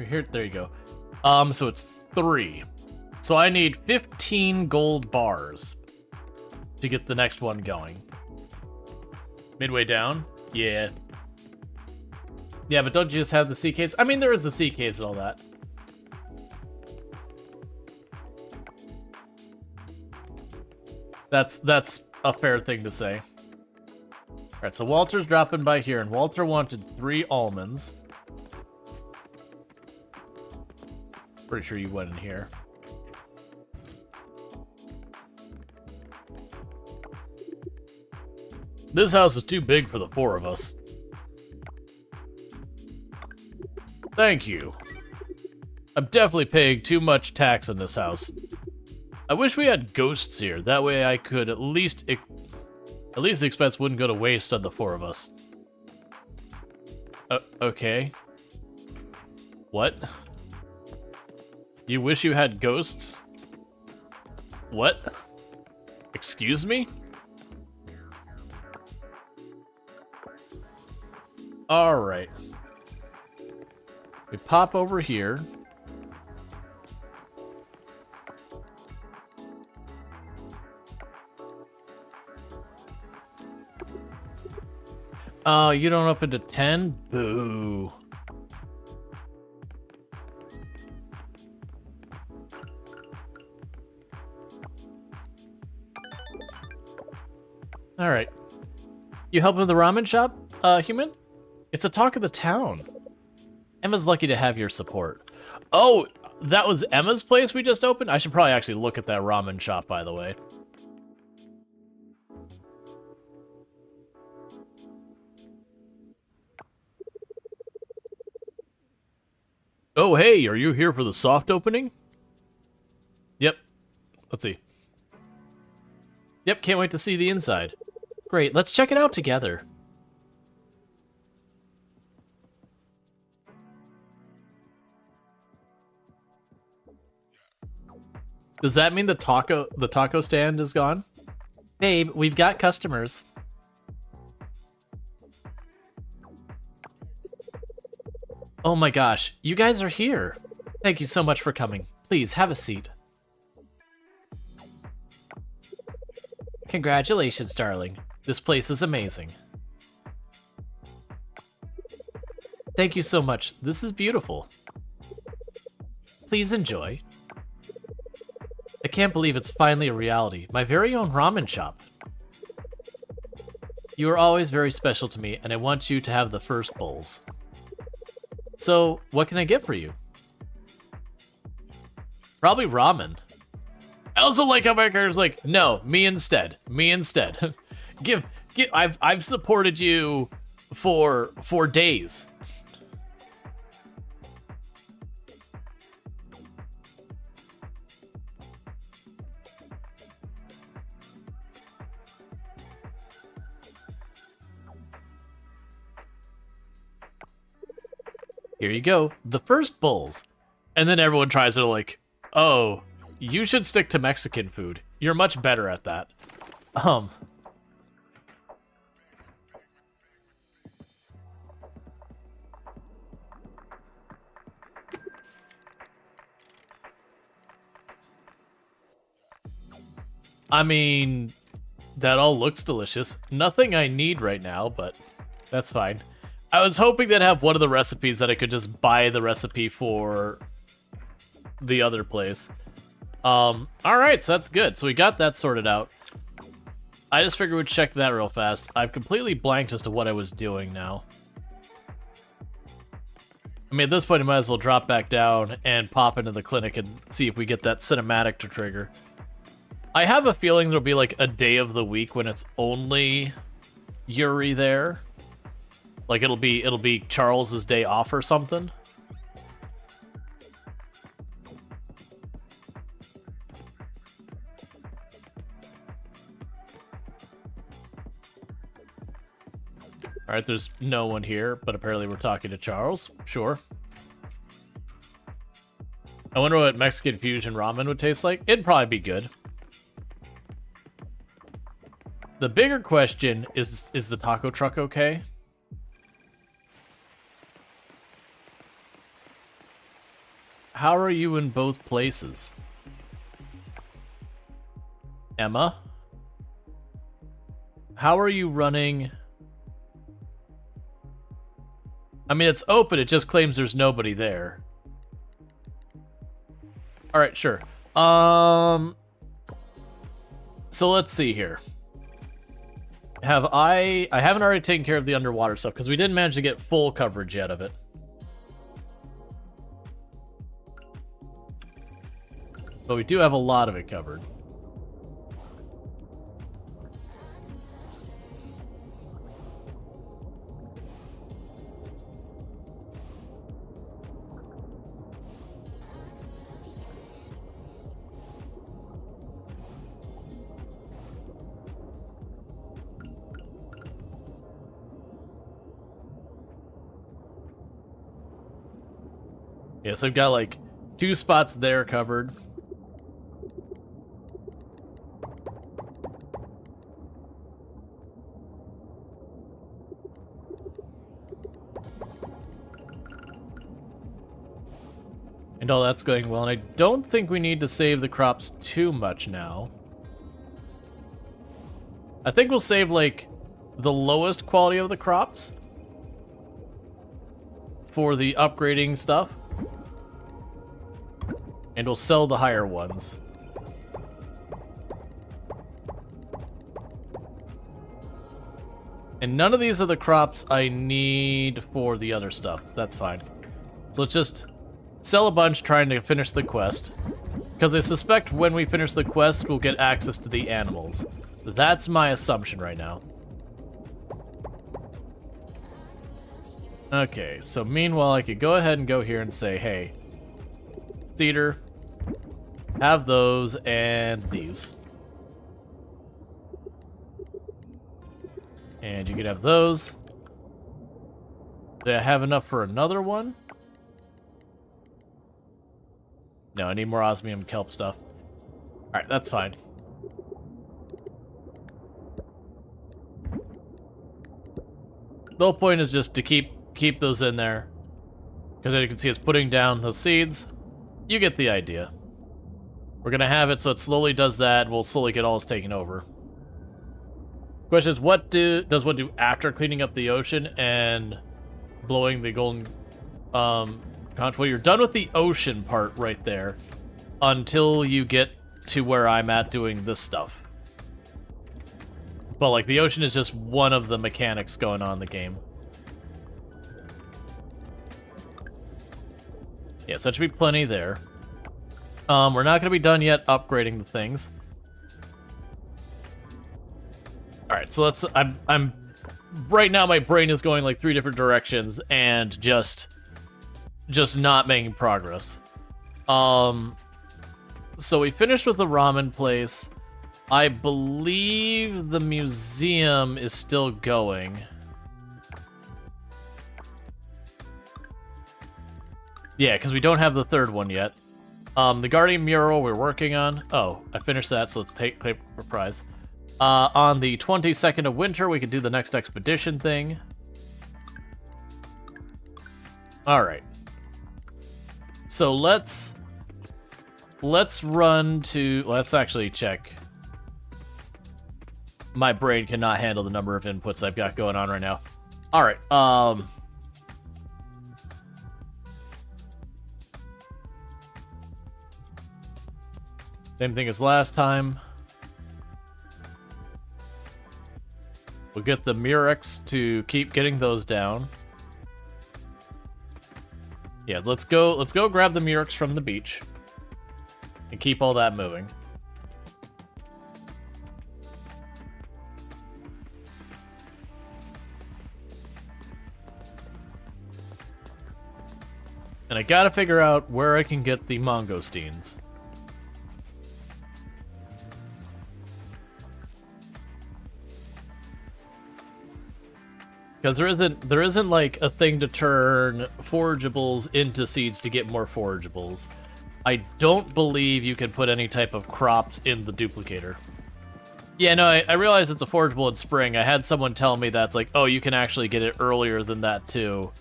Here, there you go. So it's 3. So I need 15 gold bars to get the next one going. Midway down? Yeah. Yeah, but don't you just have the sea caves? I mean, there is the sea caves and all that. That's a fair thing to say. Alright, so Walter's dropping by here, and Walter wanted 3 almonds. Pretty sure you went in here. This house is too big for the 4 of us. Thank you. I'm definitely paying too much tax on this house. I wish we had ghosts here. That way I could at least the expense wouldn't go to waste on the 4 of us. Okay. What? You wish you had ghosts? What? Excuse me? Alright. We pop over here. You don't open to 10? Boo. Alright. You helping with the ramen shop, human? It's a talk of the town. Emma's lucky to have your support. Oh, that was Emma's place we just opened? I should probably actually look at that ramen shop, by the way. Oh, hey, are you here for the soft opening? Yep. Let's see. Yep, can't wait to see the inside. Great, let's check it out together. Does that mean the taco stand is gone? Babe, we've got customers. Oh my gosh, you guys are here. Thank you so much for coming. Please, have a seat. Congratulations, darling. This place is amazing. Thank you so much. This is beautiful. Please enjoy. I can't believe it's finally a reality. My very own ramen shop. You are always very special to me, and I want you to have the first bowls. So, what can I get for you? Probably ramen. I also like how my character's like, no, me instead. Me instead. I've supported you for days. Here you go, the first bowls. And then everyone tries to like, oh, you should stick to Mexican food. You're much better at that. I mean, that all looks delicious. Nothing I need right now, but that's fine. I was hoping they'd have one of the recipes that I could just buy the recipe for the other place. Alright, so that's good. So we got that sorted out. I just figured we'd check that real fast. I've completely blanked as to what I was doing now. I mean, at this point, I might as well drop back down and pop into the clinic and see if we get that cinematic to trigger. I have a feeling there'll be like a day of the week when it's only Yuri there. Like it'll be Charles's day off or something. All right, there's no one here, but apparently we're talking to Charles. Sure. I wonder what Mexican fusion ramen would taste like. It'd probably be good. The bigger question is the taco truck okay? How are you in both places? Emma? How are you running? I mean, it's open, it just claims there's nobody there. Alright, sure. So let's see here. I haven't already taken care of the underwater stuff, because we didn't manage to get full coverage yet of it. But we do have a lot of it covered. Yeah, so I've got like 2 spots there covered. And all that's going well, and I don't think we need to save the crops too much now. I think we'll save like the lowest quality of the crops for the upgrading stuff. And we'll sell the higher ones. And none of these are the crops I need for the other stuff. That's fine. So let's just sell a bunch trying to finish the quest. Because I suspect when we finish the quest, we'll get access to the animals. That's my assumption right now. Okay, so meanwhile I could go ahead and go here and say, hey, Cedar, have those and these. And you could have those. Do I have enough for another one? No, I need more osmium kelp stuff. Alright, that's fine. The whole point is just to keep those in there. Because as you can see, it's putting down the seeds. You get the idea. We're gonna have it so it slowly does that, and we'll slowly get all this taken over. Question is, what does one do after cleaning up the ocean and blowing the golden conch? Well, you're done with the ocean part right there until you get to where I'm at doing this stuff. But like the ocean is just one of the mechanics going on in the game. Yeah, so that should be plenty there. We're not going to be done yet upgrading the things. All right, so let's. I'm right now. My brain is going like 3 different directions and just not making progress. So we finished with the ramen place. I believe the museum is still going. Yeah, because we don't have the 3rd one yet. The Guardian mural we're working on. Oh, I finished that, so let's claim for prize. On the 22nd of winter, we could do the next expedition thing. All right. So let's run to. Let's actually check. My brain cannot handle the number of inputs I've got going on right now. All right. Same thing as last time. We'll get the Murex to keep getting those down. Yeah, let's go grab the Murex from the beach. And keep all that moving. And I gotta figure out where I can get the mangosteens. Because there isn't like a thing to turn forageables into seeds to get more forageables. I don't believe you can put any type of crops in the duplicator. Yeah, no, I realize it's a forageable in spring. I had someone tell me that's like, oh, you can actually get it earlier than that too.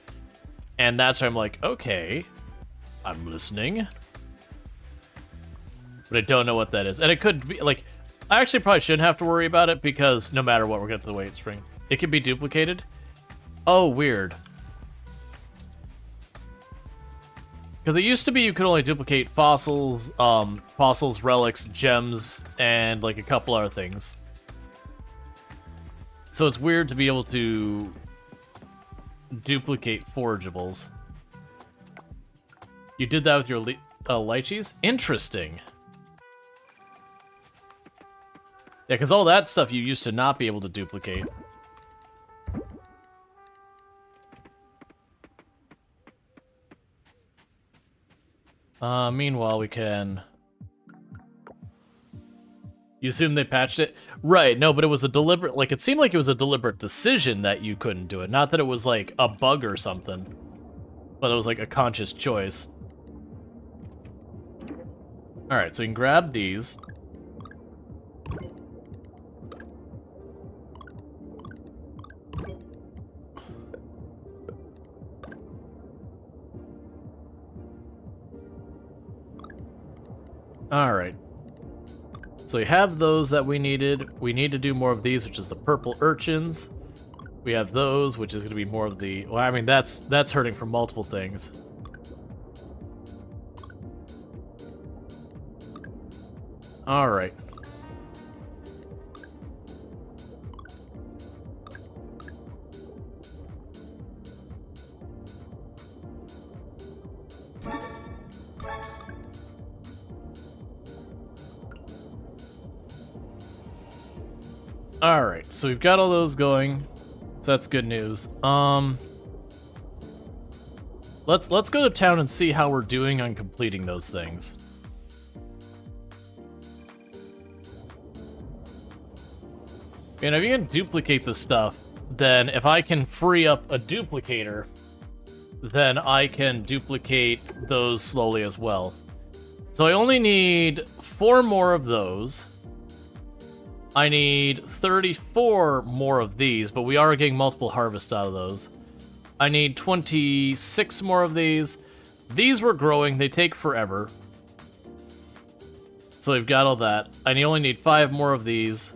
And that's where I'm like, okay, I'm listening. But I don't know what that is. And it could be, like, I actually probably shouldn't have to worry about it because no matter what, we're going to wait spring. It can be duplicated. Oh, weird. Because it used to be you could only duplicate fossils, relics, gems, and like a couple other things. So it's weird to be able to duplicate forageables. You did that with your lychees? Interesting. Yeah, because all that stuff you used to not be able to duplicate. Meanwhile, we can... You assume they patched it? Right, no, but it was a deliberate... Like, it seemed like it was a deliberate decision that you couldn't do it. Not that it was, like, a bug or something. But it was, like, a conscious choice. Alright, so you can grab these. Alright. So we have those that we needed. We need to do more of these, which is the purple urchins. We have those, which is going to be more of the... Well, I mean, that's hurting from multiple things. Alright. Alright, so we've got all those going. So that's good news. Let's go to town and see how we're doing on completing those things. And if you can duplicate the stuff, then if I can free up a duplicator, then I can duplicate those slowly as well. So I only need 4 more of those. I need 34 more of these, but we are getting multiple harvests out of those. I need 26 more of these. These were growing, they take forever. So we've got all that. I only need 5 more of these.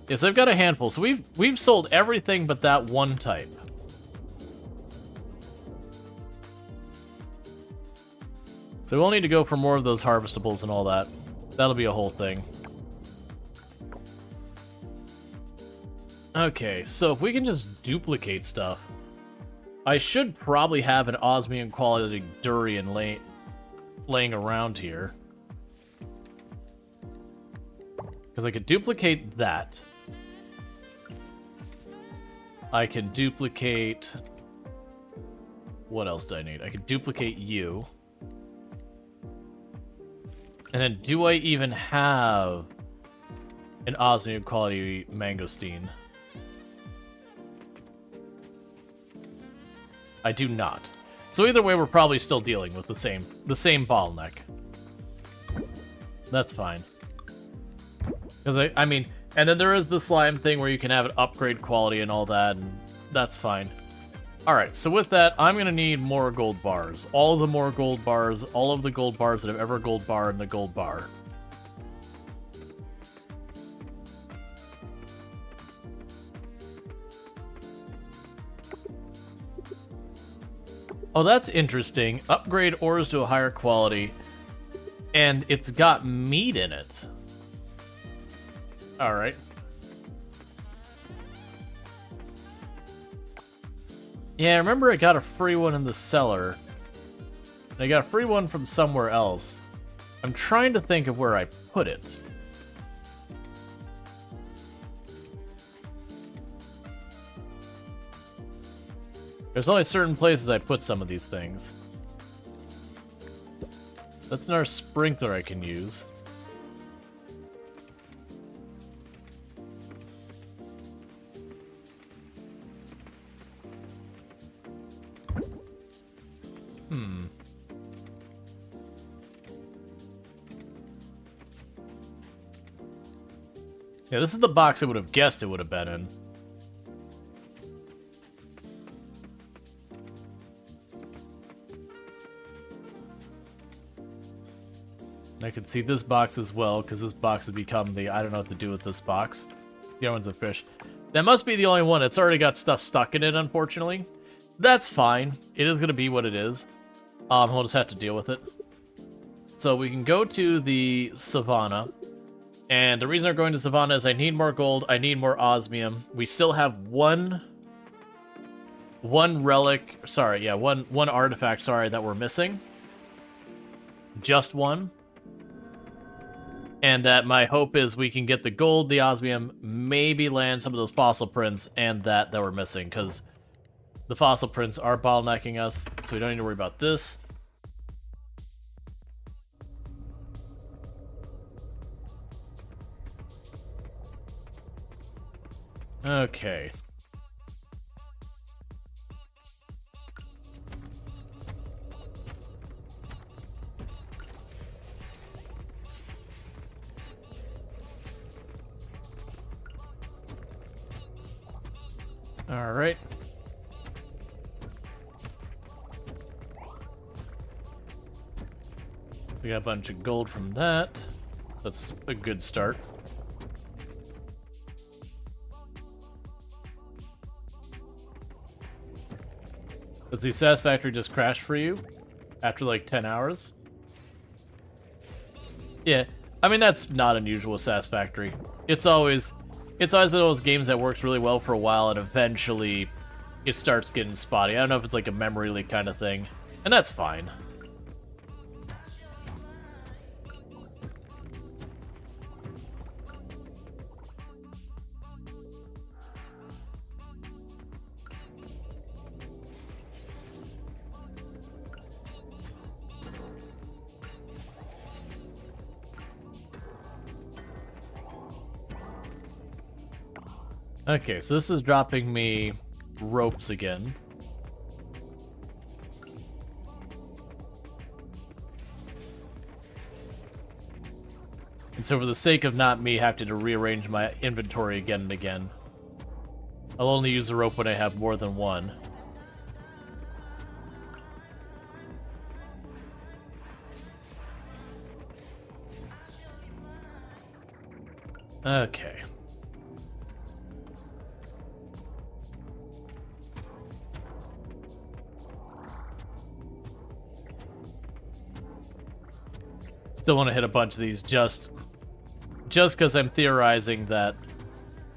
Yes, I've got a handful. So we've sold everything but that one type. So we'll need to go for more of those harvestables and all that. That'll be a whole thing. Okay, so if we can just duplicate stuff, I should probably have an osmium quality durian laying around here. Because I could duplicate that. I can duplicate... What else do I need? I could duplicate you. And then do I even have an osmium quality mangosteen? I do not. So either way, we're probably still dealing with the same bottleneck. That's fine. Because I mean, and then there is the slime thing where you can have it upgrade quality and all that, and that's fine. Alright, so with that, I'm going to need more gold bars. All of the more gold bars, all of the gold bars that have ever gold bar in the gold bar. Oh, that's interesting. Upgrade ores to a higher quality, and it's got meat in it. Alright. Yeah, I remember I got a free one in the cellar. I got a free one from somewhere else. I'm trying to think of where I put it. There's only certain places I put some of these things. That's another sprinkler I can use. Yeah, this is the box I would have guessed it would have been in. I can see this box as well, because this box has become the, I don't know what to do with this box. The other one's a fish. That must be the only one. It's already got stuff stuck in it, unfortunately. That's fine. It is going to be what it is. We'll just have to deal with it. So we can go to the Savannah. And the reason we're going to Savannah is I need more gold, I need more osmium. We still have one relic, sorry, yeah, one artifact, sorry, that we're missing. Just one. And that my hope is we can get the gold, the osmium, maybe land some of those fossil prints, and that we're missing, because the fossil prints are bottlenecking us, so we don't need to worry about this. Okay. All right. We got a bunch of gold from that. That's a good start. Does the Satisfactory just crash for you after like 10 hours? Yeah, I mean that's not unusual with Satisfactory. It's always been one of those games that works really well for a while and eventually it starts getting spotty. I don't know if it's like a memory leak kind of thing, and that's fine. Okay, so this is dropping me ropes again. And so for the sake of not me having to rearrange my inventory again and again, I'll only use a rope when I have more than one. Okay. Still want to hit a bunch of these just because I'm theorizing that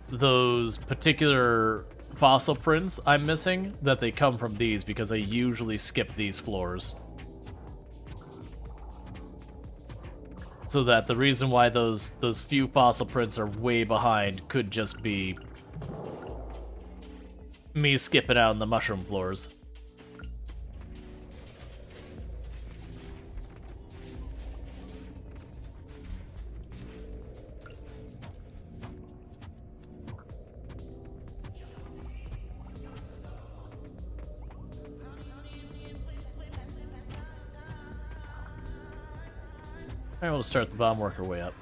those particular fossil prints I'm missing, that they come from these because I usually skip these floors. So that the reason why those few fossil prints are way behind could just be me skipping out on the mushroom floors. Alright, we'll start the bomb, work our way up.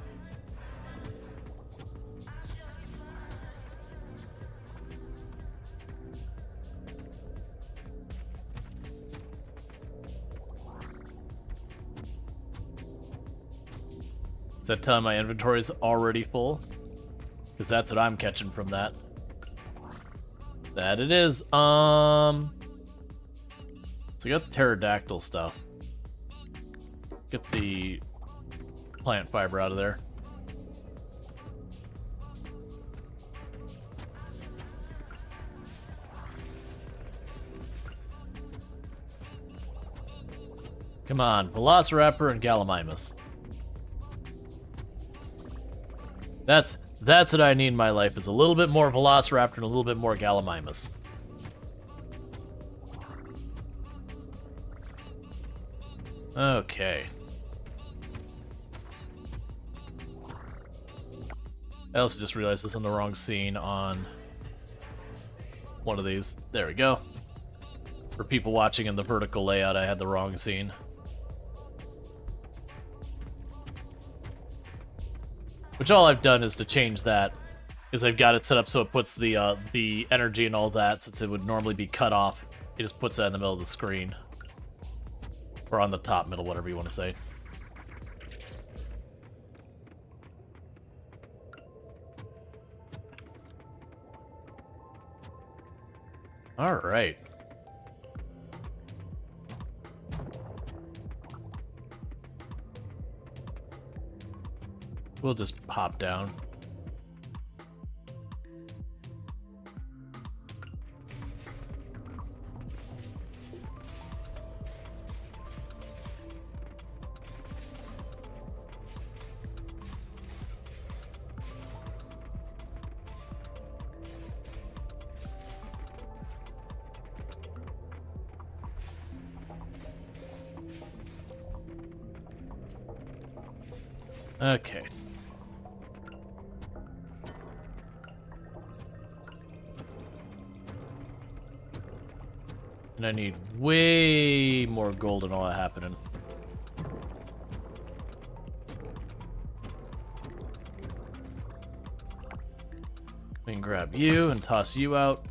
Is that telling my inventory is already full? Because that's what I'm catching from that. That it is. So we got the pterodactyl stuff. Get the plant fiber out of there. Come on, Velociraptor and Gallimimus. That's what I need in my life, is a little bit more Velociraptor and a little bit more Gallimimus. Okay. I also just realized this on the wrong scene on one of these. There we go. For people watching in the vertical layout, I had the wrong scene. Which all I've done is to change that, is I've got it set up so it puts the energy and all that, since it would normally be cut off. It just puts that in the middle of the screen. Or on the top, middle, whatever you want to say. Alright. We'll just pop down. Okay. And I need way more gold and all that happening. We can grab you and toss you out.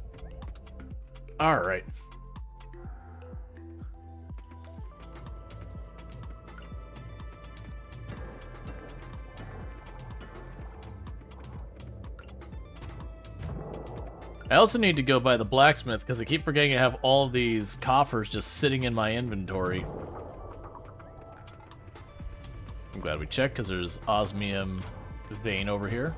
Alright. I also need to go by the blacksmith because I keep forgetting I have all these coffers just sitting in my inventory. I'm glad we checked because there's osmium vein over here.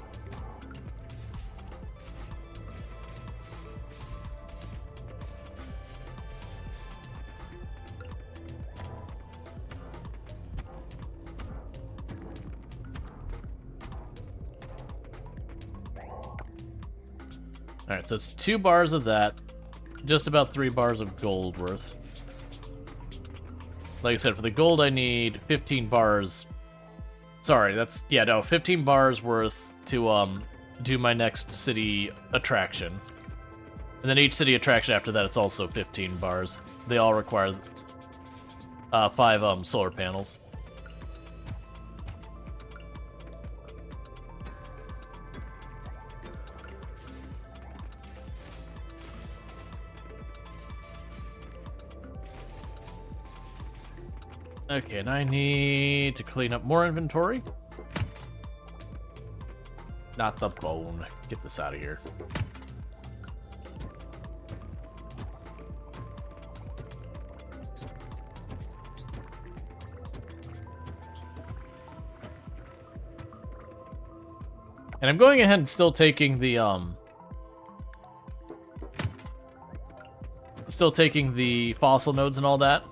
Alright, so it's 2 bars of that, just about 3 bars of gold worth. Like I said, for the gold I need 15 bars. Sorry, that's, yeah, no, 15 bars worth to do my next city attraction. And then each city attraction after that, it's also 15 bars. They all require 5 solar panels. Okay, and I need to clean up more inventory. Not the bone. Get this out of here. And I'm going ahead and still taking the fossil nodes and all that.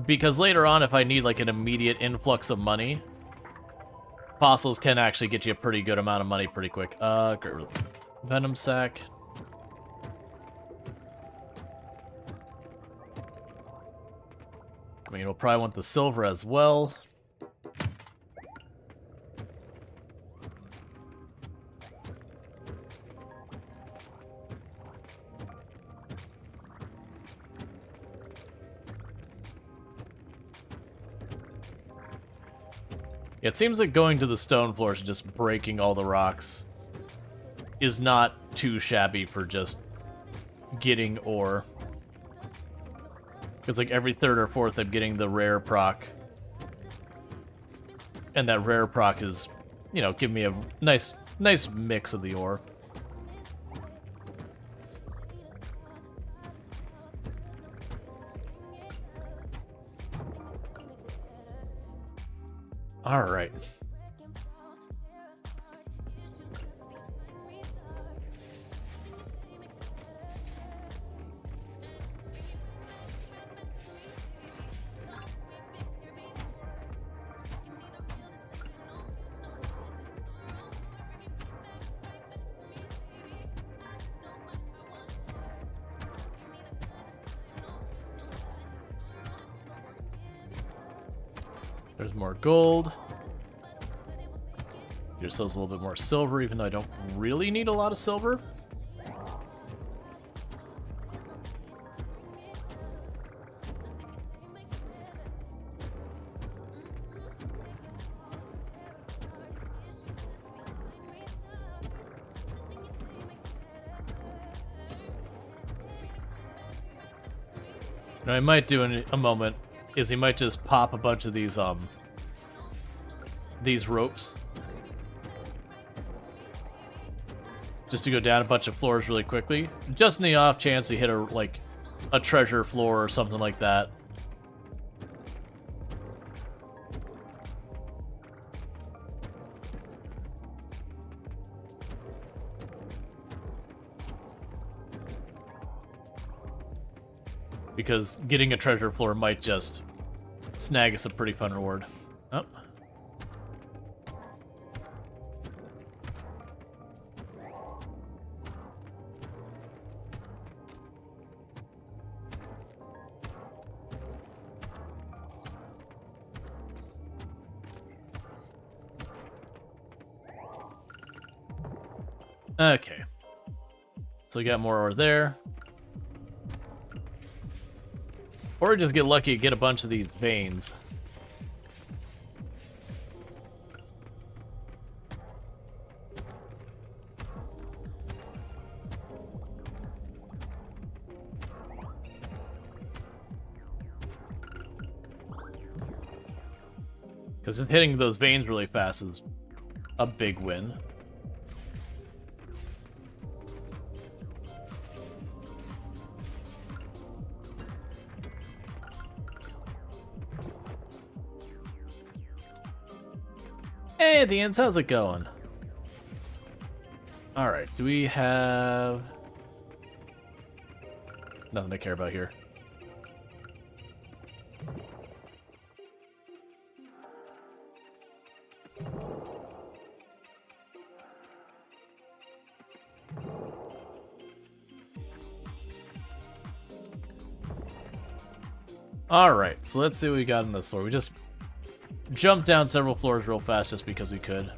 Because later on, if I need like an immediate influx of money, fossils can actually get you a pretty good amount of money pretty quick. Great. Venom sac. I mean, we'll probably want the silver as well. It seems like going to the stone floors and just breaking all the rocks is not too shabby for just getting ore. It's like every 3rd or 4th I'm getting the rare proc. And that rare proc is, you know, giving me a nice mix of the ore. All right. There's more gold. Get yourselves a little bit more silver, even though I don't really need a lot of silver. What I might do in a moment is he might just pop a bunch of these ropes. Just to go down a bunch of floors really quickly. Just in the off chance he hit a treasure floor or something like that. Because getting a treasure floor might just snag us a pretty fun reward. Oh. Okay. So we got more ore there. Or just get lucky and get a bunch of these veins. Because hitting those veins really fast is a big win. Hey, the ends, how's it going? Alright, do we have... Nothing to care about here. Alright, so let's see what we got in this floor. We just jumped down several floors real fast just because we could.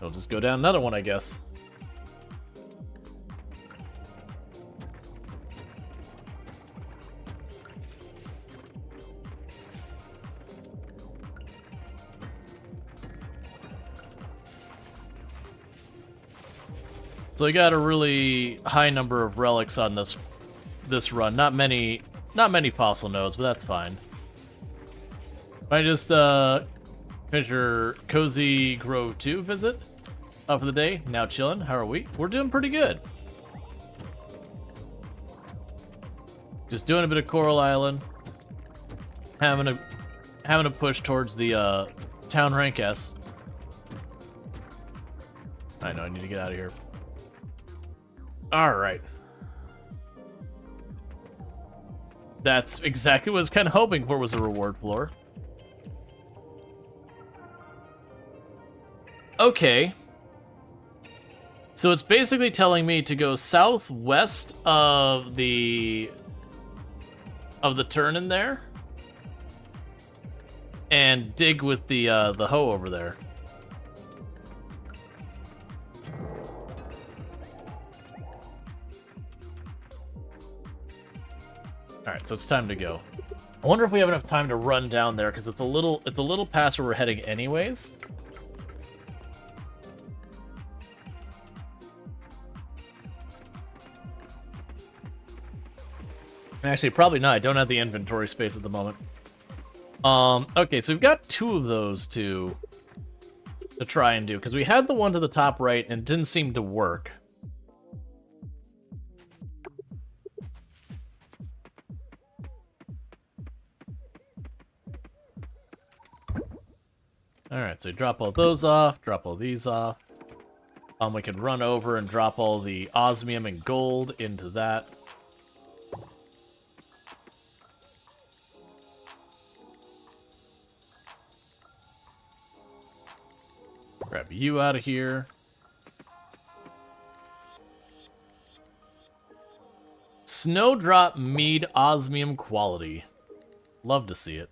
We'll just go down another one, I guess. So we got a really high number of relics on this run. Not many fossil nodes, but that's fine. I just finish your Cozy Grove 2 visit up for the day. Now chilling. How are we? We're doing pretty good. Just doing a bit of Coral Island. Having a push towards the town rank S. I know I need to get out of here. Alright. That's exactly what I was kind of hoping for, was a reward floor. Okay. So it's basically telling me to go southwest of the turn in there and dig with the hoe over there. Alright, so it's time to go. I wonder if we have enough time to run down there, because it's a little past where we're heading anyways. Actually, probably not. I don't have the inventory space at the moment. Okay, so we've got 2 of those to try and do, because we had the one to the top right and it didn't seem to work. Alright, so drop all those off, drop all these off. We can run over and drop all the osmium and gold into that. Grab you out of here. Snowdrop mead osmium quality. Love to see it.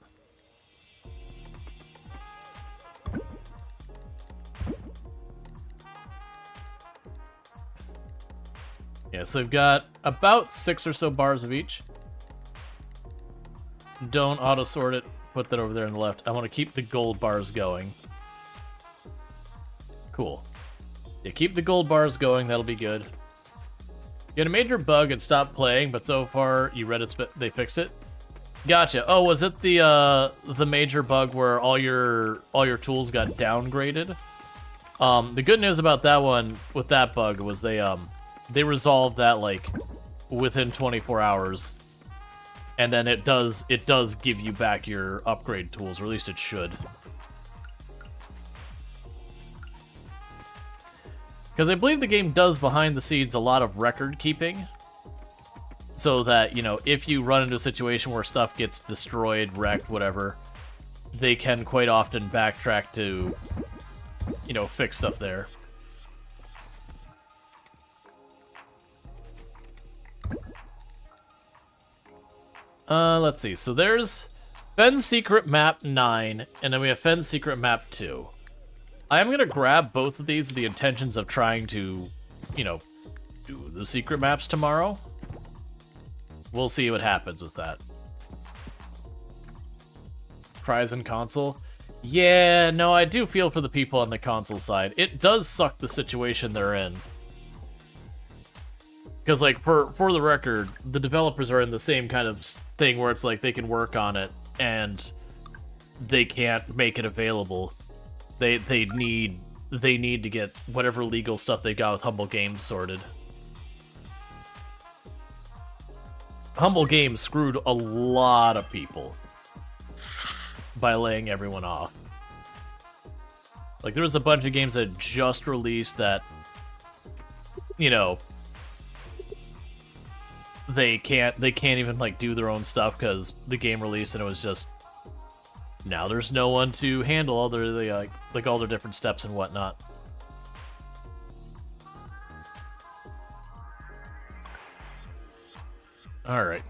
Yeah, so we've got about 6 or so bars of each. Don't auto-sort it. Put that over there on the left. I want to keep the gold bars going. Cool. Yeah, keep the gold bars going. That'll be good. You had a major bug and stopped playing, but so far you read it. They fixed it. Gotcha. Oh, was it the major bug where all your tools got downgraded? The good news about that one with that bug was they resolved that like within 24 hours, and then it does give you back your upgrade tools, or at least it should. Because I believe the game does behind the scenes a lot of record keeping, so that, you know, if you run into a situation where stuff gets destroyed, wrecked, whatever, they can quite often backtrack to, you know, fix stuff there. Let's see. So there's Fenn Secret Map 9, and then we have Fenn Secret Map 2. I am going to grab both of these with the intentions of trying to, you know, do the secret maps tomorrow. We'll see what happens with that. Cries in console? Yeah, no, I do feel for the people on the console side. It does suck the situation they're in. Because, like, for the record, the developers are in the same kind of thing where it's like they can work on it, and they can't make it available. They need to get whatever legal stuff they got with Humble Games sorted. Humble Games screwed a lot of people by laying everyone off. Like, there was a bunch of games that just released that, you know, they can't even, like, do their own stuff because the game released and it was just, now there's no one to handle all their, like all their different steps and whatnot. Alright.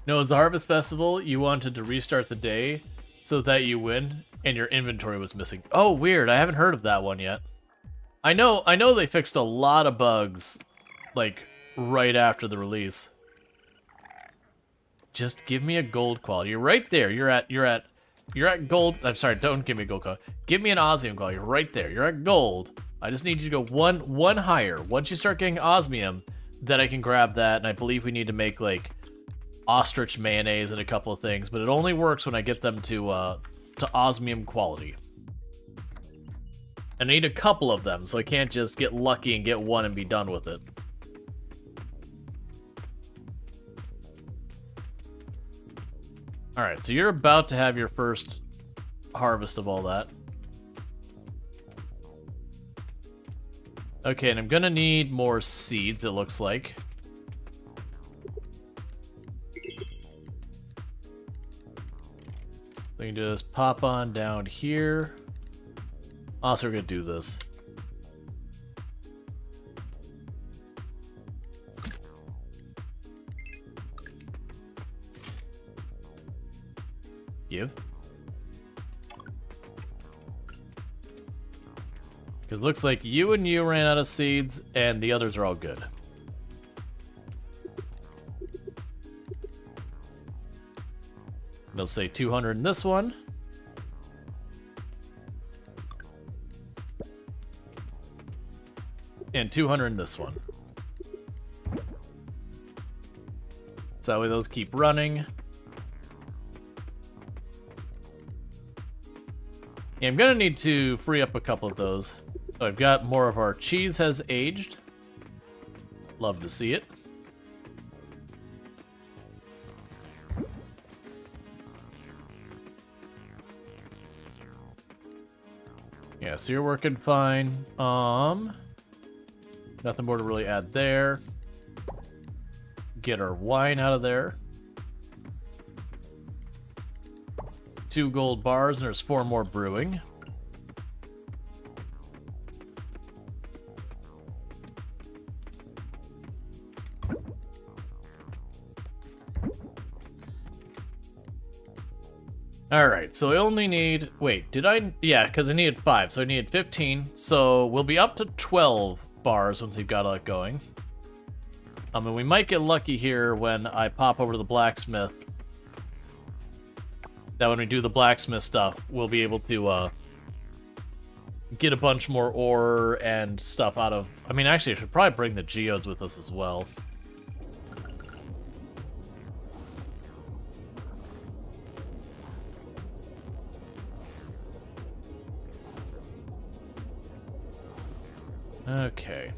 No, it was the Harvest Festival. You wanted to restart the day so that you win, and your inventory was missing. Oh, weird. I haven't heard of that one yet. I know they fixed a lot of bugs, like, right after the release. Just give me a gold quality. You're right there. You're at gold. I'm sorry, don't give me a gold quality. Give me an osmium quality. You're right there. You're at gold. I just need you to go one higher. Once you start getting osmium, then I can grab that, and I believe we need to make, like, ostrich mayonnaise and a couple of things, but it only works when I get them to osmium quality. I need a couple of them, so I can't just get lucky and get one and be done with it. Alright, so you're about to have your first harvest of all that. Okay, and I'm gonna need more seeds, it looks like. So you can just pop on down here. Also, we're gonna do this. Give. Because it looks like you and you ran out of seeds, and the others are all good. They'll say 200 in this one. And 200 in this one. So that way those keep running. Yeah, I'm gonna need to free up a couple of those. So I've got more of our cheese has aged. Love to see it. Yeah, so you're working fine. Nothing more to really add there. Get our wine out of there. 2 gold bars, and there's 4 more brewing. Alright, so I only need... Wait, did I... Yeah, because I needed 5, so I needed 15. So we'll be up to 12 bars once we've got it going. And we might get lucky here when I pop over to the blacksmith. That when we do the blacksmith stuff, we'll be able to get a bunch more ore and stuff out of... I mean, actually, I should probably bring the geodes with us as well. Okay.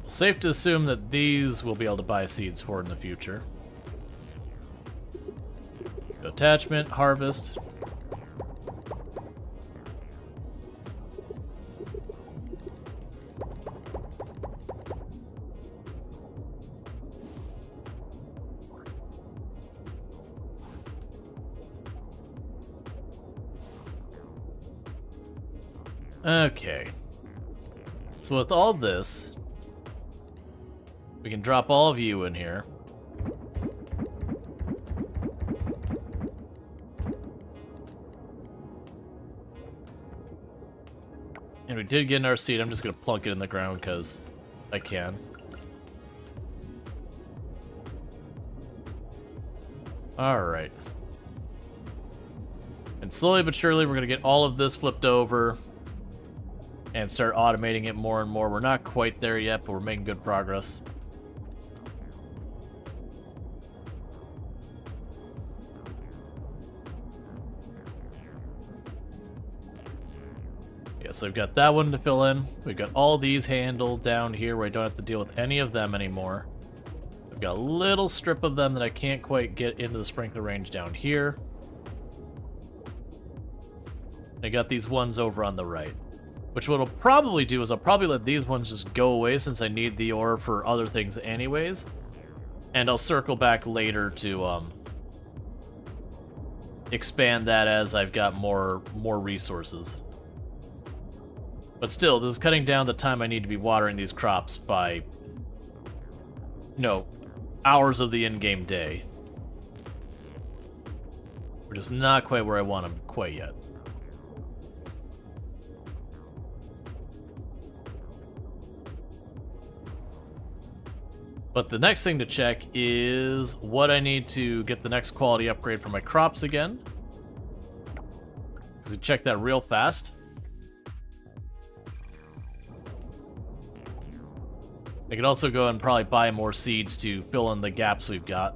Safe to assume that these we'll be able to buy seeds for in the future. Attachment, harvest. Okay. So with all this, we can drop all of you in here. And we did get in our seat. I'm just going to plunk it in the ground because I can. Alright. And slowly but surely, we're going to get all of this flipped over and start automating it more and more. We're not quite there yet, but we're making good progress. Yeah, so we've got that one to fill in. We've got all these handled down here where I don't have to deal with any of them anymore. I've got a little strip of them that I can't quite get into the sprinkler range down here. I got these ones over on the right. Which what I'll probably do is I'll probably let these ones just go away since I need the ore for other things anyways. And I'll circle back later to expand that as I've got more resources. But still, this is cutting down the time I need to be watering these crops by, hours of the in-game day. We're just not quite where I want them quite yet. But the next thing to check is what I need to get the next quality upgrade for my crops again. Because we check that real fast. I could also go and probably buy more seeds to fill in the gaps we've got.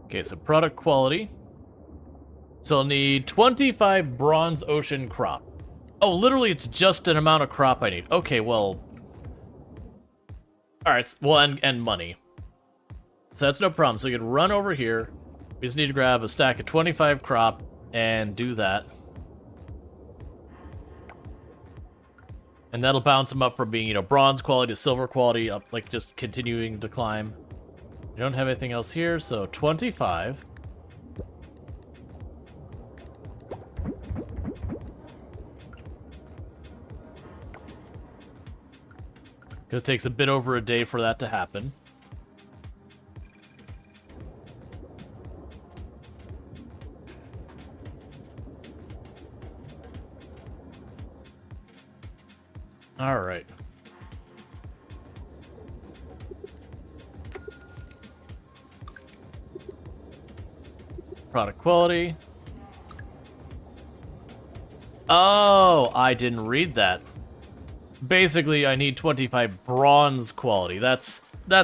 Okay, so product quality. So I'll need 25 bronze ocean crop. Oh, literally it's just an amount of crop I need. Okay, well... Alright, well, and money. So that's no problem. So you can run over here. We just need to grab a stack of 25 crop and do that. And that'll bounce them up from being, bronze quality to silver quality, up, like, just continuing to climb. We don't have anything else here, so 25. Because it takes a bit over a day for that to happen. All right. Product quality. Oh, I didn't read that. Basically, I need 25 bronze quality. That's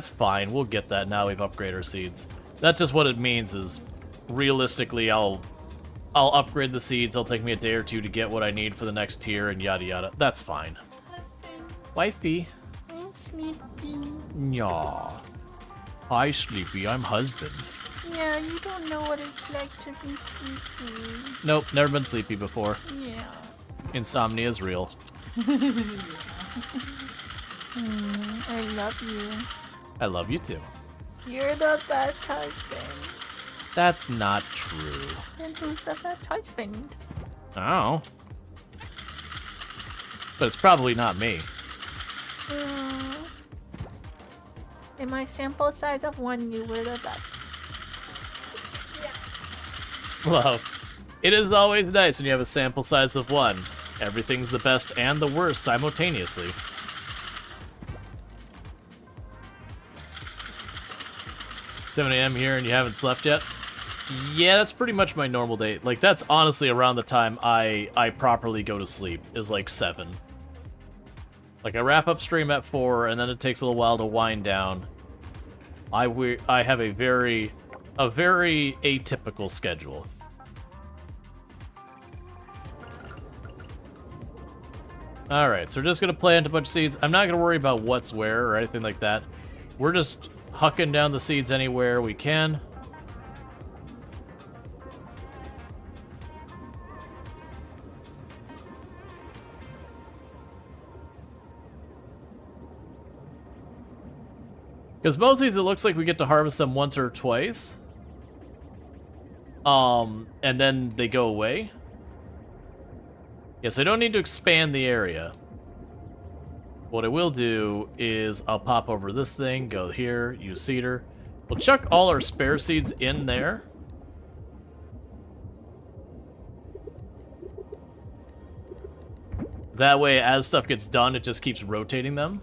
fine. We'll get that now we've upgraded our seeds. That's just what it means is, realistically, I'll upgrade the seeds. It'll take me a day or two to get what I need for the next tier and yada yada. That's fine. Husband, Wifey. I'm sleepy. Yaw. Hi, Sleepy. I'm husband. Yeah, you don't know what it's like to be sleepy. Nope, never been sleepy before. Yeah. Insomnia is real. I love you. I love you too. You're the best husband. That's not true. Then who's the best husband? Oh. But it's probably not me. In my sample size of 1, you were the best. Well, it is always nice when you have a sample size of 1. Everything's the best and the worst simultaneously. It's 7 a.m. here and you haven't slept yet? Yeah, that's pretty much my normal day. Like, that's honestly around the time I properly go to sleep, is like 7. Like, I wrap up stream at 4, and then it takes a little while to wind down. I have a very atypical schedule. Alright, so we're just going to plant a bunch of seeds. I'm not going to worry about what's where or anything like that. We're just hucking down the seeds anywhere we can. Because most of these, it looks like we get to harvest them once or twice. And then they go away. Yeah, so I don't need to expand the area. What I will do is I'll pop over this thing, go here, use cedar. We'll chuck all our spare seeds in there. That way, as stuff gets done, it just keeps rotating them.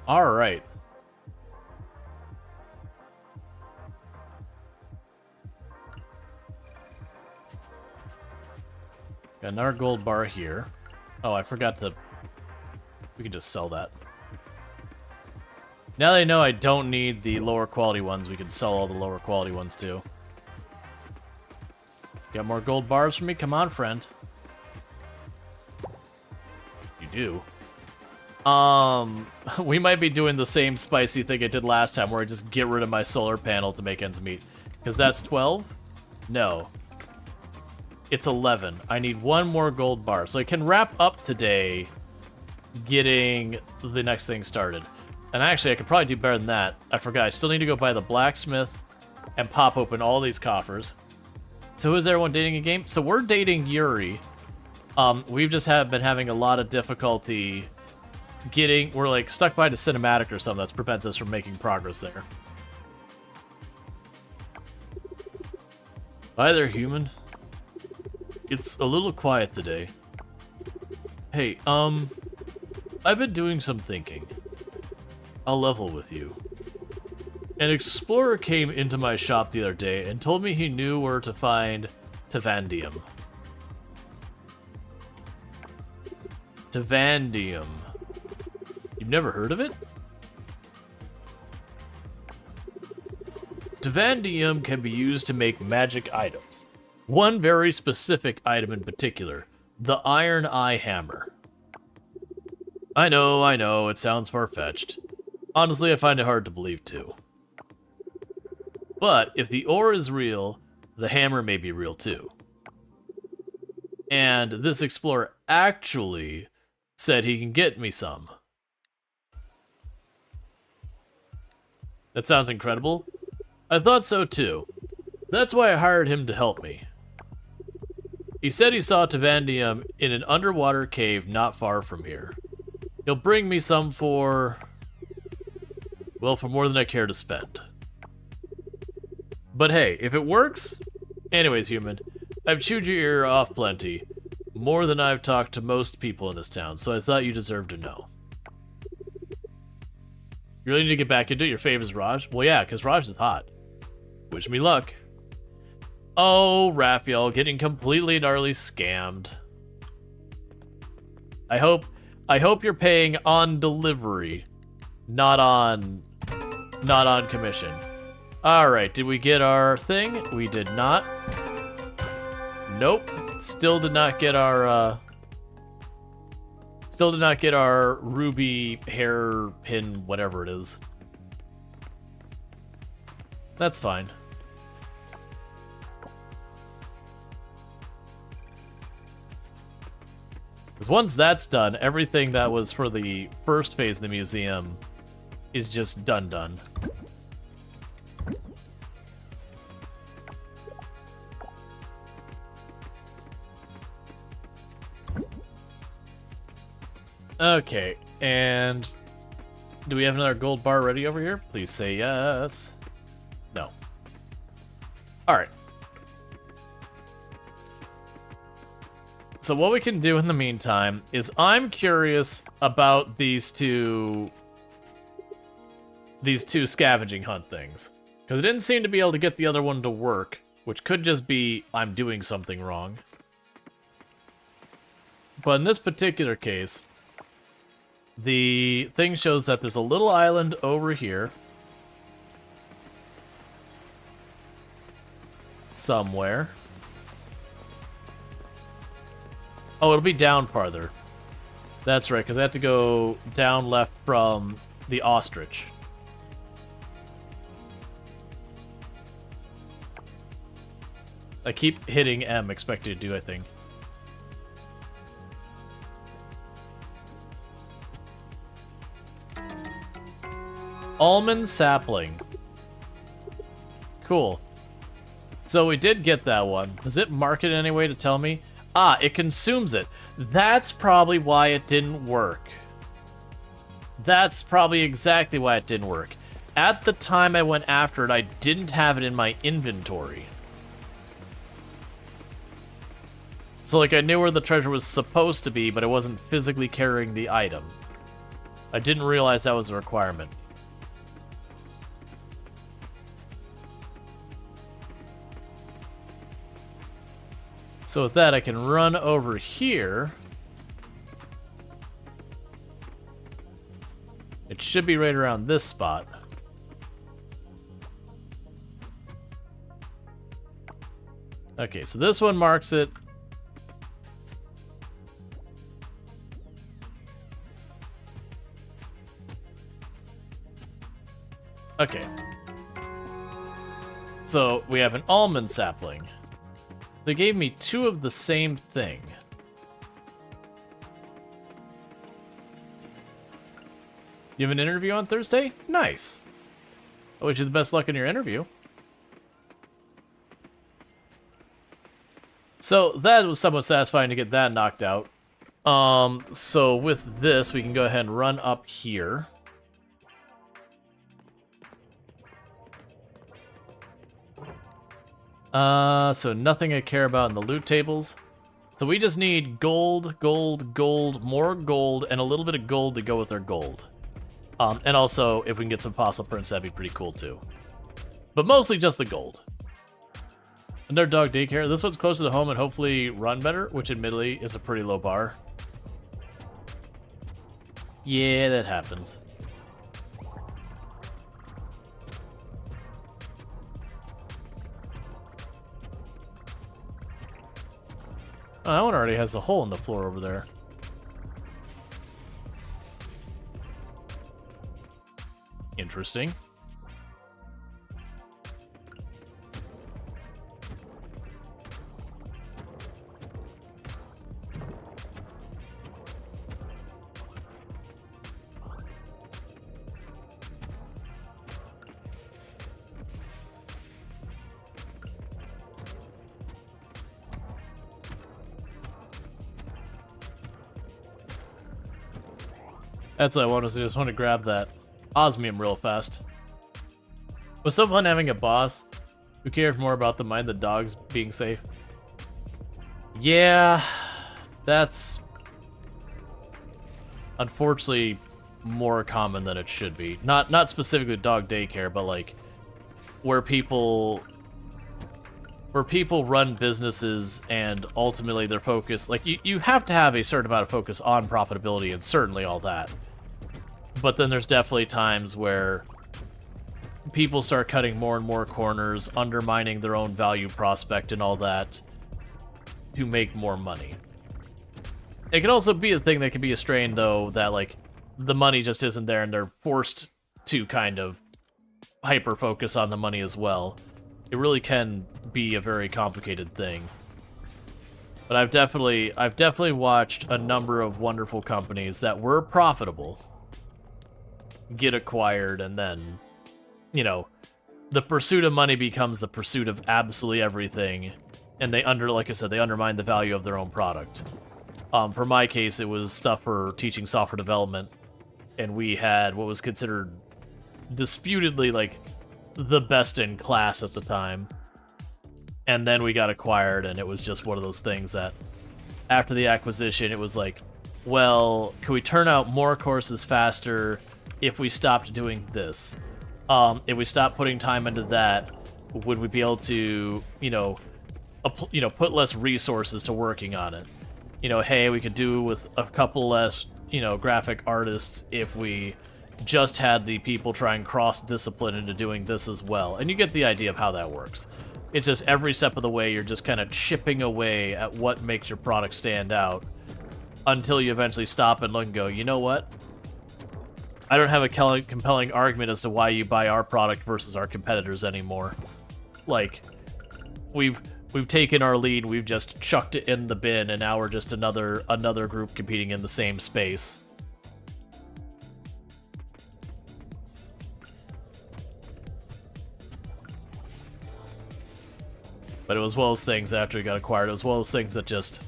Alright. Got another gold bar here. Oh, I forgot to... We can just sell that. Now they know I don't need the lower quality ones, we can sell all the lower quality ones too. Got more gold bars for me? Come on, friend. You do. We might be doing the same spicy thing I did last time, where I just get rid of my solar panel to make ends meet. Because that's 12? No. It's 11. I need one more gold bar. So I can wrap up today getting the next thing started. And actually, I could probably do better than that. I forgot. I still need to go by the blacksmith and pop open all these coffers. So who is everyone dating a game? So we're dating Yuri. We've just been having a lot of difficulty getting... We're like stuck by the cinematic or something that prevents us from making progress there. Hi there, human. It's a little quiet today. Hey, I've been doing some thinking. I'll level with you. An explorer came into my shop the other day and told me he knew where to find Tavandium. Tavandium. You've never heard of it? Tavandium can be used to make magic items. One very specific item in particular, the Iron Eye Hammer. I know, it sounds far-fetched. Honestly, I find it hard to believe too. But if the ore is real, the hammer may be real too. And this explorer actually said he can get me some. That sounds incredible. I thought so too. That's why I hired him to help me. He said he saw Tavandium in an underwater cave not far from here. He'll bring me some for... well, for more than I care to spend. But hey, if it works... Anyways, human, I've chewed your ear off plenty. More than I've talked to most people in this town, so I thought you deserved to know. You really need to get back into it? Your fave is Raj? Well, yeah, because Raj is hot. Wish me luck. Oh, Raphael, getting completely gnarly scammed. I hope you're paying on delivery, not on commission. Alright, did we get our thing? We did not. Nope. Still did not get our, ruby hairpin, whatever it is. That's fine. Because once that's done, everything that was for the first phase of the museum is just done. Okay, and do we have another gold bar ready over here? Please say yes. No. Alright. So what we can do in the meantime is I'm curious about these two scavenging hunt things. Because I didn't seem to be able to get the other one to work, which could just be I'm doing something wrong. But in this particular case, the thing shows that there's a little island over here. Somewhere. Oh, it'll be down farther. That's right, because I have to go down left from the ostrich. I keep hitting M, expecting to do, I think. Almond sapling. Cool. So we did get that one. Does it mark it in any way to tell me? Ah, it consumes it. That's probably why it didn't work. That's probably exactly why it didn't work. At the time I went after it, I didn't have it in my inventory. So, like, I knew where the treasure was supposed to be, but I wasn't physically carrying the item. I didn't realize that was a requirement. So with that, I can run over here. It should be right around this spot. Okay, so this one marks it. Okay. So we have an almond sapling. They gave me 2 of the same thing. You have an interview on Thursday? Nice. I wish you the best luck in your interview. So that was somewhat satisfying to get that knocked out. So with this, we can go ahead and run up here. So nothing I care about in the loot tables. So we just need gold, gold, gold, more gold, and a little bit of gold to go with our gold. And also, if we can get some fossil prints, that'd be pretty cool too. But mostly just the gold. Another dog daycare. This one's closer to home and hopefully run better, which admittedly is a pretty low bar. Yeah, that happens. Oh, that one already has a hole in the floor over there. Interesting. That's what I wanted to just want to grab that osmium real fast. It was so fun having a boss who cared more about the mind than dogs being safe. Yeah, that's unfortunately more common than it should be. Not specifically dog daycare, but like where people run businesses and ultimately their focus, like you have to have a certain amount of focus on profitability and certainly all that. But then there's definitely times where people start cutting more and more corners, undermining their own value prospect and all that to make more money. It can also be a thing that can be a strain, though, that like the money just isn't there and they're forced to kind of hyper-focus on the money as well. It really can be a very complicated thing. But I've definitely watched a number of wonderful companies that were profitable get acquired, and then, you know, the pursuit of money becomes the pursuit of absolutely everything, and like I said, they undermine the value of their own product. For my case, it was stuff for teaching software development, and we had what was considered disputedly like the best in class at the time. And then we got acquired, and it was just one of those things that after the acquisition, it was like, well, can we turn out more courses faster if we stopped doing this? If we stopped putting time into that, would we be able to, put less resources to working on it? Hey, we could do with a couple less, graphic artists if we just had the people try and cross-discipline into doing this as well. And you get the idea of how that works. It's just every step of the way, you're just kind of chipping away at what makes your product stand out until you eventually stop and look and go, you know what? I don't have a compelling argument as to why you buy our product versus our competitors anymore. Like, we've taken our lead, we've just chucked it in the bin, and now we're just another group competing in the same space. But it was one of those things after it got acquired. It was one of those things that just...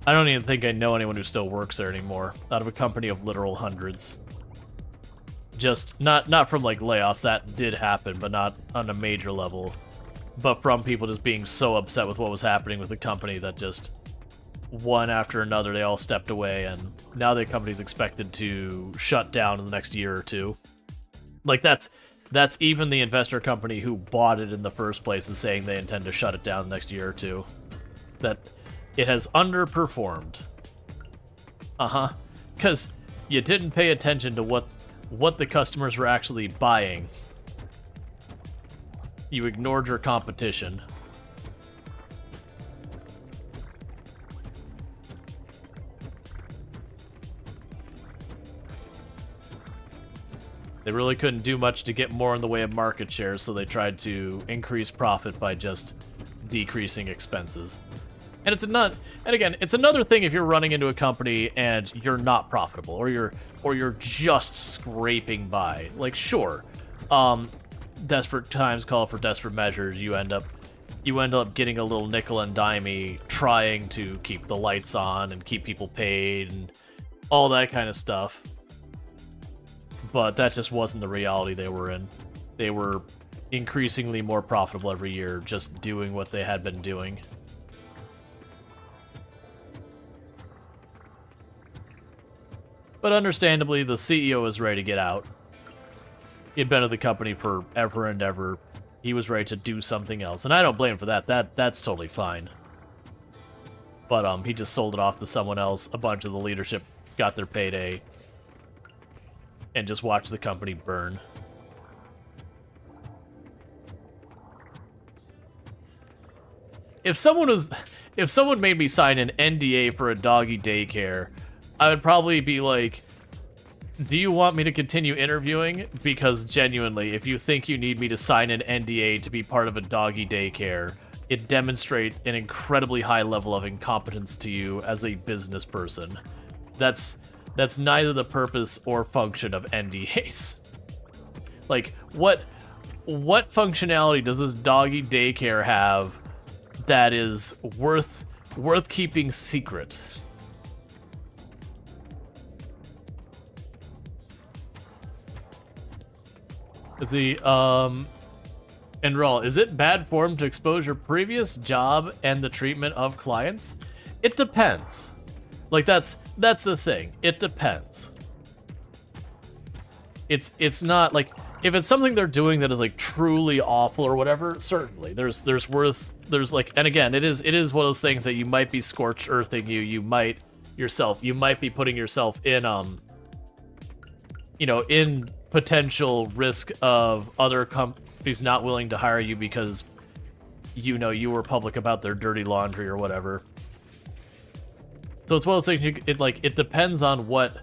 I don't even think I know anyone who still works there anymore. Out of a company of literal hundreds. Just, not from, like, layoffs. That did happen, but not on a major level. But from people just being so upset with what was happening with the company that just... one after another, they all stepped away, and now the company's expected to shut down in the next year or two. Like, that's even the investor company who bought it in the first place is saying they intend to shut it down the next year or two. That it has underperformed. Uh-huh. Because you didn't pay attention to what the customers were actually buying. You ignored your competition. They really couldn't do much to get more in the way of market share, so they tried to increase profit by just decreasing expenses. And it's another thing if you're running into a company and you're not profitable, or you're just scraping by. Like, sure, desperate times call for desperate measures. You end up getting a little nickel and dimey trying to keep the lights on and keep people paid and all that kind of stuff. But that just wasn't the reality they were in. They were increasingly more profitable every year, just doing what they had been doing. But understandably, the CEO was ready to get out. He'd been at the company for ever and ever. He was ready to do something else, and I don't blame him for that. That's totally fine. But he just sold it off to someone else. A bunch of the leadership got their payday, and just watched the company burn. If someone made me sign an NDA for a doggy daycare, I would probably be like, do you want me to continue interviewing? Because genuinely, if you think you need me to sign an NDA to be part of a doggy daycare, it demonstrates an incredibly high level of incompetence to you as a business person. That's neither the purpose or function of NDAs. Like, what functionality does this doggy daycare have that is worth keeping secret? Let's see, and Rual, is it bad form to expose your previous job and the treatment of clients? It depends. Like, that's the thing. It depends. It's not like, if it's something they're doing that is like truly awful or whatever, certainly there's like, and again, it is one of those things that you might be scorched earthing you might be putting yourself in in potential risk of other companies not willing to hire you because you were public about their dirty laundry or whatever. So it's one of those things, it depends on what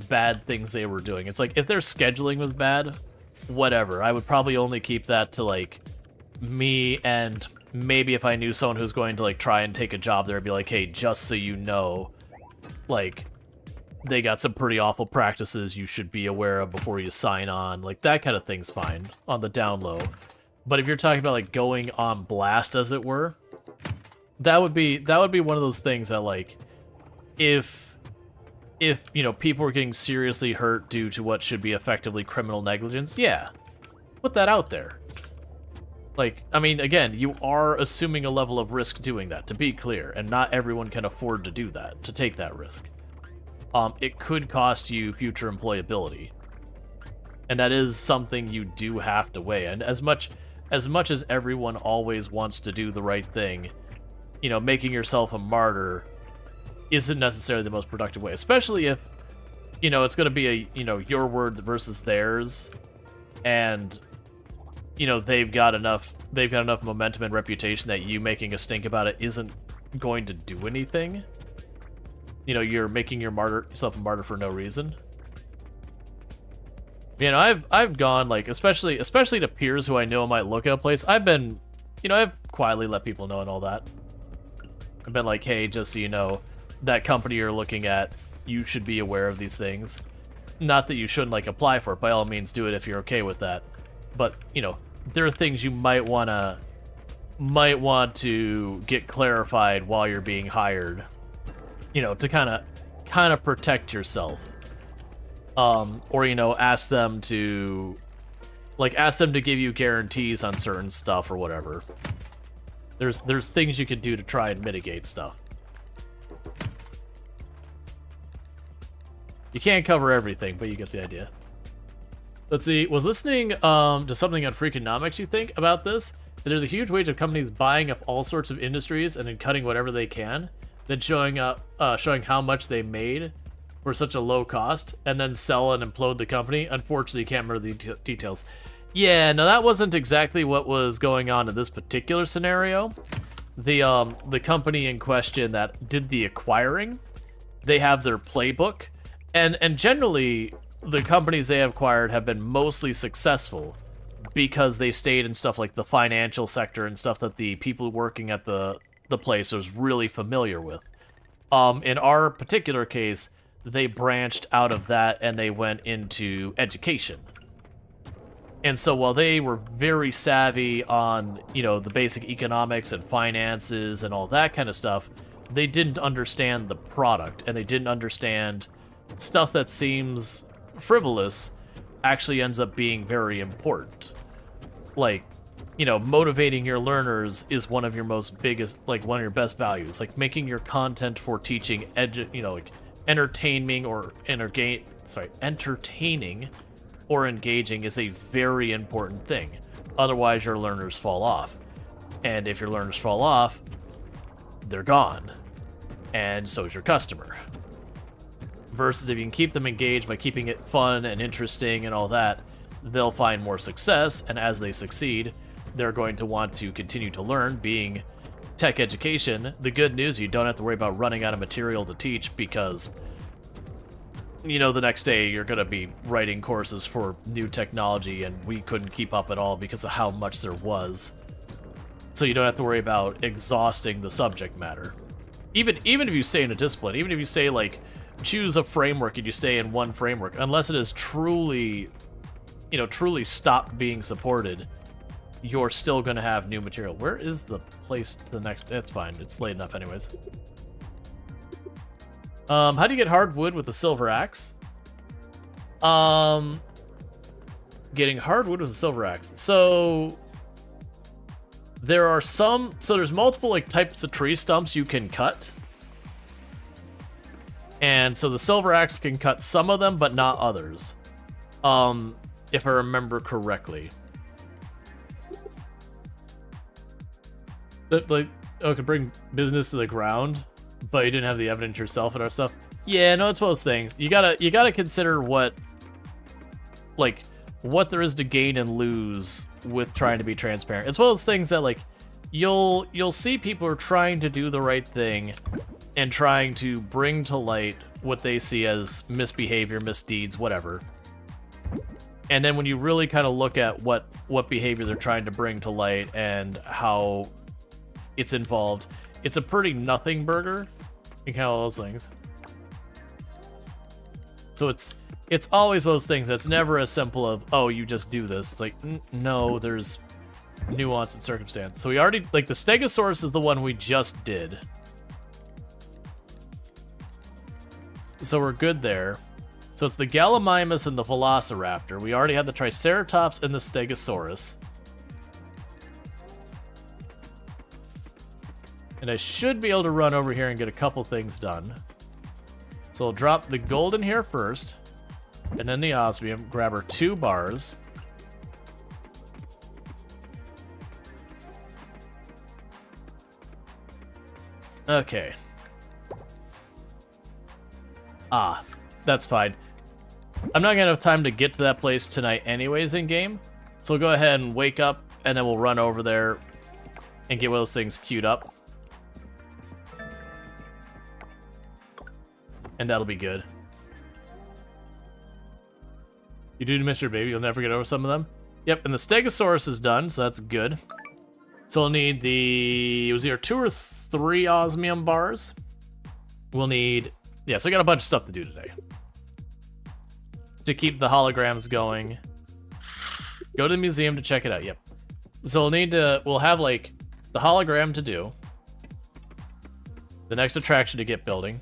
bad things they were doing. It's like, if their scheduling was bad, whatever. I would probably only keep that to, like, me, and maybe if I knew someone who's going to, like, try and take a job there, I'd be like, hey, just so you know, like, they got some pretty awful practices you should be aware of before you sign on. Like, that kind of thing's fine on the down low. But if you're talking about, like, going on blast, as it were, that would be one of those things that, like, if people are getting seriously hurt due to what should be effectively criminal negligence, yeah, put that out there. Like, I mean, again, you are assuming a level of risk doing that, to be clear, and not everyone can afford to do that, to take that risk. It could cost you future employability, and that is something you do have to weigh. And as much as everyone always wants to do the right thing, making yourself a martyr isn't necessarily the most productive way, especially if, it's going to be your word versus theirs, and, they've got enough momentum and reputation that you making a stink about it isn't going to do anything. You're making yourself a martyr for no reason. I've gone, like, especially to peers who I know might look at a place, I've quietly let people know and all that. I've been like, hey, just so you know, that company you're looking at, you should be aware of these things. Not that you shouldn't, like, apply for it. By all means, do it if you're okay with that. But, there are things you might want to might want to get clarified while you're being hired, you know, to kind of protect yourself. Or, you know, ask them to give you guarantees on certain stuff or whatever. There's things you can do to try and mitigate stuff. You can't cover everything, but you get the idea. Let's see, was listening to something on Freakonomics, you think, about this? That there's a huge wave of companies buying up all sorts of industries and then cutting whatever they can, then showing how much they made for such a low cost, and then sell and implode the company. Unfortunately, you can't remember the details. Yeah, no, that wasn't exactly what was going on in this particular scenario. The company in question that did the acquiring, they have their playbook, and generally the companies they have acquired have been mostly successful because they've stayed in stuff like the financial sector and stuff that the people working at the place was really familiar with. In our particular case, they branched out of that and they went into education. And so while they were very savvy on, you know, the basic economics and finances and all that kind of stuff, they didn't understand the product, and they didn't understand stuff that seems frivolous actually ends up being very important. Like, you know, motivating your learners is one of your most biggest, like, one of your best values. Like, making your content for teaching, like, entertaining or engaging is a very important thing. Otherwise, your learners fall off. And if your learners fall off, they're gone. And so is your customer. Versus if you can keep them engaged by keeping it fun and interesting and all that, they'll find more success, and as they succeed, they're going to want to continue to learn. Being tech education, the good news, you don't have to worry about running out of material to teach, because, you know, the next day you're going to be writing courses for new technology, and we couldn't keep up at all because of how much there was. So you don't have to worry about exhausting the subject matter. Even if you stay in a discipline, even if you stay, like, choose a framework and you stay in one framework, unless it is truly, you know, truly stopped being supported, you're still going to have new material. Where is the place to the next? It's fine. It's late enough anyways. How do you get hardwood with the silver axe? Getting hardwood with a silver axe. So there's multiple, like, types of tree stumps you can cut. And so the silver axe can cut some of them, but not others. If I remember correctly. But, like, it could bring business to the ground, but you didn't have the evidence yourself and our stuff. Yeah, no, it's one of those things. You gotta consider what there is to gain and lose with trying to be transparent. It's one of those things that, like, you'll see people are trying to do the right thing and trying to bring to light what they see as misbehavior, misdeeds, whatever. And then when you really kind of look at what behavior they're trying to bring to light and how it's involved, it's a pretty nothing burger in kind of all those things. So it's always those things that's never as simple of, oh, you just do this. It's like, no, there's nuance and circumstance. So we already, like, the Stegosaurus is the one we just did. So we're good there. So it's the Gallimimus and the Velociraptor. We already had the Triceratops and the Stegosaurus. And I should be able to run over here and get a couple things done. So I'll drop the gold in here first, and then the osmium, grab our 2 bars. Okay. That's fine. I'm not gonna have time to get to that place tonight anyways in game, so we'll go ahead and wake up, and then we'll run over there and get one of those things queued up. And that'll be good. You do miss your baby, you'll never get over some of them? Yep, and the Stegosaurus is done, so that's good. So we'll need it was either 2 or 3 osmium bars. We'll need, yeah, so we got a bunch of stuff to do today. To keep the holograms going. Go to the museum to check it out, yep. So we'll have, like, the hologram to do. The next attraction to get building.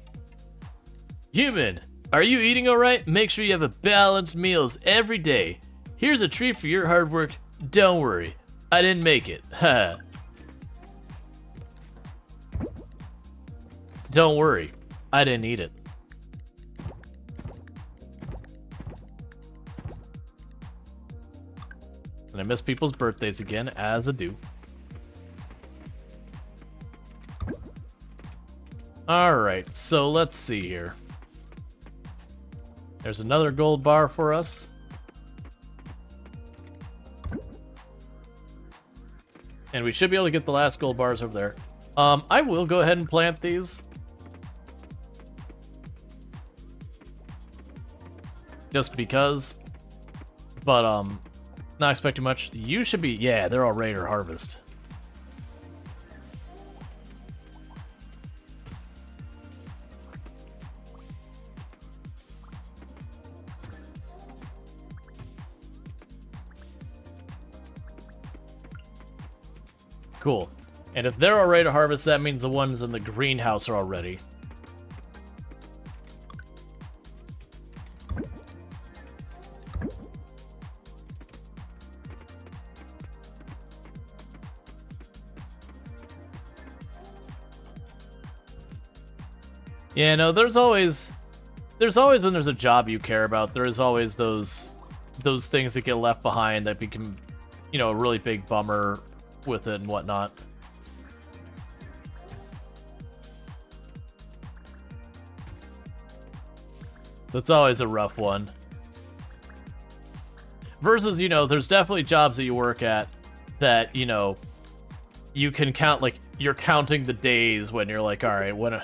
Human, are you eating alright? Make sure you have a balanced meals every day. Here's a treat for your hard work. Don't worry, I didn't make it. Ha. Don't worry, I didn't eat it. And I miss people's birthdays again, as I do. Alright, so let's see here. There's another gold bar for us. And we should be able to get the last gold bars over there. I will go ahead and plant these. Just because. But, not expecting much. You should be, yeah, they're all ready to harvest. Cool. And if they're all ready to harvest, that means the ones in the greenhouse are all ready. Yeah, no, there's always when there's a job you care about, there's always those things that get left behind that become, you know, a really big bummer with it and whatnot. That's always a rough one. Versus, you know, there's definitely jobs that you work at that, you know, you can count, like, you're counting the days when you're like, all right, when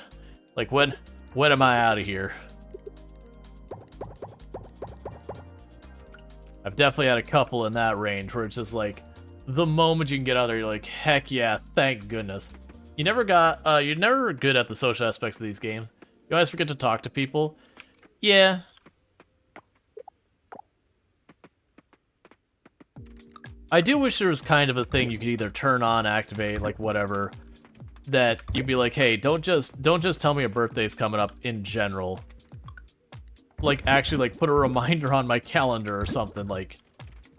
am I out of here? I've definitely had a couple in that range where it's just like, the moment you can get out there, you're like, heck yeah, thank goodness. You're never good at the social aspects of these games. You always forget to talk to people. Yeah. I do wish there was kind of a thing you could either turn on, activate, like whatever, that you'd be like, hey, don't just tell me a birthday's coming up in general. Like, actually, like, put a reminder on my calendar or something, like,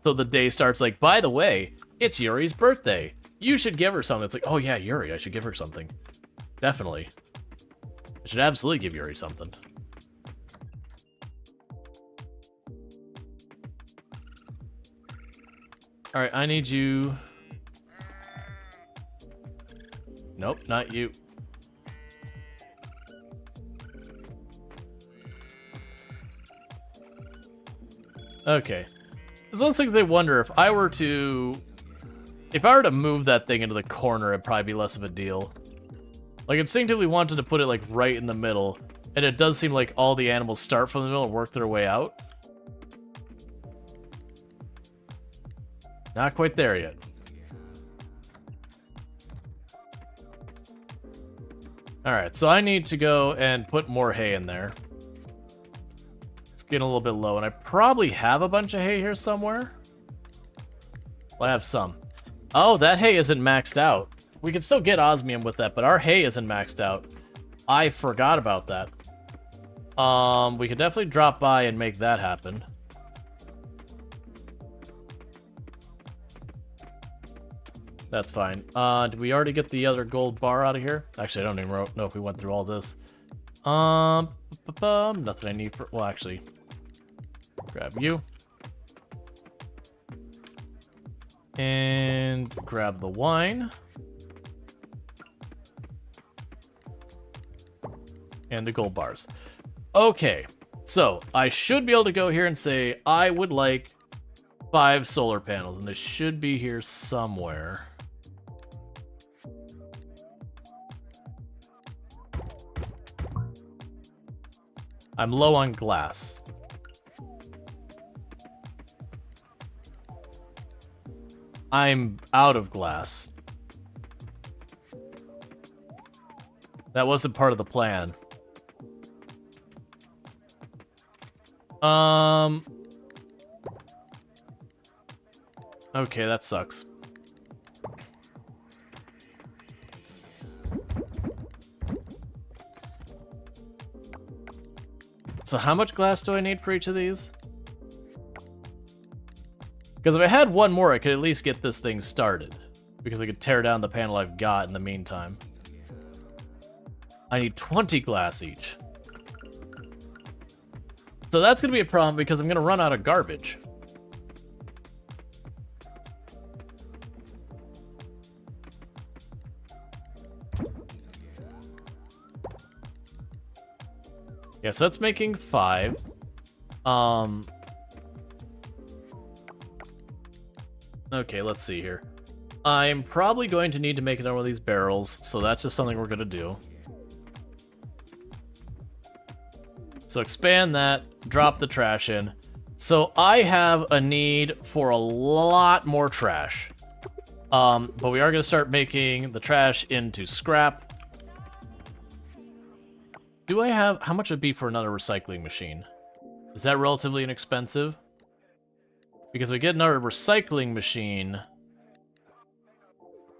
so the day starts like, by the way, it's Yuri's birthday. You should give her something. It's like, oh yeah, Yuri, I should give her something. Definitely. I should absolutely give Yuri something. Alright, I need you... Nope, not you. Okay. There's one of those things I wonder, if I were to move that thing into the corner, it'd probably be less of a deal. Like, instinctively wanted to put it, like, right in the middle, and it does seem like all the animals start from the middle and work their way out. Not quite there yet. Alright, so I need to go and put more hay in there. It's getting a little bit low, and I probably have a bunch of hay here somewhere. Well, I have some. Oh, that hay isn't maxed out. We can still get osmium with that, but our hay isn't maxed out. I forgot about that. We could definitely drop by and make that happen. That's fine. Did we already get the other gold bar out of here? Actually, I don't even know if we went through all this. Nothing I need for... Well, actually, grab you. And grab the wine. And the gold bars. Okay, so I should be able to go here and say, I would like 5 solar panels, and they should be here somewhere. I'm low on glass. I'm out of glass. That wasn't part of the plan. Okay, that sucks. So how much glass do I need for each of these? Because if I had one more, I could at least get this thing started. Because I could tear down the panel I've got in the meantime. I need 20 glass each. So that's going to be a problem because I'm going to run out of garbage. Yeah, so that's making 5. Okay, let's see here. I'm probably going to need to make another one of these barrels, so that's just something we're going to do. So expand that, drop the trash in. So I have a need for a lot more trash. But we are going to start making the trash into scrap. Do I have... How much would it be for another recycling machine? Is that relatively inexpensive? Because we get another recycling machine...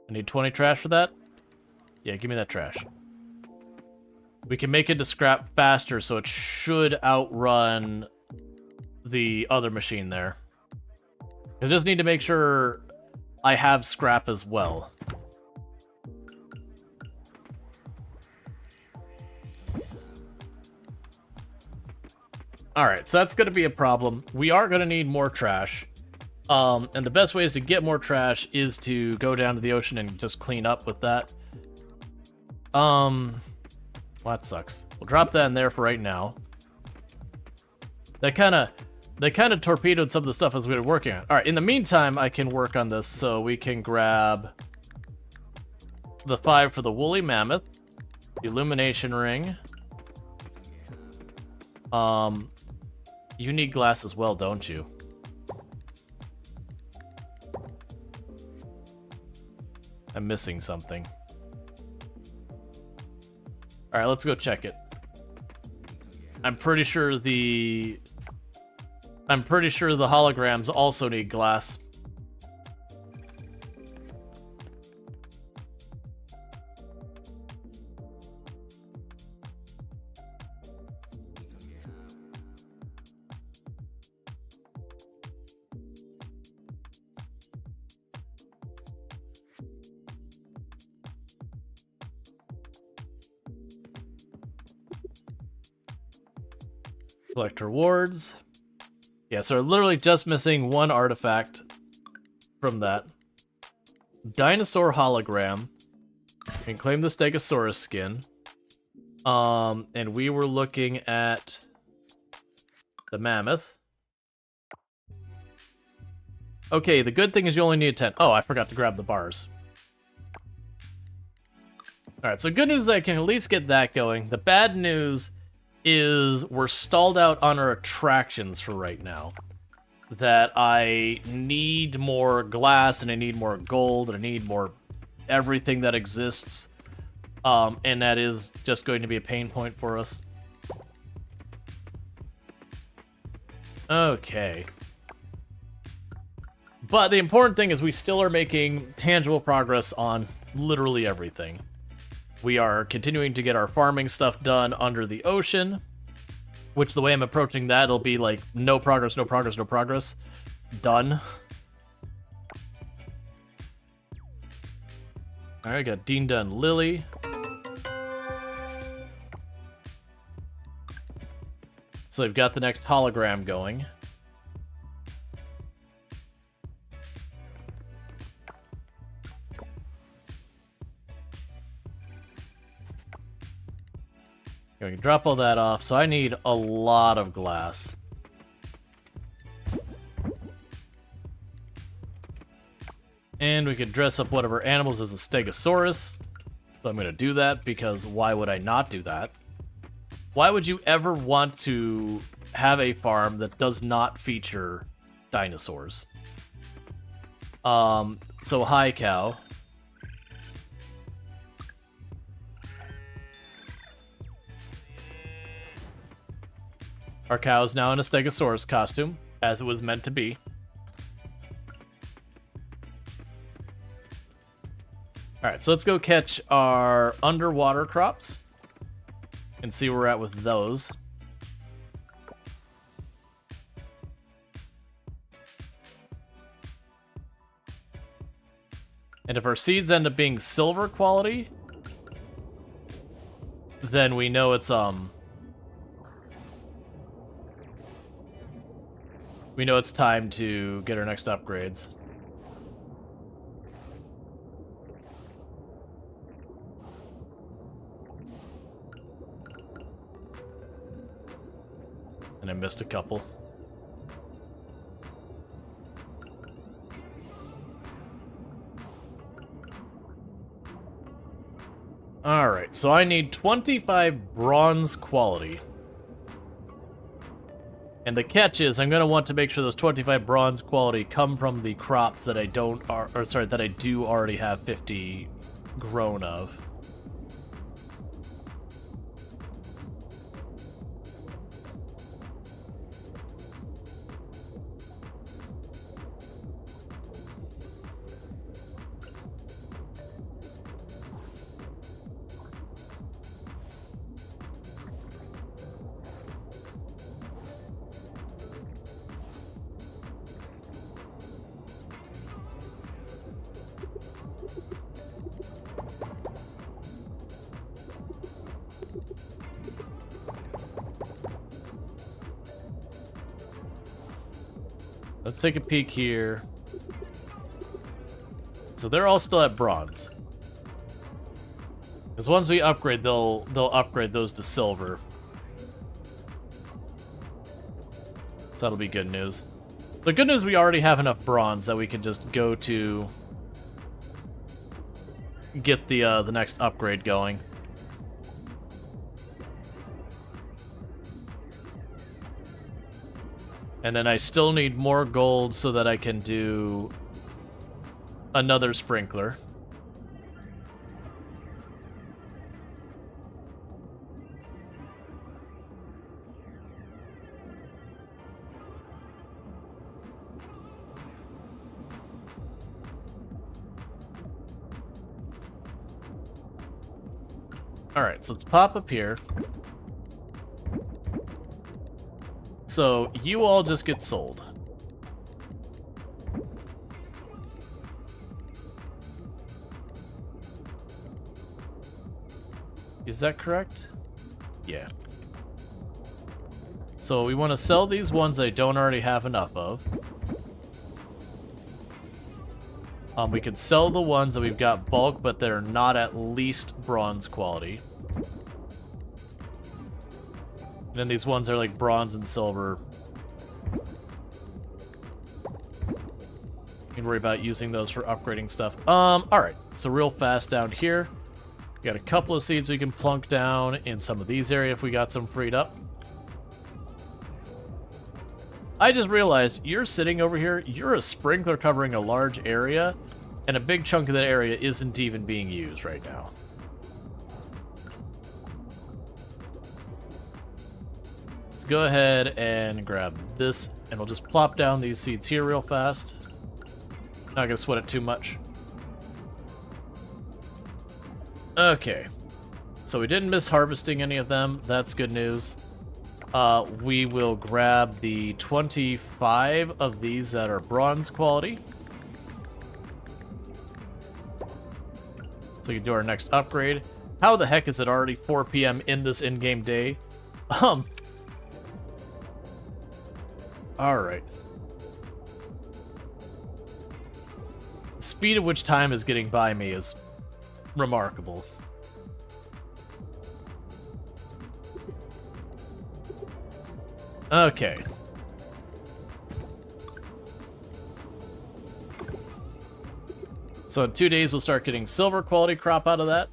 I need 20 trash for that? Yeah, give me that trash. We can make it to scrap faster, so it should outrun the other machine there. I just need to make sure I have scrap as well. Alright, so that's going to be a problem. We are going to need more trash. And the best ways to get more trash is to go down to the ocean and just clean up with that. Well, that sucks. We'll drop that in there for right now. They kind of torpedoed some of the stuff as we were working on. Alright, in the meantime, I can work on this, so we can grab the 5 for the woolly mammoth, the illumination ring. You need glass as well, don't you? I'm missing something. Alright, let's go check it. I'm pretty sure the holograms also need glass. Collect rewards. Yeah, so we're literally just missing one artifact from that. Dinosaur hologram. We can claim the Stegosaurus skin. And we were looking at the mammoth. Okay, the good thing is you only need 10. Oh, I forgot to grab the bars. Alright, so good news is I can at least get that going. The bad news is we're stalled out on our attractions for right now. That I need more glass, and I need more gold, and I need more everything that exists. And that is just going to be a pain point for us. Okay. But the important thing is we still are making tangible progress on literally everything. We are continuing to get our farming stuff done under the ocean, which the way I'm approaching that, it'll be like no progress, no progress, no progress. Done. Alright, got Dinda and Lily. So they've got the next hologram going. We can drop all that off, so I need a lot of glass. And we could dress up one of our animals as a Stegosaurus. So I'm going to do that, because why would I not do that? Why would you ever want to have a farm that does not feature dinosaurs? So hi, cow. Our cow is now in a Stegosaurus costume, as it was meant to be. Alright, so let's go catch our underwater crops and see where we're at with those. And if our seeds end up being silver quality, then we know it's we know it's time to get our next upgrades. And I missed a couple. Alright, so I need 25 bronze quality. And the catch is, I'm going to want to make sure those 25 bronze quality come from the crops that I that I do already have 50 grown of. Let's take a peek here. So they're all still at bronze. Because once we upgrade, they'll upgrade those to silver. So that'll be good news. The good news, we already have enough bronze that we can just go to get the next upgrade going. And then I still need more gold so that I can do another sprinkler. Alright, so let's pop up here. So, you all just get sold. Is that correct? Yeah. So, we want to sell these ones that I don't already have enough of. We could sell the ones that we've got bulk, but they're not at least bronze quality. And then these ones are like bronze and silver. You can worry about using those for upgrading stuff. Alright, so real fast down here. We got a couple of seeds we can plunk down in some of these areas if we got some freed up. I just realized you're sitting over here, you're a sprinkler covering a large area, and a big chunk of that area isn't even being used right now. Let's go ahead and grab this, and we'll just plop down these seeds here real fast. Not gonna sweat it too much. Okay. So we didn't miss harvesting any of them. That's good news. We will grab the 25 of these that are bronze quality. So we can do our next upgrade. How the heck is it already 4 p.m. in this in-game day? Alright. The speed at which time is getting by me is remarkable. Okay. So in 2 days we'll start getting silver quality crop out of that.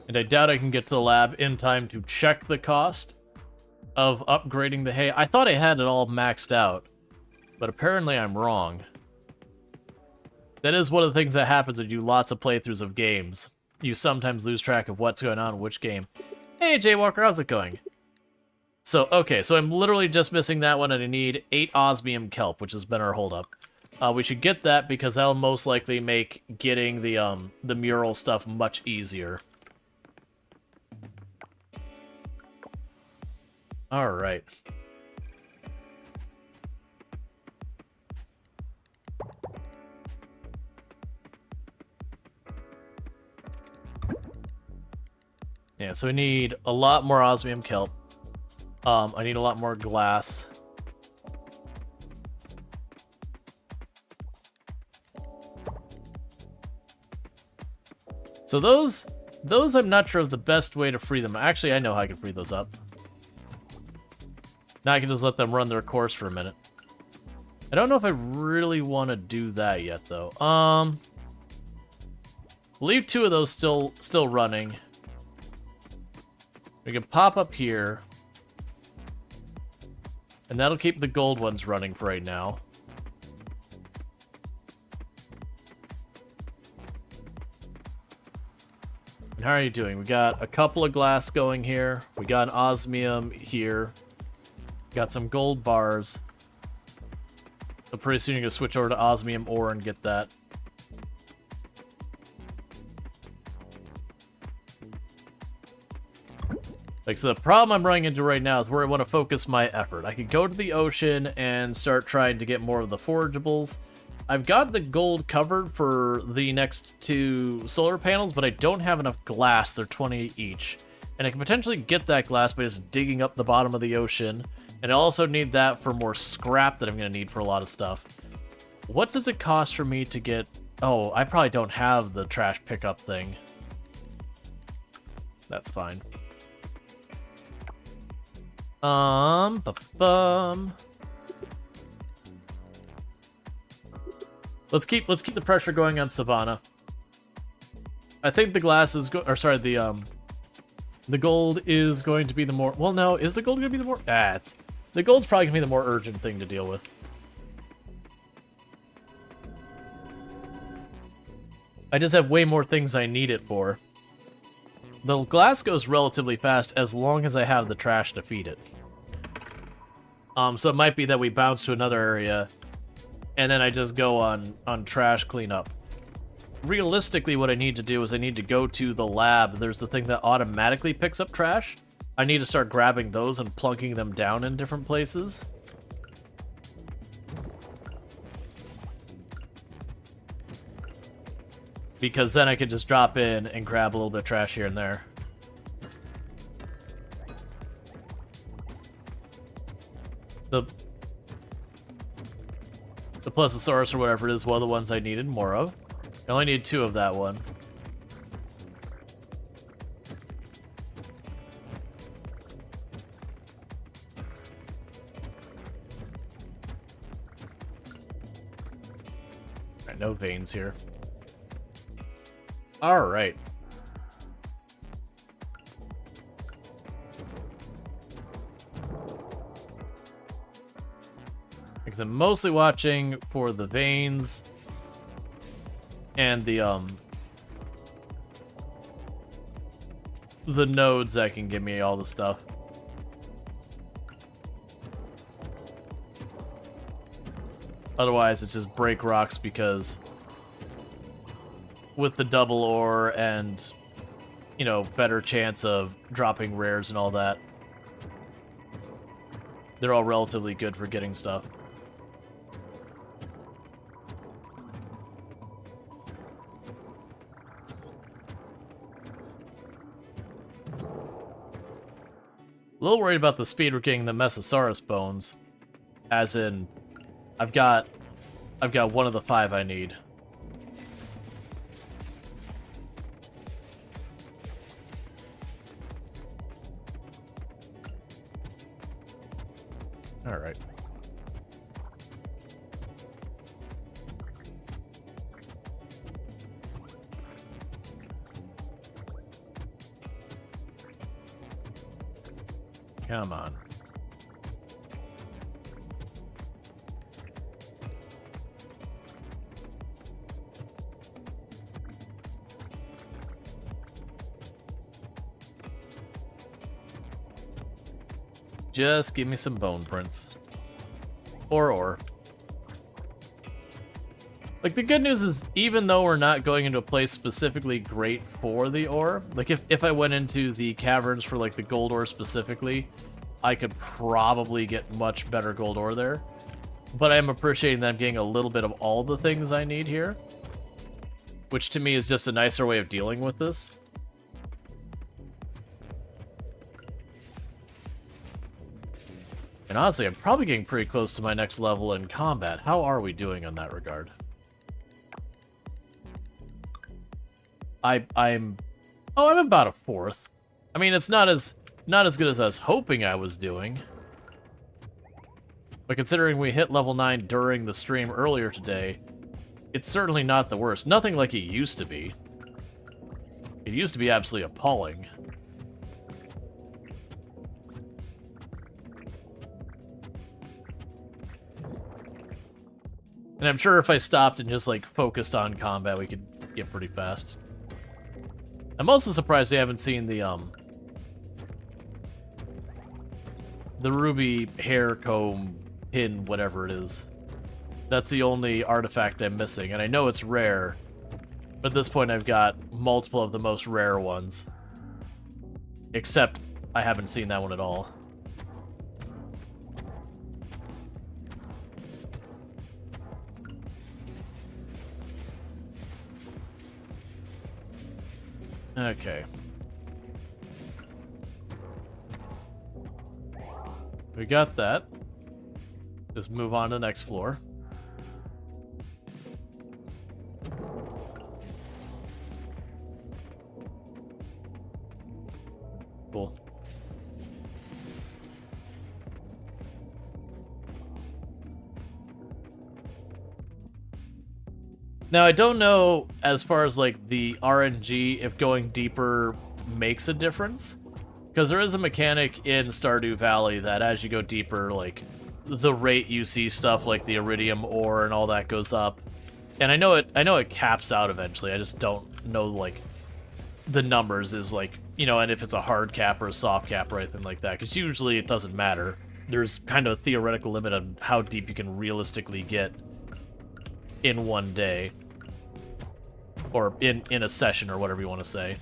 And I doubt I can get to the lab in time to check the cost of upgrading the hay. I thought I had it all maxed out, but apparently I'm wrong. That is one of the things that happens when you do lots of playthroughs of games. You sometimes lose track of what's going on in which game. Hey, Jay Walker, how's it going? So, okay, so I'm literally just missing that one, and I need 8 osmium kelp, which has been our holdup. We should get that because that'll most likely make getting the mural stuff much easier. All right. Yeah, so we need a lot more osmium kelp. I need a lot more glass. So those I'm not sure of the best way to free them. Actually, I know how I can free those up. Now I can just let them run their course for a minute. I don't know if I really want to do that yet, though. Leave 2 of those still running. We can pop up here. And that'll keep the gold ones running for right now. And how are you doing? We got a couple of glass going here. We got an osmium here. Got some gold bars. So pretty soon you're going to switch over to osmium ore and get that. Like, so the problem I'm running into right now is where I want to focus my effort. I could go to the ocean and start trying to get more of the forageables. I've got the gold covered for the next 2 solar panels, but I don't have enough glass. They're 20 each. And I can potentially get that glass by just digging up the bottom of the ocean. And I also need that for more scrap that I'm going to need for a lot of stuff. What does it cost for me to get... Oh, I probably don't have the trash pickup thing. That's fine. Let's keep the pressure going on Savannah. I think the glass is the gold is going to be the more... Well, no, is the gold going to be the more... the gold's probably going to be the more urgent thing to deal with. I just have way more things I need it for. The glass goes relatively fast as long as I have the trash to feed it. So it might be that we bounce to another area, and then I just go on trash cleanup. Realistically, what I need to do is I need to go to the lab. There's the thing that automatically picks up trash. I need to start grabbing those and plunking them down in different places. Because then I could just drop in and grab a little bit of trash here and there. The Plesiosaurus or whatever it is, one of the ones I needed more of. I only need 2 of that one. Alright, no veins here. Alright. Because I'm mostly watching for the veins and the nodes that can give me all the stuff. Otherwise, it's just break rocks because with the double ore and, you know, better chance of dropping rares and all that, they're all relatively good for getting stuff. A little worried about the speed we're getting the Mesosaurus bones. As in, I've got one of the 5 I need. All right. Come on. Just give me some bone prints. Or. Like, the good news is, even though we're not going into a place specifically great for the ore, like, if I went into the caverns for, like, the gold ore specifically, I could probably get much better gold ore there. But I am appreciating them getting a little bit of all the things I need here. Which to me is just a nicer way of dealing with this. And honestly, I'm probably getting pretty close to my next level in combat. How are we doing on that regard? I'm about a fourth. I mean, it's not as good as I was hoping I was doing. But considering we hit level 9 during the stream earlier today, it's certainly not the worst. Nothing like it used to be. It used to be absolutely appalling. And I'm sure if I stopped and just, like, focused on combat, we could get pretty fast. I'm also surprised we haven't seen the ruby hair comb pin, whatever it is. That's the only artifact I'm missing, and I know it's rare, but at this point I've got multiple of the most rare ones. Except I haven't seen that one at all. Okay. We got that. Just move on to the next floor. Cool. Now, I don't know, as far as, like, the RNG, if going deeper makes a difference. Because there is a mechanic in Stardew Valley that as you go deeper, like, the rate you see stuff like the iridium ore and all that goes up. And I know it caps out eventually, I just don't know, like, the numbers is, like, you know, and if it's a hard cap or a soft cap or anything like that. Because usually it doesn't matter. There's kind of a theoretical limit on how deep you can realistically get in one day. Or in a session, or whatever you want to say.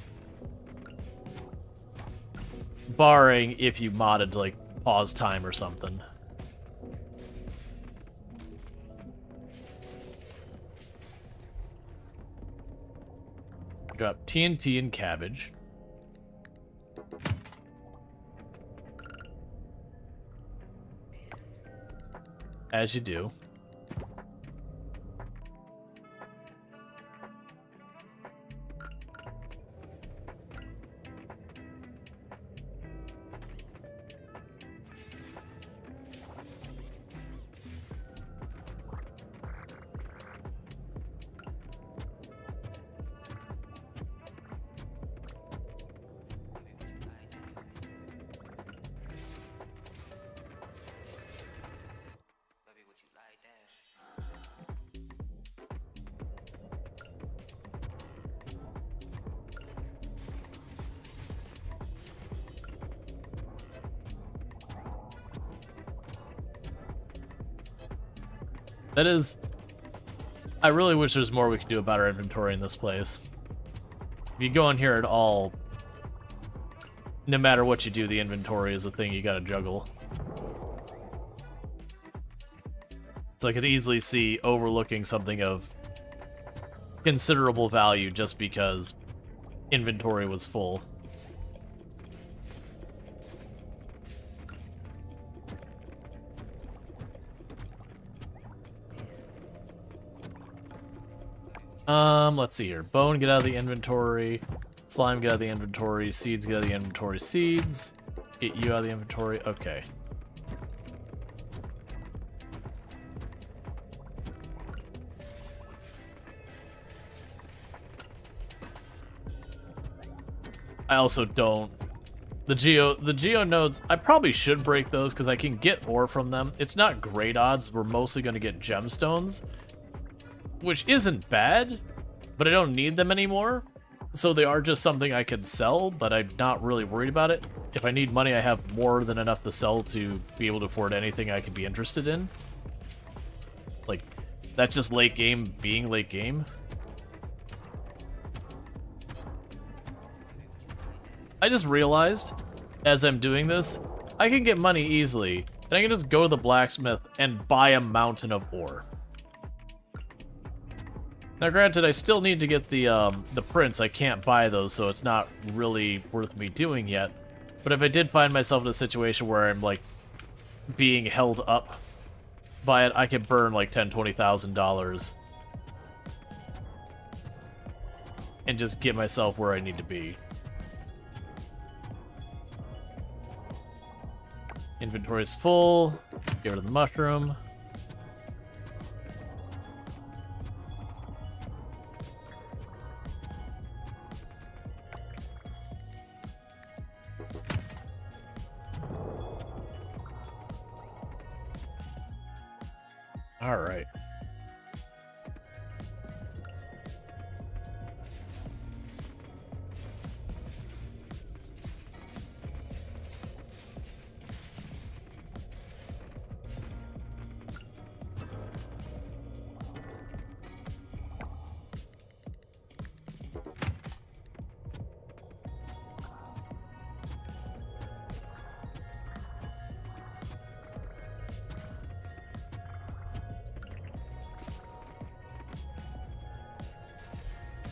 Barring if you modded to, like, pause time or something. Drop TNT and cabbage. As you do. That is... I really wish there's more we could do about our inventory in this place. If you go in here at all, no matter what you do, the inventory is a thing you gotta juggle. So I could easily see overlooking something of considerable value just because inventory was full. Let's see here. Bone, get out of the inventory. Slime, get out of the inventory. Seeds, get out of the inventory. Seeds, get you out of the inventory. Okay. I also don't... The geo nodes, I probably should break those because I can get ore from them. It's not great odds. We're mostly going to get gemstones, which isn't bad, but I don't need them anymore. So they are just something I can sell, but I'm not really worried about it. If I need money, I have more than enough to sell to be able to afford anything I could be interested in. Like, that's just late game being late game. I just realized, as I'm doing this, I can get money easily, and I can just go to the blacksmith and buy a mountain of ore. Now, granted, I still need to get the prints. I can't buy those, so it's not really worth me doing yet. But if I did find myself in a situation where I'm, like, being held up by it, I could burn, like, $10,000, $20,000 and just get myself where I need to be. Inventory's full. Get rid of the mushroom. All right.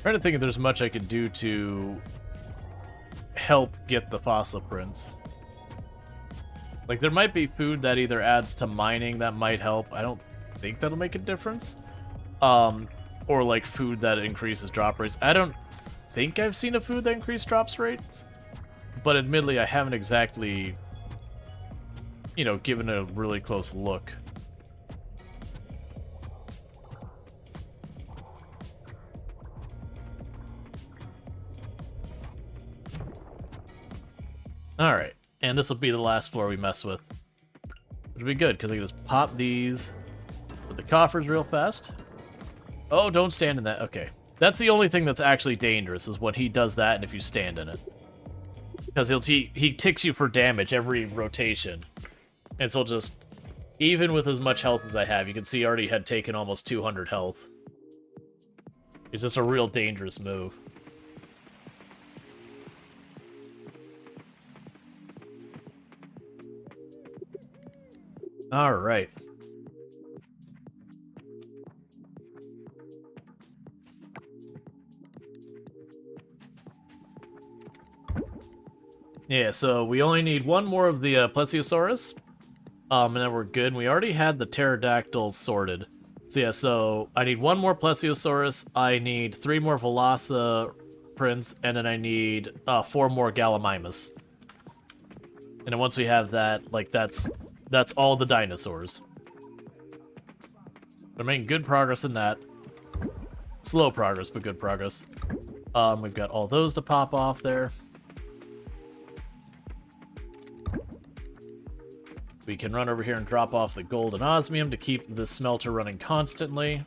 Trying to think if there's much I could do to help get the fossil prints. Like, there might be food that either adds to mining that might help. I don't think that'll make a difference. Or, like, food that increases drop rates. I don't think I've seen a food that increases drops rates. But admittedly, I haven't exactly, you know, given a really close look. Alright, and this will be the last floor we mess with. Which will be good, because I can just pop these with the coffers real fast. Oh, don't stand in that. Okay. That's the only thing that's actually dangerous, is when he does that and if you stand in it. Because he ticks you for damage every rotation. And so just, even with as much health as I have, you can see I already had taken almost 200 health. It's just a real dangerous move. All right. Yeah, so we only need one more of the Plesiosaurus, and then we're good. We already had the pterodactyls sorted. So yeah, so I need one more Plesiosaurus, I need 3 more Velociraptor prints, and then I need 4 more Gallimimus. And then once we have that, like, that's all the dinosaurs. We're making good progress in that. Slow progress, but good progress. We've got all those to pop off there. We can run over here and drop off the gold and osmium to keep the smelter running constantly.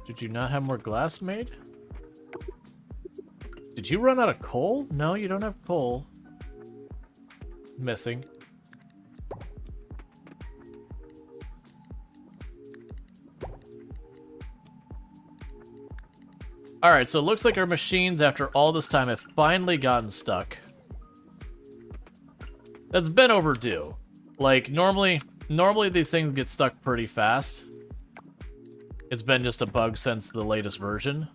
Did you not have more glass made? Did you run out of coal? No, you don't have coal. Missing. Alright, so it looks like our machines, after all this time, have finally gotten stuck. That's been overdue. Like, normally these things get stuck pretty fast. It's been just a bug since the latest version.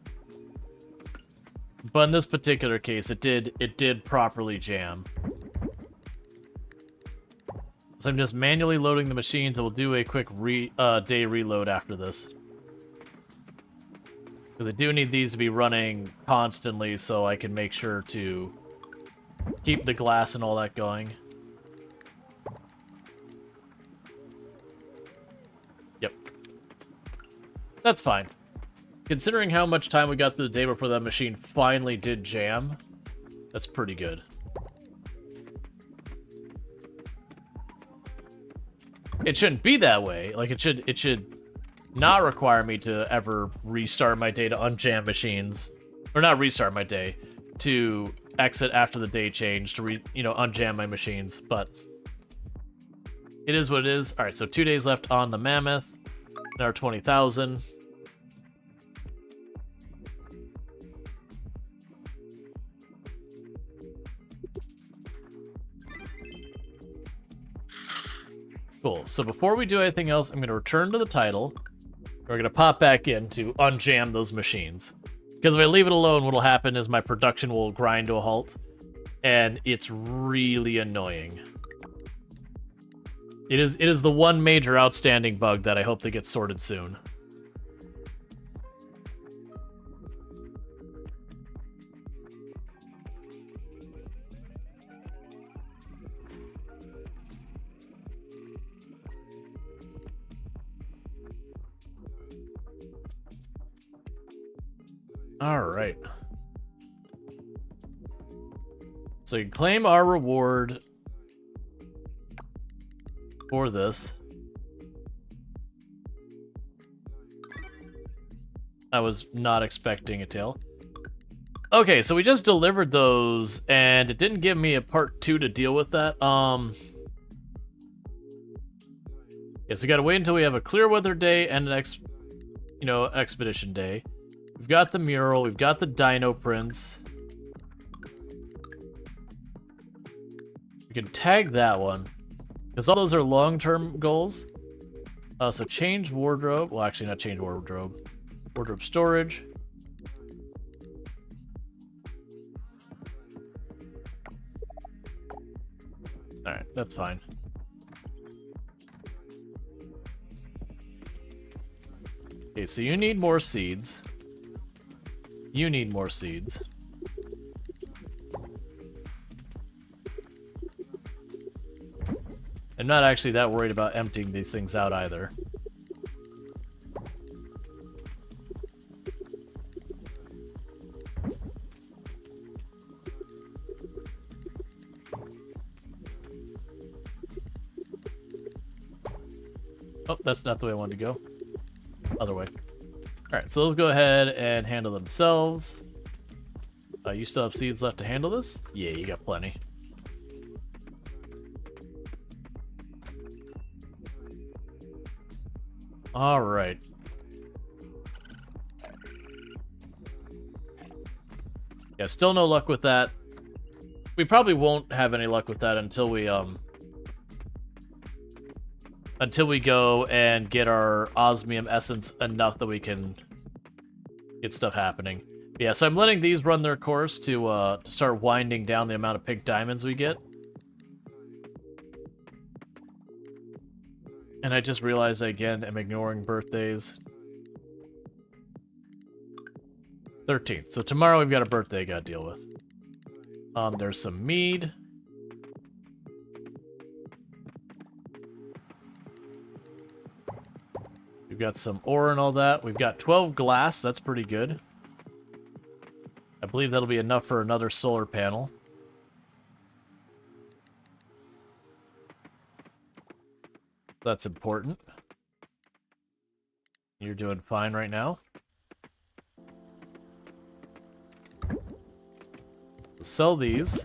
But in this particular case, it did properly jam. So I'm just manually loading the machines, and we'll do a quick day reload after this. Because I do need these to be running constantly so I can make sure to keep the glass and all that going. Yep. That's fine. Considering how much time we got through the day before that machine finally did jam, that's pretty good. It shouldn't be that way. Like, it should not require me to ever restart my day to unjam machines. Or not restart my day, to exit after the day change to unjam my machines, but it is what it is. Alright, so 2 days left on the Mammoth. Another 20,000. Cool. So before we do anything else, I'm going to return to the title. We're going to pop back in to unjam those machines. Because if I leave it alone, what'll happen is my production will grind to a halt. And it's really annoying. It is the one major outstanding bug that I hope that gets sorted soon. All right. So you can claim our reward for this. I was not expecting a tail. Okay, so we just delivered those, and it didn't give me a part 2 to deal with that. Yeah, so we gotta wait until we have a clear weather day and an expedition day. We've got the mural, we've got the dino prints. We can tag that one. Because all those are long-term goals. So change wardrobe. Well, actually not change wardrobe. Wardrobe storage. Alright, that's fine. Okay, so you need more seeds. You need more seeds. I'm not actually that worried about emptying these things out either. Oh, that's not the way I wanted to go. Other way. Alright, so let's go ahead and handle themselves. You still have seeds left to handle this? Yeah, you got plenty. Alright. Yeah, still no luck with that. We probably won't have any luck with that until we go and get our osmium essence enough that we can get stuff happening. Yeah, so I'm letting these run their course to start winding down the amount of pink diamonds we get. And I just realized again I'm ignoring birthdays. 13th. So tomorrow we've got a birthday I gotta deal with. There's some mead. We've got some ore and all that. We've got 12 glass. That's pretty good. I believe that'll be enough for another solar panel. That's important. You're doing fine right now. Sell these.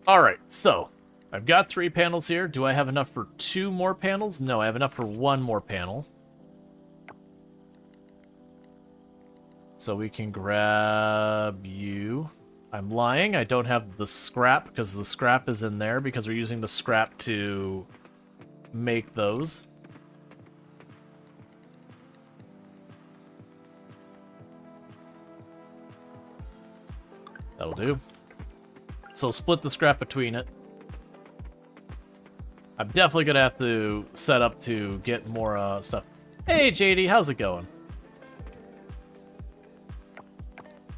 Alright, so I've got 3 panels here. Do I have enough for 2 more panels? No, I have enough for 1 more panel. So we can grab you. I'm lying. I don't have the scrap because the scrap is in there because we're using the scrap to make those. That'll do. So I'll split the scrap between it. I'm definitely gonna have to set up to get more stuff. Hey JD, how's it going?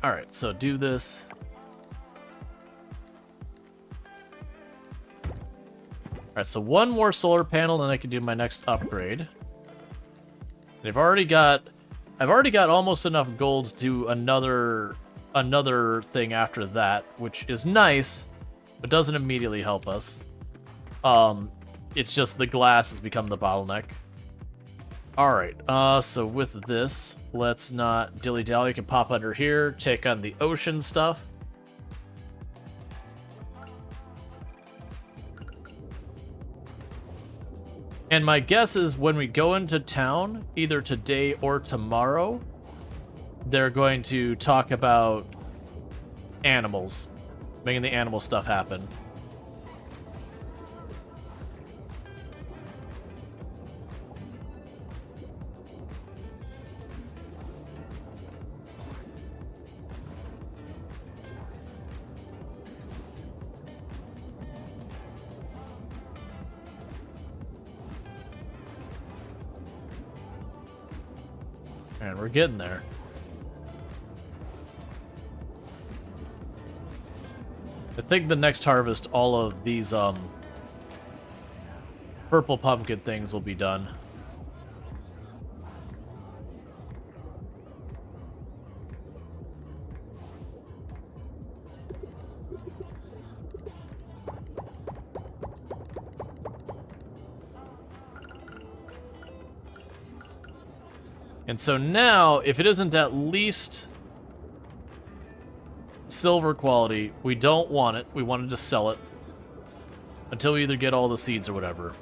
Alright, so do this. Alright, so 1 more solar panel, and I can do my next upgrade. And I've already got almost enough gold to do another thing after that, which is nice, but doesn't immediately help us. It's just the glass has become the bottleneck. Alright, so with this, let's not dilly-dally. We can pop under here, take on the ocean stuff. And my guess is when we go into town, either today or tomorrow, they're going to talk about animals, making the animal stuff happen. And we're getting there. I think the next harvest, all of these purple pumpkin things will be done. And so now, if it isn't at least silver quality, we don't want it. We want to just sell it until we either get all the seeds or whatever.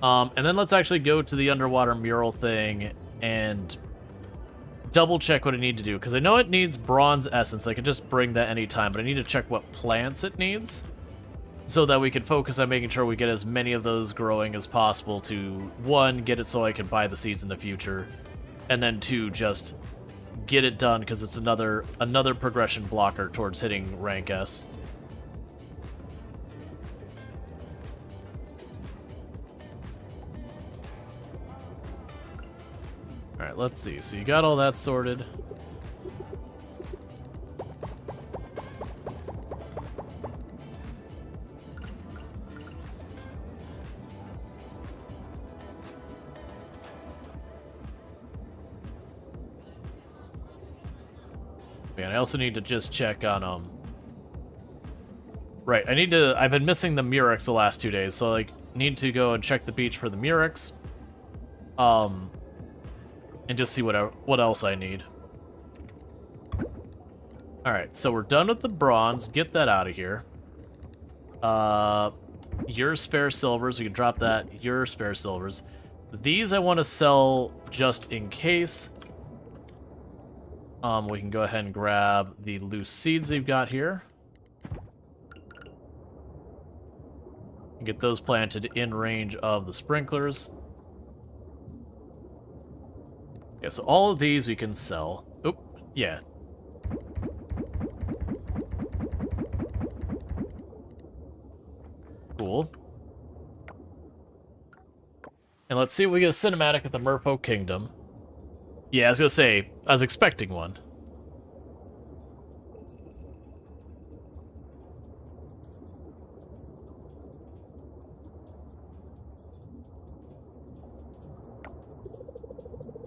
And then let's actually go to the underwater mural thing and double check what I need to do, because I know it needs bronze essence. I can just bring that anytime, but I need to check what plants it needs, so that we can focus on making sure we get as many of those growing as possible to, one, get it so I can buy the seeds in the future, and then two, just get it done because it's another progression blocker towards hitting rank S. Alright, let's see. So you got all that sorted. And I also need to just check on, right, I've been missing the Murex the last 2 days, so, like, need to go and check the beach for the Murex. And just see what else I need. Alright, so we're done with the bronze. Get that out of here. Your spare silvers, we can drop that. Your spare silvers. These I want to sell just in case. We can go ahead and grab the loose seeds they've got here. And get those planted in range of the sprinklers. Yeah, so all of these we can sell. Oop, yeah. Cool. And let's see if we get a cinematic at the Merfolk Kingdom. Yeah, I was gonna say, I was expecting one.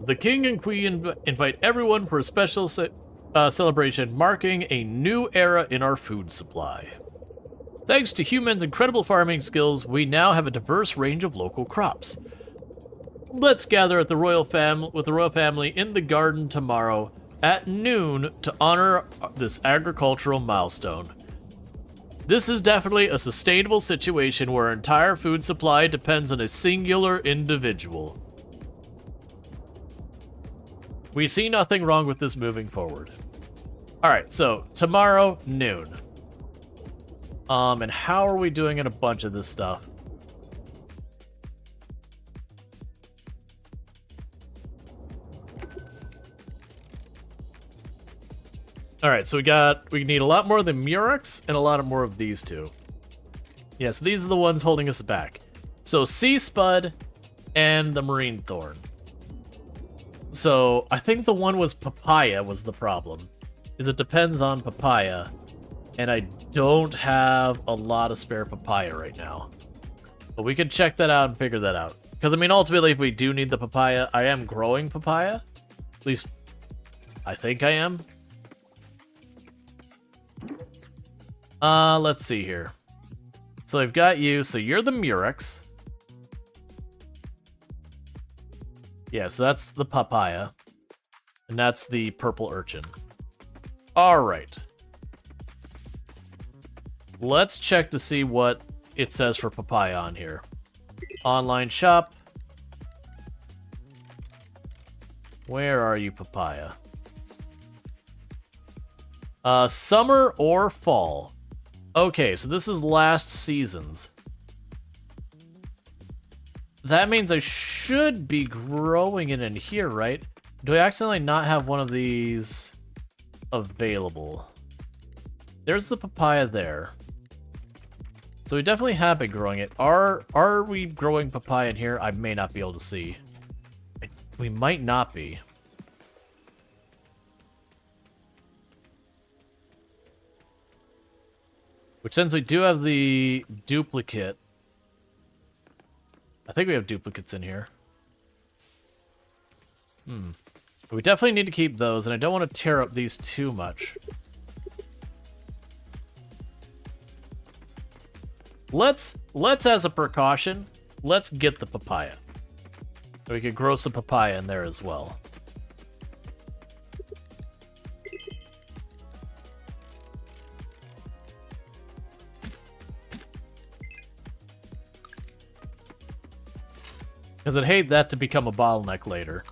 The king and queen invite everyone for a special celebration marking a new era in our food supply. Thanks to humans' incredible farming skills, we now have a diverse range of local crops. Let's gather at the royal family in the garden tomorrow at noon to honor this agricultural milestone. This is definitely a sustainable situation where our entire food supply depends on a singular individual. We see nothing wrong with this moving forward. Alright, so tomorrow, noon. And how are we doing in a bunch of this stuff? Alright, so we need a lot more of the Murex and a lot more of these two. Yes, these are the ones holding us back. So Sea Spud and the Marine Thorn. So I think the one was Papaya was the problem. Is it depends on Papaya. And I don't have a lot of spare Papaya right now. But we can check that out and figure that out. Because, I mean, ultimately, if we do need the Papaya, I am growing Papaya. At least, I think I am. Let's see here. So I've got you. So you're the Murex. Yeah, so that's the Papaya. And that's the Purple Urchin. Alright. Let's check to see what it says for Papaya on here. Online shop. Where are you, papaya? Summer or fall? Okay, so this is last season's. That means I should be growing it in here, right? Do I accidentally not have one of these available? There's the papaya there. So we definitely have been growing it. Are we growing papaya in here? I may not be able to see. We might not be. Which since we do have the duplicate, I think we have duplicates in here. We definitely need to keep those, and I don't want to tear up these too much. Let's as a precaution, let's get the papaya. We could grow some papaya in there as well. Because I'd hate that to become a bottleneck later.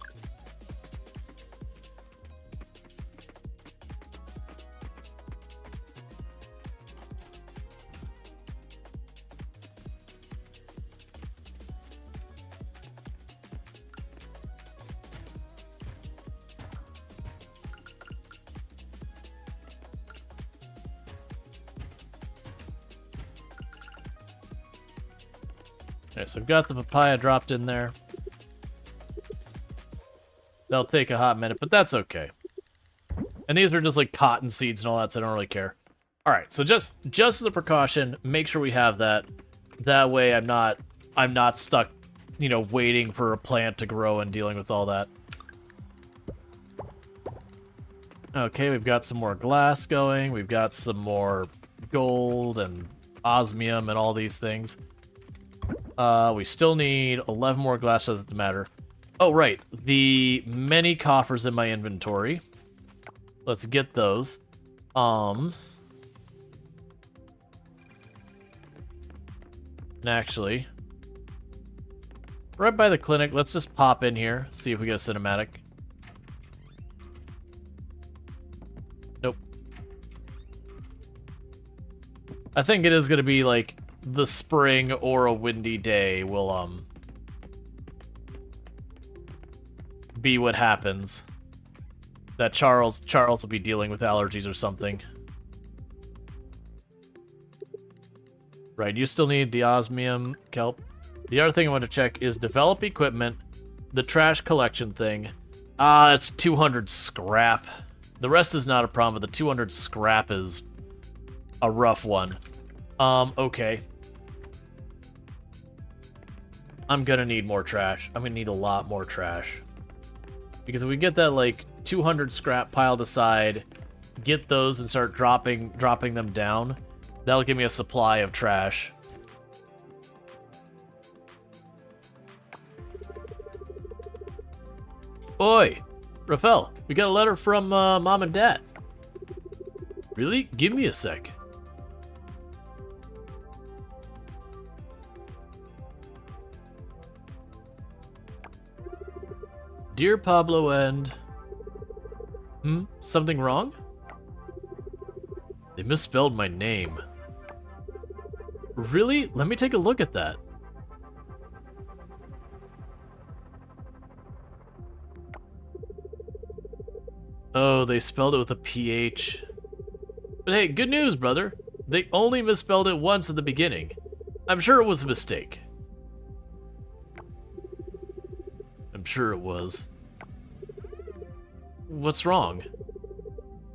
Okay, so I've got the papaya dropped in there. That'll take a hot minute, but that's okay. And these are just like cotton seeds and all that, so I don't really care. Alright, so just as a precaution, make sure we have that. That way I'm not stuck, you know, waiting for a plant to grow and dealing with all that. Okay, we've got some more glass going. We've got some more gold and osmium and all these things. We still need 11 more glass, so that doesn't matter. Oh, right. The many coffers in my inventory. Let's get those. And actually, right by the clinic, let's just pop in here, see if we get a cinematic. Nope. I think it is going to be like the spring or a windy day will be what happens. That Charles will be dealing with allergies or something. Right, you still need the osmium kelp. The other thing I want to check is develop equipment, the trash collection thing. Ah, it's 200 scrap. The rest is not a problem, but the 200 scrap is a rough one. Okay. I'm gonna need more trash. I'm gonna need a lot more trash. Because if we get that, like, 200 scrap piled aside, get those and start dropping them down, that'll give me a supply of trash. Oi! Rafael, we got a letter from Mom and Dad. Really? Give me a sec. Dear Pablo and... Something wrong? They misspelled my name. Really? Let me take a look at that. Oh, they spelled it with a PH. But hey, good news, brother. They only misspelled it once at the beginning. I'm sure it was a mistake. I'm sure it was. What's wrong?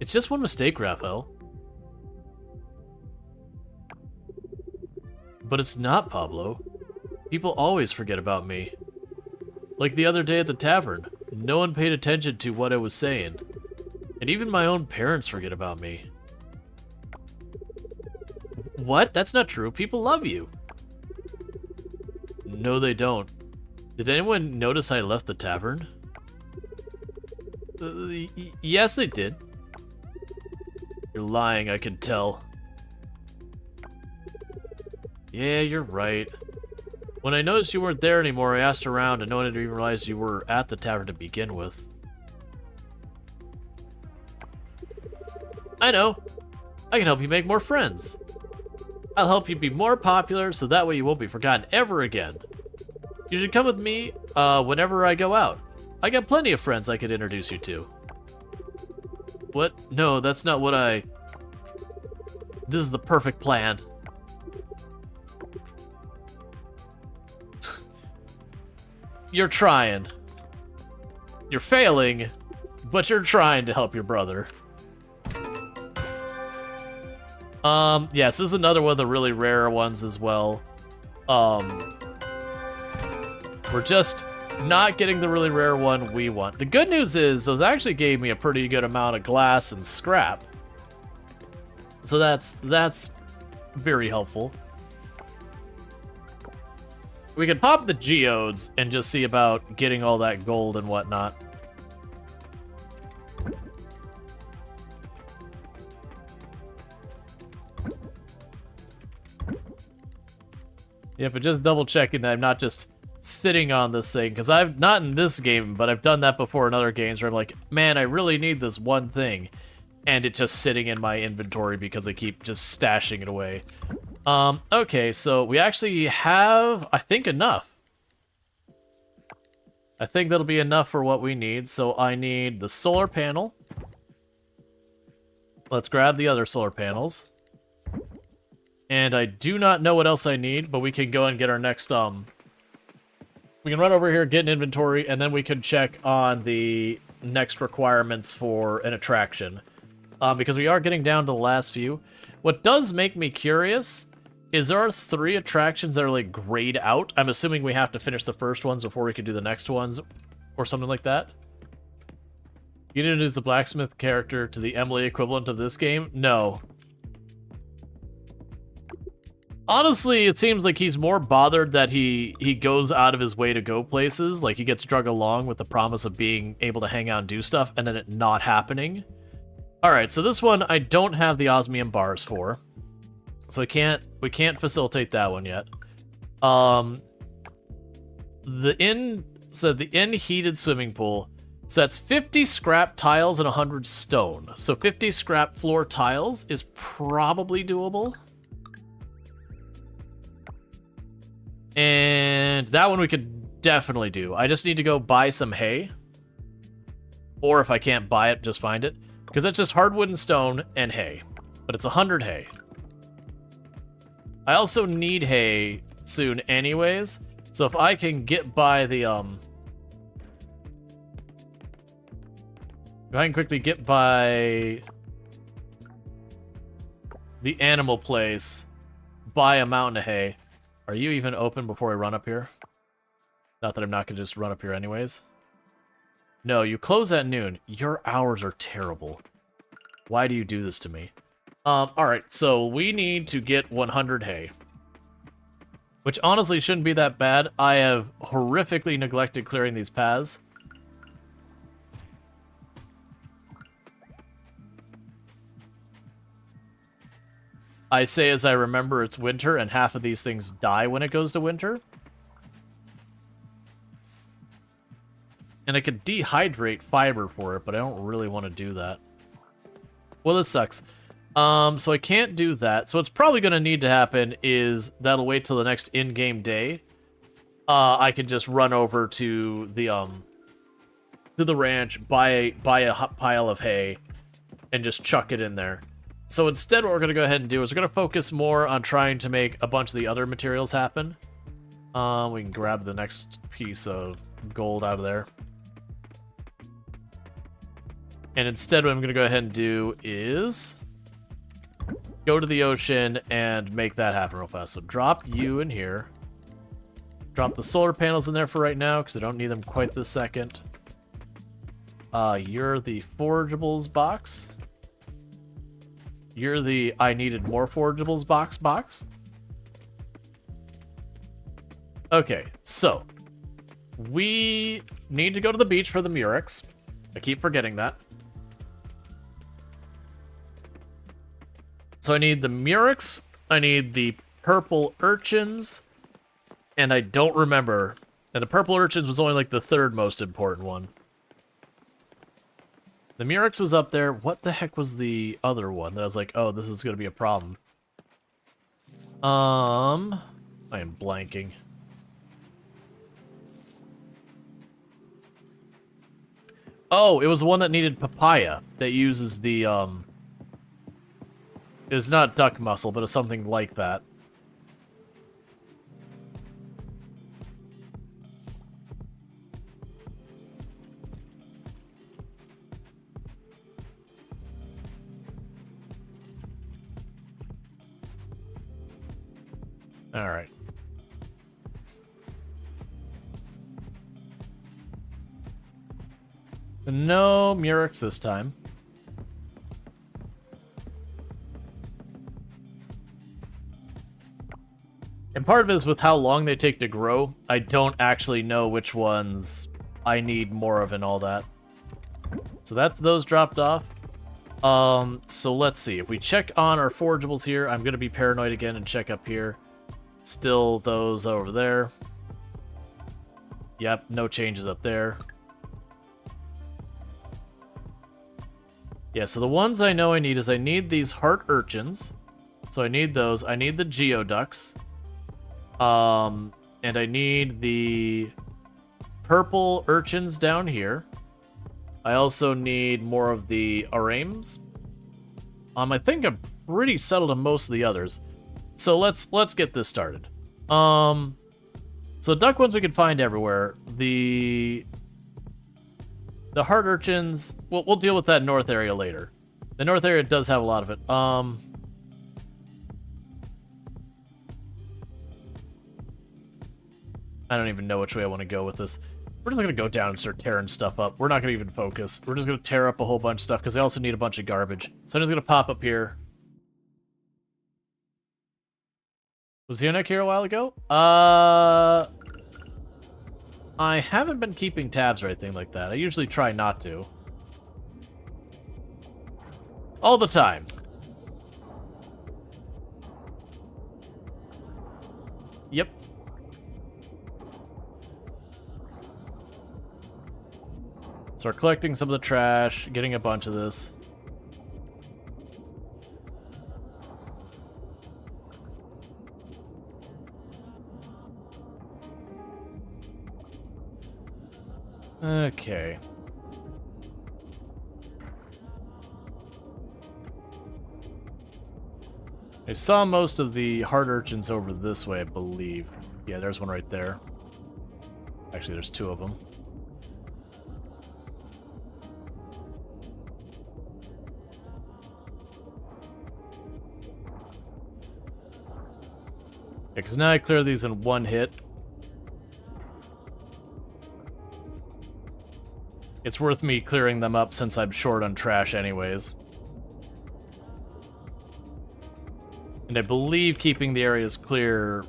It's just one mistake, Raphael. But it's not, Pablo. People always forget about me. Like the other day at the tavern, no one paid attention to what I was saying. And even my own parents forget about me. What? That's not true. People love you. No, they don't. Did anyone notice I left the tavern? Yes, they did. You're lying, I can tell. Yeah, you're right. When I noticed you weren't there anymore, I asked around, and no one had even realized you were at the tavern to begin with. I know. I can help you make more friends. I'll help you be more popular, so that way you won't be forgotten ever again. You should come with me whenever I go out. I got plenty of friends I could introduce you to. What? No, that's not what I... This is the perfect plan. You're trying. You're failing, but you're trying to help your brother. Yes, this is another one of the really rare ones as well. We're just not getting the really rare one we want. The good news is, those actually gave me a pretty good amount of glass and scrap. So that's very helpful. We could pop the geodes and just see about getting all that gold and whatnot. Yeah, but just double checking that I'm not just sitting on this thing, because I've not in this game, but I've done that before in other games where I'm like, man, I really need this one thing, and it's just sitting in my inventory because I keep just stashing it away. Okay, so we actually have, I think, enough. I think that'll be enough for what we need. So I need the solar panel. Let's grab the other solar panels. And I do not know what else I need, but we can go and get our next, we can run over here, get an inventory, and then we can check on the next requirements for an attraction. Because we are getting down to the last few. What does make me curious is there are 3 attractions that are, like, grayed out. I'm assuming we have to finish the first ones before we can do the next ones, or something like that. You introduce the blacksmith character to the Emily equivalent of this game? No. Honestly, it seems like he's more bothered that he goes out of his way to go places. Like, he gets drug along with the promise of being able to hang out and do stuff, and then it not happening. Alright, so this one I don't have the osmium bars for. So we can't facilitate that one yet. The inn heated swimming pool. So that's 50 scrap tiles and 100 stone. So 50 scrap floor tiles is probably doable. And that one we could definitely do. I just need to go buy some hay. Or if I can't buy it, just find it. Because that's just hardwood and stone and hay. But it's 100 hay. I also need hay soon anyways. So if I can get by the, if I can quickly get by the animal place, buy a mountain of hay. Are you even open before I run up here? Not that I'm not going to just run up here anyways. No, you close at noon. Your hours are terrible. Why do you do this to me? Alright, so we need to get 100 hay. Which honestly shouldn't be that bad. I have horrifically neglected clearing these paths. I say as I remember it's winter, and half of these things die when it goes to winter. And I could dehydrate fiber for it, but I don't really want to do that. Well, this sucks. So I can't do that. So what's probably going to need to happen is that'll wait till the next in-game day. I can just run over to the ranch, buy a pile of hay, and just chuck it in there. So instead, what we're going to go ahead and do is we're going to focus more on trying to make a bunch of the other materials happen. We can grab the next piece of gold out of there. And instead, what I'm going to go ahead and do is go to the ocean and make that happen real fast. So drop you in here. Drop the solar panels in there for right now, because I don't need them quite this second. You're the forageables box. You're the I needed more forageables box. Okay, so we need to go to the beach for the murex. I keep forgetting that. So I need the murex, I need the purple urchins, And I don't remember. And the purple urchins was only like the third most important one. The Murex was up there. What the heck was the other one that I was like, oh, this is going to be a problem? I am blanking. Oh, it was the one that needed papaya that uses the, it's not duck muscle, but it's something like that. All right. No Murex this time. And part of it is with how long they take to grow, I don't actually know which ones I need more of and all that. So that's those dropped off. So let's see. If we check on our forageables here, I'm going to be paranoid again and check up here. Still those over there. Yep, no changes up there. Yeah, so the ones I know I need is I need these heart urchins. So I need those. I need the geoducks. And I need the purple urchins down here. I also need more of the arames. I think I'm pretty settled on most of the others. So let's get this started. So duck ones we can find everywhere. The heart urchins, we'll deal with that north area later. The north area does have a lot of it. I don't even know which way I want to go with this. We're just going to go down and start tearing stuff up. We're not going to even focus. We're just going to tear up a whole bunch of stuff because I also need a bunch of garbage. So I'm just going to pop up here. Was Yonek here a while ago? I haven't been keeping tabs or anything like that. I usually try not to. All the time. Yep. Start collecting some of the trash, getting a bunch of this. Okay. I saw most of the heart urchins over this way, I believe. Yeah, there's one right there. Actually, there's two of them. Yeah, because now I clear these in one hit. It's worth me clearing them up since I'm short on trash anyways. And I believe keeping the areas clear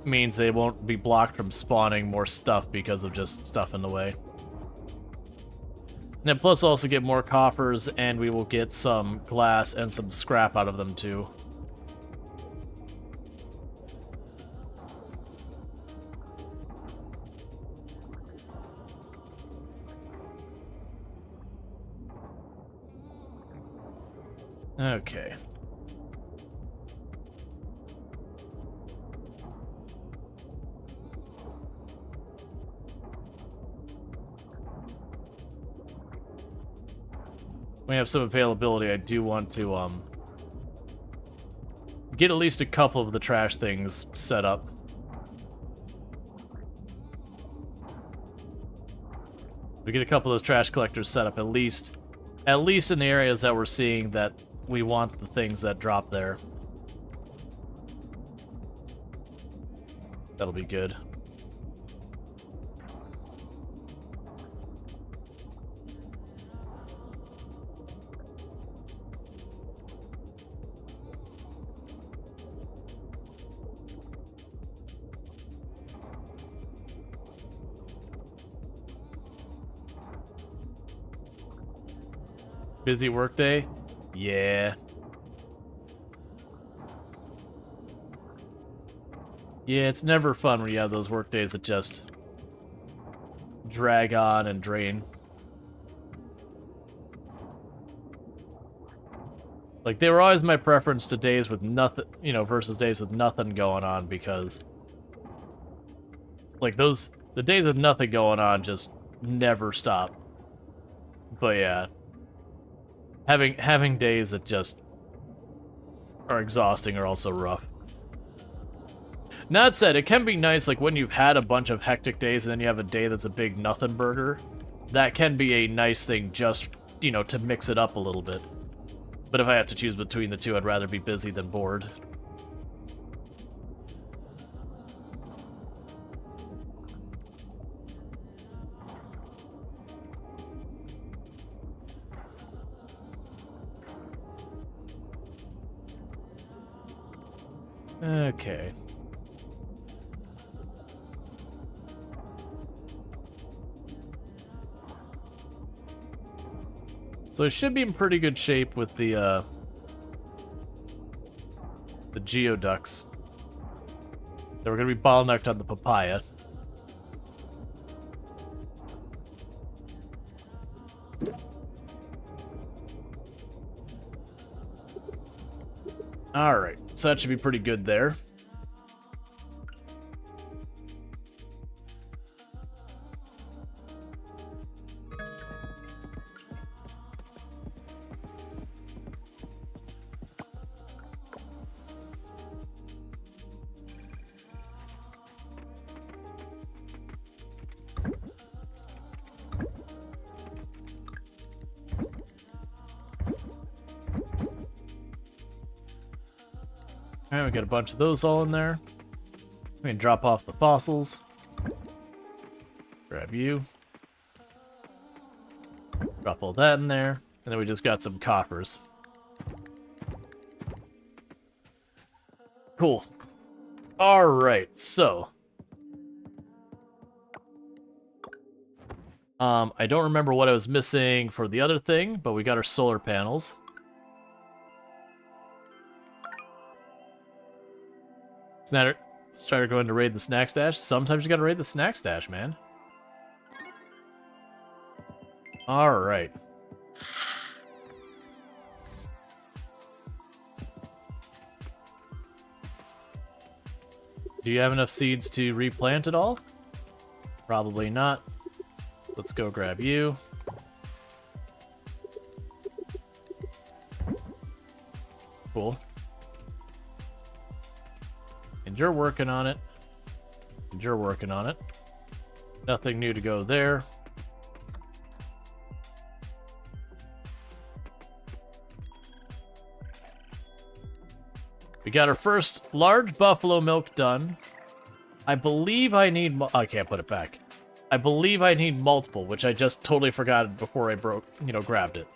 means they won't be blocked from spawning more stuff because of just stuff in the way. And then plus also get more coffers, and we will get some glass and some scrap out of them too. Okay. We have some availability. I do want to get at least a couple of the trash things set up. We get a couple of those trash collectors set up at least in the areas that we're seeing that we want the things that drop there. That'll be good. Busy workday? Yeah. Yeah, it's never fun when you have those work days that just drag on and drain. Like, they were always my preference to days with nothing, you know, versus days with nothing going on, because, like, the days with nothing going on just never stop. But yeah, having days that just are exhausting are also rough. That said, it can be nice, like, when you've had a bunch of hectic days and then you have a day that's a big nothing burger. That can be a nice thing just, you know, to mix it up a little bit. But if I have to choose between the two, I'd rather be busy than bored. Okay. So it should be in pretty good shape with the geoducks. They were going to be bottlenecked on the papaya. Alright, so that should be pretty good there. Alright, we got a bunch of those all in there. We can drop off the fossils. Grab you. Drop all that in there. And then we just got some coppers. Cool. Alright, so. I don't remember what I was missing for the other thing, but we got our solar panels. Strider going to raid the snack stash. Sometimes you gotta raid the snack stash, man. Alright. Do you have enough seeds to replant it all? Probably not. Let's go grab you. Cool. And you're working on it. And you're working on it. Nothing new to go there. We got our first large buffalo milk done. I believe I need... I can't put it back. I believe I need multiple, which I just totally forgot before I grabbed it.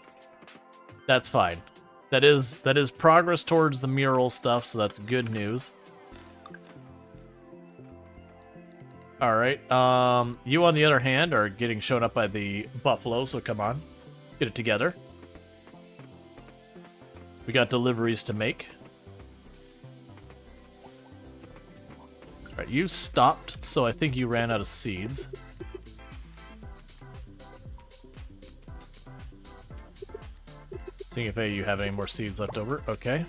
That's fine. That is progress towards the mural stuff, so that's good news. Alright, you on the other hand are getting shown up by the buffalo, so come on. Get it together. We got deliveries to make. Alright, you stopped, so I think you ran out of seeds. Seeing if you have any more seeds left over. Okay.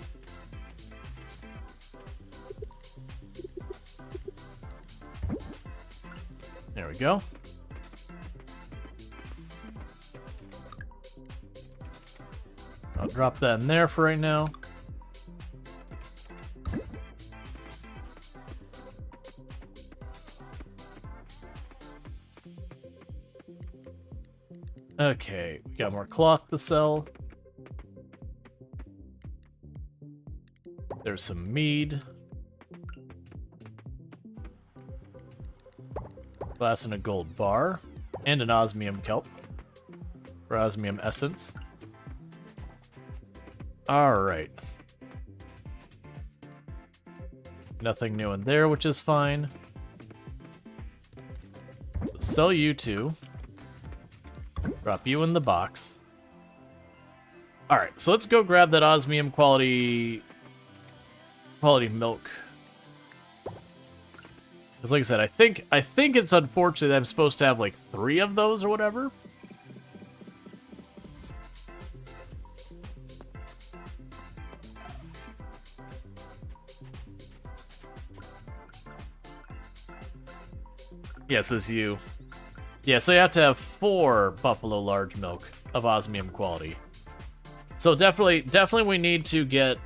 There we go. I'll drop that in there for right now. Okay, we got more cloth to sell. There's some mead. Glass and a gold bar. And an osmium kelp. Or osmium essence. Alright. Nothing new in there, which is fine. Sell you two. Drop you in the box. Alright, so let's go grab that osmium quality milk. Because like I said, I think it's unfortunate that I'm supposed to have like 3 of those or whatever. Yeah, so it's you. Yeah, so you have to have 4 buffalo large milk of osmium quality. So definitely we need to get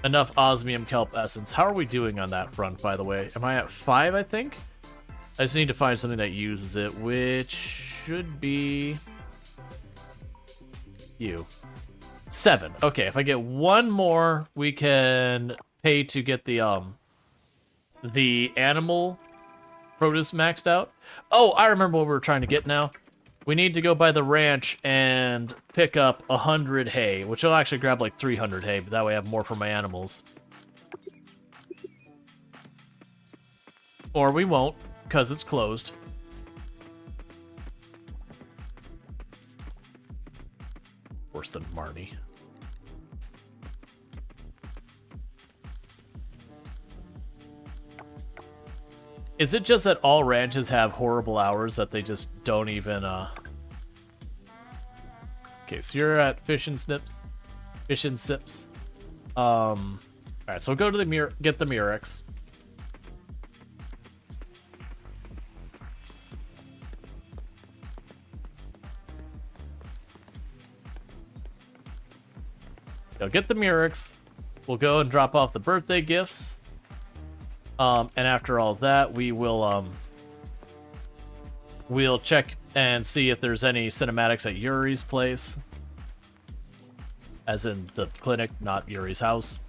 enough osmium kelp essence. How are we doing on that front, by the way? Am I at 5, I think? I just need to find something that uses it, which should be you. 7. Okay, if I get 1 more, we can pay to get the animal produce maxed out. Oh, I remember what we were trying to get now. We need to go by the ranch and pick up 100 hay, which will actually grab like 300 hay, but that way I have more for my animals. Or we won't, because it's closed. Worse than Marnie. Is it just that all ranches have horrible hours that they just don't even, Okay, so you're at Fish and Snips. Fish and Sips. Alright, so we'll go to the get the Murex. Go get the Murex. We'll go and drop off the birthday gifts. And after all that, we will we'll check and see if there's any cinematics at Yuri's place. As in the clinic, not Yuri's house.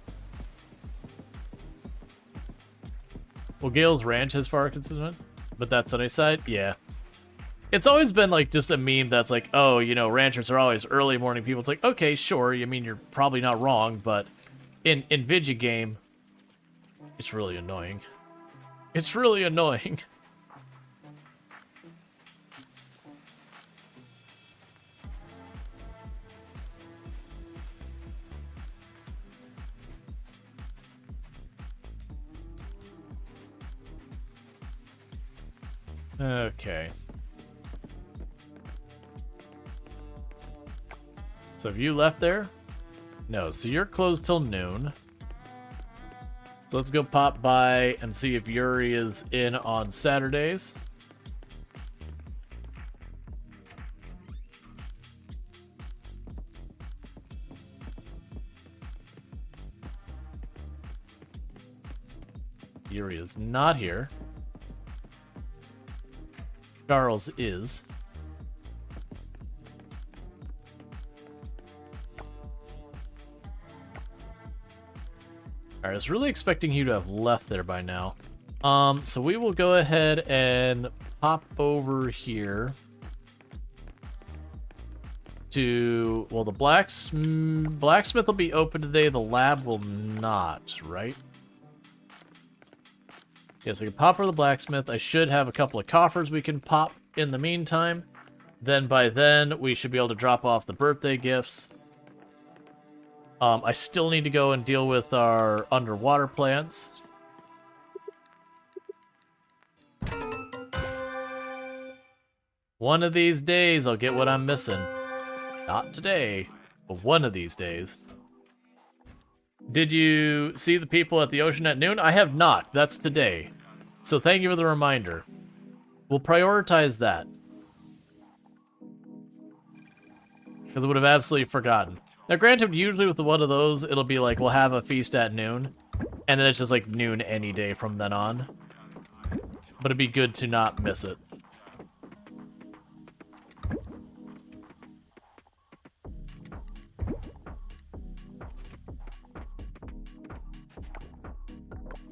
Well, Gale's ranch as far as concerned, but that's on his side? Yeah. It's always been like just a meme that's like, oh, you know, ranchers are always early morning people. It's like, okay, sure, I mean, you're probably not wrong, but in Vidya game, it's really annoying. It's really annoying. Okay. So have you left there? No, so you're closed till noon. So let's go pop by and see if Yuri is in on Saturdays. Yuri is not here. Charles is. Alright, I was really expecting you to have left there by now. So we will go ahead and pop over here to, well, the blacksmith will be open today, the lab will not, right? Yeah, so we can pop over the blacksmith. I should have a couple of coffers we can pop in the meantime. Then by then, we should be able to drop off the birthday gifts. I still need to go and deal with our underwater plants. One of these days, I'll get what I'm missing. Not today, but one of these days. Did you see the people at the ocean at noon? I have not. That's today. So thank you for the reminder. We'll prioritize that. Because I would have absolutely forgotten. Now, granted, usually with one of those, it'll be like, we'll have a feast at noon. And then it's just like noon any day from then on. But it'd be good to not miss it.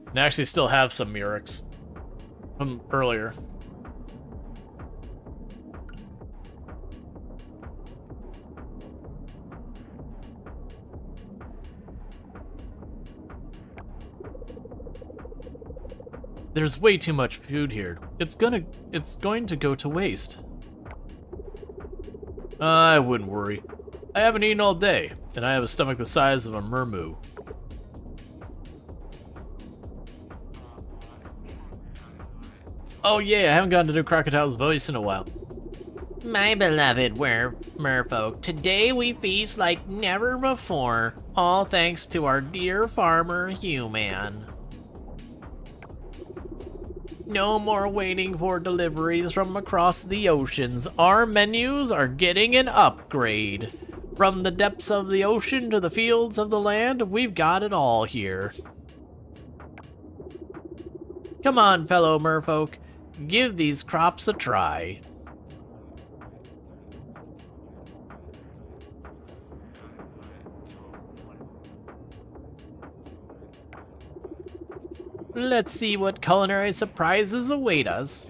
And I actually still have some Murex from earlier. There's way too much food here. It's going to go to waste. I wouldn't worry. I haven't eaten all day, and I have a stomach the size of a mermoo. Oh yeah, I haven't gotten to do Crocodile's voice in a while. My beloved merfolk, today we feast like never before, all thanks to our dear farmer human. No more waiting for deliveries from across the oceans. Our menus are getting an upgrade. From the depths of the ocean to the fields of the land, we've got it all here. Come on, fellow merfolk, give these crops a try. Let's see what culinary surprises await us.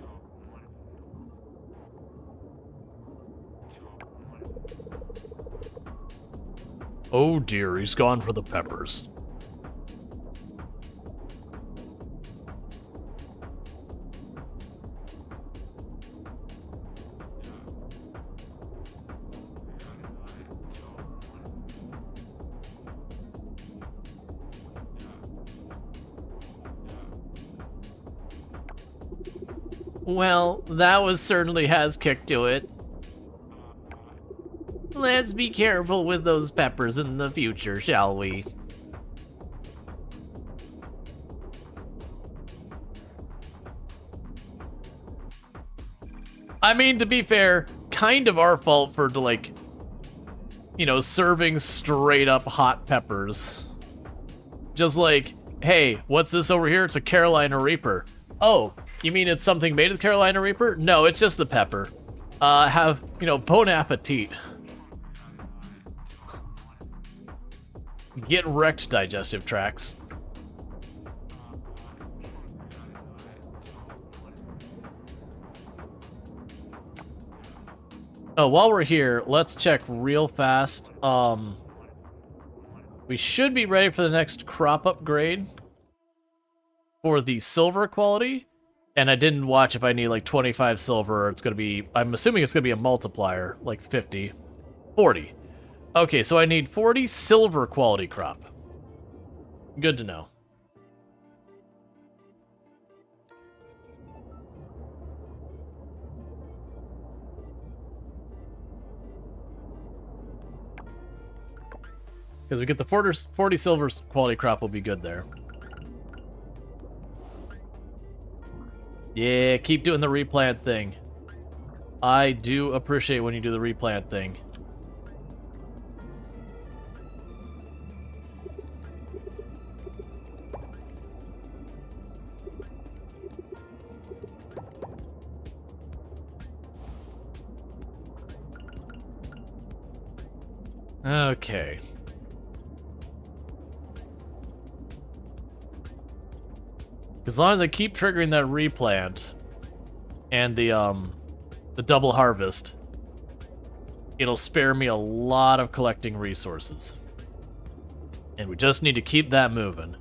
Oh dear, he's gone for the peppers. Well, that was certainly has kick to it. Let's be careful with those peppers in the future, shall we? I mean, to be fair, kind of our fault for, like, you know, serving straight up hot peppers. Just like, hey, what's this over here? It's a Carolina Reaper. Oh, you mean it's something made of Carolina Reaper? No, it's just the pepper. Have, you know, bon appetit. Get wrecked, digestive tracts. Oh, while we're here, let's check real fast. We should be ready for the next crop upgrade for the silver quality. And I didn't watch if I need like 25 silver or it's gonna be, I'm assuming it's gonna be a multiplier, like 50. 40. Okay, so I need 40 silver quality crop. Good to know. Because we get the 40 silver quality crop will be good there. Yeah, keep doing the replant thing. I do appreciate when you do the replant thing. Okay. As long as I keep triggering that replant and the double harvest, it'll spare me a lot of collecting resources. And we just need to keep that moving.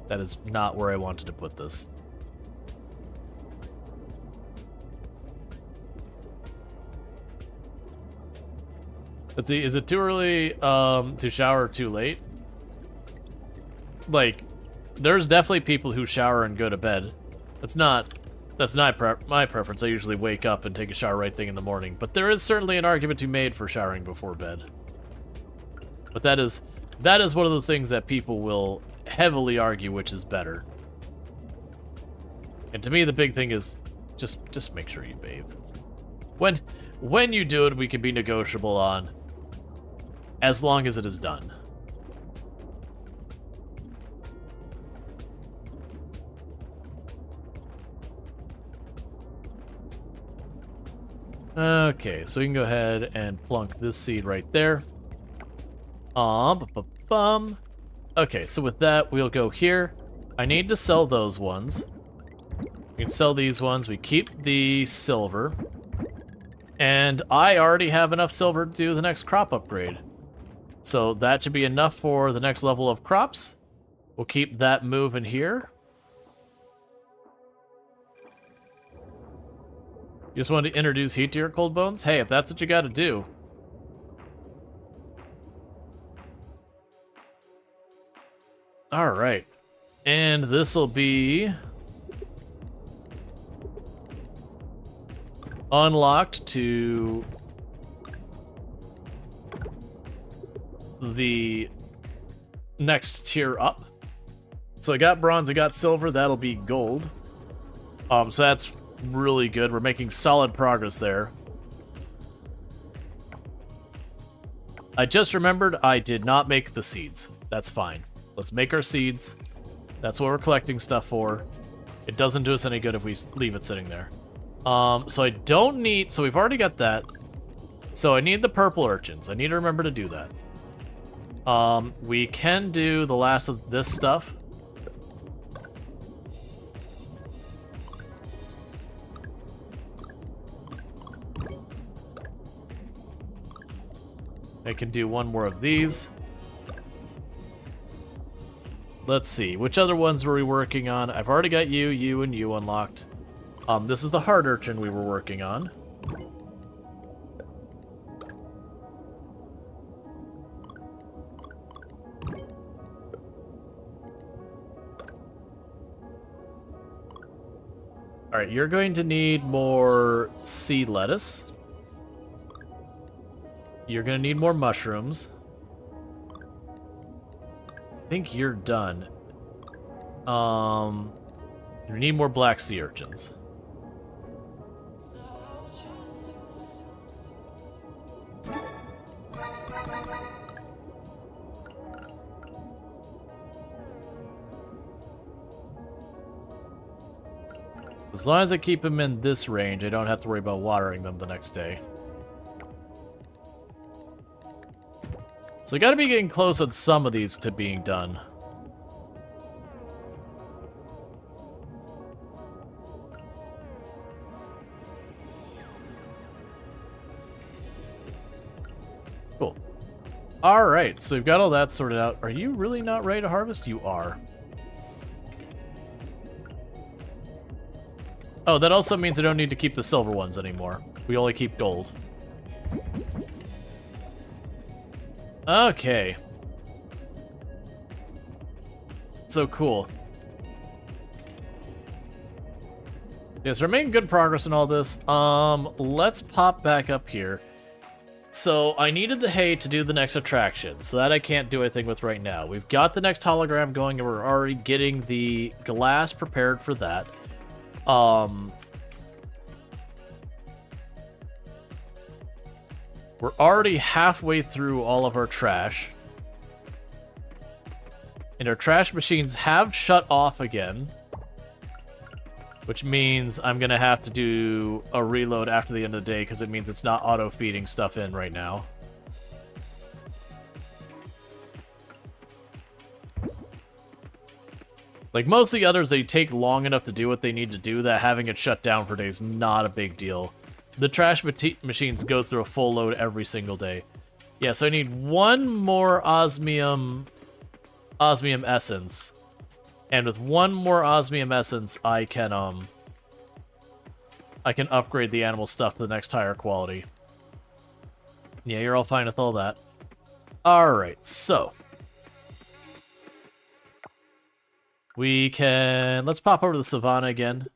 That is not where I wanted to put this. Let's see, is it too early to shower or too late? Like, there's definitely people who shower and go to bed. That's not my preference. I usually wake up and take a shower right thing in the morning. But there is certainly an argument to be made for showering before bed. But that is one of those things that people will heavily argue which is better. And to me, the big thing is just make sure you bathe. When you do it, we can be negotiable on, as long as it is done. Okay, so we can go ahead and plunk this seed right there. Okay, so with that, we'll go here. I need to sell those ones. We can sell these ones. We keep the silver. And I already have enough silver to do the next crop upgrade. So that should be enough for the next level of crops. We'll keep that moving here. You just wanted to introduce heat to your cold bones? Hey, if that's what you gotta do. Alright. And this will be unlocked to the next tier up. So I got bronze, I got silver, that'll be gold. So that's really good. We're making solid progress there. I just remembered I did not make the seeds. That's fine. Let's make our seeds. That's what we're collecting stuff for. It doesn't do us any good if we leave it sitting there. So I don't need... So we've already got that. So I need the purple urchins. I need to remember to do that. We can do the last of this stuff. I can do one more of these. Let's see, which other ones were we working on? I've already got you, and you unlocked. This is the hard urchin we were working on. Alright, you're going to need more seed lettuce. You're gonna need more mushrooms. I think you're done. You need more black sea urchins. As long as I keep them in this range, I don't have to worry about watering them the next day. So I gotta be getting close on some of these to being done. Cool. Alright, so we've got all that sorted out. Are you really not ready to harvest? You are. Oh, that also means I don't need to keep the silver ones anymore. We only keep gold. Okay. So cool. Yes, we're making good progress in all this. Let's pop back up here. So I needed the hay to do the next attraction, so that I can't do anything with right now. We've got the next hologram going, and we're already getting the glass prepared for that. We're already halfway through all of our trash. And our trash machines have shut off again. Which means I'm going to have to do a reload after the end of the day, because it means it's not auto-feeding stuff in right now. Like most of the others, they take long enough to do what they need to do that having it shut down for days is not a big deal. The trash machines go through a full load every single day. Yeah, so I need one more osmium essence. And with one more osmium essence, I can upgrade the animal stuff to the next higher quality. Yeah, you're all fine with all that. Alright, so let's pop over to the savannah again.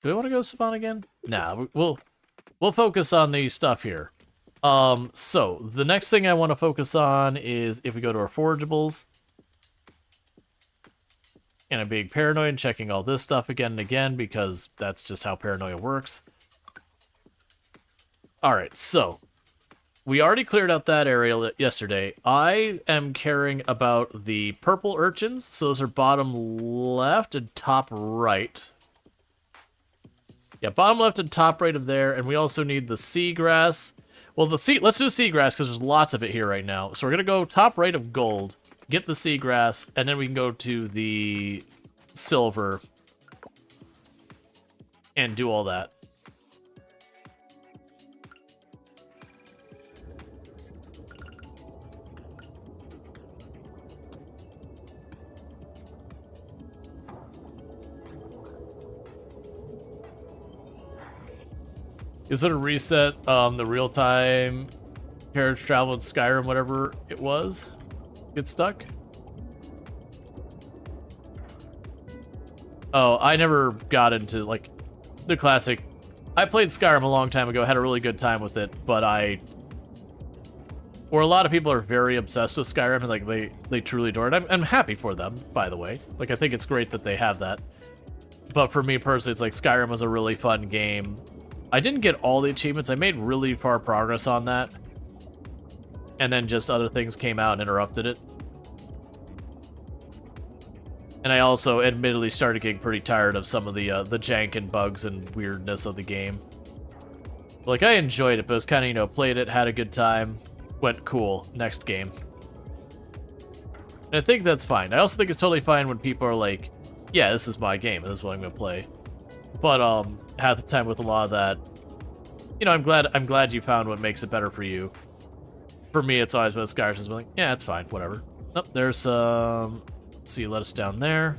Do we want to go savannah again? Nah, we'll focus on the stuff here. So the next thing I want to focus on is if we go to our forageables. And I'm being paranoid and checking all this stuff again and again because that's just how paranoia works. Alright, so we already cleared out that area yesterday. I am caring about the purple urchins. So those are bottom left and top right. Yeah, bottom left and top right of there. And we also need the seagrass. Well, let's do seagrass because there's lots of it here right now. So we're going to go top right of gold, get the seagrass, and then we can go to the silver and do all that. Is it a reset the real-time carriage travel in Skyrim, whatever it was? Get stuck? Oh, I never got into, like, the classic... I played Skyrim a long time ago, had a really good time with it, but where a lot of people are very obsessed with Skyrim, and, like, they truly adore it. I'm happy for them, by the way. Like, I think it's great that they have that. But for me personally, it's like Skyrim was a really fun game. I didn't get all the achievements. I made really far progress on that. And then just other things came out and interrupted it. And I also admittedly started getting pretty tired of some of the jank and bugs and weirdness of the game. Like, I enjoyed it, but it was kind of, you know, played it, had a good time, went, cool, next game. And I think that's fine. I also think it's totally fine when people are like, yeah, this is my game, this is what I'm gonna play. But, half the time with a lot of that, you know, I'm glad you found what makes it better for you. For me, it's always been Skyrim, just like, yeah, it's fine, whatever. Oh, there's some... See, let us down there.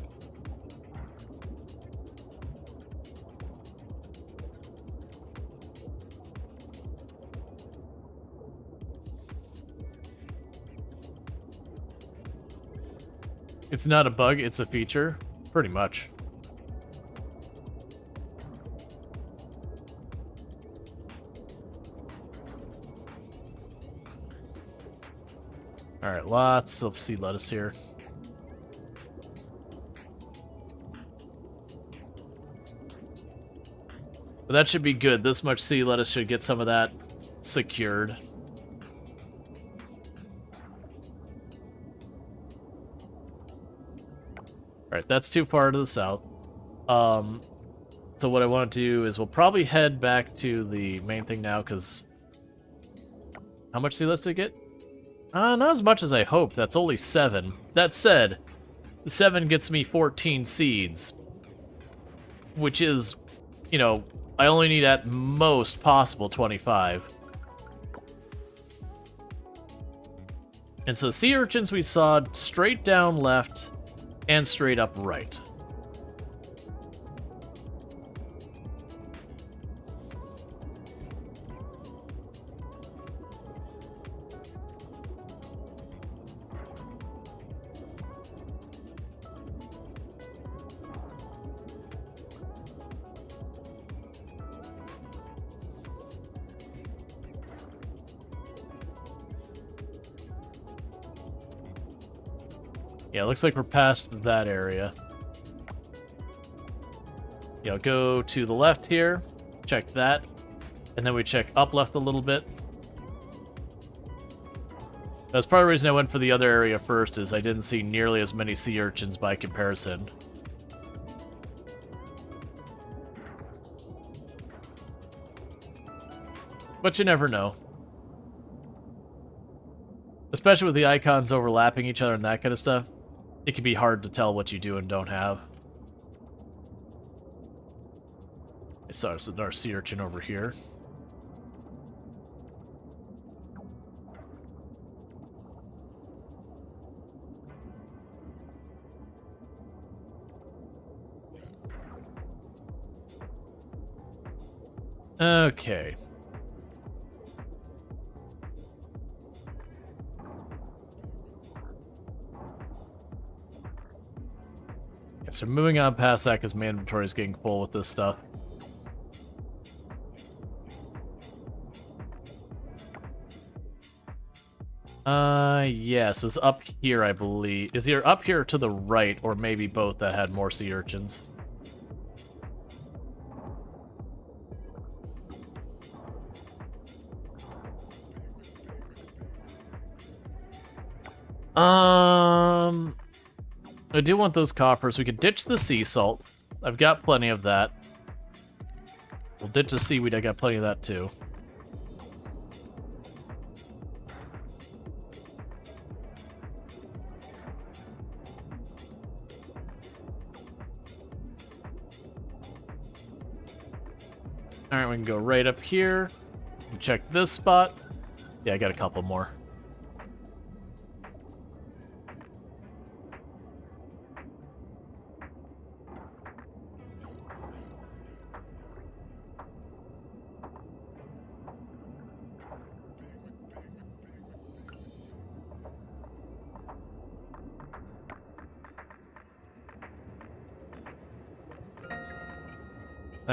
It's not a bug, it's a feature. Pretty much. Alright, lots of sea lettuce here. But that should be good. This much sea lettuce should get some of that secured. Alright, that's too far to the south. So what I want to do is we'll probably head back to the main thing now, because... How much sea lettuce did I get? Not as much as I hoped. That's only 7. That said, 7 gets me 14 seeds. Which is, you know, I only need at most possible 25. And so sea urchins we saw straight down left and straight up right. Yeah, looks like we're past that area. Yeah, go to the left here, check that, and then we check up left a little bit. That's part of the reason I went for the other area first, is I didn't see nearly as many sea urchins by comparison. But you never know. Especially with the icons overlapping each other and that kind of stuff. It can be hard to tell what you do and don't have. I saw our sea urchin over here. Okay. So moving on past that because my inventory is getting full with this stuff. Yes, it's up here, I believe. Is either up here or to the right, or maybe both that had more sea urchins. I do want those coppers. We could ditch the sea salt. I've got plenty of that. We'll ditch the seaweed. I got plenty of that too. Alright, we can go right up here. And check this spot. Yeah, I got a couple more.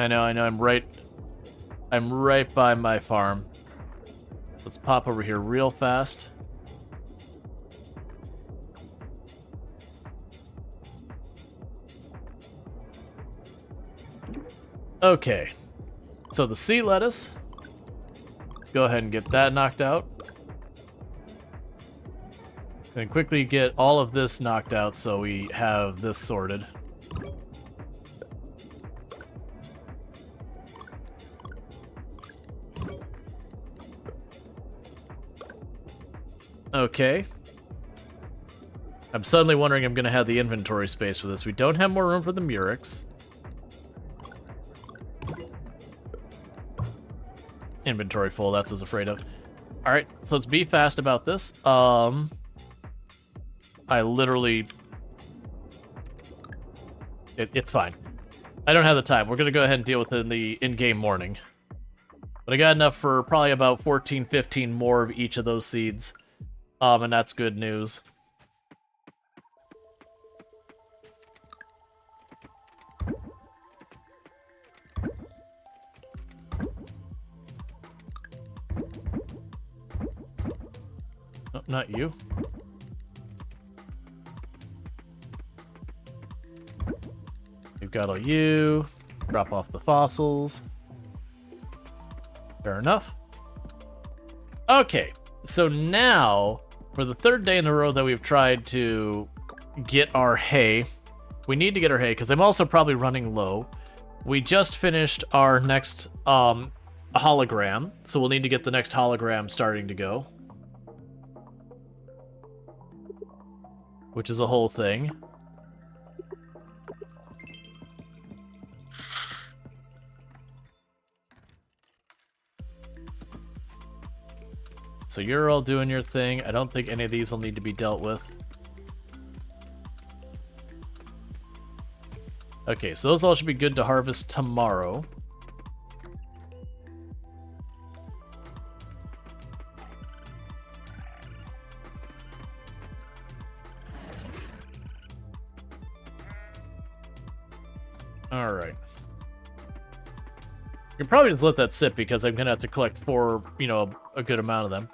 I know, I'm right by my farm. Let's pop over here real fast. Okay. So the sea lettuce. Let's go ahead and get that knocked out. And quickly get all of this knocked out so we have this sorted. Okay. I'm suddenly wondering I'm going to have the inventory space for this. We don't have more room for the Murex. Inventory full, that's what I was afraid of. Alright, so let's be fast about this. I literally... It's fine. I don't have the time. We're going to go ahead and deal with it in the in-game morning. But I got enough for probably about 14, 15 more of each of those seeds. And that's good news. Oh, not you. We've got all you. Drop off the fossils. Fair enough. Okay, so now, for the third day in a row that we've tried to get our hay, we need to get our hay, because I'm also probably running low. We just finished our next hologram, so we'll need to get the next hologram starting to go. Which is a whole thing. So you're all doing your thing. I don't think any of these will need to be dealt with. Okay, so those all should be good to harvest tomorrow. Alright. You can probably just let that sit because I'm gonna have to collect four, you know, a good amount of them.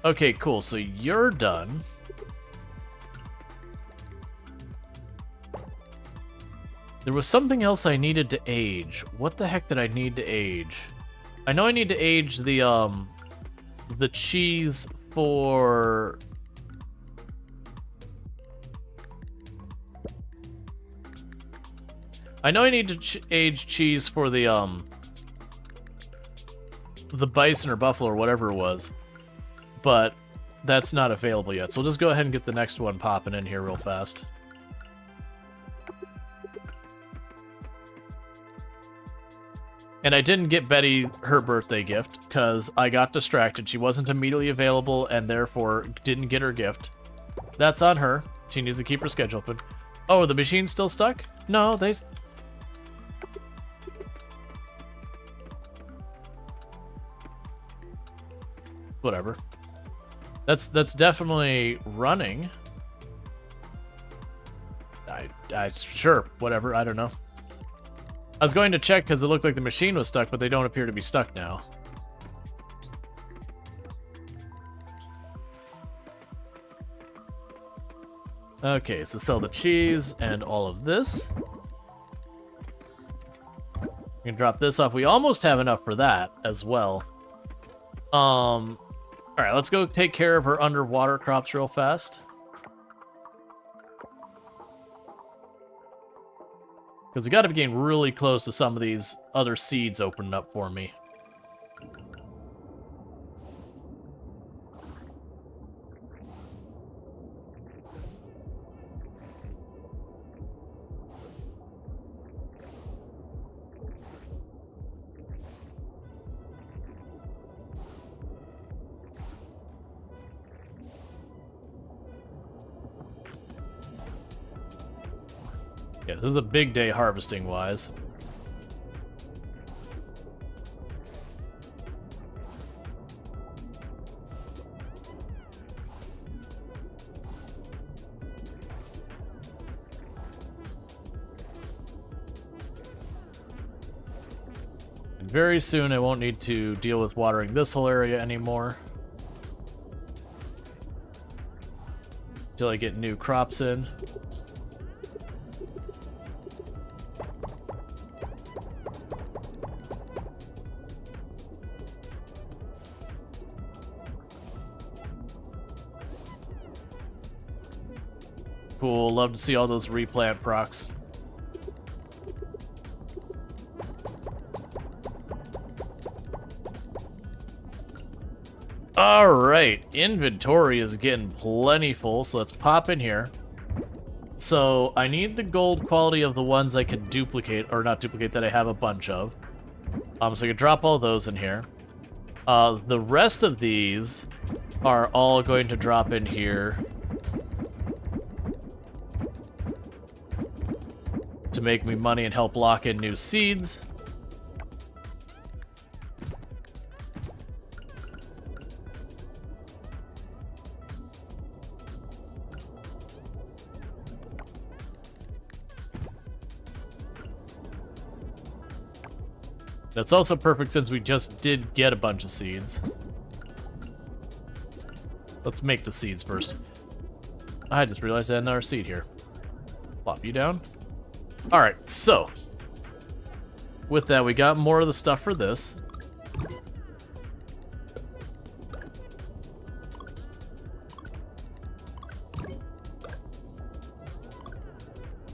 Okay, cool, so you're done. There was something else I needed to age. What the heck did I need to age? I know I need to age the cheese for... I know I need to age cheese for the bison or buffalo or whatever it was, but that's not available yet. So we'll just go ahead and get the next one popping in here real fast. And I didn't get Betty her birthday gift because I got distracted. She wasn't immediately available and therefore didn't get her gift. That's on her. She needs to keep her schedule open. Oh, the machine's still stuck? No, they... Whatever. That's definitely running. I sure, whatever, I don't know. I was going to check because it looked like the machine was stuck, but they don't appear to be stuck now. Okay, so sell the cheese and all of this. We can drop this off. We almost have enough for that as well. Alright, let's go take care of her underwater crops real fast. Because we got to be getting really close to some of these other seeds opening up for me. Yeah, this is a big day harvesting-wise. And very soon I won't need to deal with watering this whole area anymore. Till I get new crops in. Cool, love to see all those replant procs. Alright, inventory is getting plenty full, so let's pop in here. So, I need the gold quality of the ones I can duplicate, or not duplicate, that I have a bunch of. So I can drop all those in here. The rest of these are all going to drop in here to make me money and help lock in new seeds. That's also perfect since we just did get a bunch of seeds. Let's make the seeds first. I just realized I had another seed here. Plop you down. Alright, so. With that, we got more of the stuff for this.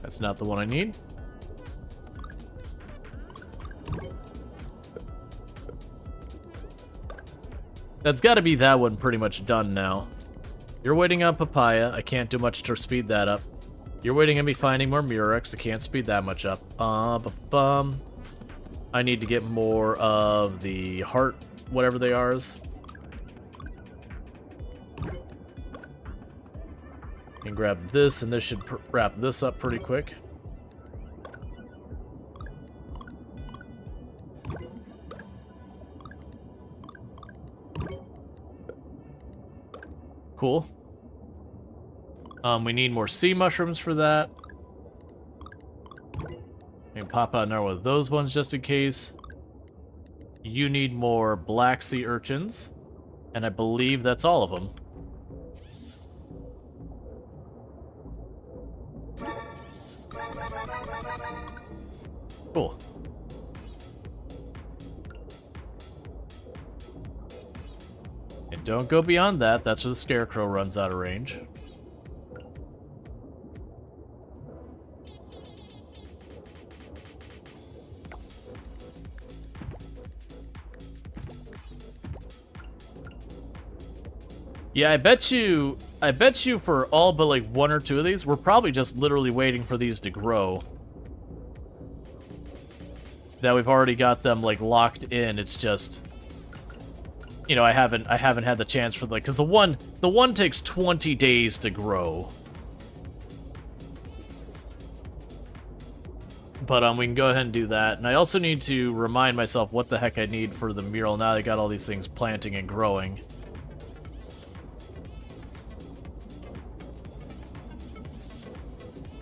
That's not the one I need. That's got to be that one pretty much done now. You're waiting on papaya. I can't do much to speed that up. You're waiting on me finding more murex. I can't speed that much up. I need to get more of the heart, whatever they are. And grab this, and this should wrap this up pretty quick. Cool. We need more sea mushrooms for that. We can pop out another one of those ones just in case. You need more black sea urchins. And I believe that's all of them. Cool. And don't go beyond that. That's where the scarecrow runs out of range. Yeah, I bet you for all but like one or two of these, we're probably just literally waiting for these to grow. That we've already got them like locked in. It's just, you know, I haven't had the chance for like, because the one takes 20 days to grow. But we can go ahead and do that. And I also need to remind myself what the heck I need for the mural now that I got all these things planting and growing.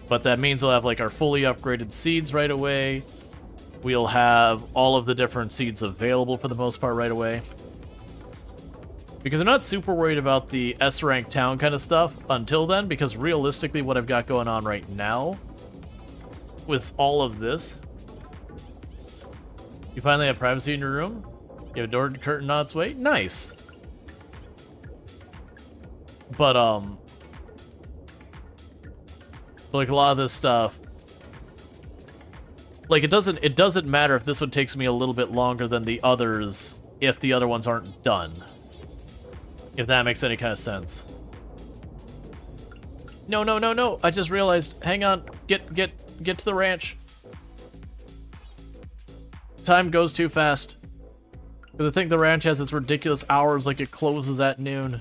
But that means we'll have like our fully upgraded seeds right away. We'll have all of the different seeds available for the most part right away. Because I'm not super worried about the S-rank town kind of stuff until then, because realistically what I've got going on right now with all of this. You finally have privacy in your room? You have a door curtain on its way? Nice. But, like a lot of this stuff, like it doesn't matter if this one takes me a little bit longer than the others if the other ones aren't done. If that makes any kind of sense. No, no, no, no. I just realized. Hang on. Get to the ranch. Time goes too fast. Because I think the ranch has its ridiculous hours, like it closes at noon.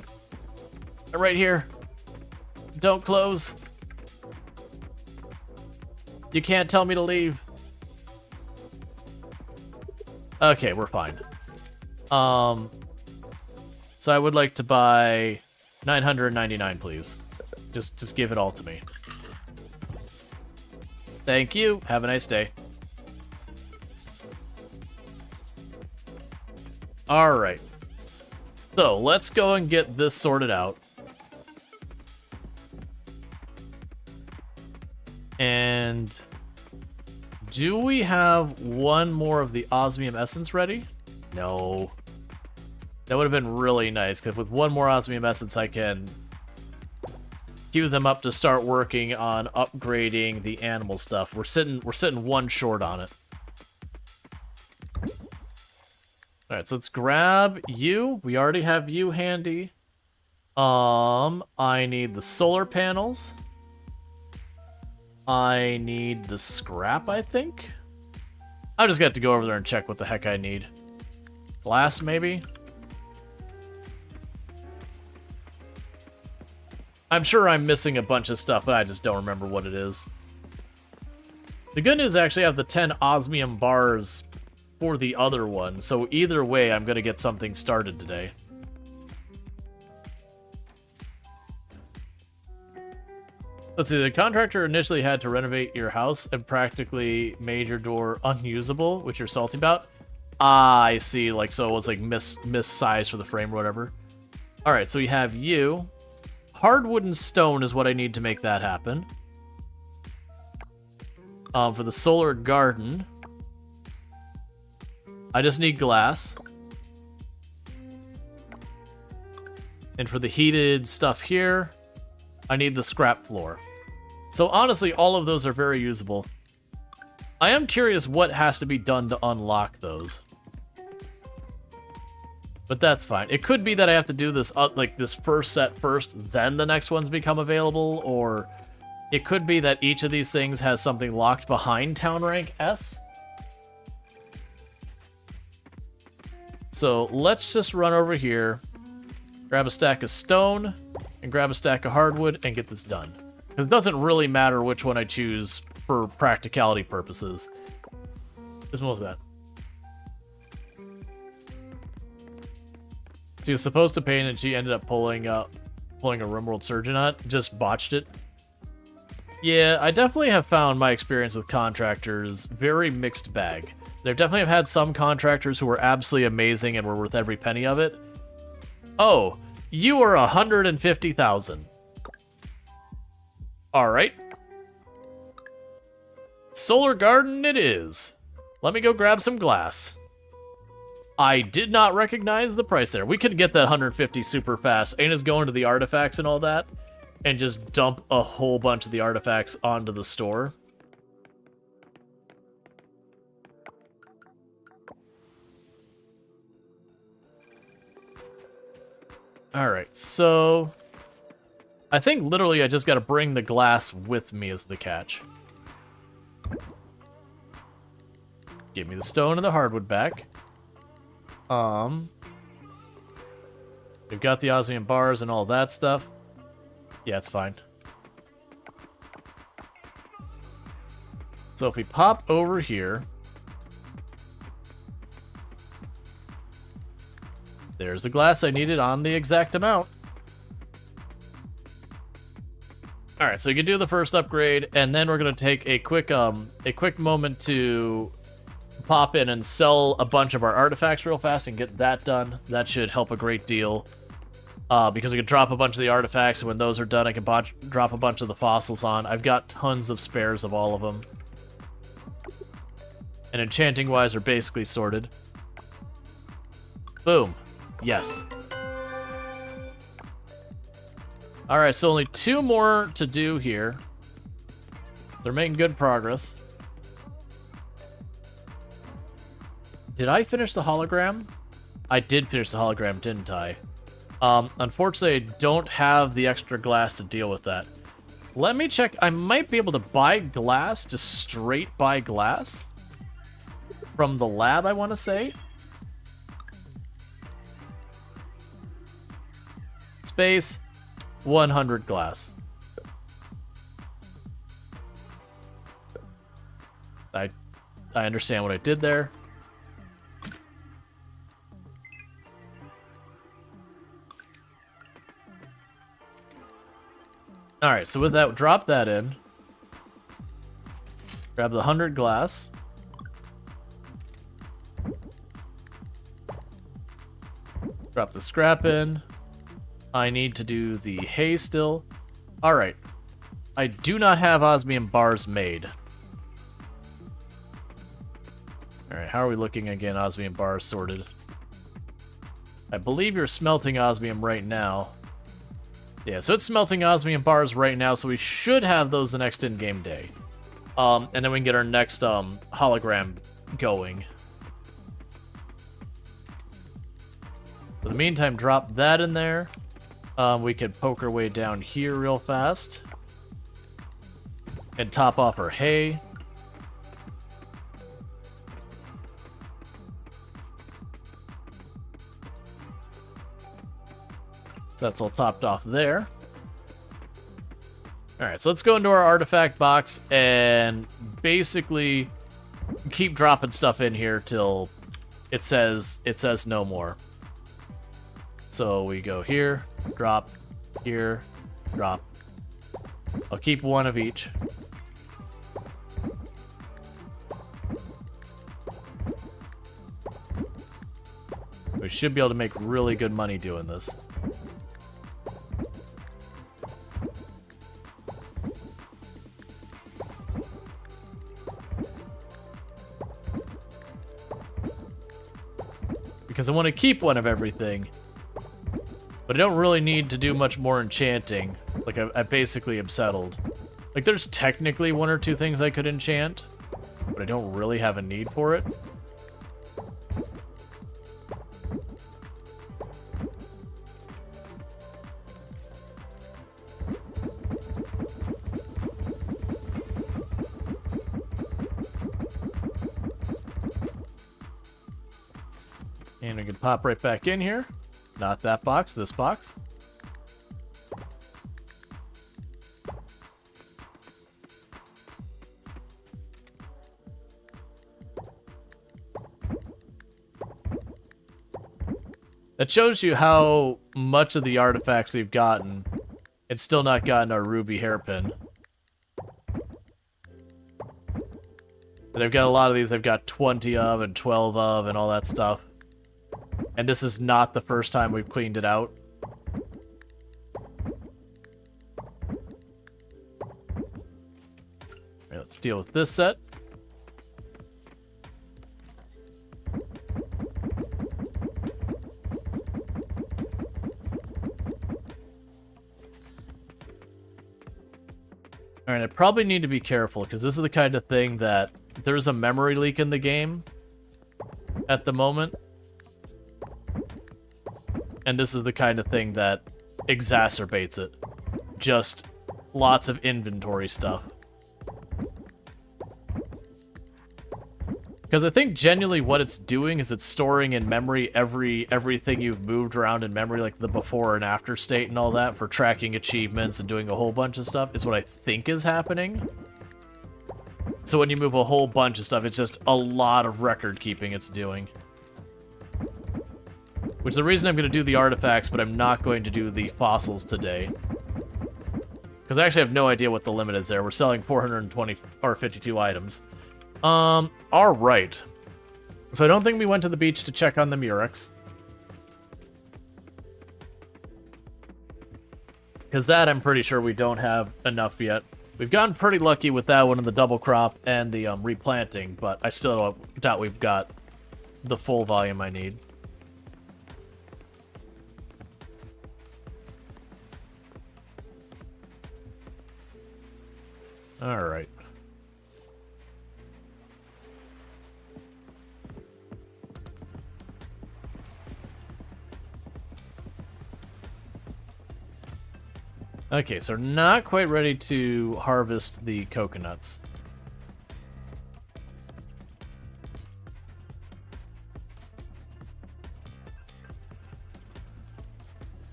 Right here. Don't close. You can't tell me to leave. Okay, we're fine. So I would like to buy 999, please. Just give it all to me. Thank you. Have a nice day. All right. So let's go and get this sorted out. And do we have one more of the osmium essence ready? No. That would have been really nice, because with one more osmium essence, I can queue them up to start working on upgrading the animal stuff. We're sitting one short on it. All right, so let's grab you. We already have you handy. I need the solar panels. I need the scrap, I think. I just got to go over there and check what the heck I need. Glass, maybe? I'm sure I'm missing a bunch of stuff, but I just don't remember what it is. The good news, actually, I have the 10 osmium bars for the other one, so either way, I'm going to get something started today. Let's see, the contractor initially had to renovate your house and practically made your door unusable, which you're salty about. Ah, I see, like, so it was like miss-size for the frame or whatever. Alright, so we have you. Hardwood and stone is what I need to make that happen. For the solar garden, I just need glass. And for the heated stuff here, I need the scrap floor. So honestly, all of those are very usable. I am curious what has to be done to unlock those. But that's fine. It could be that I have to do this like this first set first, then the next ones become available, or it could be that each of these things has something locked behind Town Rank S. So let's just run over here, grab a stack of stone, and grab a stack of hardwood, and get this done. Because it doesn't really matter which one I choose for practicality purposes. Just most of that. She was supposed to paint and she ended up pulling a RimWorld Surgeonot. Just botched it. Yeah, I definitely have found my experience with contractors very mixed bag. There definitely have had some contractors who were absolutely amazing and were worth every penny of it. Oh, you are 150,000. Alright. Solar garden it is. Let me go grab some glass. I did not recognize the price there. We could get that 150 super fast. Aina's going to the artifacts and all that, and just dump a whole bunch of the artifacts onto the store. Alright, so I think literally I just gotta bring the glass with me as the catch. Give me the stone and the hardwood back. We've got the osmium bars and all that stuff. Yeah, it's fine. So if we pop over here, there's the glass I needed on the exact amount. Alright, so you can do the first upgrade, and then we're gonna take a quick moment to pop in and sell a bunch of our artifacts real fast and get that done. That should help a great deal. Because we can drop a bunch of the artifacts, and when those are done, I can drop a bunch of the fossils on. I've got tons of spares of all of them. And enchanting-wise are basically sorted. Boom. Yes. Alright, so only 2 more to do here. They're making good progress. Did I finish the hologram? I did finish the hologram, didn't I? Unfortunately, I don't have the extra glass to deal with that. Let me check. I might be able to buy glass, just straight buy glass. From the lab, I want to say. Space, 100 glass. I understand what I did there. Alright, so with that, drop that in. Grab the 100 glass. drop the scrap in. I need to do the hay still. Alright. I do not have osmium bars made. Alright, how are we looking again? Osmium bars sorted. I believe you're smelting osmium right now. Yeah, so it's smelting osmium bars right now, so we should have those the next in-game day. And then we can get our next hologram going. For the meantime, drop that in there. We can poke our way down here real fast. And top off our hay. So that's all topped off there. Alright, so let's go into our artifact box and basically keep dropping stuff in here till it says no more. So we go here, drop, here, drop. I'll keep one of each. We should be able to make really good money doing this. Because I want to keep one of everything. But I don't really need to do much more enchanting. Like, I basically am settled. Like, there's technically one or two things I could enchant, but I don't really have a need for it. And we can pop right back in here. Not that box, this box. That shows you how much of the artifacts we've gotten and still not gotten our ruby hairpin. But I've got a lot of these I've got 20 of and 12 of and all that stuff. And this is not the first time we've cleaned it out. Right, let's deal with this set. Alright, I probably need to be careful, because this is the kind of thing that there's a memory leak in the game at the moment. And this is the kind of thing that exacerbates it. Just lots of inventory stuff. Because I think genuinely what it's doing is it's storing in memory everything you've moved around in memory, like the before and after state and all that, for tracking achievements and doing a whole bunch of stuff, is what I think is happening. So when you move a whole bunch of stuff, it's just a lot of record keeping it's doing. Which is the reason I'm going to do the artifacts, but I'm not going to do the fossils today. Because I actually have no idea what the limit is there. We're selling 420 or 52 items. Alright. So I don't think we went to the beach to check on the Murex. Because that I'm pretty sure we don't have enough yet. We've gotten pretty lucky with that one in the double crop and the replanting, but I still doubt we've got the full volume I need. Alright. Okay, so we're not quite ready to harvest the coconuts.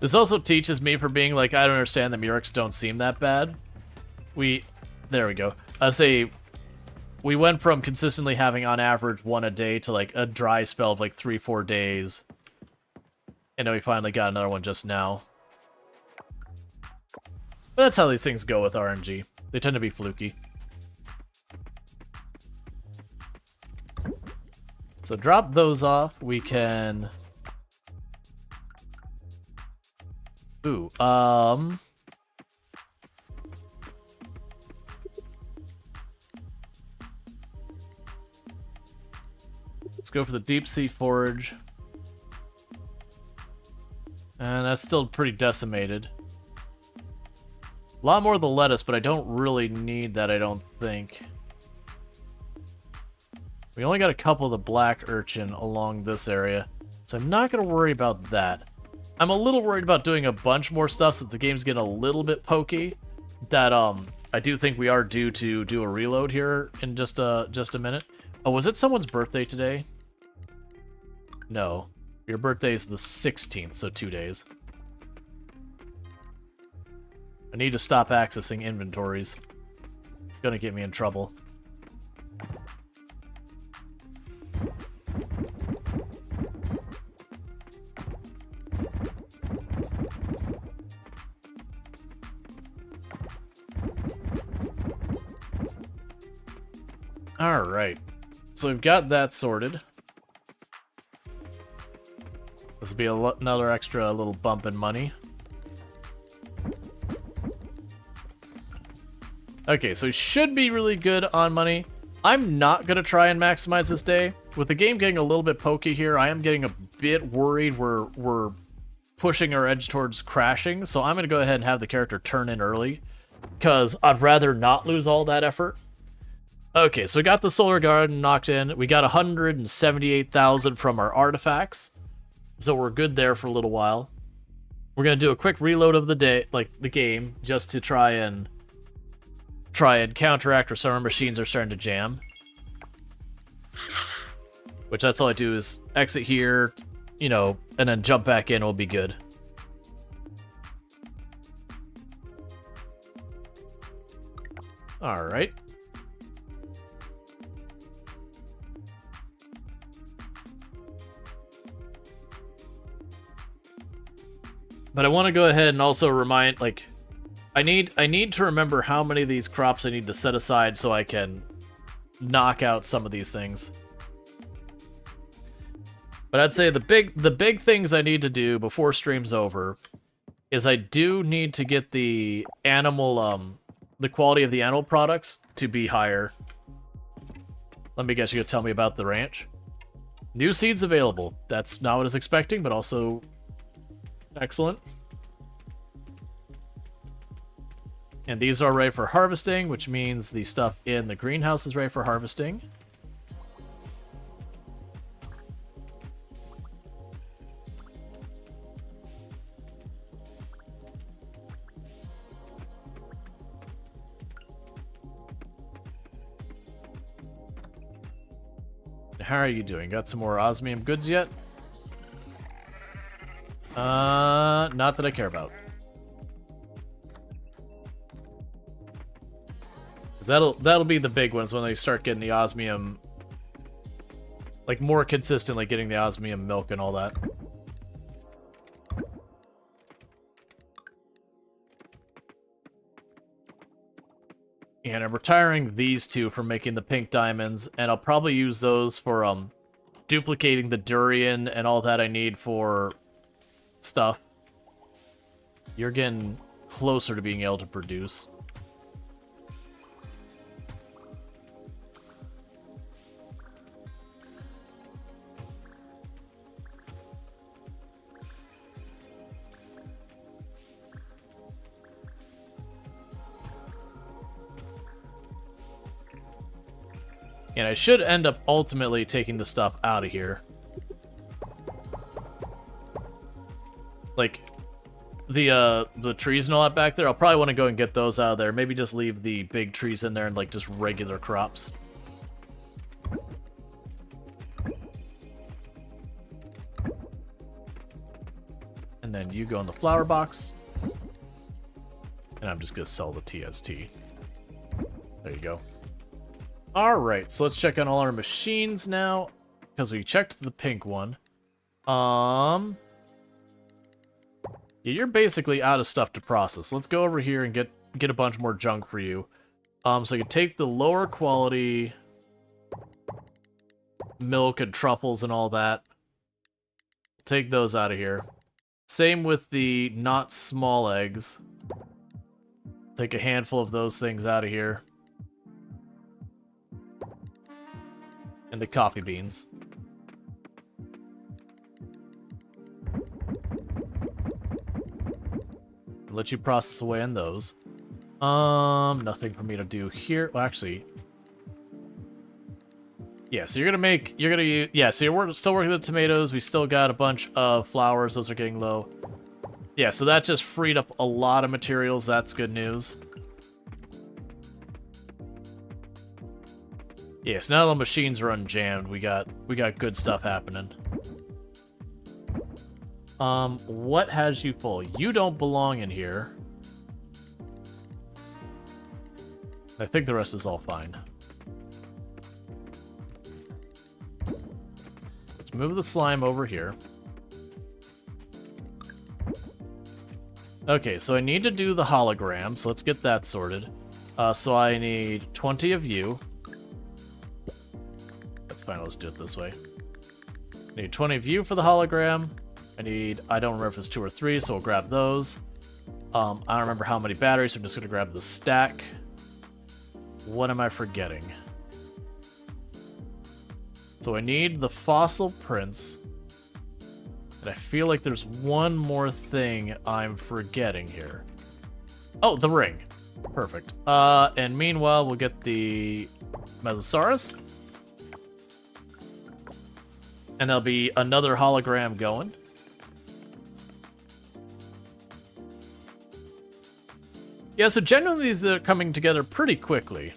This also teaches me for being like, I don't understand the Murex don't seem that bad. There we go. I say we went from consistently having on average one a day to like a dry spell of like 3-4 days. And then we finally got another one just now. But that's how these things go with RNG. They tend to be fluky. So drop those off. We can Ooh, let's go for the deep sea forage. And that's still pretty decimated. A lot more of the lettuce, but I don't really need that, I don't think. We only got a couple of the black urchin along this area, so I'm not going to worry about that. I'm a little worried about doing a bunch more stuff since the game's getting a little bit pokey. That I do think we are due to do a reload here in just a minute. Oh, was it someone's birthday today? No. Your birthday is the 16th, so 2 days. I need to stop accessing inventories. It's gonna get me in trouble. Alright. So we've got that sorted. This will be another extra little bump in money. Okay, so we should be really good on money. I'm not going to try and maximize this day. With the game getting a little bit pokey here, I am getting a bit worried we're pushing our edge towards crashing, so I'm going to go ahead and have the character turn in early, because I'd rather not lose all that effort. Okay, so we got the Solar Garden knocked in. We got 178,000 from our artifacts, so we're good there for a little while. We're going to do a quick reload of the day, like the game, just to try and counteract where some of our machines are starting to jam. Which that's all I do is exit here, you know, and then jump back in, will be good. Alright. But I want to go ahead and also remind, like, I need to remember how many of these crops I need to set aside so I can knock out some of these things. But I'd say the big things I need to do before stream's over is I do need to get the animal the quality of the animal products to be higher. Let me guess, you're gonna tell me about the ranch. New seeds available. That's not what I was expecting, but also excellent. And these are ready for harvesting, which means the stuff in the greenhouse is ready for harvesting. How are you doing? Got some more osmium goods yet? Not that I care about. 'Cause that'll be the big ones when they start getting the osmium, like more consistently getting the osmium milk and all that. And I'm retiring these two for making the pink diamonds, and I'll probably use those for duplicating the durian and all that I need for stuff. You're getting closer to being able to produce. And I should end up ultimately taking the stuff out of here. Like, the trees and all that back there, I'll probably want to go and get those out of there. Maybe just leave the big trees in there and, like, just regular crops. And then you go in the flower box. And I'm just going to sell the TST. There you go. Alright, so let's check on all our machines now, because we checked the pink one. Yeah, you're basically out of stuff to process. Let's go over here and get a bunch more junk for you. So you can take the lower quality milk and truffles and all that. Take those out of here. Same with the not small eggs. Take a handful of those things out of here. And the coffee beans. Let you process away on those. Nothing for me to do here. Well, actually, yeah. So you're gonna use, yeah. So we're still working with the tomatoes. We still got a bunch of flowers. Those are getting low. Yeah. So that just freed up a lot of materials. That's good news. Yeah. So now the machines are unjammed. We got good stuff happening. What has you full? You don't belong in here. I think the rest is all fine. Let's move the slime over here. Okay, so I need to do the hologram, so let's get that sorted. So I need 20 of you. That's fine, let's do it this way. I need 20 of you for the hologram. I don't remember if it's 2 or 3, so we'll grab those. I don't remember how many batteries, so I'm just gonna grab the stack. What am I forgetting? So I need the fossil prints. And I feel like there's one more thing I'm forgetting here. Oh, the ring. Perfect. And meanwhile, we'll get the Mesosaurus. And there'll be another hologram going. Yeah, so generally these are coming together pretty quickly.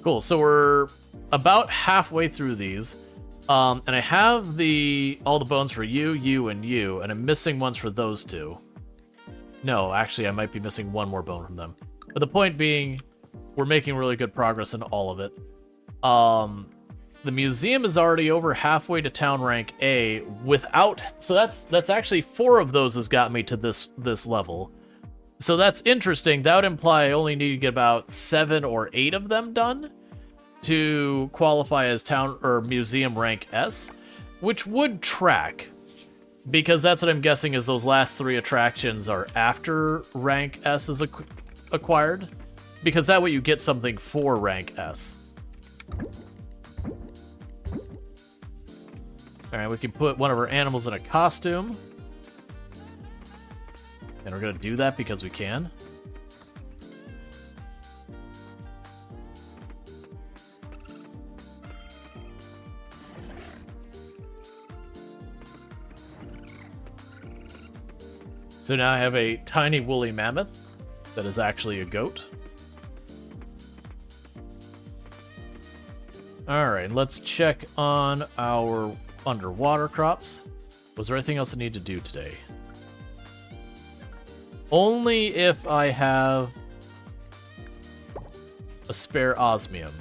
Cool, so we're about halfway through these. And I have all the bones for you, and you, and I'm missing ones for those two. No, actually, I might be missing one more bone from them. But the point being, we're making really good progress in all of it. The museum is already over halfway to town rank A without... So that's actually 4 of those has got me to this level. So that's interesting. That would imply I only need to get about 7 or 8 of them done to qualify as town or museum rank S, which would track, because that's what I'm guessing is those last 3 attractions are after rank S is acquired, because that way you get something for rank S. Alright, we can put one of our animals in a costume. And we're gonna do that because we can. So now I have a tiny woolly mammoth that is actually a goat. Alright, let's check on our underwater crops. Was there anything else I need to do today? Only if I have a spare osmium.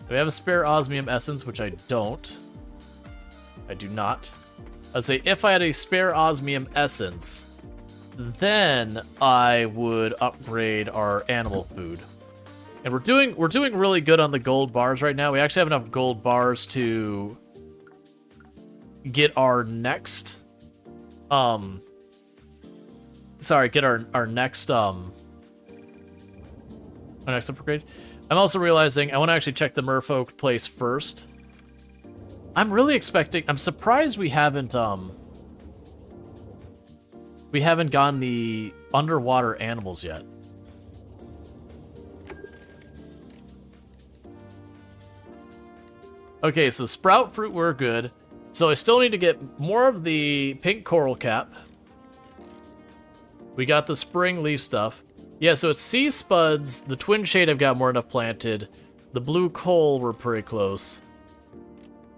Do I have a spare osmium essence, which I don't. I do not. I'd say if I had a spare osmium essence, then I would upgrade our animal food. And we're doing really good on the gold bars right now. We actually have enough gold bars to get our next get our next upgrade. I'm also realizing I want to actually check the merfolk place first. I'm surprised we haven't gotten the underwater animals yet. Okay, so sprout fruit, we're good. So I still need to get more of the pink coral cap. We got the spring leaf stuff. Yeah, so it's sea spuds. The twin shade I've got more than enough planted. The blue coal we're pretty close.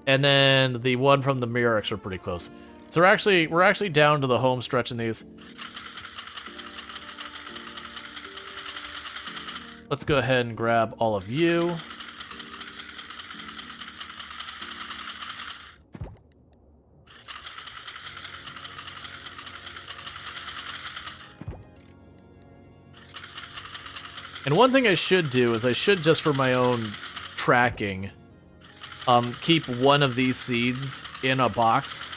And then the one from the Murex are pretty close. So we're actually down to the home stretch in these. Let's go ahead and grab all of you. And one thing I should do is I should, just for my own tracking, keep one of these seeds in a box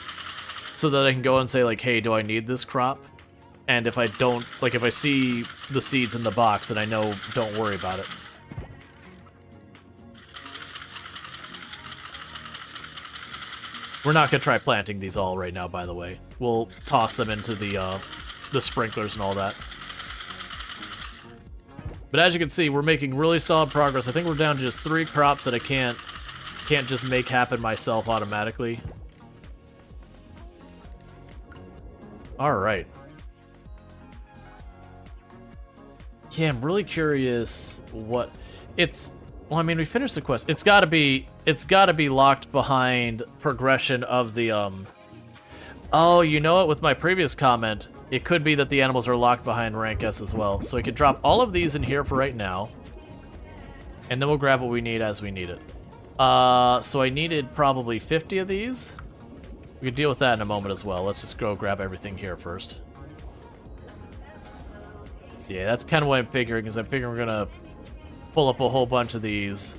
so that I can go and say, like, hey, do I need this crop? And if I don't, like, if I see the seeds in the box, then I know, don't worry about it. We're not gonna try planting these all right now, by the way. We'll toss them into the sprinklers and all that. But as you can see, we're making really solid progress. I think we're down to just 3 crops that I can't just make happen myself automatically. Alright. Yeah, I'm really curious what it's. Well, I mean, we finished the quest. It's gotta be locked behind progression of the Oh, you know what? With my previous comment, it could be that the animals are locked behind rank S as well. So we could drop all of these in here for right now, and then we'll grab what we need as we need it. So I needed probably 50 of these. We could deal with that in a moment as well. Let's just go grab everything here first. Yeah, that's kind of what I'm figuring, because I'm figuring we're gonna pull up a whole bunch of these.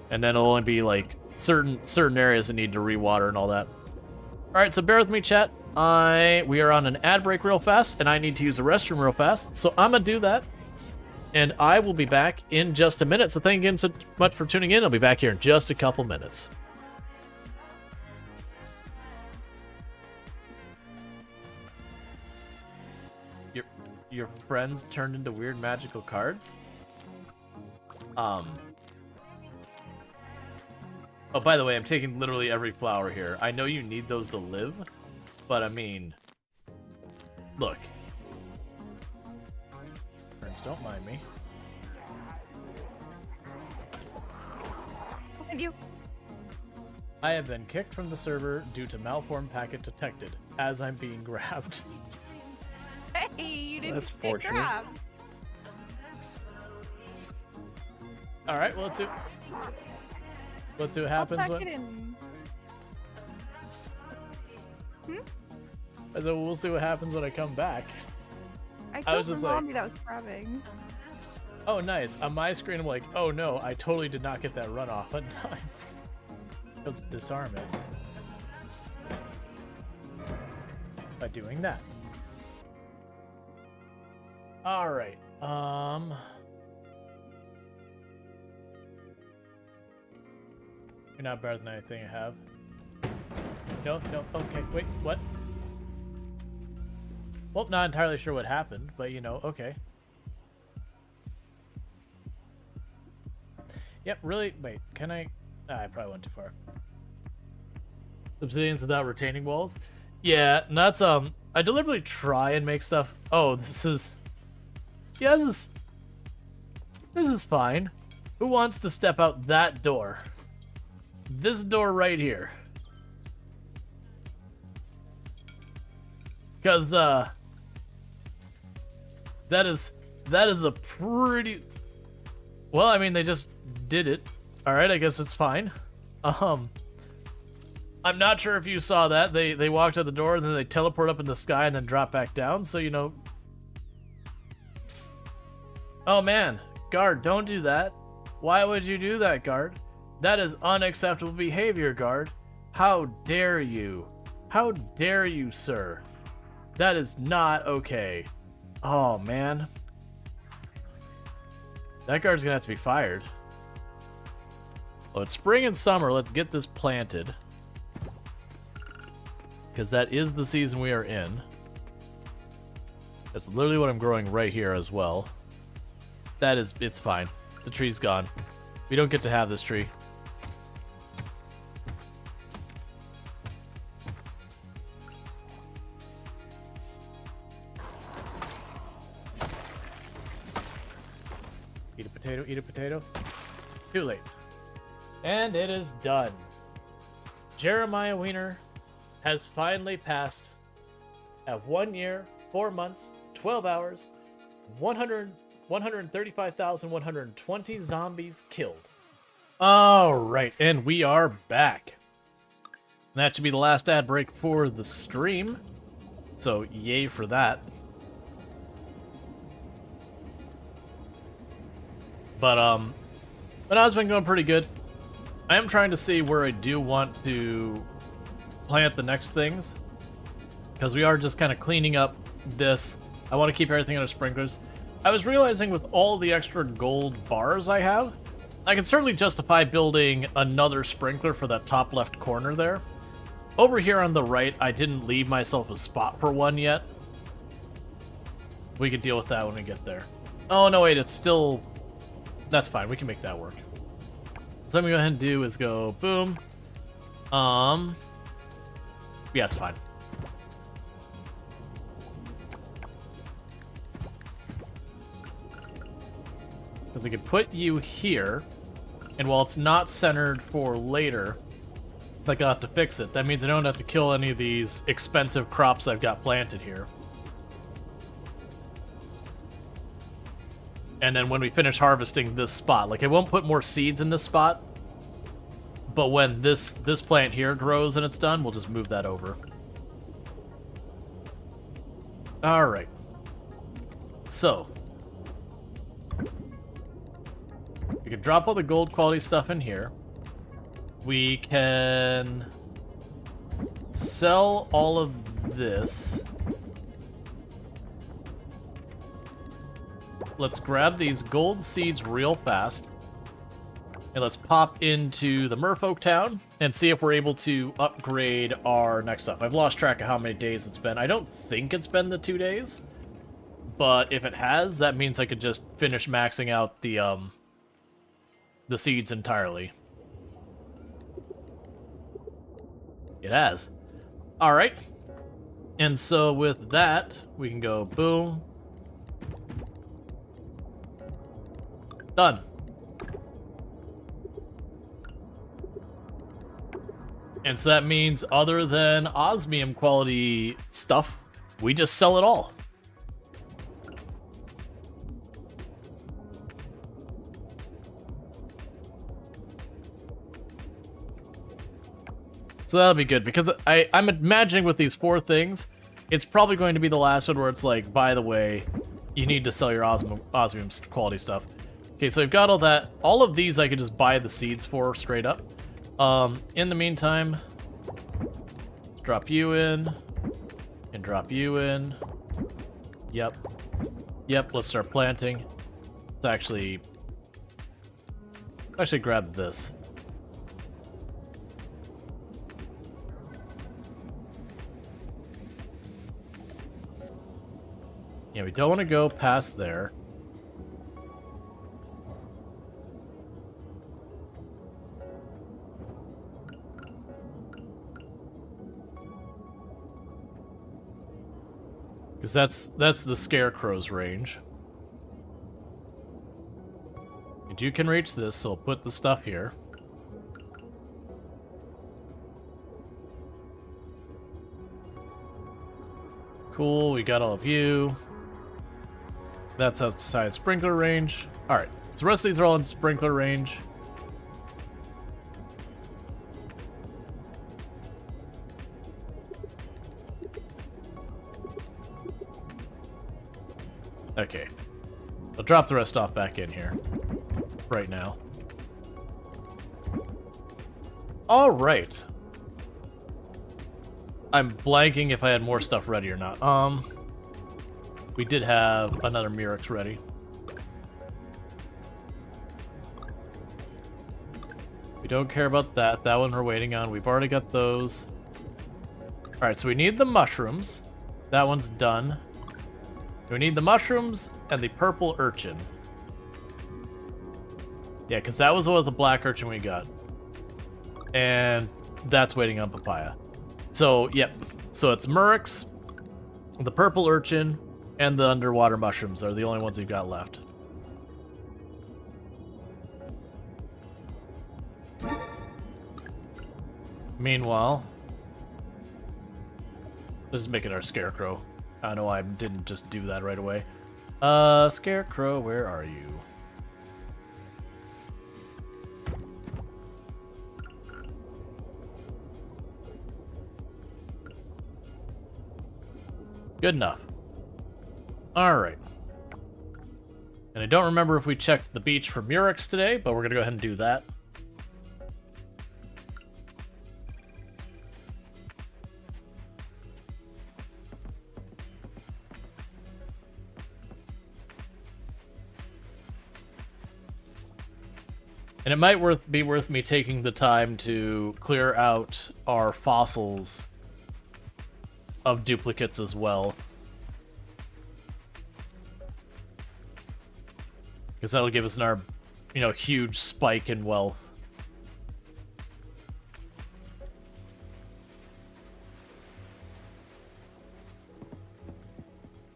And then it'll only be like certain areas that need to rewater and all that. All right, so bear with me, chat. We are on an ad break real fast, and I need to use the restroom real fast. So I'm gonna do that, and I will be back in just a minute. So thank you again so much for tuning in. I'll be back here in just a couple minutes. Your friends turned into weird magical cards? Oh, by the way, I'm taking literally every flower here. I know you need those to live, but I mean, look. Friends, don't mind me. Thank you. I have been kicked from the server due to malformed packet detected as I'm being grabbed. Hey, you didn't That's get fortunate. grabbed. All right, well, let's see what happens I'll check when. it in. I said, we'll see what happens when I come back. I was killed just the like- zombie that was grabbing. Oh, nice. On my screen, I'm like, oh no, I totally did not get that runoff on time. He'll disarm it by doing that. All right. You're not better than anything I have. No. Okay. Wait. What? Well, not entirely sure what happened, but you know. Okay. Yep. Really. Wait. Can I? I probably went too far. Obsidians without retaining walls. Yeah. That's I deliberately try and make stuff. Oh, this is. Yeah, this is fine. Who wants to step out that door? This door right here. Because that is a pretty. Well, I mean, they just did it. All right, I guess it's fine. I'm not sure if you saw that. They walked out the door and then they teleport up in the sky and then drop back down. So, you know. Oh man, guard, don't do that. Why would you do that, guard? That is unacceptable behavior, guard. How dare you? How dare you, sir? That is not okay. Oh man. That guard's gonna have to be fired. Well, it's spring and summer. Let's get this planted. Because that is the season we are in. That's literally what I'm growing right here as well. It's fine. The tree's gone. We don't get to have this tree. Eat a potato, eat a potato. Too late. And it is done. Jeremiah Wiener has finally passed at 1 year, 4 months, 12 hours, 100 135,120 zombies killed. Alright, and we are back. That should be the last ad break for the stream. So, yay for that. But it's been going pretty good. I am trying to see where I do want to plant the next things. Because we are just kind of cleaning up this. I want to keep everything under sprinklers. I was realizing with all the extra gold bars I have, I can certainly justify building another sprinkler for that top left corner there. Over here on the right, I didn't leave myself a spot for one yet. We could deal with that when we get there. Oh, no, wait, it's still... That's fine, we can make that work. So what I'm going to go ahead and do is go boom. Yeah, it's fine. Because I could put you here, and while it's not centered for later, like I'll have to fix it. That means I don't have to kill any of these expensive crops I've got planted here. And then when we finish harvesting this spot, like I won't put more seeds in this spot, but when this plant here grows and it's done, we'll just move that over. All right. So we can drop all the gold quality stuff in here. We can sell all of this. Let's grab these gold seeds real fast. And let's pop into the Merfolk town and see if we're able to upgrade our next stuff. I've lost track of how many days it's been. I don't think it's been the 2 days. But if it has, that means I could just finish maxing out the seeds entirely. It has. Alright. And so with that, we can go boom. Done. And so that means other than osmium quality stuff, we just sell it all. So that'll be good, because I'm imagining with these 4 things, it's probably going to be the last one where it's like, by the way, you need to sell your osmium quality stuff. Okay, so I've got all that. All of these I could just buy the seeds for straight up. In the meantime, let's drop you in, and drop you in. Yep. Yep, let's start planting. Let's actually grab this. Yeah, we don't want to go past there. Because that's the Scarecrow's range. And you can reach this, so I'll put the stuff here. Cool, we got all of you. That's outside sprinkler range. Alright, so the rest of these are all in sprinkler range. Okay. I'll drop the rest off back in here. Right now. Alright. I'm blanking if I had more stuff ready or not. We did have another Murex ready. We don't care about that. That one we're waiting on. We've already got those. Alright, so we need the mushrooms. That one's done. We need the mushrooms and the purple urchin. Yeah, because that was the black urchin we got. And that's waiting on papaya. So, yep. So it's Murex, the purple urchin, and the underwater mushrooms are the only ones we've got left. Meanwhile, let's make it our Scarecrow. I don't know why I didn't just do that right away. Scarecrow, where are you? Good enough. Alright. And I don't remember if we checked the beach for Murex today, but we're gonna go ahead and do that. And it might be worth me taking the time to clear out our fossils of duplicates as well. Because that'll give us another, huge spike in wealth.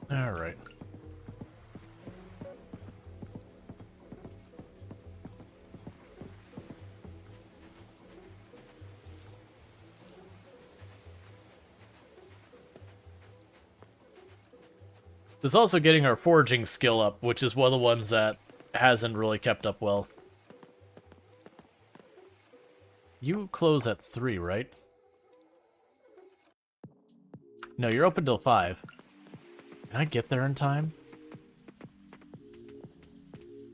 Alright. There's also getting our foraging skill up, which is one of the ones that hasn't really kept up well. You close at 3, right? No, you're open till 5. Can I get there in time?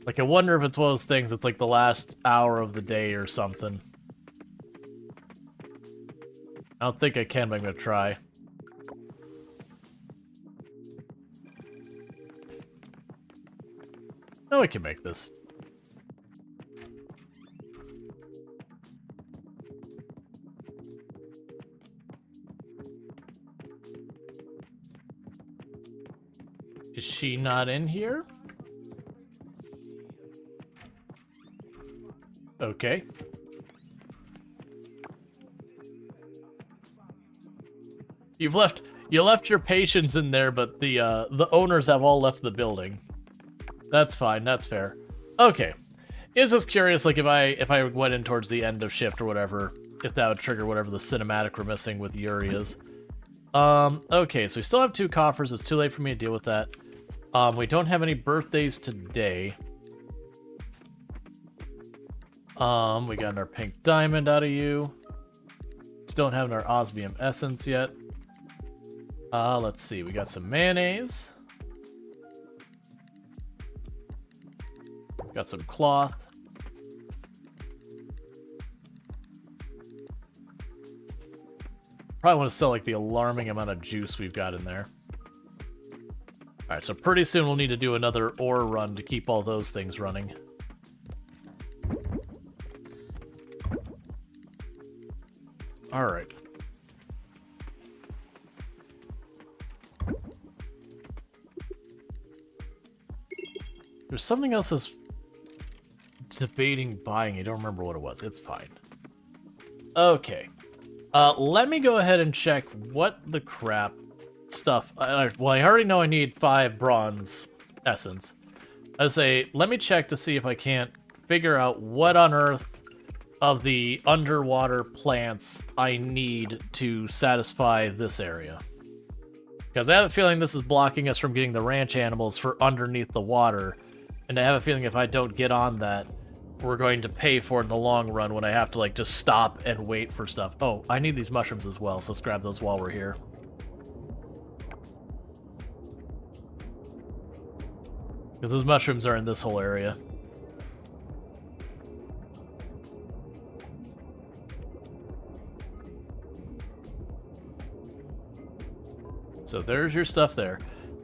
Like, I wonder if it's one of those things that's like the last hour of the day or something. I don't think I can, but I'm gonna try. No, we can make this. Is she not in here? Okay. You left your patients in there, but the owners have all left the building. That's fine, that's fair. Okay. It's just curious, like, if I went in towards the end of shift or whatever, if that would trigger whatever the cinematic we're missing with Yuri is. Okay, so we still have 2 coffers. It's too late for me to deal with that. We don't have any birthdays today. We got our pink diamond out of you. Still don't have our osmium essence yet. Let's see, we got some mayonnaise. Got some cloth. Probably want to sell like the alarming amount of juice we've got in there. Alright, so pretty soon we'll need to do another ore run to keep all those things running. Alright. There's something else that's debating buying. I don't remember what it was. It's fine. Okay. Let me go ahead and check what the crap stuff... well, I already know I need 5 bronze essence. I say, let me check to see if I can't figure out what on earth of the underwater plants I need to satisfy this area. Because I have a feeling this is blocking us from getting the ranch animals for underneath the water. And I have a feeling if I don't get on that, we're going to pay for it in the long run when I have to, like, just stop and wait for stuff. Oh, I need these mushrooms as well, so let's grab those while we're here. Because those mushrooms are in this whole area. So there's your stuff there.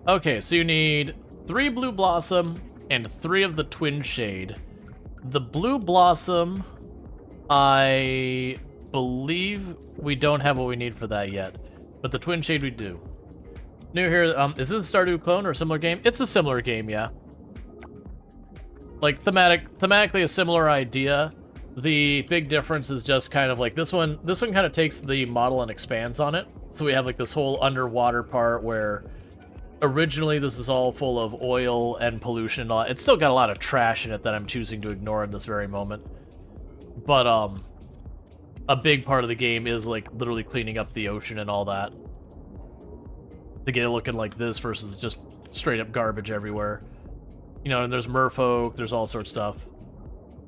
Okay, so you need 3 blue blossom and 3 of the twin shade. The blue blossom, I believe we don't have what we need for that yet, but the twin shade we do. New here, is this a Stardew clone or a similar game? It's a similar game, yeah. Like thematically a similar idea. The big difference is just kind of like this one kind of takes the model and expands on it. So we have like this whole underwater part where originally this is all full of oil and pollution and all. It's still got a lot of trash in it that I'm choosing to ignore in this very moment. But a big part of the game is like literally cleaning up the ocean and all that to get it looking like this versus just straight up garbage everywhere. You know, and there's merfolk, there's all sorts of stuff.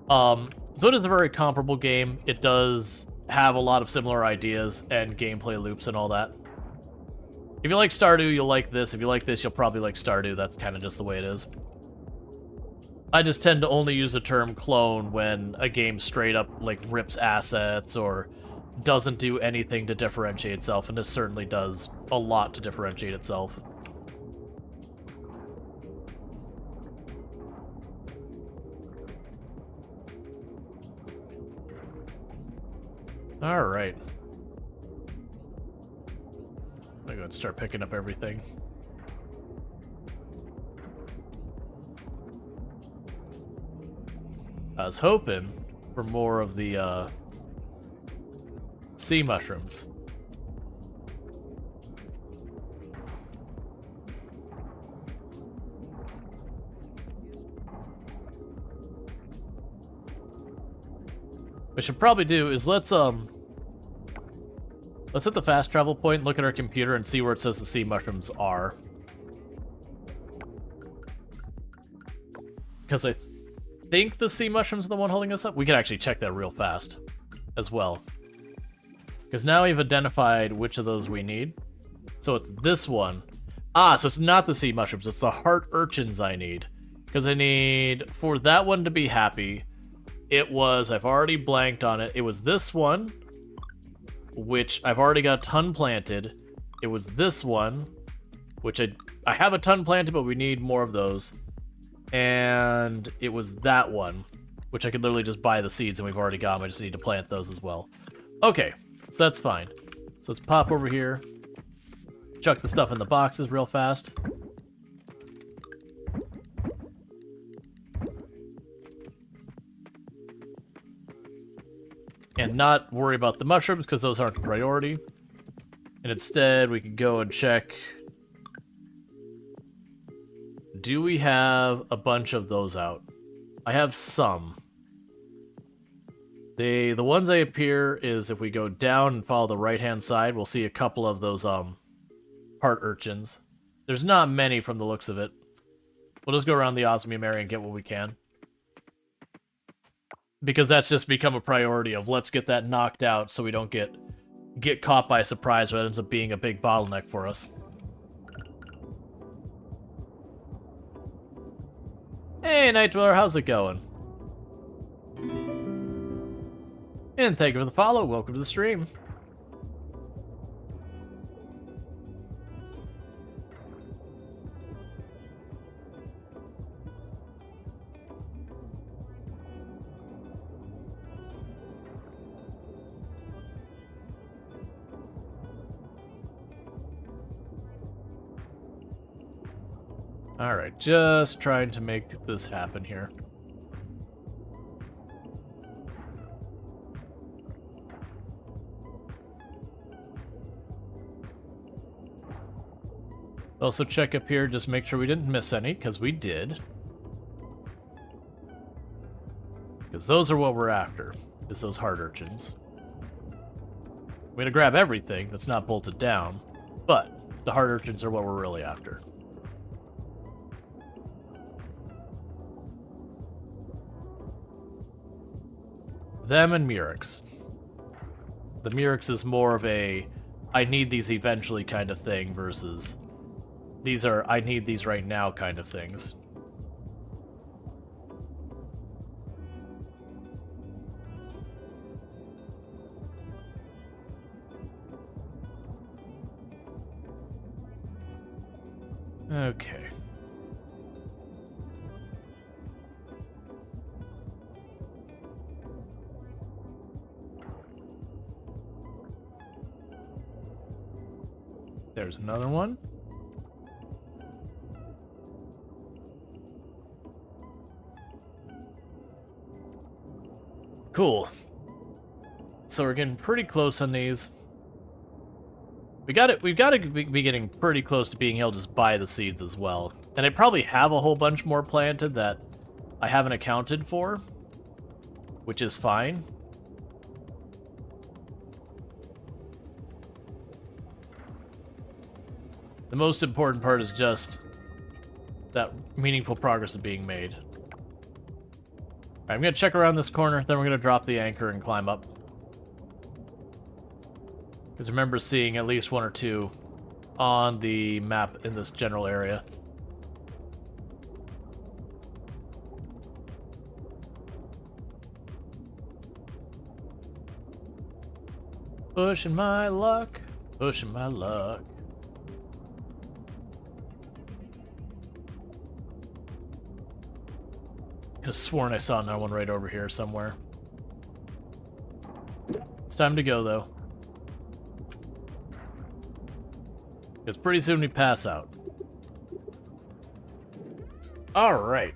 So it is a very comparable game. It does have a lot of similar ideas and gameplay loops and all that. If you like Stardew, you'll like this. If you like this, you'll probably like Stardew. That's kind of just the way it is. I just tend to only use the term clone when a game straight up like rips assets or doesn't do anything to differentiate itself, and this certainly does a lot to differentiate itself. All right. I'm gonna go and start picking up everything. I was hoping for more of the sea mushrooms. What we should probably do is let's hit the fast travel point, look at our computer, and see where it says the sea mushrooms are. Because I think the sea mushrooms are the one holding us up. We can actually check that real fast as well. Because now we've identified which of those we need. So it's this one. Ah, so it's not the sea mushrooms, it's the heart urchins I need. Because I need, for that one to be happy, it was, I've already blanked on it, it was this one, which I've already got a ton planted. It was this one, which I have a ton planted, but we need more of those. And it was that one, which I could literally just buy the seeds, and we've already got them. I just need to plant those as well. Okay, so that's fine. So let's pop over here, chuck the stuff in the boxes real fast. And not worry about the mushrooms, because those aren't a priority. And instead, we can go and check... Do we have a bunch of those out? I have some. The ones that appear is if we go down and follow the right-hand side, we'll see a couple of those heart urchins. There's not many from the looks of it. We'll just go around the osmium area and get what we can. Because that's just become a priority of let's get that knocked out so we don't get caught by surprise, or that ends up being a big bottleneck for us. Hey, Night Dweller, how's it going? And thank you for the follow. Welcome to the stream. Alright, just trying to make this happen here. Also check up here, just make sure we didn't miss any, because we did. Because those are what we're after, is those heart urchins. We're gonna grab everything that's not bolted down, but the heart urchins are what we're really after. Them and Murex. The Murex is more of a I need these eventually kind of thing versus these are I need these right now kind of things. Okay. There's another one. Cool. So we're getting pretty close on these. We've got to be getting pretty close to being able to just buy the seeds as well. And I probably have a whole bunch more planted that I haven't accounted for, which is fine. The most important part is just that meaningful progress is being made. Alright, I'm gonna check around this corner, then we're gonna drop the anchor and climb up. Because I remember seeing at least one or two on the map in this general area. Pushing my luck, pushing my luck. Could have sworn I saw another one right over here somewhere. It's time to go, though. Because pretty soon we pass out. Alright.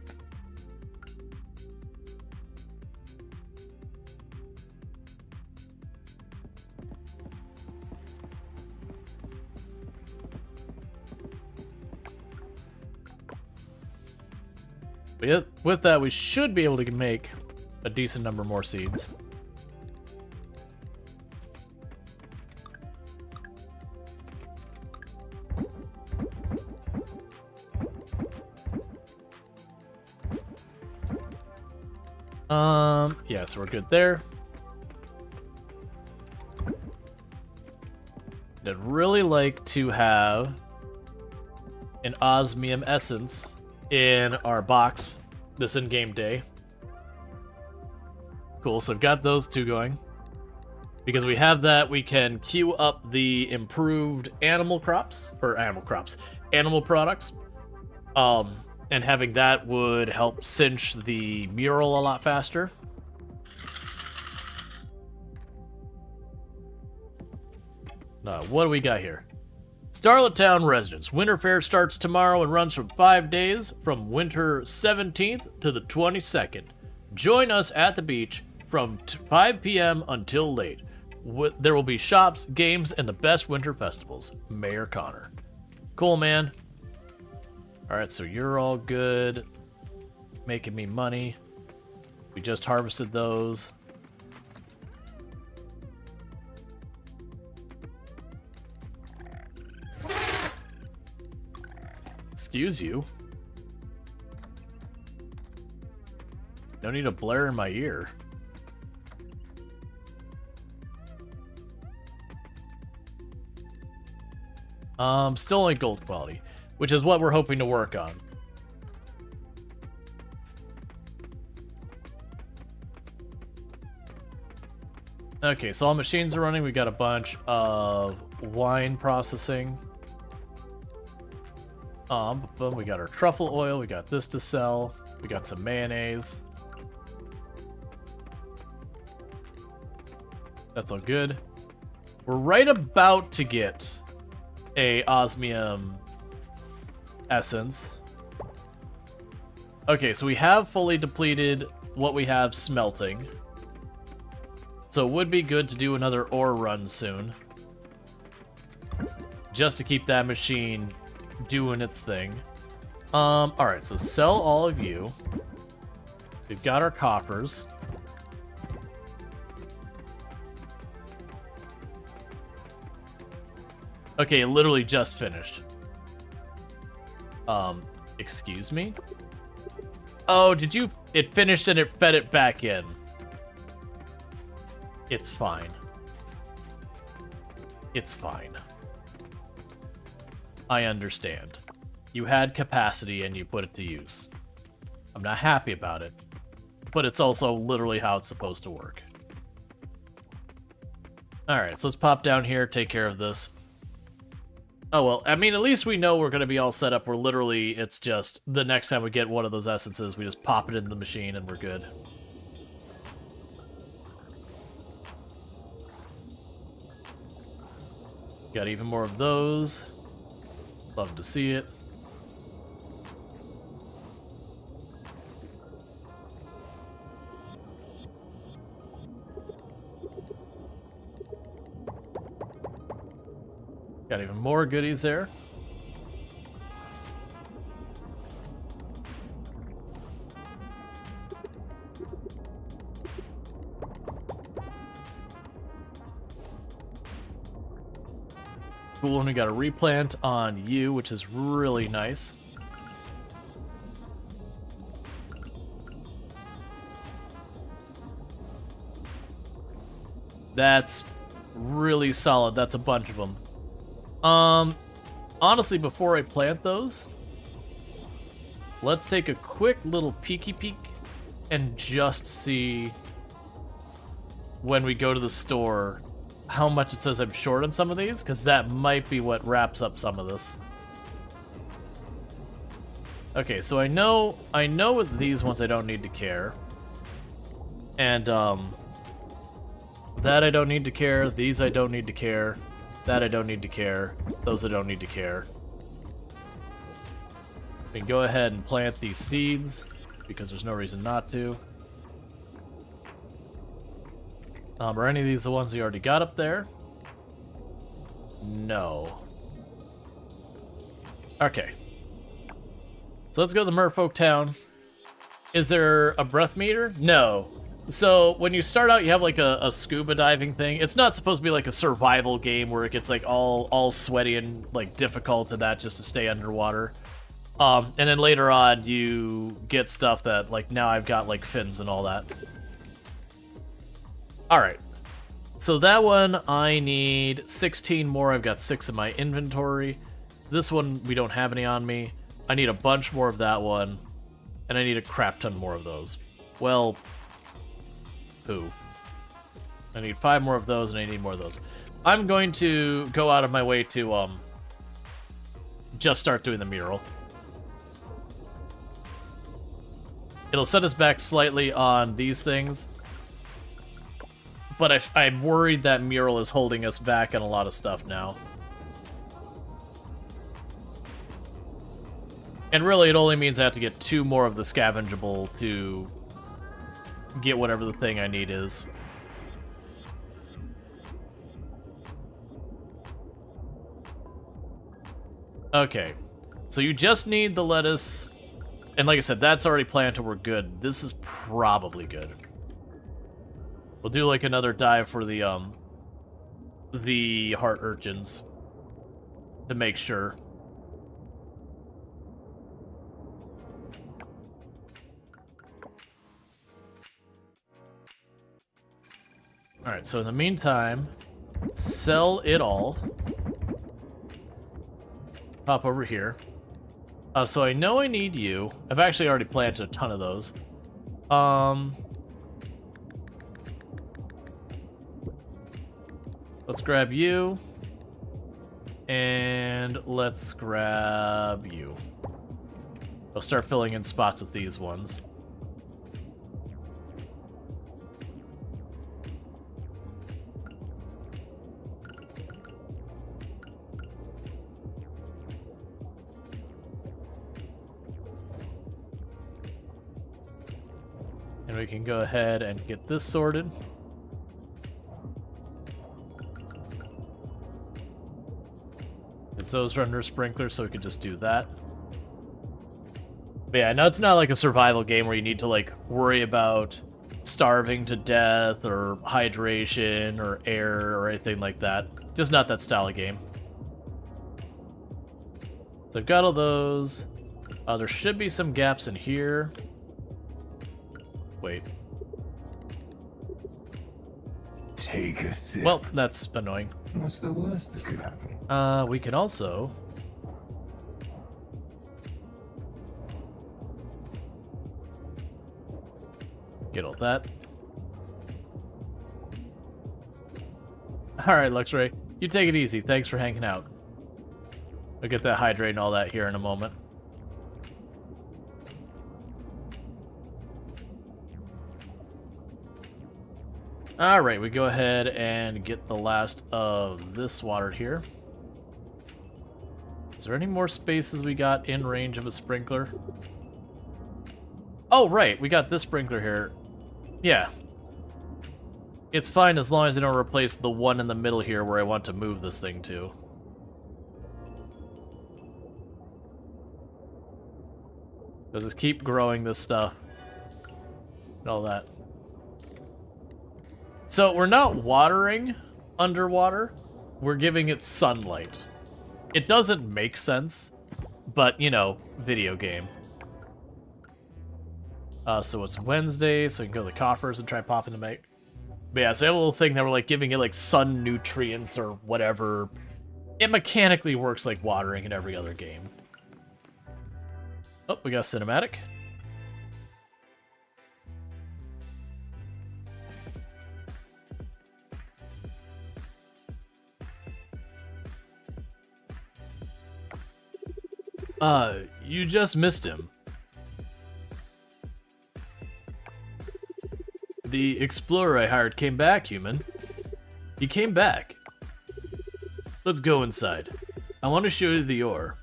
But with that, we should be able to make a decent number more seeds. Yeah, so we're good there. I'd really like to have an osmium essence in our box this in-game day. Cool, so I've got those two going. Because we have that, we can queue up the improved animal products. And having that would help cinch the mural a lot faster. What do we got here? Starlet Town residents. Winter Fair starts tomorrow and runs for 5 days, from winter 17th to the 22nd. Join us at the beach from 5 p.m. until late. There will be shops, games, and the best winter festivals. Mayor Connor. Cool, man. Alright, so you're all good. Making me money. We just harvested those. Excuse you. No need to blare in my ear. Still only gold quality, which is what we're hoping to work on. Okay, so all machines are running. We got a bunch of wine processing. We got our truffle oil, we got this to sell, we got some mayonnaise. That's all good. We're right about to get a osmium essence. Okay, so we have fully depleted what we have smelting. So it would be good to do another ore run soon. Just to keep that machine doing its thing. Alright, so sell all of you. We've got our coppers. Okay, literally just finished. Excuse me? Oh, did you... It finished and it fed it back in. It's fine. It's fine. I understand. You had capacity and you put it to use. I'm not happy about it, but it's also literally how it's supposed to work. Alright, so let's pop down here, take care of this. Oh well, I mean, at least we know we're going to be all set up. We're literally, it's just, the next time we get one of those essences, we just pop it into the machine and we're good. Got even more of those. Love to see it. Got even more goodies there. Cool, and we got a replant on you, which is really nice. That's really solid. That's a bunch of them. Honestly, before I plant those, let's take a quick little peeky peek and just see when we go to the store how much it says I'm short on some of these, because that might be what wraps up some of this. Okay, so I know with these ones I don't need to care. And, that I don't need to care, these I don't need to care, that I don't need to care, those I don't need to care. We can go ahead and plant these seeds, because there's no reason not to. Are any of these the ones we already got up there? No. Okay. So let's go to the Merfolk Town. Is there a breath meter? No. So when you start out, you have like a scuba diving thing. It's not supposed to be like a survival game where it gets like all sweaty and like difficult and that just to stay underwater. And then later on, you get stuff that like now I've got like fins and all that. All right. So that one I need 16 more. I've got 6 in my inventory. This one we don't have any on me. I need a bunch more of that one, and I need a crap ton more of those. Well, who? I need 5 more of those, and I need more of those. I'm going to go out of my way to just start doing the mural. It'll set us back slightly on these things, but I'm worried that mural is holding us back on a lot of stuff now. And really, it only means I have to get 2 more of the scavengeable to get whatever the thing I need is. Okay, so you just need the lettuce, and like I said, that's already planted, we're good. This is probably good. We'll do like another dive for the heart urchins to make sure. Alright, so in the meantime, sell it all. Pop over here. So I know I need you. I've actually already planted a ton of those. Let's grab you. And let's grab you. I'll start filling in spots with these ones. And we can go ahead and get this sorted. It's those are under a sprinkler, so we could just do that. But yeah, I know it's not like a survival game where you need to like worry about starving to death or hydration or air or anything like that. Just not that style of game. So I've got all those. There should be some gaps in here. Wait. Take a sip. Well, that's annoying. What's the worst that could happen? We can also... get all that. Alright, Luxray. You take it easy. Thanks for hanging out. I'll get that hydrate and all that here in a moment. Alright, we go ahead and get the last of this watered here. Is there any more spaces we got in range of a sprinkler? Oh, right, we got this sprinkler here. Yeah. It's fine as long as I don't replace the one in the middle here where I want to move this thing to. So just keep growing this stuff. And all that. So we're not watering underwater, we're giving it sunlight. It doesn't make sense, but, you know, video game. So it's Wednesday, so we can go to the coffers and try popping But yeah, so I have a little thing that we're like giving it like sun nutrients or whatever. It mechanically works like watering in every other game. Oh, we got a cinematic. You just missed him. The explorer I hired came back, human. He came back. Let's go inside. I want to show you the ore.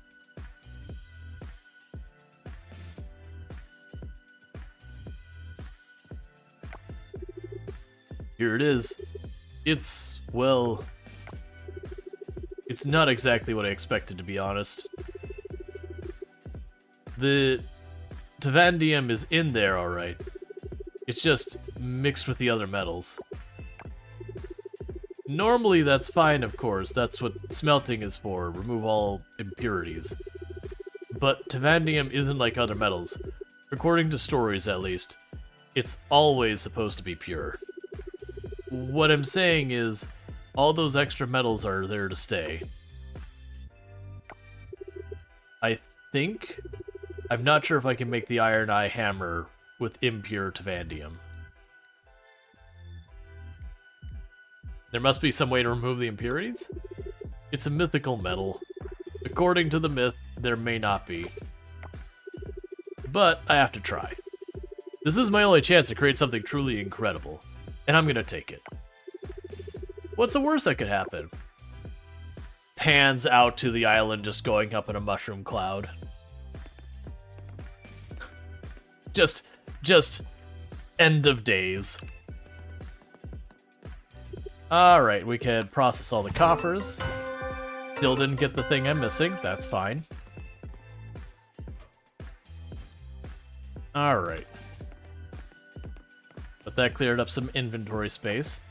Here it is. It's, well... It's not exactly what I expected, to be honest. The Tavandium is in there, alright. It's just mixed with the other metals. Normally that's fine, of course. That's what smelting is for. Remove all impurities. But Tavandium isn't like other metals. According to stories, at least. It's always supposed to be pure. What I'm saying is, all those extra metals are there to stay. I think... I'm not sure if I can make the Iron Eye hammer with impure Tavandium. There must be some way to remove the impurities? It's a mythical metal. According to the myth, there may not be. But I have to try. This is my only chance to create something truly incredible, and I'm gonna take it. What's the worst that could happen? Pans out to the island just going up in a mushroom cloud. Just end of days. Alright, we can process all the coppers. Still didn't get the thing I'm missing, that's fine. Alright. But that cleared up some inventory space.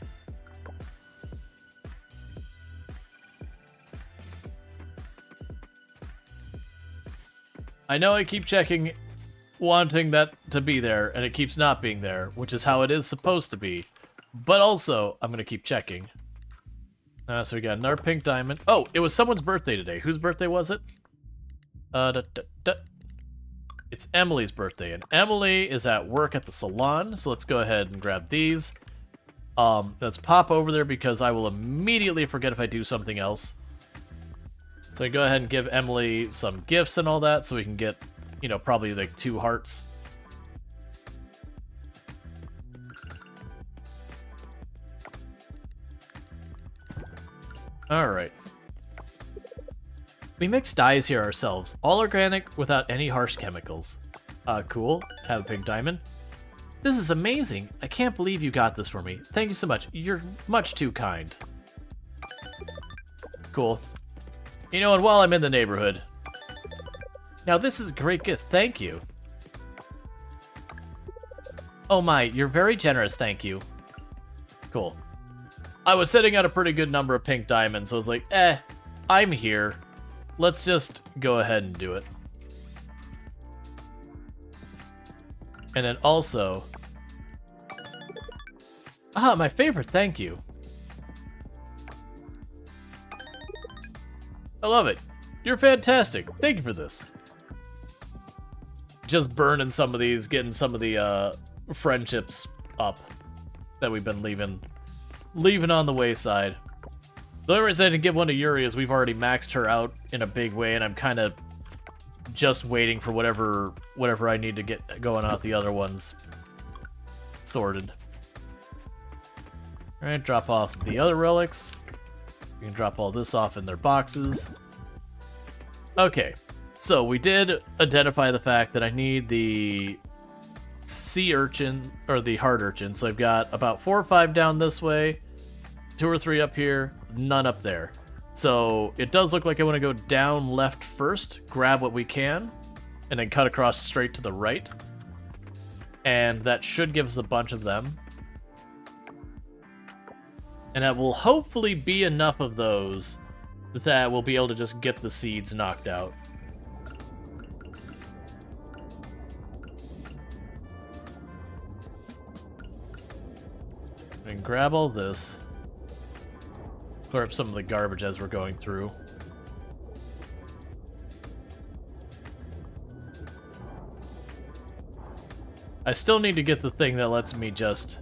I know I keep checking, wanting that to be there, and it keeps not being there, which is how it is supposed to be. But also, I'm gonna keep checking. So we got another pink diamond. Oh, it was someone's birthday today. Whose birthday was it? It's Emily's birthday, and Emily is at work at the salon, so let's go ahead and grab these. Let's pop over there because I will immediately forget if I do something else. So I go ahead and give Emily some gifts and all that, so we can get, you know, probably like 2 hearts. Alright. We mix dyes here ourselves, all organic without any harsh chemicals. Cool. Have a pink diamond. This is amazing. I can't believe you got this for me. Thank you so much. You're much too kind. Cool. You know, and while I'm in the neighborhood... Now this is a great gift, thank you. Oh my, you're very generous, thank you. Cool. I was setting out a pretty good number of pink diamonds, so I was like, I'm here. Let's just go ahead and do it. And then also... Ah, my favorite, thank you. I love it. You're fantastic. Thank you for this. Just burning some of these, getting some of the friendships up that we've been leaving on the wayside. The only reason I didn't give one to Yuri is we've already maxed her out in a big way, and I'm kind of just waiting for whatever I need to get going on with the other ones sorted. Alright, drop off the other relics. We can drop all this off in their boxes. Okay, so we did identify the fact that I need the sea urchin, or the hard urchin, so I've got about 4 or 5 down this way, 2 or 3 up here, none up there. So it does look like I want to go down left first, grab what we can, and then cut across straight to the right. And that should give us a bunch of them. And that will hopefully be enough of those that we'll be able to just get the seeds knocked out. And grab all this. Clear up some of the garbage as we're going through. I still need to get the thing that lets me just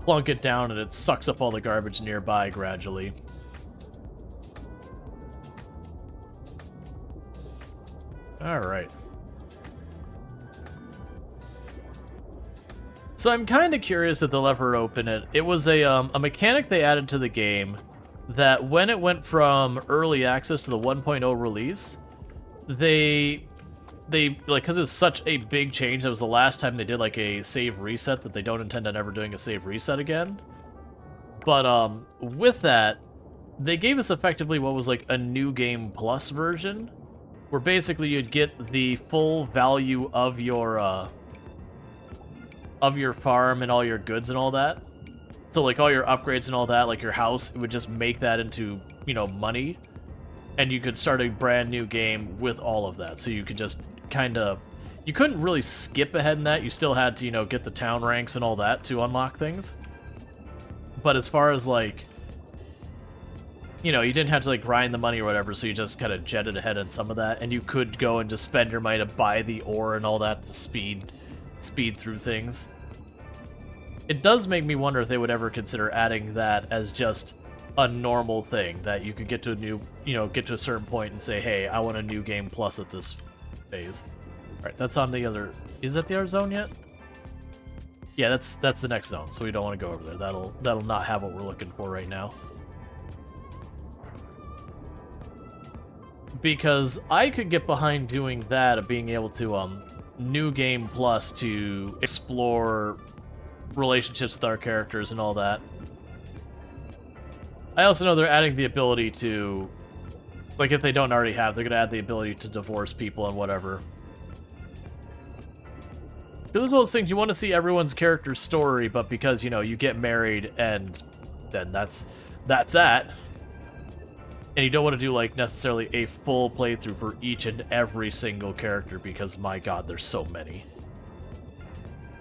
plunk it down and it sucks up all the garbage nearby gradually. Alright. So I'm kind of curious if they'll ever open it. It was a mechanic they added to the game that when it went from early access to the 1.0 release, they like, because it was such a big change, that was the last time they did like a save reset, that they don't intend on ever doing a save reset again. But with that, they gave us effectively what was like a new game plus version, where basically you'd get the full value of your farm and all your goods and all that. So like all your upgrades and all that, like your house, it would just make that into, you know, money. And you could start a brand new game with all of that. So you could just kind of... You couldn't really skip ahead in that. You still had to, you know, get the town ranks and all that to unlock things. But as far as, like... You know, you didn't have to, like, grind the money or whatever, so you just kind of jetted ahead in some of that. And you could go and just spend your money to buy the ore and all that to speed through things. It does make me wonder if they would ever consider adding that as just a normal thing, that you could get to a new, you know, get to a certain point and say, hey, I want a new game plus at this phase. Alright, that's on the other... Is that the other zone yet? Yeah, that's the next zone, so we don't want to go over there. That'll not have what we're looking for right now. Because I could get behind doing that, of being able to, new game plus to explore relationships with our characters and all that. I also know they're adding the ability to, like, if they don't already have, they're going to add the ability to divorce people and whatever. Because it's one of those things, you want to see everyone's character's story, but because, you know, you get married and then that's that. And you don't want to do, like, necessarily a full playthrough for each and every single character, because, my god, there's so many.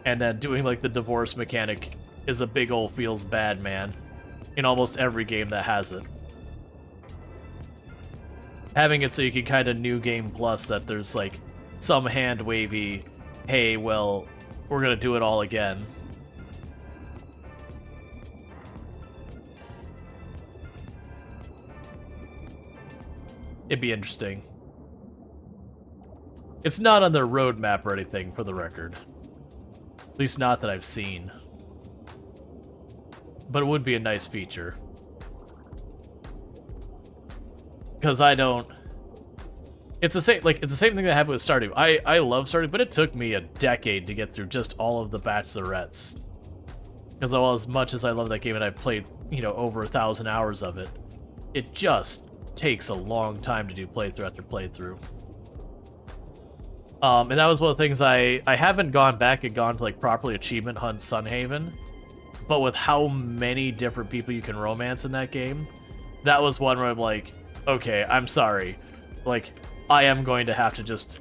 And then doing, like, the divorce mechanic is a big ol' feels bad, man. In almost every game that has it. Having it so you can kind of new game plus that there's, like, some hand-wavy, hey, well, we're gonna do it all again. It'd be interesting. It's not on their roadmap or anything, for the record. At least not that I've seen. But it would be a nice feature. Because I don't... It's the same, like, it's the same thing that happened with Stardew. I love Stardew, but it took me a decade to get through just all of the bachelorettes. Because as much as I love that game and I've played, you know, over 1,000 hours of it, it just takes a long time to do playthrough after playthrough. And that was one of the things I haven't gone back and gone to, like, properly achievement hunt Sunhaven, but with how many different people you can romance in that game, that was one where I'm like, okay, I'm sorry. Like, I am going to have to just,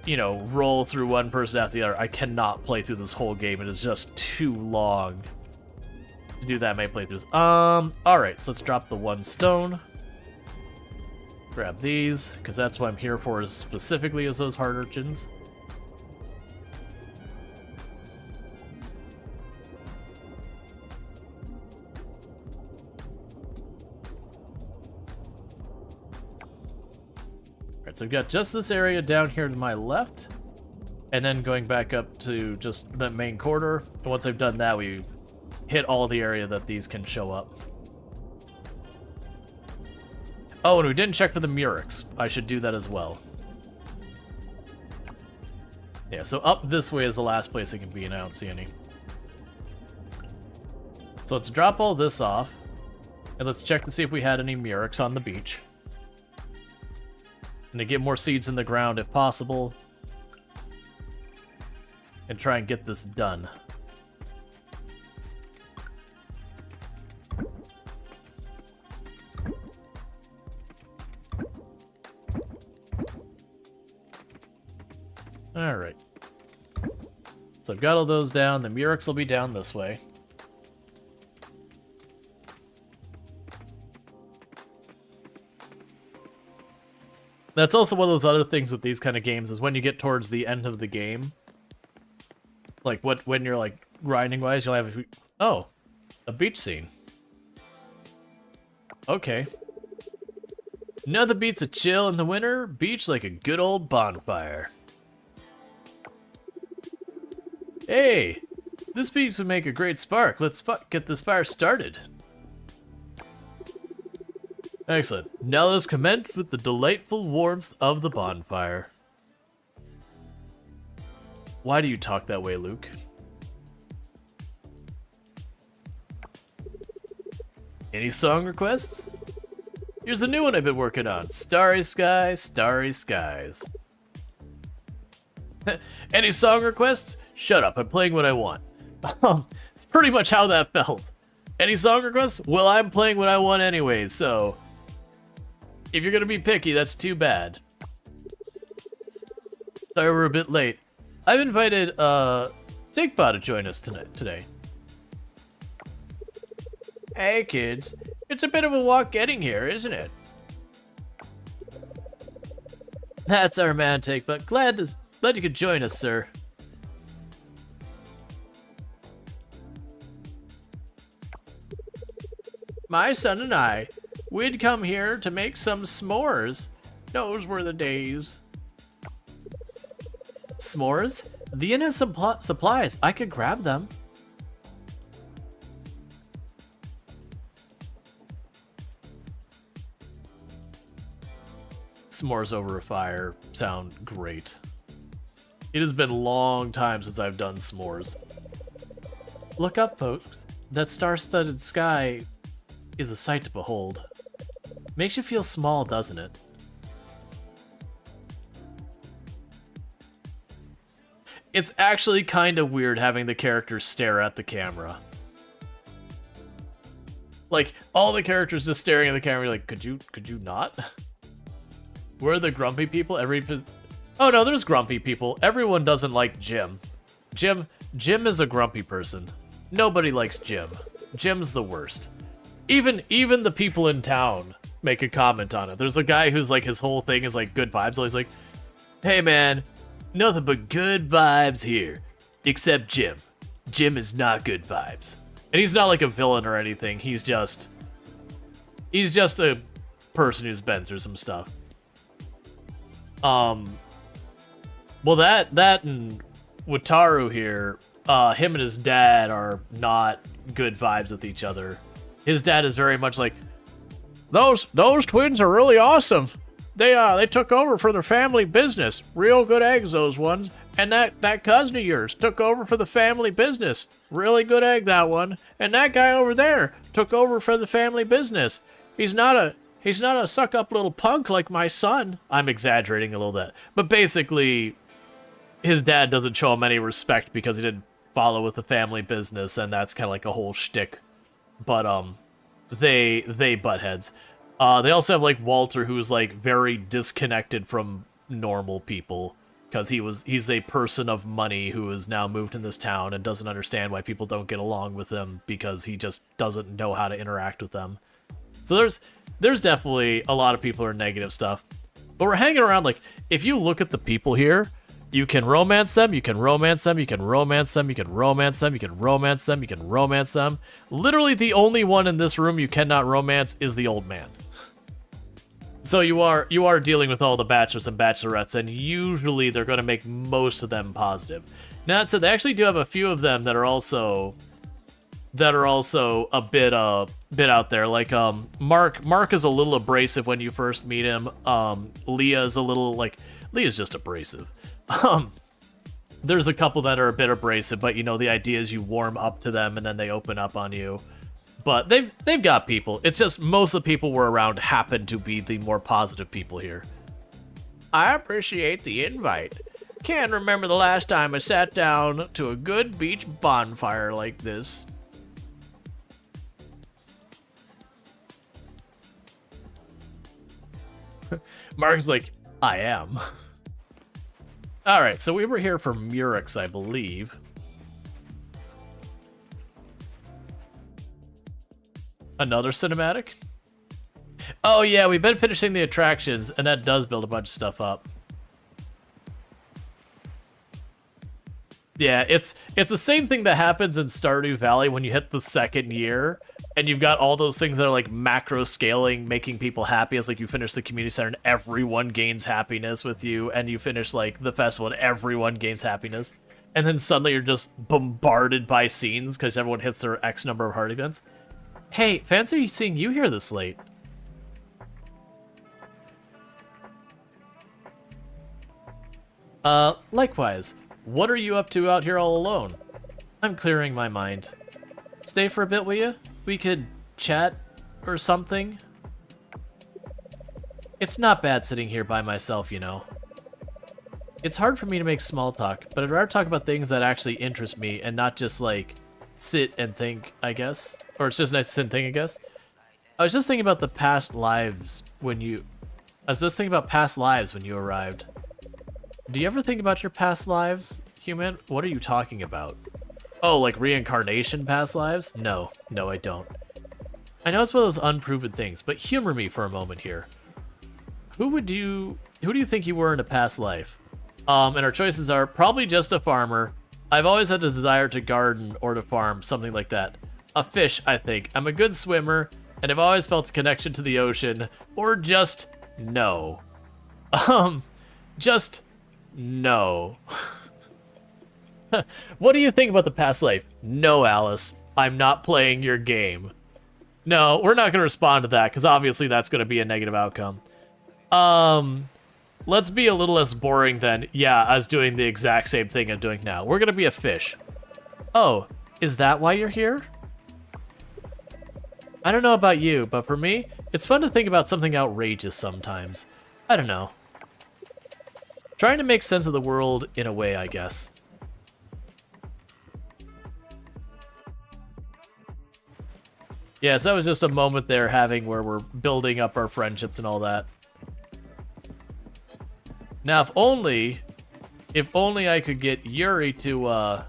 you know, roll through one person after the other. I cannot play through this whole game. It is just too long to do that many playthroughs. Alright, so let's drop the one stone. Grab these, because that's what I'm here for, specifically as those heart urchins. Alright, so I've got just this area down here to my left, and then going back up to just the main corridor. And once I've done that, we hit all the area that these can show up. Oh, and we didn't check for the Murex. I should do that as well. Yeah, so up this way is the last place it can be, and I don't see any. So let's drop all this off, and let's check to see if we had any Murex on the beach. And to get more seeds in the ground if possible. And try and get this done. Alright. So I've got all those down. The Murex will be down this way. That's also one of those other things with these kind of games is when you get towards the end of the game, like when you're like grinding wise, you'll have a beach scene. Okay. Nothing beats a chill in the winter, beach like a good old bonfire. Hey, this beach would make a great spark. Let's get this fire started. Excellent. Now let us commence with the delightful warmth of the bonfire. Why do you talk that way, Luke? Any song requests? Here's a new one I've been working on. Starry skies, starry skies. Any song requests? Shut up, I'm playing what I want. It's pretty much how that felt. Any song requests? Well, I'm playing what I want anyway, so... if you're gonna be picky, that's too bad. Sorry we're a bit late. I've invited, Dinkbot to join us today. Hey, kids. It's a bit of a walk getting here, isn't it? That's our man, Dinkbot. Glad you could join us, sir. My son and I, we'd come here to make some s'mores. Those were the days. S'mores? The inn has some supplies. I could grab them. S'mores over a fire sound great. It has been a long time since I've done s'mores. Look up, folks. That star-studded sky is a sight to behold. Makes you feel small, doesn't it? It's actually kind of weird having the characters stare at the camera. Like, all the characters just staring at the camera, like, could you not? Where are the grumpy people? Oh no, there's grumpy people. Everyone doesn't like Jim. Jim is a grumpy person. Nobody likes Jim. Jim's the worst. Even the people in town make a comment on it. There's a guy who's like, his whole thing is like good vibes. Always like, hey man, nothing but good vibes here. Except Jim. Jim is not good vibes. And he's not like a villain or anything. He's just a person who's been through some stuff. Well, that and Wataru here, him and his dad are not good vibes with each other. His dad is very much like, those twins are really awesome. They took over for their family business. Real good eggs, those ones. And that cousin of yours took over for the family business. Really good egg, that one. And that guy over there took over for the family business. He's not a suck-up little punk like my son. I'm exaggerating a little bit. But basically, his dad doesn't show him any respect because he didn't follow with the family business, and that's kind of like a whole shtick. But, they butt heads. They also have, like, Walter, who's, like, very disconnected from normal people. Because he's a person of money who has now moved in this town and doesn't understand why people don't get along with him because he just doesn't know how to interact with them. So there's definitely a lot of people who are negative stuff. But we're hanging around, like, if you look at the people here, you can romance them, you can romance them, you can romance them, you can romance them, you can romance them, you can romance them. Literally the only one in this room you cannot romance is the old man. So you are dealing with all the bachelors and bachelorettes, and usually they're going to make most of them positive. Now, that said, they actually do have a few of them that are also a bit out there. Like Mark is a little abrasive when you first meet him. Leah's just abrasive. There's a couple that are a bit abrasive, but you know the idea is you warm up to them and then they open up on you. But they've got people. It's just most of the people we're around happen to be the more positive people here. I appreciate the invite. Can't remember the last time I sat down to a good beach bonfire like this. Mark's like, I am. Alright, so we were here for Murex, I believe. Another cinematic? Oh yeah, we've been finishing the attractions, and that does build a bunch of stuff up. Yeah, it's the same thing that happens in Stardew Valley when you hit the second year, and you've got all those things that are like macro scaling, making people happy. As like you finish the community center and everyone gains happiness with you, and you finish like the festival and everyone gains happiness, and then suddenly you're just bombarded by scenes because everyone hits their X number of heart events. Hey, fancy seeing you here this late. Likewise. What are you up to out here all alone? I'm clearing my mind. Stay for a bit, will you? We could chat or something. It's not bad sitting here by myself, you know. It's hard for me to make small talk, but I'd rather talk about things that actually interest me and not just, like, sit and think, I guess. Or it's just nice to sit and think, I guess. I was just thinking about the past lives when you... I was just thinking about past lives when you arrived. Do you ever think about your past lives, human? What are you talking about? Oh, like reincarnation past lives? No, I don't. I know it's one of those unproven things, but humor me for a moment here. Who do you think you were in a past life? And our choices are probably just a farmer. I've always had a desire to garden or to farm, something like that. A fish, I think. I'm a good swimmer, and I've always felt a connection to the ocean. Or just no. Just no. What do you think about the past life? No, Alice. I'm not playing your game. No, we're not going to respond to that, because obviously that's going to be a negative outcome. Let's be a little less boring then. Yeah, I was doing the exact same thing I'm doing now. We're going to be a fish. Oh, is that why you're here? I don't know about you, but for me, it's fun to think about something outrageous sometimes. I don't know. Trying to make sense of the world in a way, I guess. Yeah, so that was just a moment there having where we're building up our friendships and all that. Now, if only I could get Yuri to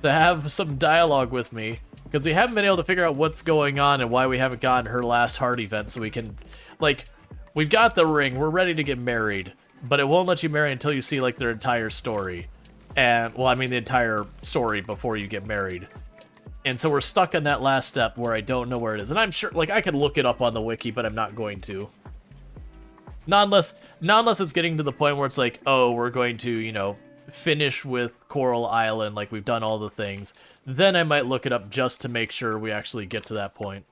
have some dialogue with me, because we haven't been able to figure out what's going on and why we haven't gotten her last heart event, so we can, like, we've got the ring, we're ready to get married, but it won't let you marry until you see, like, their entire story. And, well, I mean the entire story before you get married. And so we're stuck on that last step where I don't know where it is. And I'm sure, like, I could look it up on the wiki, but I'm not going to. Not unless it's getting to the point where it's like, oh, we're going to, you know, finish with Coral Island, like we've done all the things. Then I might look it up just to make sure we actually get to that point.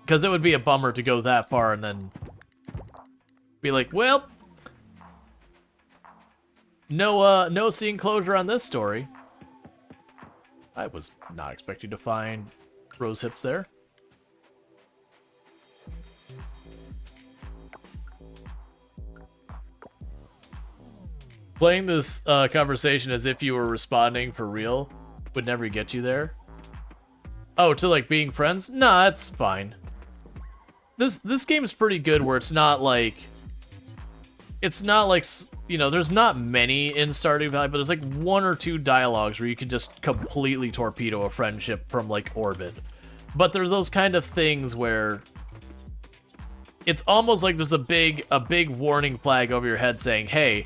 Because it would be a bummer to go that far and then be like, well, no seeing closure on this story. I was not expecting to find rose hips there. Playing this conversation as if you were responding for real would never get you there. Oh, to like being friends? Nah, it's fine. This game is pretty good where it's not like, you know, there's not many in Stardew Valley, but there's like one or two dialogues where you can just completely torpedo a friendship from like orbit. But there's those kind of things where it's almost like there's a big warning flag over your head saying, hey,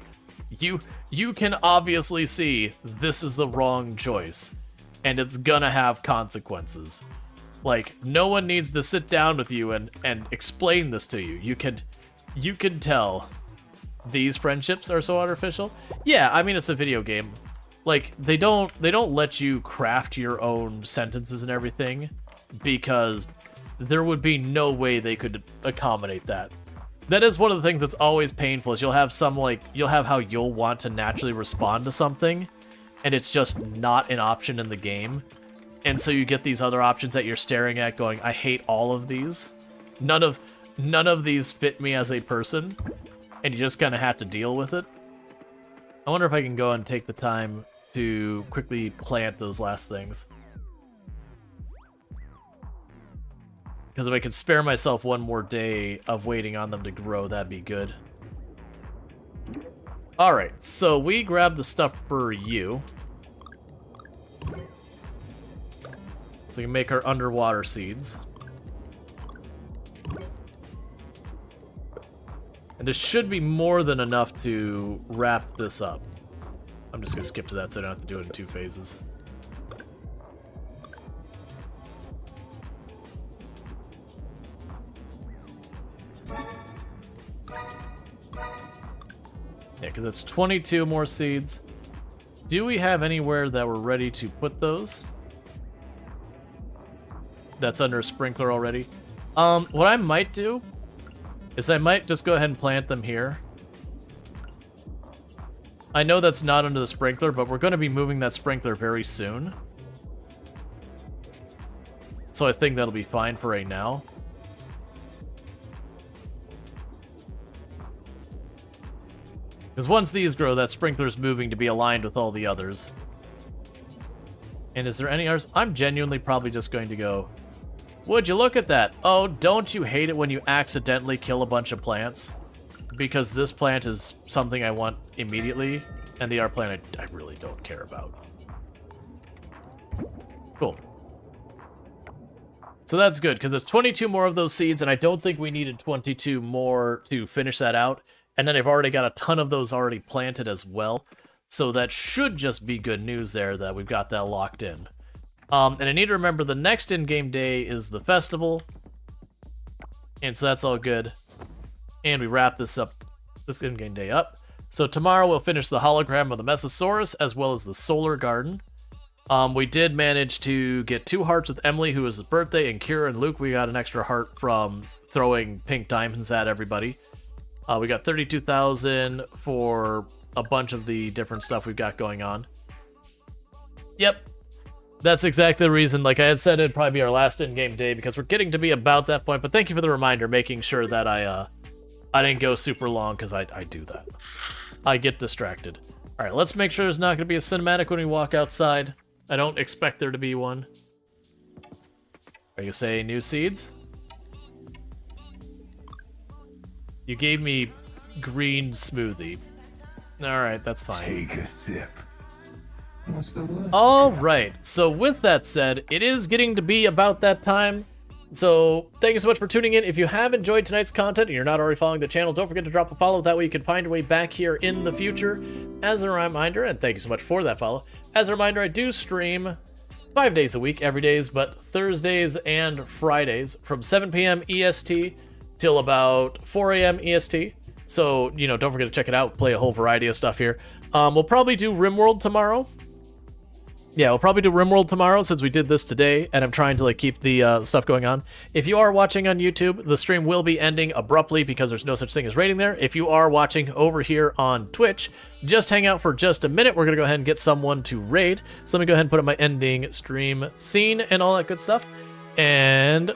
you can obviously see this is the wrong choice, and it's gonna have consequences. Like, no one needs to sit down with you and explain this to you. You can tell these friendships are so artificial. Yeah, I mean, it's a video game. Like, they don't let you craft your own sentences and everything, because there would be no way they could accommodate that. That is one of the things that's always painful, is you'll have how you'll want to naturally respond to something, and it's just not an option in the game. And so you get these other options that you're staring at going, I hate all of these. None of these fit me as a person, and you just kind of have to deal with it. I wonder if I can go and take the time to quickly plant those last things. Because if I could spare myself one more day of waiting on them to grow, that'd be good. Alright, so we grabbed the stuff for you. So we can make our underwater seeds. And this should be more than enough to wrap this up. I'm just gonna skip to that so I don't have to do it in 2 phases. Yeah, because it's 22 more seeds. Do we have anywhere that we're ready to put those? That's under a sprinkler already. What I might do is I might just go ahead and plant them here. I know that's not under the sprinkler, but we're going to be moving that sprinkler very soon. So I think that'll be fine for right now. Because once these grow, that sprinkler's moving to be aligned with all the others. And is there any others? I'm genuinely probably just going to go, would you look at that? Oh, don't you hate it when you accidentally kill a bunch of plants? Because this plant is something I want immediately, and the other plant I really don't care about. Cool. So that's good, because there's 22 more of those seeds, and I don't think we needed 22 more to finish that out. And then I've already got a ton of those already planted as well. So that should just be good news there that we've got that locked in. And I need to remember the next in-game day is the festival. And so that's all good. And we wrap this in-game day up. So tomorrow we'll finish the hologram of the Mesosaurus as well as the Solar Garden. We did manage to get 2 hearts with Emily, who was his birthday, and Kira and Luke, we got an extra heart from throwing pink diamonds at everybody. We got 32,000 for a bunch of the different stuff we've got going on. Yep. That's exactly the reason. Like I had said, it'd probably be our last in-game day because we're getting to be about that point. But thank you for the reminder, making sure that I didn't go super long because I do that. I get distracted. All right, let's make sure there's not going to be a cinematic when we walk outside. I don't expect there to be one. Are you saying new seeds? You gave me green smoothie. Alright, that's fine. Take a sip. What's the worst? Alright, so with that said, it is getting to be about that time. So, thank you so much for tuning in. If you have enjoyed tonight's content and you're not already following the channel, don't forget to drop a follow. That way you can find your way back here in the future. As a reminder, and thank you so much for that follow. As a reminder, I do stream 5 days a week, every days, but Thursdays and Fridays from 7 p.m. EST till about 4 a.m. EST. So, you know, don't forget to check it out. Play a whole variety of stuff here. We'll probably do RimWorld tomorrow. Yeah, we'll probably do RimWorld tomorrow since we did this today, and I'm trying to like keep the stuff going on. If you are watching on YouTube, the stream will be ending abruptly because there's no such thing as rating there. If you are watching over here on Twitch, just hang out for just a minute. We're going to go ahead and get someone to raid. So let me go ahead and put up my ending stream scene and all that good stuff. And